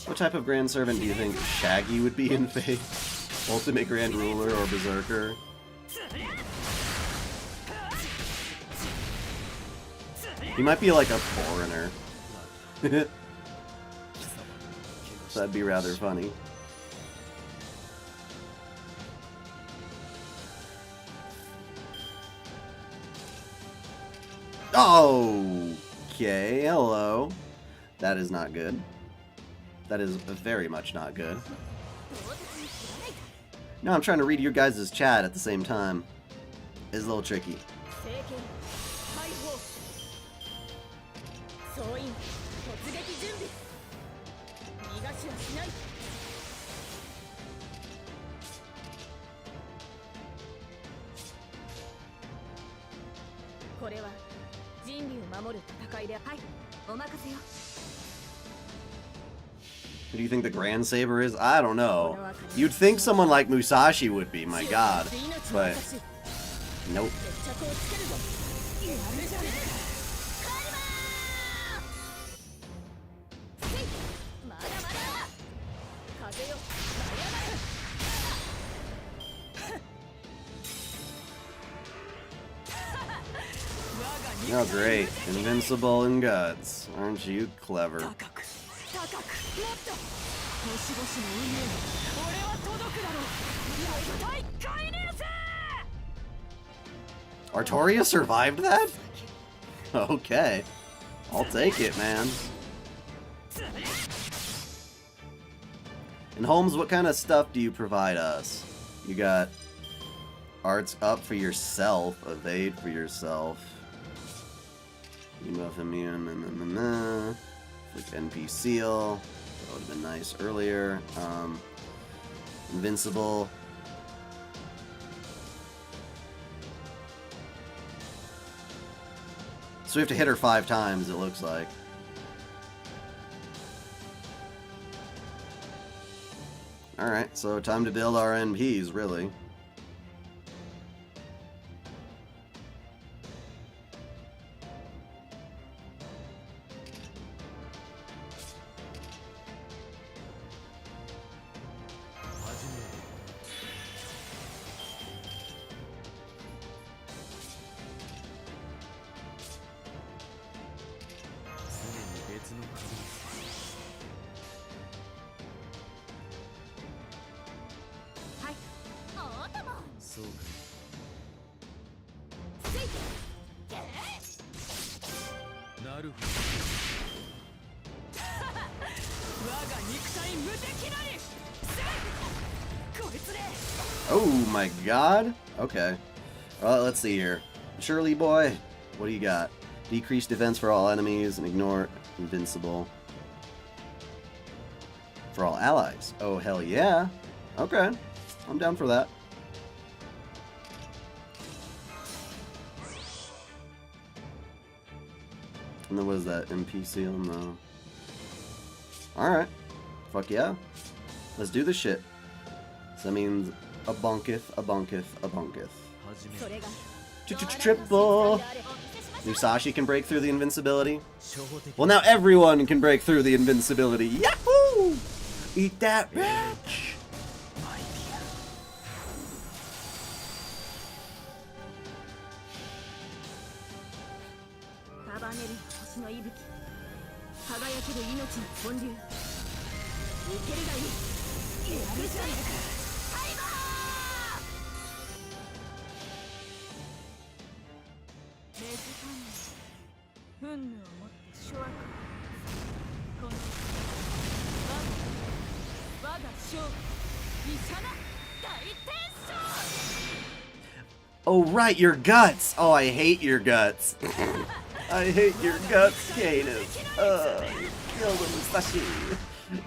What type of Grand Servant do you think Shaggy would be in Fate? Ultimate Grand Ruler or He might be like a foreigner. That'd be rather funny. Okay, hello. That is not good. That is very much not good. No, I'm trying to read your guys' chat at the same time. It's a little tricky. Who do you think the Grand Saber is? I don't know. You'd think someone like Musashi would be, my god. But, nope. Oh great, invincible in guts. Aren't you clever? Artoria survived that? Okay. I'll take it, man. And Holmes, what kind of stuff do you provide us? You got arts up for yourself, evade for yourself. You buff immune, like NP seal. That would have been nice earlier. Invincible. So we have to hit her 5 times, it looks like. Alright, so time to build our NPs, really. Oh my god. Okay. Well, let's see here. Shirley boy, what do you got? Decrease defense for all enemies and ignore invincible for all allies. Oh, hell yeah. Okay. I'm down for that. And then what is that? MP seal? No. Alright. Fuck yeah. Let's do this shit. So that means a bunketh, a bunketh, a bunketh. Triple! Musashi can break through the invincibility. Well, now everyone can break through the invincibility. Yahoo! Eat that, bitch! Oh, right, your guts! Oh, I hate your guts. I hate your guts, Caenis. You killed the Musashi.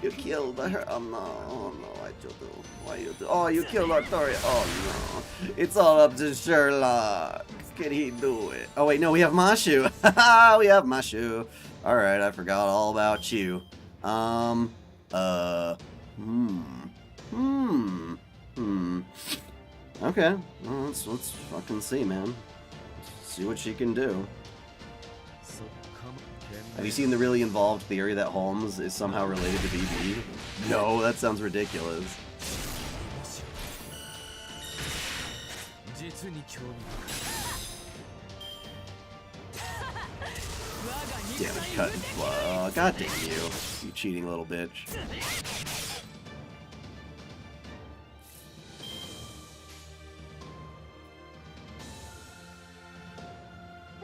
You killed her. Oh no, why'd you do? Why you do? Oh, you killed Artoria. Oh no. It's all up to Sherlock. Can he do it? Oh wait, no, we have Mashu. We have Mashu. Alright, I forgot all about you. Okay, well, let's fucking see, man. See what she can do. Have you seen the really involved theory that Holmes is somehow related to BB? No, that sounds ridiculous. Damage cut. God damn you. You cheating little bitch.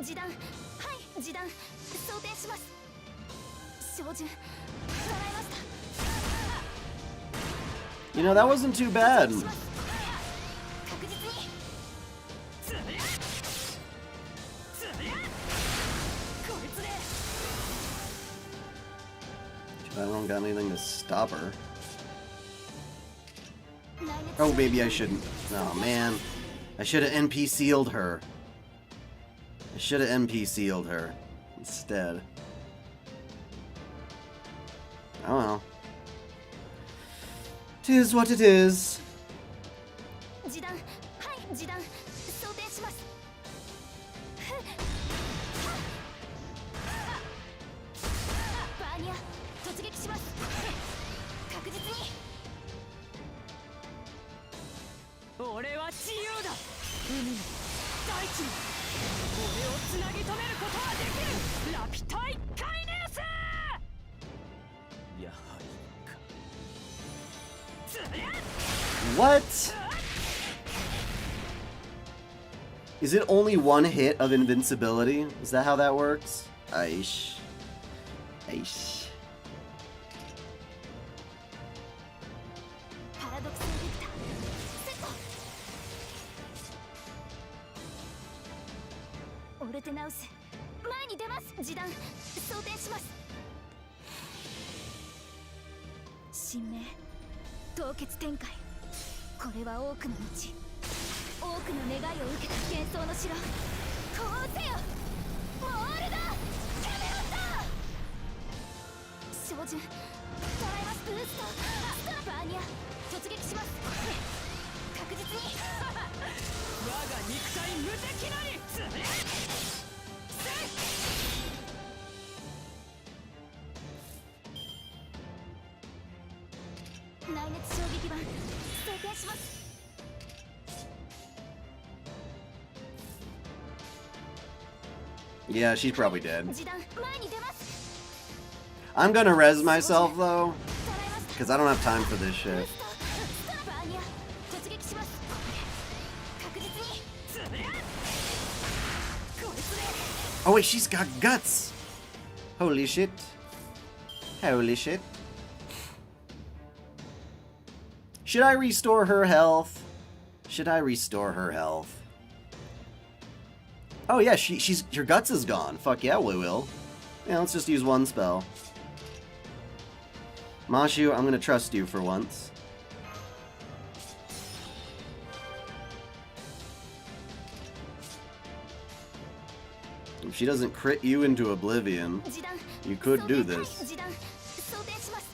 示弾、はい、示弾、装填します。照準、捉えました。You know, that wasn't too bad. 確実に。こいつで。 I don't got anything to stop her. Oh, maybe I shouldn't. Oh, man. I should have NPC'd her. I should have NPC'd her instead. Oh well. 'Tis what it is. 示弾、はい、示弾、装填します。バーニャ、突撃します。確実に。俺は自由だ。海の大地に俺をつなぎ止めることはできる。ラピュタイ・カイネウス。やはりか。 What? Is it only one hit of invincibility? Is that how that works? Aish. Aish. パラドクスビクターセット。オルテナウス、前に出ます。示弾、装填します。神明、凍結展開。これは多くの道、多くの願いを受けた幻想の城。こうせよ、モールだ、キャメロット。照準、捉えます。ブースト、バーニャ、突撃します。確実に。我が肉体無敵なり。内熱衝撃板、装填します。 Yeah, she's probably dead. 示弾、前に出ます。 I'm gonna res myself though, because I don't have time for this shit. バーニャ、突撃します。確実に。こいつで。 Oh wait, she's got guts! Holy shit. Holy shit. Should I restore her health? Should I restore her health? Oh yeah, she's her guts is gone. Fuck yeah, we will. Yeah, let's just use one spell. Mashu, I'm gonna trust you for once. If she doesn't crit you into oblivion, you could do this. 示弾、装填します。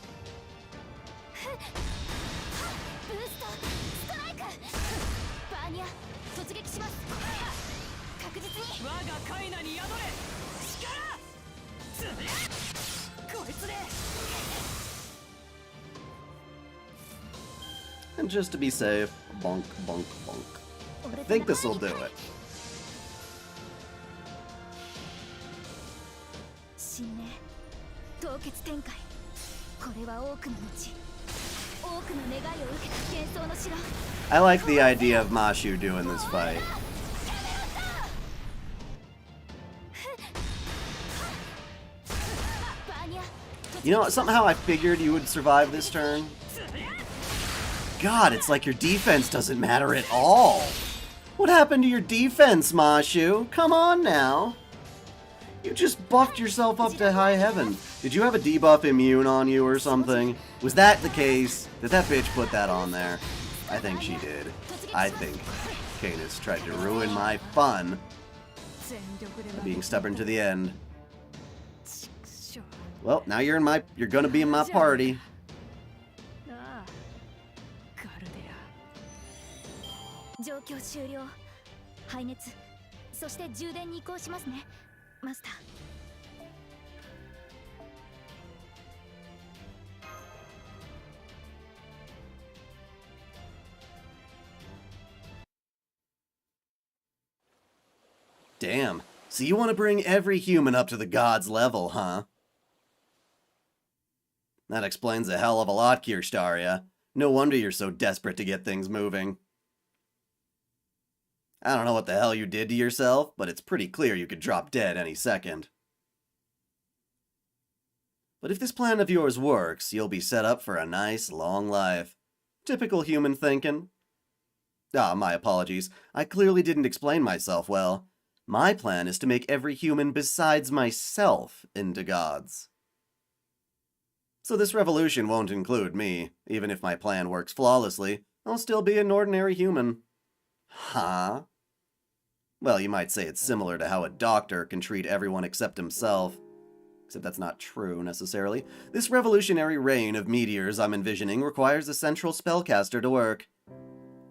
ブースト、ストライク。バーニャ、突撃します。確実に。我がカイナに宿れ。力。こいつで。 And just to be safe, bonk, bonk, bonk. I think this will do it. 神明、凍結展開。これは多くの道、多くの願いを受けた幻想の城。 I like the idea of Mashu doing this fight. You know, somehow I figured you would survive this turn. God, it's like your defense doesn't matter at all. What happened to your defense, Mashu? Come on now. You just buffed yourself up to high heaven. Did you have a debuff immune on you or something? Was that the case? Did that bitch put that on there? I think she did. I think Caenis tried to ruin my fun by being stubborn to the end. Well, now you're gonna be in my party. 状況終了。排熱、そして充電に移行しますね、マスター。Damn. So you want to bring every human up to the gods' level, huh? That explains a hell of a lot, Kirschtaria. No wonder you're so desperate to get things moving. I don't know what the hell you did to yourself, but it's pretty clear you could drop dead any second. But if this plan of yours works, you'll be set up for a nice, long life. Typical human thinking. My apologies. I clearly didn't explain myself well. My plan is to make every human besides myself into gods. So this revolution won't include me. Even if my plan works flawlessly, I'll still be an ordinary human. Huh? Well, you might say it's similar to how a doctor can treat everyone except himself. Except that's not true, necessarily. This revolutionary rain of meteors I'm envisioning requires a central spellcaster to work.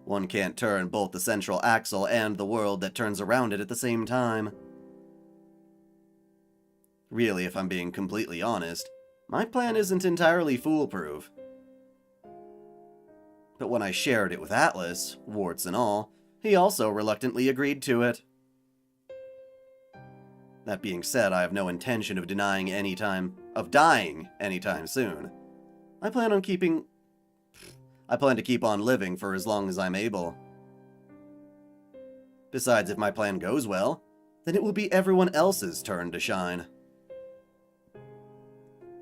One can't turn both the central axle and the world that turns around it at the same time. Really, if I'm being completely honest, my plan isn't entirely foolproof. But when I shared it with Atlas, warts and all, he also reluctantly agreed to it. That being said, I have no intention of dying anytime soon. I plan to keep on living for as long as I'm able. Besides, if my plan goes well, then it will be everyone else's turn to shine.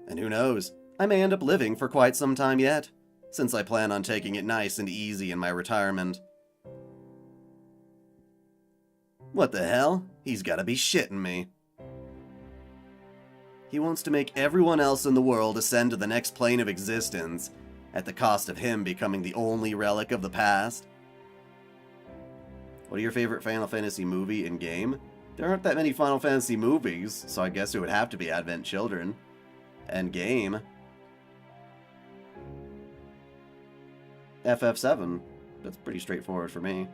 And who knows, I may end up living for quite some time yet, since I plan on taking it nice and easy in my retirement. What the hell? He's gotta be shitting me. He wants to make everyone else in the world ascend to the next plane of existence, at the cost of him becoming the only relic of the past. What are your favorite Final Fantasy movie and game? There aren't that many Final Fantasy movies, so I guess it would have to be Advent Children. And game. FF7. That's pretty straightforward for me.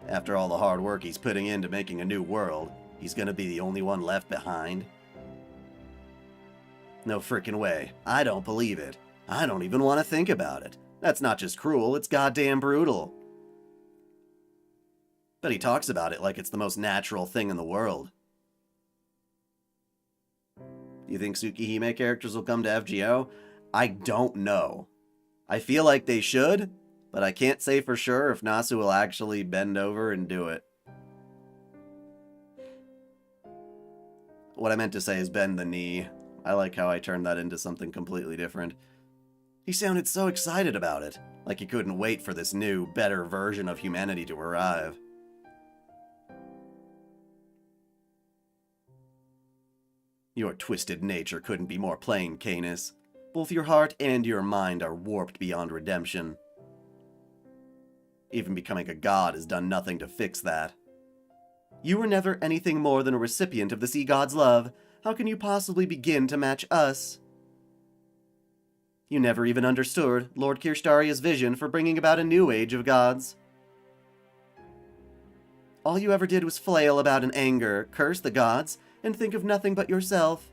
After all the hard work he's putting into making a new world, he's gonna be the only one left behind? No frickin' way. I don't believe it. I don't even want to think about it. That's not just cruel, it's goddamn brutal. But he talks about it like it's the most natural thing in the world. You think Tsukihime characters will come to FGO? I don't know. I feel like they should, but I can't say for sure if Nasu will actually bend over and do it. What I meant to say is bend the knee. I like how I turned that into something completely different. He sounded so excited about it, like he couldn't wait for this new, better version of humanity to arrive. Your twisted nature couldn't be more plain, Caenis. Both your heart and your mind are warped beyond redemption. Even becoming a god has done nothing to fix that. You were never anything more than a recipient of the sea god's love. How can you possibly begin to match us? You never even understood Lord Kirshtaria's vision for bringing about a new age of gods. All you ever did was flail about in anger, curse the gods, and think of nothing but yourself.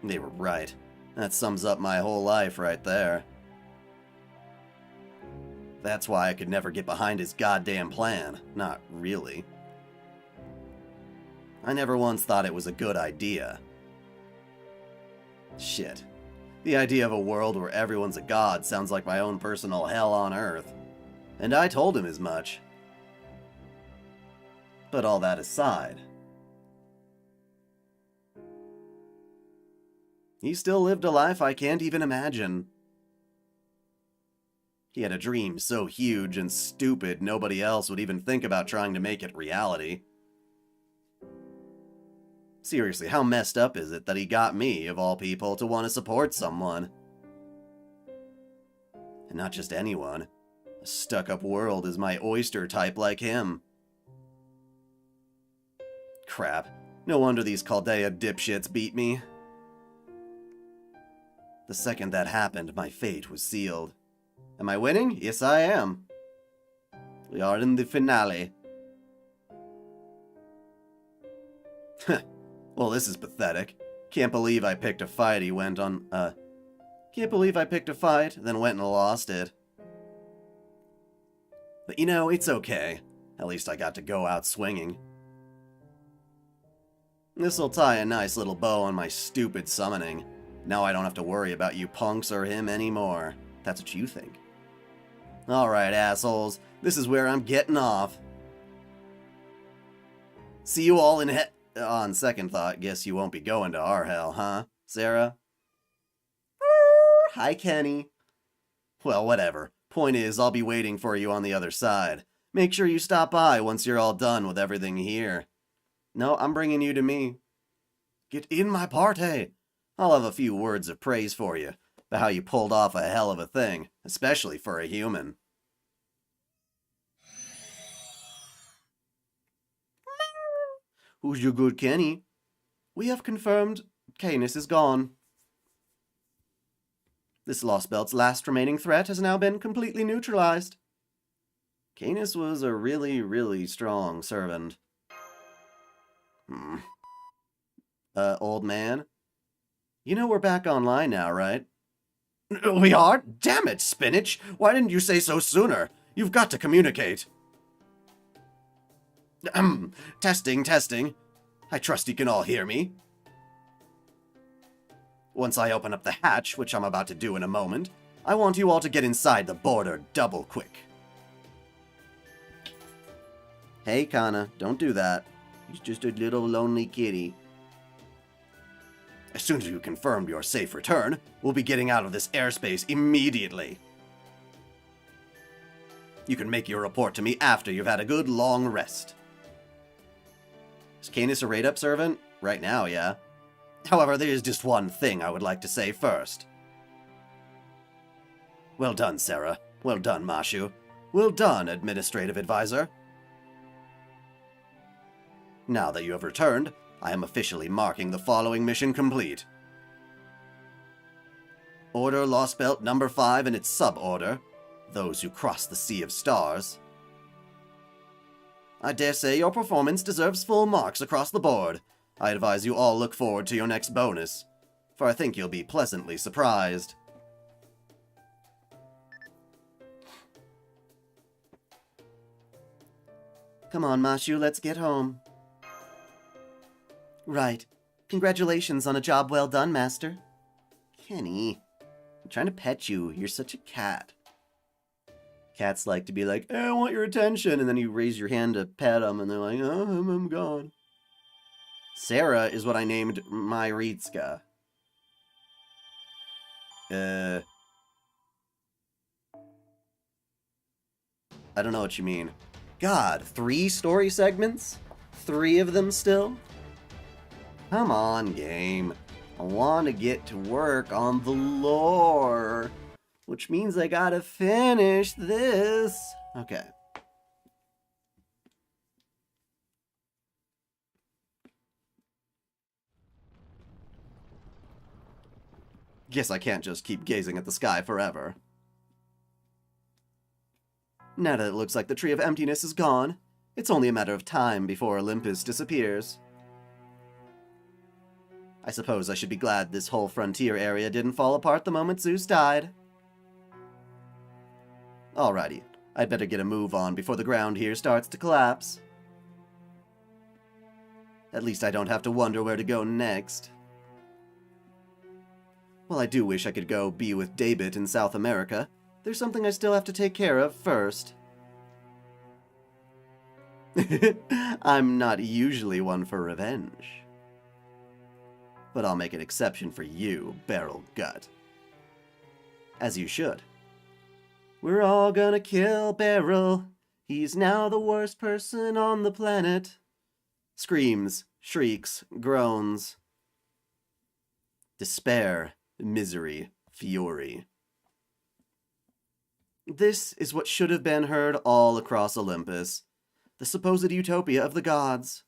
They were right. That sums up my whole life right there. That's why I could never get behind his goddamn plan. Not really. I never once thought it was a good idea. Shit. The idea of a world where everyone's a god sounds like my own personal hell on earth. And I told him as much. But all that aside, he still lived a life I can't even imagine. He had a dream so huge and stupid nobody else would even think about trying to make it reality. Seriously, how messed up is it that he got me, of all people, to want to support someone? And not just anyone. A stuck-up world is my oyster type like him. Crap. No wonder these Chaldea dipshits beat me. The second that happened, my fate was sealed. Am I winning? Yes, I am. We are in the finale. Well, this is pathetic. Can't believe I picked a fight, he went on, Can't believe I picked a fight, then went and lost it. But you know, it's okay. At least I got to go out swinging. This'll tie a nice little bow on my stupid summoning. Now I don't have to worry about you punks or him anymore. That's what you think. Alright, assholes. This is where I'm getting off. See you all in on second thought, guess you won't be going to our hell, huh, Sarah? Hi, Kenny. Well, whatever. Point is, I'll be waiting for you on the other side. Make sure you stop by once you're all done with everything here. No, I'm bringing you to me. Get in my party. I'll have a few words of praise for you, about how you pulled off a hell of a thing, especially for a human. Who's your good Kenny? We have confirmed Caenis is gone. This Lost Belt's last remaining threat has now been completely neutralized. Caenis was a really, really strong servant. Old man? You know we're back online now, right? We are? Damn it, Spinach! Why didn't you say so sooner? You've got to communicate. Testing, testing. I trust you can all hear me. Once I open up the hatch, which I'm about to do in a moment, I want you all to get inside the border double quick. Hey, Kana, don't do that. He's just a little lonely kitty. As soon as you confirmed your safe return, we'll be getting out of this airspace immediately. You can make your report to me after you've had a good long rest. Is Caenis a raid-up servant? Right now, yeah. However, there is just one thing I would like to say first. Well done, Sarah. Well done, Mashu. Well done, Administrative Advisor. Now that you have returned, I am officially marking the following mission complete. Order Lost Belt number 5 in its suborder, those who cross the Sea of Stars. I dare say your performance deserves full marks across the board. I advise you all look forward to your next bonus, for I think you'll be pleasantly surprised. Come on, Mashu, let's get home. Right. Congratulations on a job well done, Master. Kenny, I'm trying to pet you. You're such a cat. Cats like to be like, hey, I want your attention, and then you raise your hand to pet them, and they're like, oh, I'm gone. Sarah is what I named my Ritska. I don't know what you mean. God, 3 story segments? 3 of them still? Come on, game. I want to get to work on the lore. Which means I gotta finish this. Okay. Guess I can't just keep gazing at the sky forever. Now that it looks like the Tree of Emptiness is gone, it's only a matter of time before Olympus disappears. I suppose I should be glad this whole frontier area didn't fall apart the moment Zeus died. Alrighty, I'd better get a move on before the ground here starts to collapse. At least I don't have to wonder where to go next. While I do wish I could go be with David in South America, there's something I still have to take care of first. I'm not usually one for revenge. But I'll make an exception for you, Barrel Gut. As you should. We're all gonna kill Beryl. He's now the worst person on the planet. Screams, shrieks, groans. Despair, misery, fury. This is what should have been heard all across Olympus. The supposed utopia of the gods.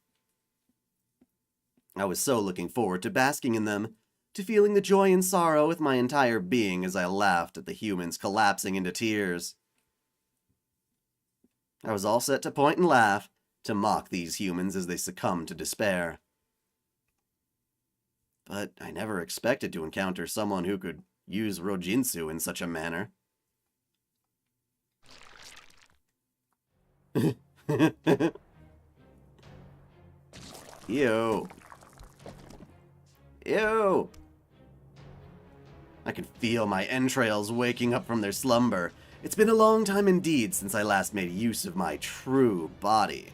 I was so looking forward to basking in them, to feeling the joy and sorrow with my entire being as I laughed at the humans collapsing into tears. I was all set to point and laugh, to mock these humans as they succumbed to despair. but I never expected to encounter someone who could use Rojinsu in such a manner. Ew. Ew. I can feel my entrails waking up from their slumber. It's been a long time indeed since I last made use of my true body.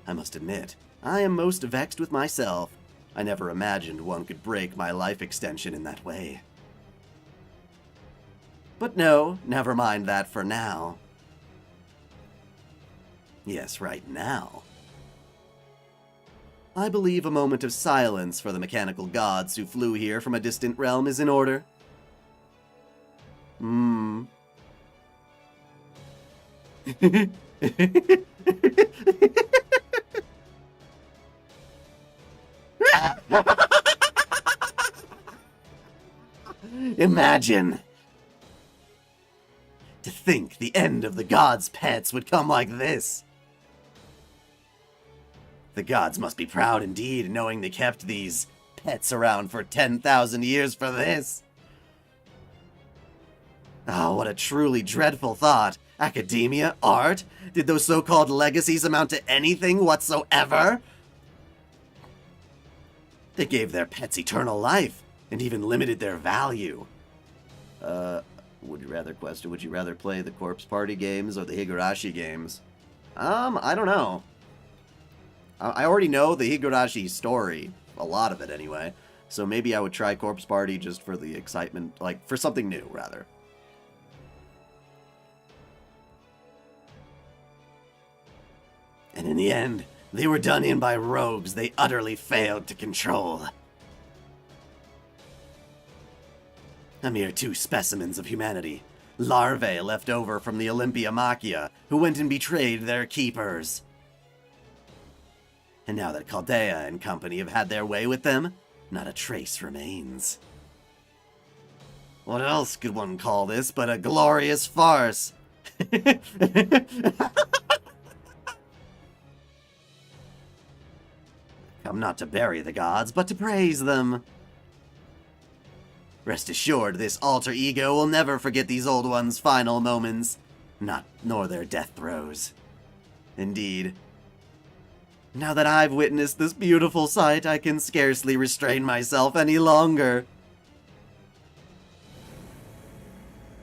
I must admit, I am most vexed with myself. I never imagined one could break my life extension in that way. But no, never mind that for now. Yes, right now. I believe a moment of silence for the mechanical gods who flew here from a distant realm is in order. Imagine! To think the end of the gods' pets would come like this. The gods must be proud indeed, knowing they kept these pets around for 10,000 years for this. Oh, what a truly dreadful thought. Academia? Art? Did those so-called legacies amount to anything whatsoever? They gave their pets eternal life, and even limited their value. Would you rather play the Corpse Party games or the Higurashi games? I don't know. I already know the Higurashi story, a lot of it anyway, so maybe I would try Corpse Party just for the excitement, like, for something new, rather. And in the end, they were done in by rogues they utterly failed to control. A mere two specimens of humanity, larvae left over from the Olympia Machia, who went and betrayed their keepers. And now that Chaldea and company have had their way with them, not a trace remains. What else could one call this but a glorious farce? Come not to bury the gods, but to praise them. Rest assured, this alter ego will never forget these old ones' final moments, nor their death throes. Indeed. Now that I've witnessed this beautiful sight, I can scarcely restrain myself any longer.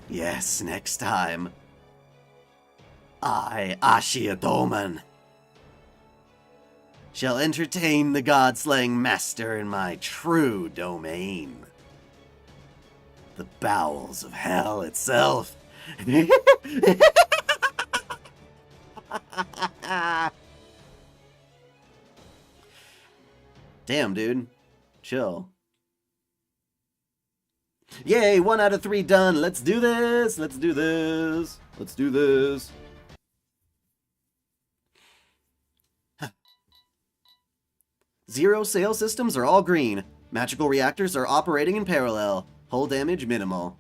Yes, next time. I, Ashiatoman, shall entertain the god-slaying master in my true domain. The bowels of hell itself. Damn, dude. Chill. Yay, 1 out of 3 done. Let's do this. Let's do this. Let's do this. Zero sail systems are all green. Magical reactors are operating in parallel. Hull damage minimal.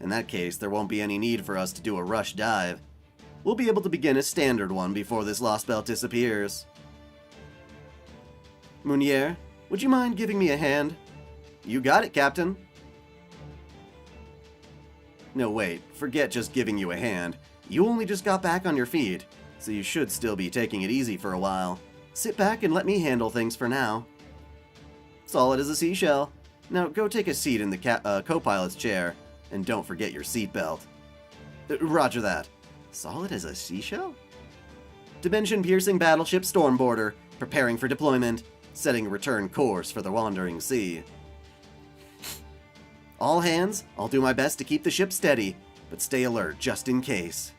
In that case, there won't be any need for us to do a rush dive. We'll be able to begin a standard one before this lost belt disappears. Munier, would you mind giving me a hand? You got it, Captain. No, wait. Forget just giving you a hand. You only just got back on your feet, so you should still be taking it easy for a while. Sit back and let me handle things for now. Solid as a seashell. Now go take a seat in the co-pilot's chair, and don't forget your seatbelt. Roger that. Solid as a seashell? Dimension-piercing battleship Stormboarder, preparing for deployment, setting a return course for the Wandering Sea. All hands, I'll do my best to keep the ship steady, but stay alert just in case.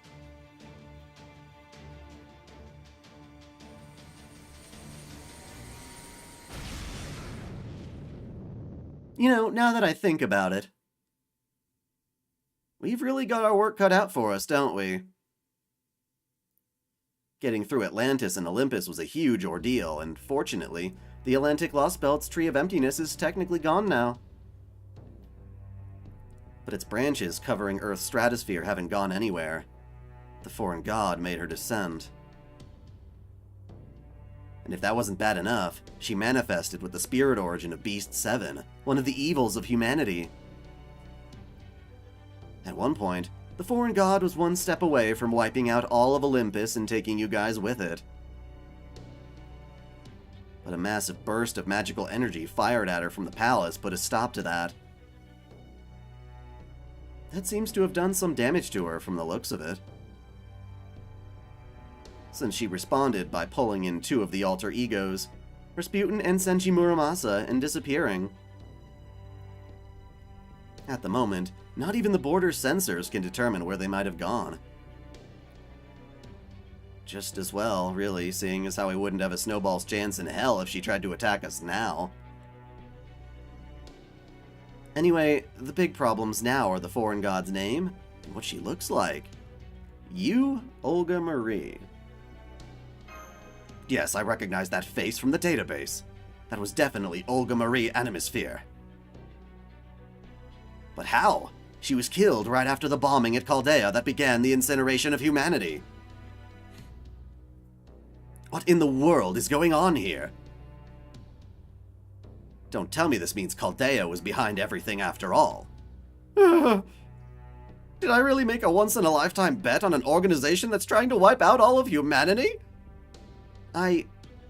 You know, now that I think about it, we've really got our work cut out for us, don't we? Getting through Atlantis and Olympus was a huge ordeal, and fortunately, the Atlantic Lost Belt's Tree of Emptiness is technically gone now. But its branches covering Earth's stratosphere haven't gone anywhere. The foreign god made her descend. And if that wasn't bad enough, she manifested with the spirit origin of Beast 7, one of the evils of humanity. At one point, the foreign god was one step away from wiping out all of Olympus and taking you guys with it. But a massive burst of magical energy fired at her from the palace put a stop to that. That seems to have done some damage to her from the looks of it, since she responded by pulling in two of the alter egos, Rasputin and Senshi Muramasa, and disappearing. At the moment, not even the border sensors can determine where they might have gone. Just as well, really, seeing as how we wouldn't have a snowball's chance in hell if she tried to attack us now. Anyway, the big problems now are the foreign god's name and what she looks like. You, Olga Marie. Yes, I recognize that face from the database. That was definitely Olga Marie Animosphere. But how? She was killed right after the bombing at Chaldea that began the incineration of humanity. What in the world is going on here? Don't tell me this means Chaldea was behind everything after all. Did I really make a once-in-a-lifetime bet on an organization that's trying to wipe out all of humanity?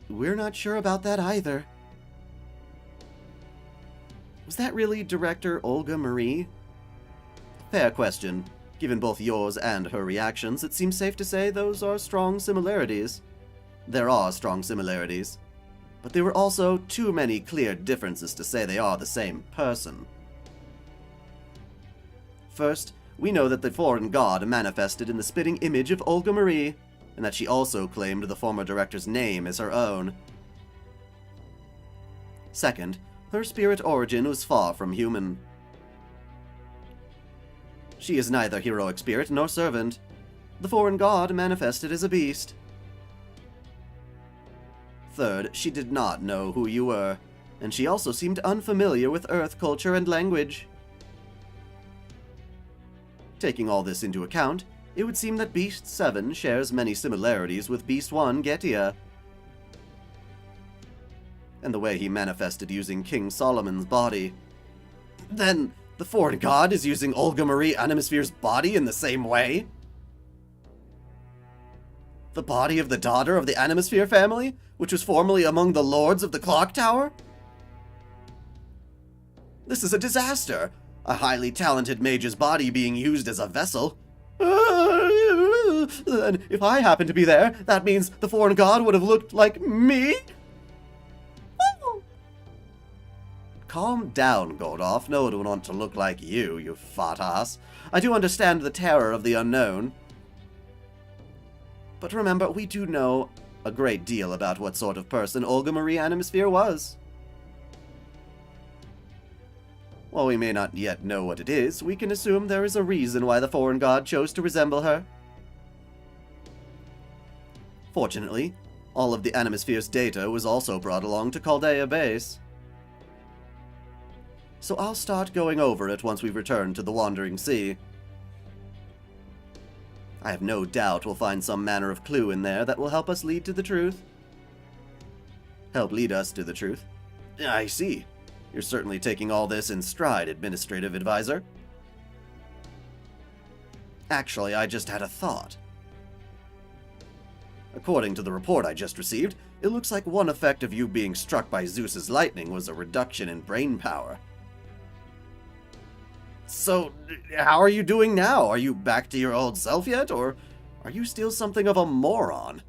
We're not sure about that either. Was that really Director Olga Marie? Fair question. Given both yours and her reactions, it seems safe to say those are strong similarities. There are strong similarities, but there were also too many clear differences to say they are the same person. First, we know that the foreign god manifested in the spitting image of Olga Marie, and that she also claimed the former director's name as her own. Second, her spirit origin was far from human. She is neither heroic spirit nor servant. The foreign god manifested as a beast. Third, she did not know who you were, and she also seemed unfamiliar with Earth culture and language. Taking all this into account, it would seem that Beast 7 shares many similarities with Beast 1 Getia. And the way he manifested using King Solomon's body. Then, the foreign god is using Olga Marie Animosphere's body in the same way? The body of the daughter of the Animosphere family, which was formerly among the lords of the Clock Tower? This is a disaster! A highly talented mage's body being used as a vessel. Then, if I happened to be there, that means the foreign god would have looked like me? Calm down, Gordoff. No one would want to look like you fat ass. I do understand the terror of the unknown. But remember, we do know a great deal about what sort of person Olga Marie Animosphere was. While we may not yet know what it is, we can assume there is a reason why the foreign god chose to resemble her. Fortunately, all of the Animosphere's data was also brought along to Chaldea base. So I'll start going over it once we've returned to the Wandering Sea. I have no doubt we'll find some manner of clue in there that will help us lead to the truth. Help lead us to the truth. I see. You're certainly taking all this in stride, Administrative Advisor. Actually, I just had a thought. According to the report I just received, it looks like one effect of you being struck by Zeus's lightning was a reduction in brain power. So, how are you doing now? Are you back to your old self yet, or are you still something of a moron?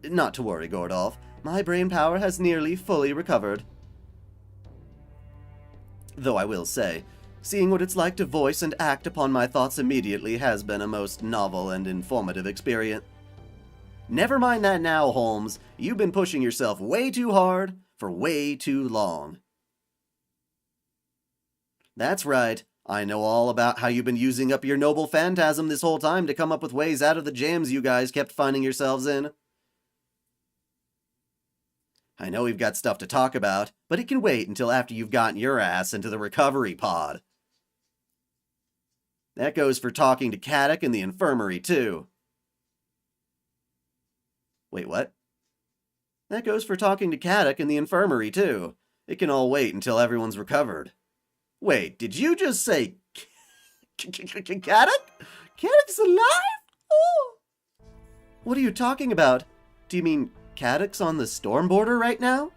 Not to worry, Gordoff. My brain power has nearly fully recovered. Though I will say, seeing what it's like to voice and act upon my thoughts immediately has been a most novel and informative experience. Never mind that now, Holmes. You've been pushing yourself way too hard for way too long. That's right. I know all about how you've been using up your noble phantasm this whole time to come up with ways out of the jams you guys kept finding yourselves in. I know we've got stuff to talk about, but it can wait until after you've gotten your ass into the recovery pod. That goes for talking to Caddock in the infirmary, too. Wait, what? That goes for talking to Caddock in the infirmary, too. It can all wait until everyone's recovered. Wait, did you just say Caddock? Caddock's alive? Oh! What are you talking about? Do you mean Caddock's on the storm border right now?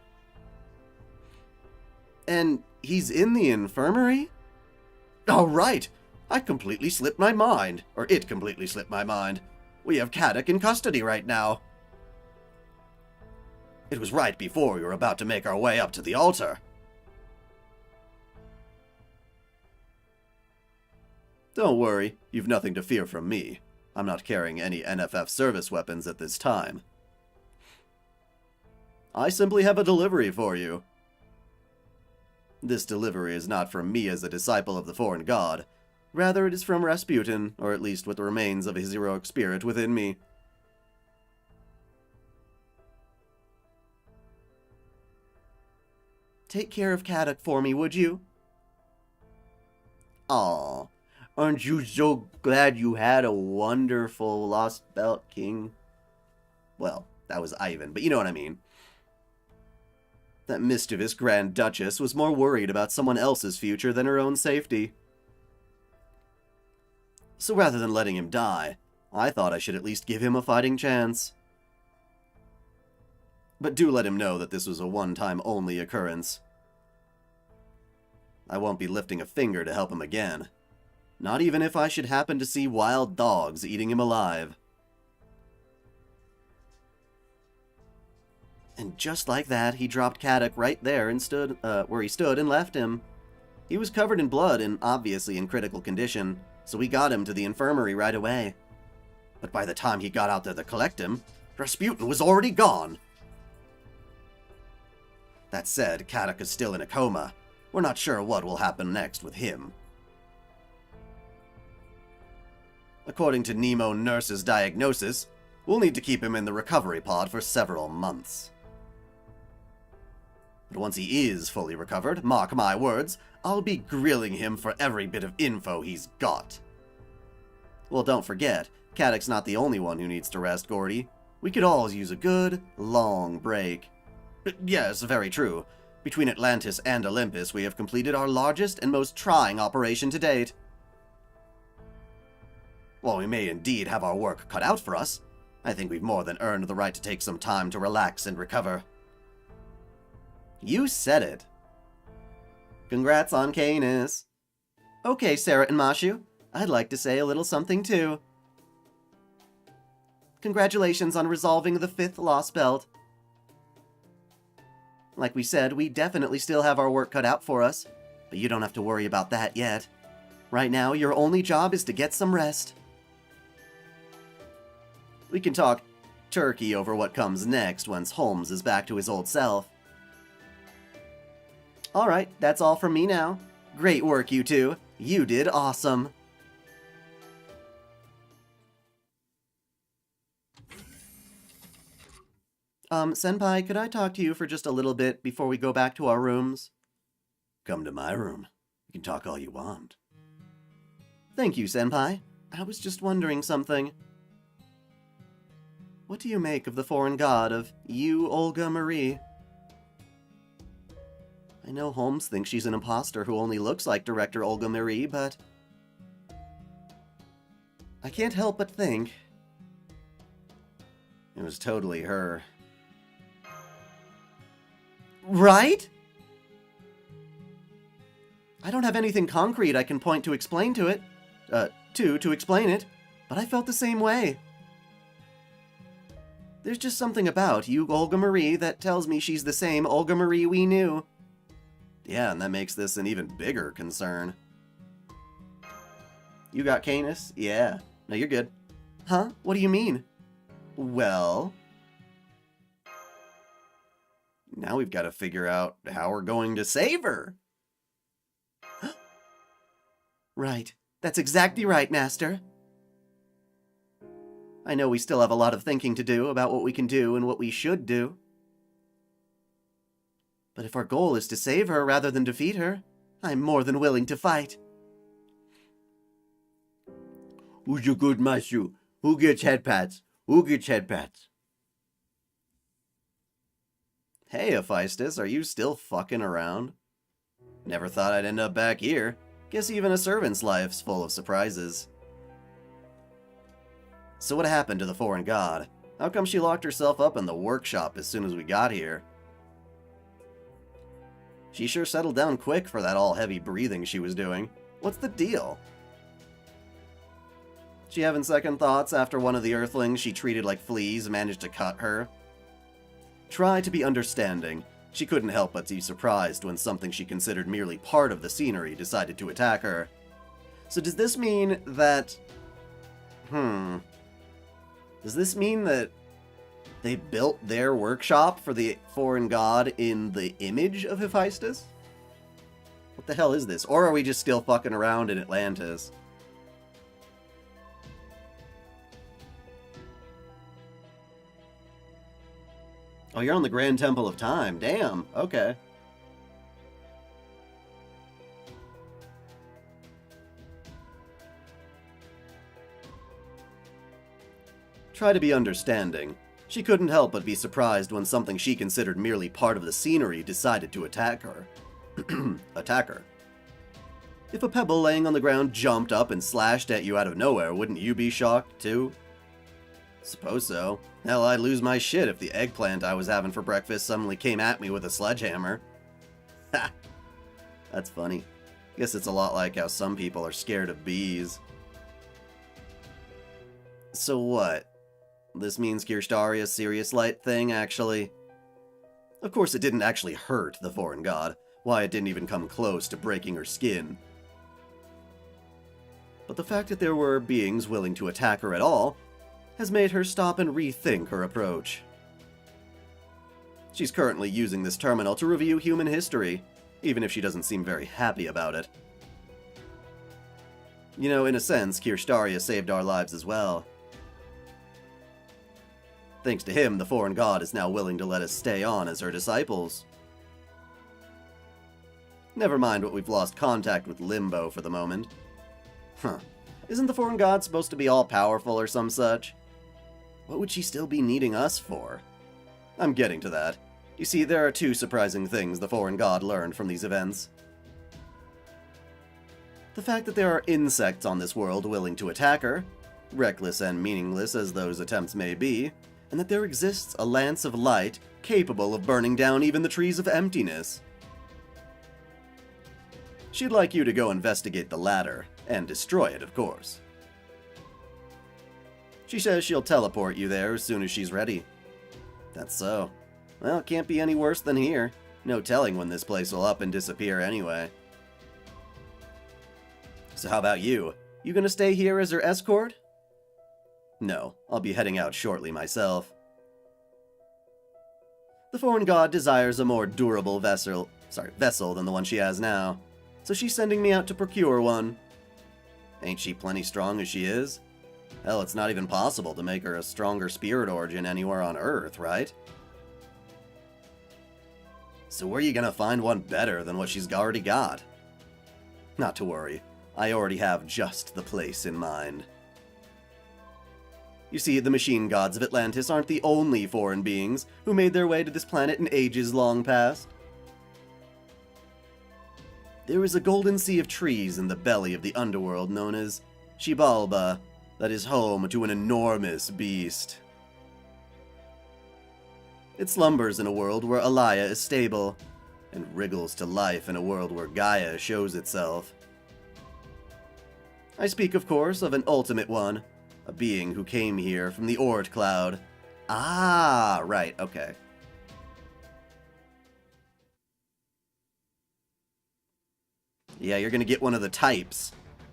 And he's in the infirmary? Oh, right. I completely slipped my mind. Or it completely slipped my mind. We have Caddock in custody right now. It was right before we were about to make our way up to the altar. Don't worry, you've nothing to fear from me. I'm not carrying any NFF service weapons at this time. I simply have a delivery for you. This delivery is not from me as a disciple of the foreign god. Rather, it is from Rasputin, or at least what remains of his heroic spirit within me. Take care of Caddock for me, would you? Aw, aren't you so glad you had a wonderful lost belt, King? Well, that was Ivan, but you know what I mean. That mischievous Grand Duchess was more worried about someone else's future than her own safety. So rather than letting him die, I thought I should at least give him a fighting chance. But do let him know that this was a one-time only occurrence. I won't be lifting a finger to help him again. Not even if I should happen to see wild dogs eating him alive. And just like that, he dropped Caddock right there and stood, where he stood and left him. He was covered in blood and obviously in critical condition, so we got him to the infirmary right away. But by the time he got out there to collect him, Rasputin was already gone. That said, Caddock is still in a coma. We're not sure what will happen next with him. According to Nemo Nurse's diagnosis, we'll need to keep him in the recovery pod for several months. But once he is fully recovered, mark my words, I'll be grilling him for every bit of info he's got. Well, don't forget, Caddock's not the only one who needs to rest, Gordy. We could all use a good, long break. Yes, very true. Between Atlantis and Olympus, we have completed our largest and most trying operation to date. While we may indeed have our work cut out for us, I think we've more than earned the right to take some time to relax and recover. You said it. Congrats on Caenis. Okay, Sarah and Mashu, I'd like to say a little something too. Congratulations on resolving the 5th lost belt. Like we said, we definitely still have our work cut out for us, but you don't have to worry about that yet. Right now, your only job is to get some rest. We can talk turkey over what comes next once Holmes is back to his old self. Alright, that's all from me now. Great work, you two. You did awesome. Senpai, could I talk to you for just a little bit before we go back to our rooms? Come to my room. You can talk all you want. Thank you, Senpai. I was just wondering something. What do you make of the foreign god of you, Olga Marie? I know Holmes thinks she's an imposter who only looks like Director Olga Marie, but I can't help but think it was totally her. Right? I don't have anything concrete I can point to explain to it, to explain it, but I felt the same way. There's just something about you, Olga Marie, that tells me she's the same Olga Marie we knew. Yeah, and that makes this an even bigger concern. You got Caenis? Yeah. No, you're good. Huh? What do you mean? Well, now we've got to figure out how we're going to save her. Right. That's exactly right, Master. I know we still have a lot of thinking to do about what we can do and what we should do. But if our goal is to save her rather than defeat her, I'm more than willing to fight. Who's a good Mashu? Who gets head pats? Who gets head pats? Hey, Hephaestus, are you still fucking around? Never thought I'd end up back here. Guess even a servant's life's full of surprises. So what happened to the foreign god? How come she locked herself up in the workshop as soon as we got here? She sure settled down quick for that all heavy breathing she was doing. What's the deal? She having second thoughts after one of the earthlings she treated like fleas managed to cut her? Try to be understanding. She couldn't help but be surprised when something she considered merely part of the scenery decided to attack her. So does this mean that... Does this mean that they built their workshop for the foreign god in the image of Hephaestus? What the hell is this? Or are we just still fucking around in Atlantis? Oh, you're on the Grand Temple of Time. Damn. Okay. Try to be understanding. She couldn't help but be surprised when something she considered merely part of the scenery decided to attack her. Attack her. If a pebble laying on the ground jumped up and slashed at you out of nowhere, wouldn't you be shocked, too? Suppose so. Hell, I'd lose my shit if the eggplant I was having for breakfast suddenly came at me with a sledgehammer. Ha! That's funny. Guess it's a lot like how some people are scared of bees. So what? This means Kirchtaria's serious light thing, actually? Of course it didn't actually hurt the foreign god. Why, it didn't even come close to breaking her skin. But the fact that there were beings willing to attack her at all has made her stop and rethink her approach. She's currently using this terminal to review human history, even if she doesn't seem very happy about it. You know, in a sense, Kirchtaria saved our lives as well. Thanks to him, the foreign god is now willing to let us stay on as her disciples. Never mind what we've lost contact with Limbo for the moment. Huh. Isn't the foreign god supposed to be all-powerful or some such? What would she still be needing us for? I'm getting to that. You see, there are two surprising things the foreign god learned from these events. The fact that there are insects on this world willing to attack her, reckless and meaningless as those attempts may be, and that there exists a lance of light capable of burning down even the trees of emptiness. She'd like you to go investigate the latter, and destroy it, of course. She says she'll teleport you there as soon as she's ready. That's so. Well, it can't be any worse than here. No telling when this place will up and disappear anyway. So how about you? You gonna stay here as her escort? No, I'll be heading out shortly myself. The foreign god desires a more durable vessel than the one she has now, so she's sending me out to procure one. Ain't she plenty strong as she is? Hell, it's not even possible to make her a stronger spirit origin anywhere on Earth, right? So where are you gonna find one better than what she's already got? Not to worry, I already have just the place in mind. You see, the machine gods of Atlantis aren't the only foreign beings who made their way to this planet in ages long past. There is a golden sea of trees in the belly of the underworld known as Xibalba that is home to an enormous beast. It slumbers in a world where Alaya is stable, and wriggles to life in a world where Gaia shows itself. I speak, of course, of an ultimate one, a being who came here from the Oort Cloud. Ah, right, okay. Yeah, you're gonna get one of the types,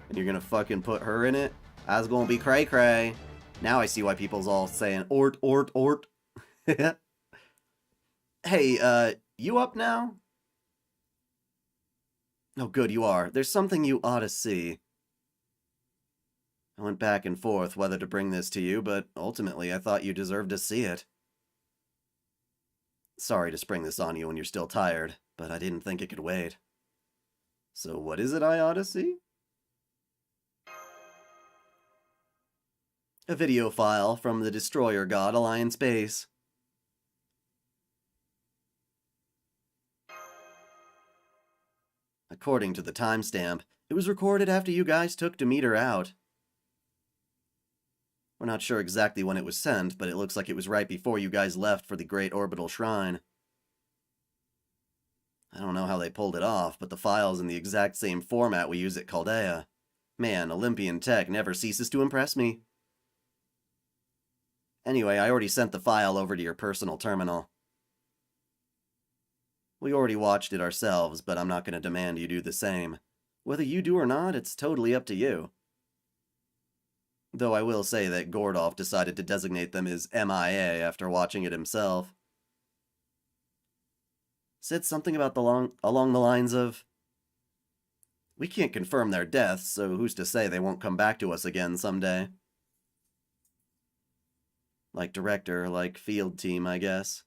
and you're gonna fucking put her in it? That's gonna be cray-cray. Now I see why people's all saying, Oort, Oort, Oort. Hey, you up now? Oh, good, you are. There's something you ought to see. I went back and forth whether to bring this to you, but ultimately I thought you deserved to see it. Sorry to spring this on you when you're still tired, but I didn't think it could wait. So what is it I ought to see? A video file from the destroyer god Alliance Base. According to the timestamp, it was recorded after you guys took to meet her out. We're not sure exactly when it was sent, but it looks like it was right before you guys left for the Great Orbital Shrine. I don't know how they pulled it off, but the file's in the exact same format we use at Chaldea. Man, Olympian tech never ceases to impress me. Anyway, I already sent the file over to your personal terminal. We already watched it ourselves, but I'm not going to demand you do the same. Whether you do or not, it's totally up to you. Though I will say that Gordolf decided to designate them as MIA after watching it himself. Said something about along the lines of, "We can't confirm their deaths, so who's to say they won't come back to us again someday?" Like director, like field team, I guess.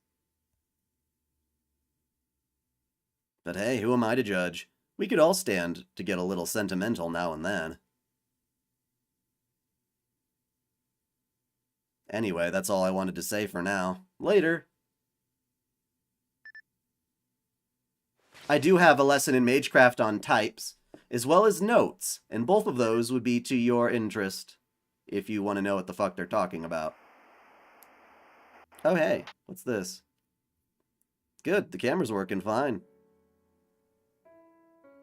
But hey, who am I to judge? We could all stand to get a little sentimental now and then. Anyway, that's all I wanted to say for now. Later! I do have a lesson in Magecraft on types, as well as notes, and both of those would be to your interest, if you want to know what the fuck they're talking about. Oh hey, what's this? Good, the camera's working fine.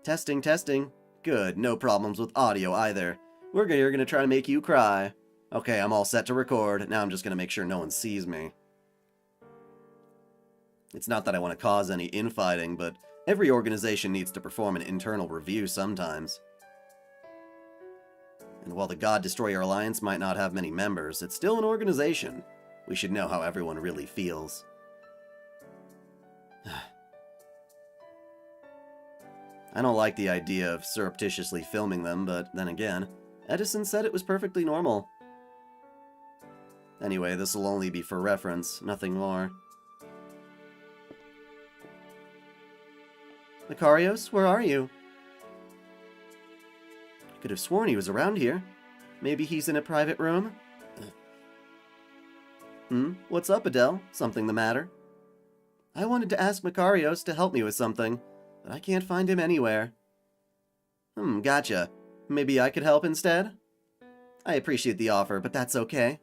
Testing, testing. Good, no problems with audio either. We're gonna try to make you cry. Okay, I'm all set to record. Now I'm just gonna make sure no one sees me. It's not that I want to cause any infighting, but every organization needs to perform an internal review sometimes. And while the God Destroyer Alliance might not have many members, it's still an organization. We should know how everyone really feels. I don't like the idea of surreptitiously filming them, but then again, Edison said it was perfectly normal. Anyway, this will only be for reference, nothing more. Makarios, where are you? I could have sworn he was around here. Maybe he's in a private room? What's up, Adele? Something the matter? I wanted to ask Makarios to help me with something, but I can't find him anywhere. Gotcha. Maybe I could help instead? I appreciate the offer, but that's okay.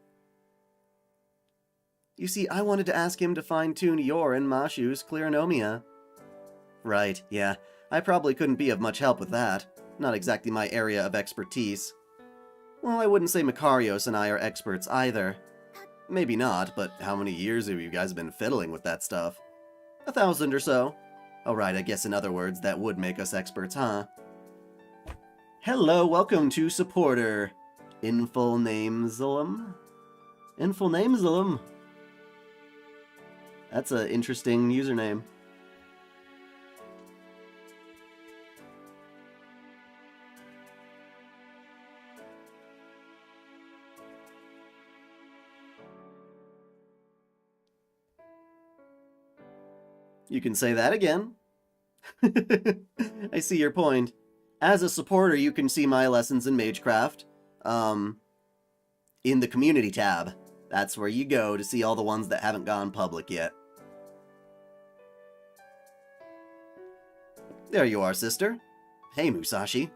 You see, I wanted to ask him to fine-tune your and Mashu's Clearnomia. Right, yeah. I probably couldn't be of much help with that. Not exactly my area of expertise. Well, I wouldn't say Makarios and I are experts either. Maybe not, but how many years have you guys been fiddling with that stuff? 1,000 or so. Oh right, I guess in other words, that would make us experts, huh? Hello, welcome to Supporter. Infulnamesulum? Infulnamesulum? That's an interesting username. You can say that again. I see your point. As a supporter, you can see my lessons in Magecraft, in the community tab. That's where you go to see all the ones that haven't gone public yet. There you are, sister. Hey, Musashi.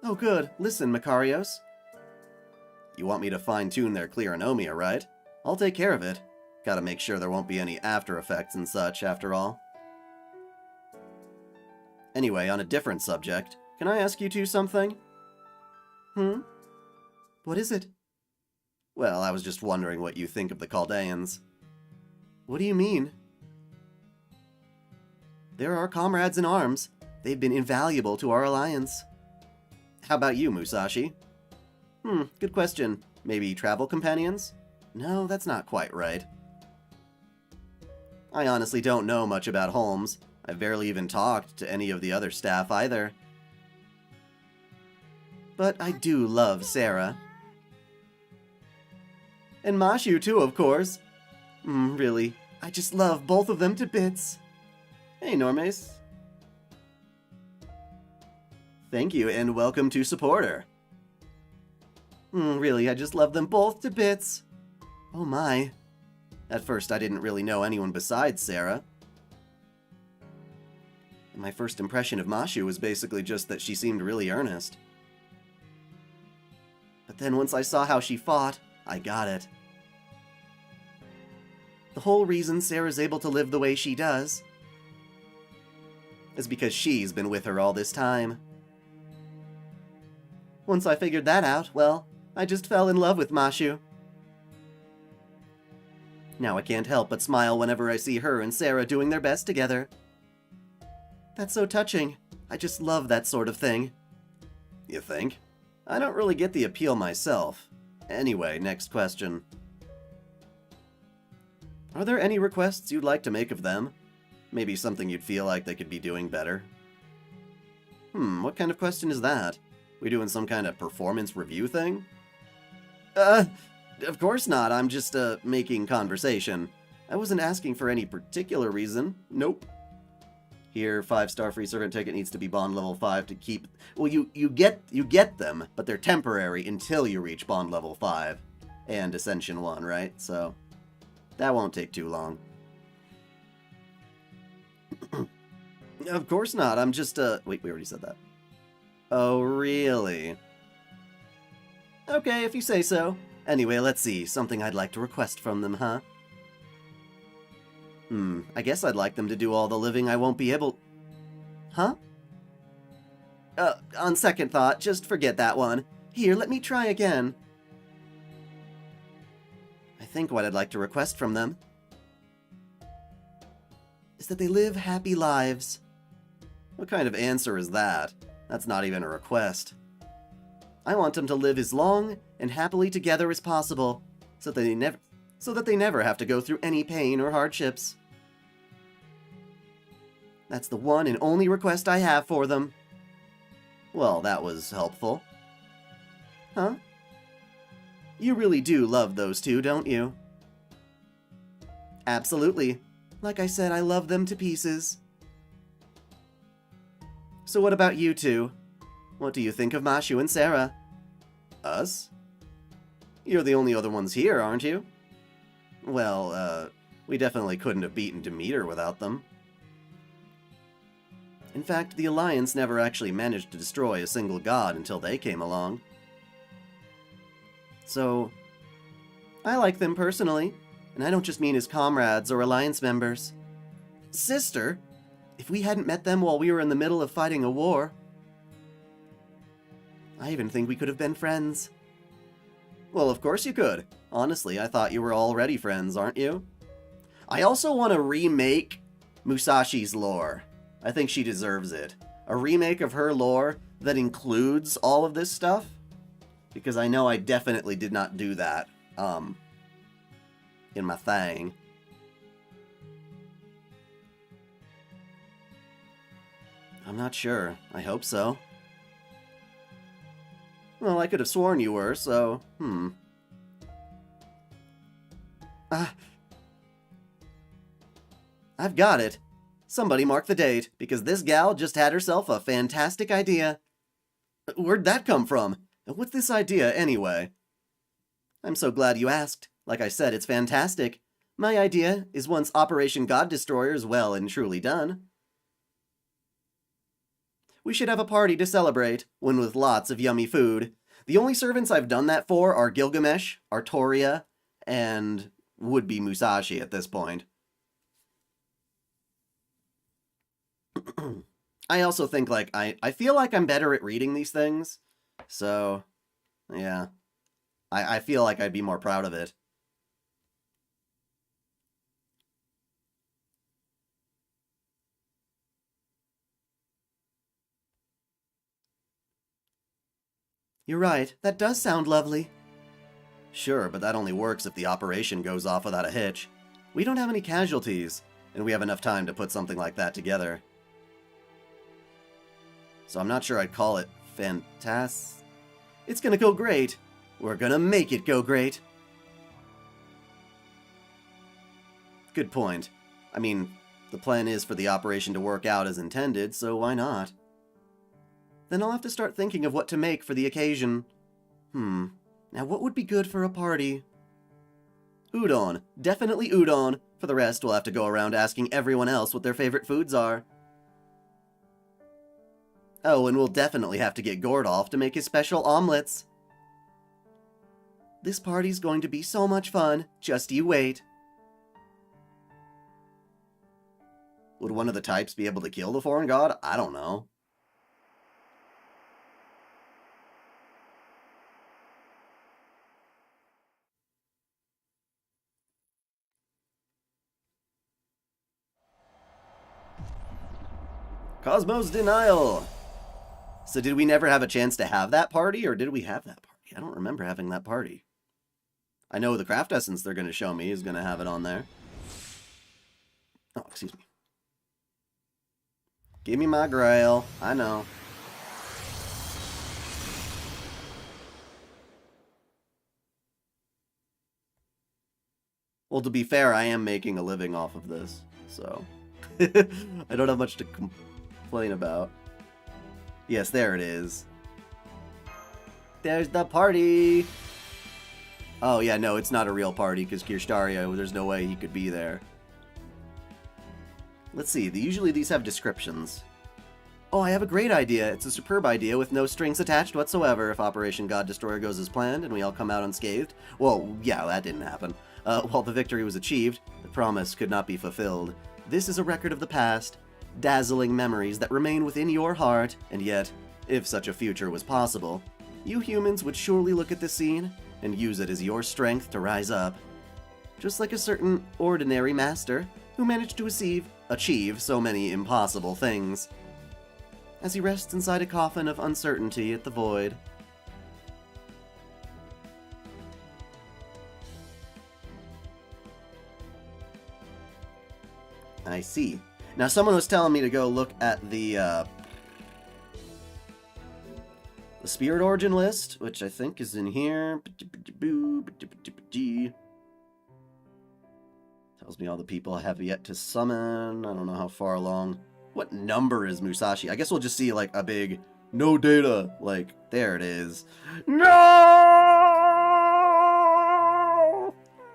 Oh good, listen, Makarios. You want me to fine-tune their Clearnomia, right? I'll take care of it. Gotta make sure there won't be any after effects and such, after all. Anyway, on a different subject, can I ask you two something? What is it? Well, I was just wondering what you think of the Chaldeans. What do you mean? They're our comrades in arms. They've been invaluable to our alliance. How about you, Musashi? Good question. Maybe travel companions? No, that's not quite right. I honestly don't know much about Holmes. I've barely even talked to any of the other staff either. But I do love Sarah. And Mashu too, of course. Really, I just love both of them to bits. Hey, Normes. Thank you, and welcome to Supporter. Really, I just love them both to bits. Oh my. At first, I didn't really know anyone besides Sarah. My first impression of Mashu was basically just that she seemed really earnest. But then once I saw how she fought, I got it. The whole reason Sarah's able to live the way she does is because she's been with her all this time. Once I figured that out, well, I just fell in love with Mashu. Now I can't help but smile whenever I see her and Sarah doing their best together. That's so touching. I just love that sort of thing. You think? I don't really get the appeal myself. Anyway, next question. Are there any requests you'd like to make of them? Maybe something you'd feel like they could be doing better? What kind of question is that? We doing some kind of performance review thing? Of course not. I'm just, making conversation. I wasn't asking for any particular reason. Nope. Here, 5-star free servant ticket needs to be bond level 5 to keep... Well, you get them, but they're temporary until you reach bond level 5. And Ascension 1, right? So, that won't take too long. Of course not. I'm just, Wait, we already said that. Oh, really? Okay, if you say so. Anyway, let's see. Something I'd like to request from them, huh? I guess I'd like them to do all the living I won't be able... Huh? On second thought, just forget that one. Here, let me try again. I think what I'd like to request from them is that they live happy lives. What kind of answer is that? That's not even a request. I want them to live as long and happily together as possible, so that they never have to go through any pain or hardships. That's the one and only request I have for them. Well, that was helpful. Huh? You really do love those two, don't you? Absolutely. Like I said, I love them to pieces. So what about you two? What do you think of Mashu and Sarah? Us? You're the only other ones here, aren't you? Well, we definitely couldn't have beaten Demeter without them. In fact, the Alliance never actually managed to destroy a single god until they came along. So, I like them personally, and I don't just mean as comrades or Alliance members. Sister, if we hadn't met them while we were in the middle of fighting a war, I even think we could have been friends. Well, of course you could. Honestly, I thought you were already friends, aren't you? I also want to remake Musashi's lore. I think she deserves it. A remake of her lore that includes all of this stuff. Because I know I definitely did not do that, in my thing. I'm not sure. I hope so. Well, I could have sworn you were, so, I've got it. Somebody mark the date, because this gal just had herself a fantastic idea. Where'd that come from? What's this idea, anyway? I'm so glad you asked. Like I said, it's fantastic. My idea is once Operation God Destroyer is well and truly done, we should have a party to celebrate, one with lots of yummy food. The only servants I've done that for are Gilgamesh, Artoria, and would-be Musashi at this point. I also think, like, I feel like I'm better at reading these things, so, yeah. I feel like I'd be more proud of it. You're right, that does sound lovely. Sure, but that only works if the operation goes off without a hitch. We don't have any casualties, and we have enough time to put something like that together. So I'm not sure I'd call it fantastic. It's gonna go great. We're gonna make it go great. Good point. I mean, the plan is for the operation to work out as intended, so why not? Then I'll have to start thinking of what to make for the occasion. Now what would be good for a party? Udon. Definitely udon. For the rest, we'll have to go around asking everyone else what their favorite foods are. Oh, and we'll definitely have to get Gordolf to make his special omelets. This party's going to be so much fun. Just you wait. Would one of the types be able to kill the foreign god? I don't know. Cosmos Denial. So did we never have a chance to have that party, or did we have that party? I don't remember having that party. I know the craft essence they're going to show me is going to have it on there. Oh, excuse me. Give me my grail. I know. Well, to be fair, I am making a living off of this, so I don't have much to complain about. Yes, there it is. There's the party! Oh, yeah, no, it's not a real party, because Kirschtaria, there's no way he could be there. Let's see, usually these have descriptions. Oh, I have a great idea. It's a superb idea with no strings attached whatsoever if Operation God Destroyer goes as planned and we all come out unscathed. Well, yeah, that didn't happen. While the victory was achieved, the promise could not be fulfilled. This is a record of the past, dazzling memories that remain within your heart, and yet, if such a future was possible, you humans would surely look at this scene and use it as your strength to rise up. Just like a certain ordinary master who managed to achieve so many impossible things. As he rests inside a coffin of uncertainty at the void. I see. Now, someone was telling me to go look at the Spirit Origin list, which I think is in here. Tells me all the people I have yet to summon. I don't know how far along. What number is Musashi? I guess we'll just see, like, a big no data. Like, there it is. No!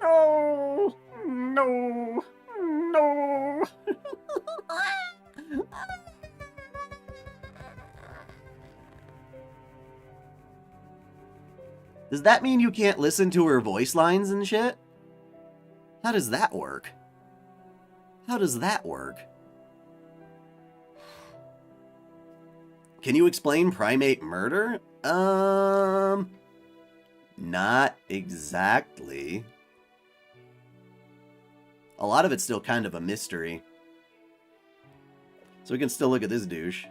No! No! No! Does that mean you can't listen to her voice lines and shit? How does that work? How does that work? Can you explain primate murder? Not exactly. A lot of it's still kind of a mystery. So we can still look at this douche.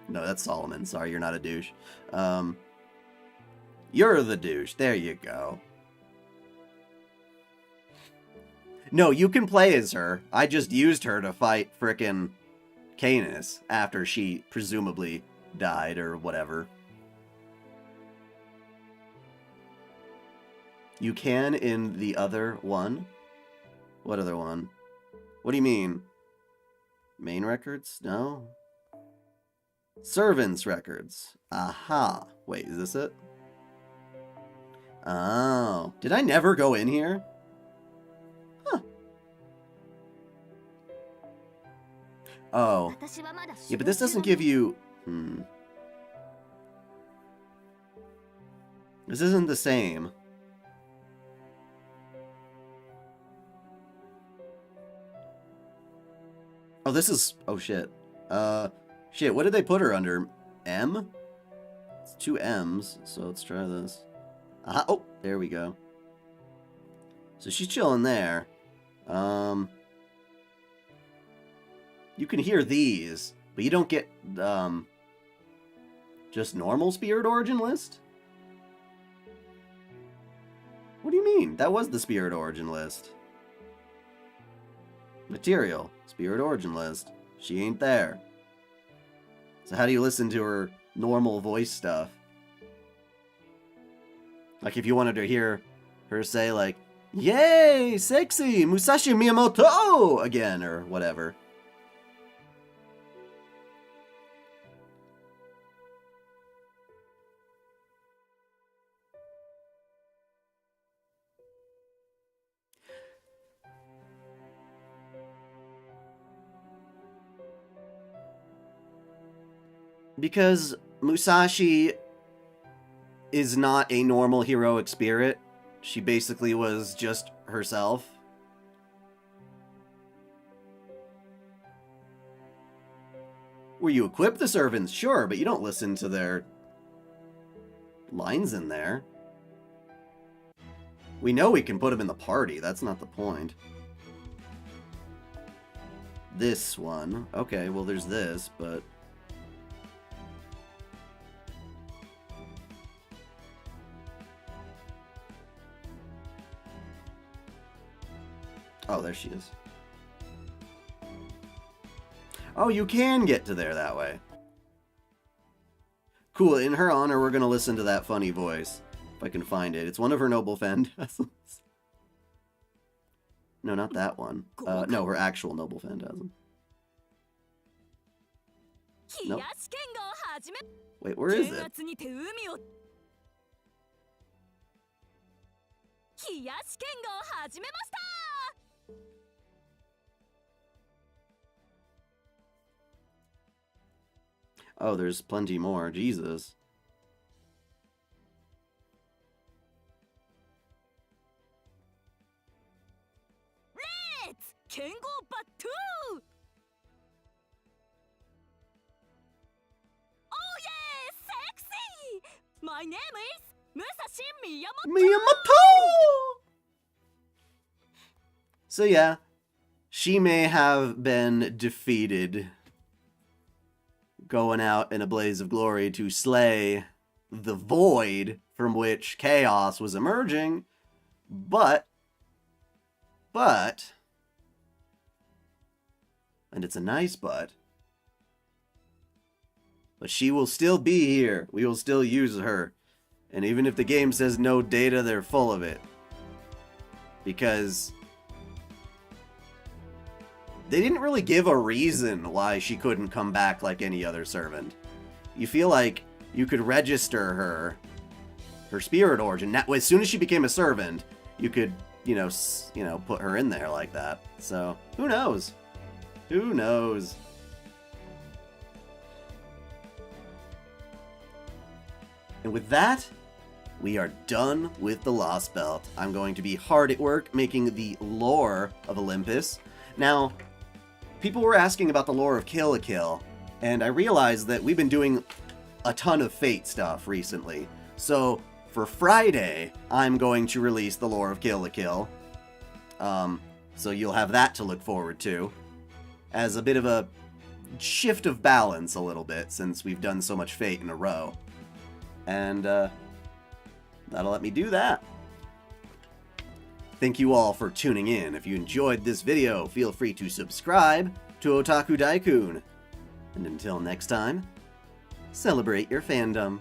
No, that's Solomon. Sorry, you're not a douche. You're the douche. There you go. No, you can play as her. I just used her to fight frickin' Caenis after she presumably died or whatever. You can in the other one? What other one? What do you mean? Main records? No. Servants records. Aha. Wait, is this it? Oh. Did I never go in here? Huh. Oh. Yeah, but this doesn't give you... This isn't the same. Oh, this is... Oh, shit. Shit, what did they put her under? M? It's 2 M's, so let's try this. Aha, oh, there we go. So she's chilling there. You can hear these, but you don't get, just normal Spirit Origin list? What do you mean? That was the Spirit Origin list. Material, Spirit Origin list. She ain't there. So how do you listen to her normal voice stuff? Like if you wanted to hear her say like, "Yay, sexy, Musashi Miyamoto!" again, or whatever. Because Musashi is not a normal heroic spirit. She basically was just herself. Where you equip the servants, sure, but you don't listen to their lines in there. We know we can put them in the party, that's not the point. This one. Okay, well there's this, but... Oh, there she is. Oh, you can get to there that way. Cool, in her honor, we're going to listen to that funny voice. If I can find it. It's one of her noble phantasms. No, not that one. No, her actual noble phantasm. Nope. Wait, where is it? Oh, there's plenty more. Jesus. Oh yeah, sexy! My name is Musashi Miyamoto! So yeah, she may have been defeated, going out in a blaze of glory to slay the void from which chaos was emerging, but, and it's a nice but she will still be here. We will still use her. And even if the game says no data, they're full of it. Because they didn't really give a reason why she couldn't come back like any other servant. You feel like you could register her spirit origin. Now, as soon as she became a servant, you could, put her in there like that. So, who knows? Who knows? And with that, we are done with the Lost Belt. I'm going to be hard at work making the lore of Olympus. Now, people were asking about the lore of Kill la Kill, and I realized that we've been doing a ton of Fate stuff recently. So, for Friday, I'm going to release the lore of Kill la Kill. So you'll have that to look forward to, as a bit of a shift of balance a little bit, since we've done so much Fate in a row. And, that'll let me do that. Thank you all for tuning in. If you enjoyed this video, feel free to subscribe to OtakuDaiKun. And until next time, celebrate your fandom.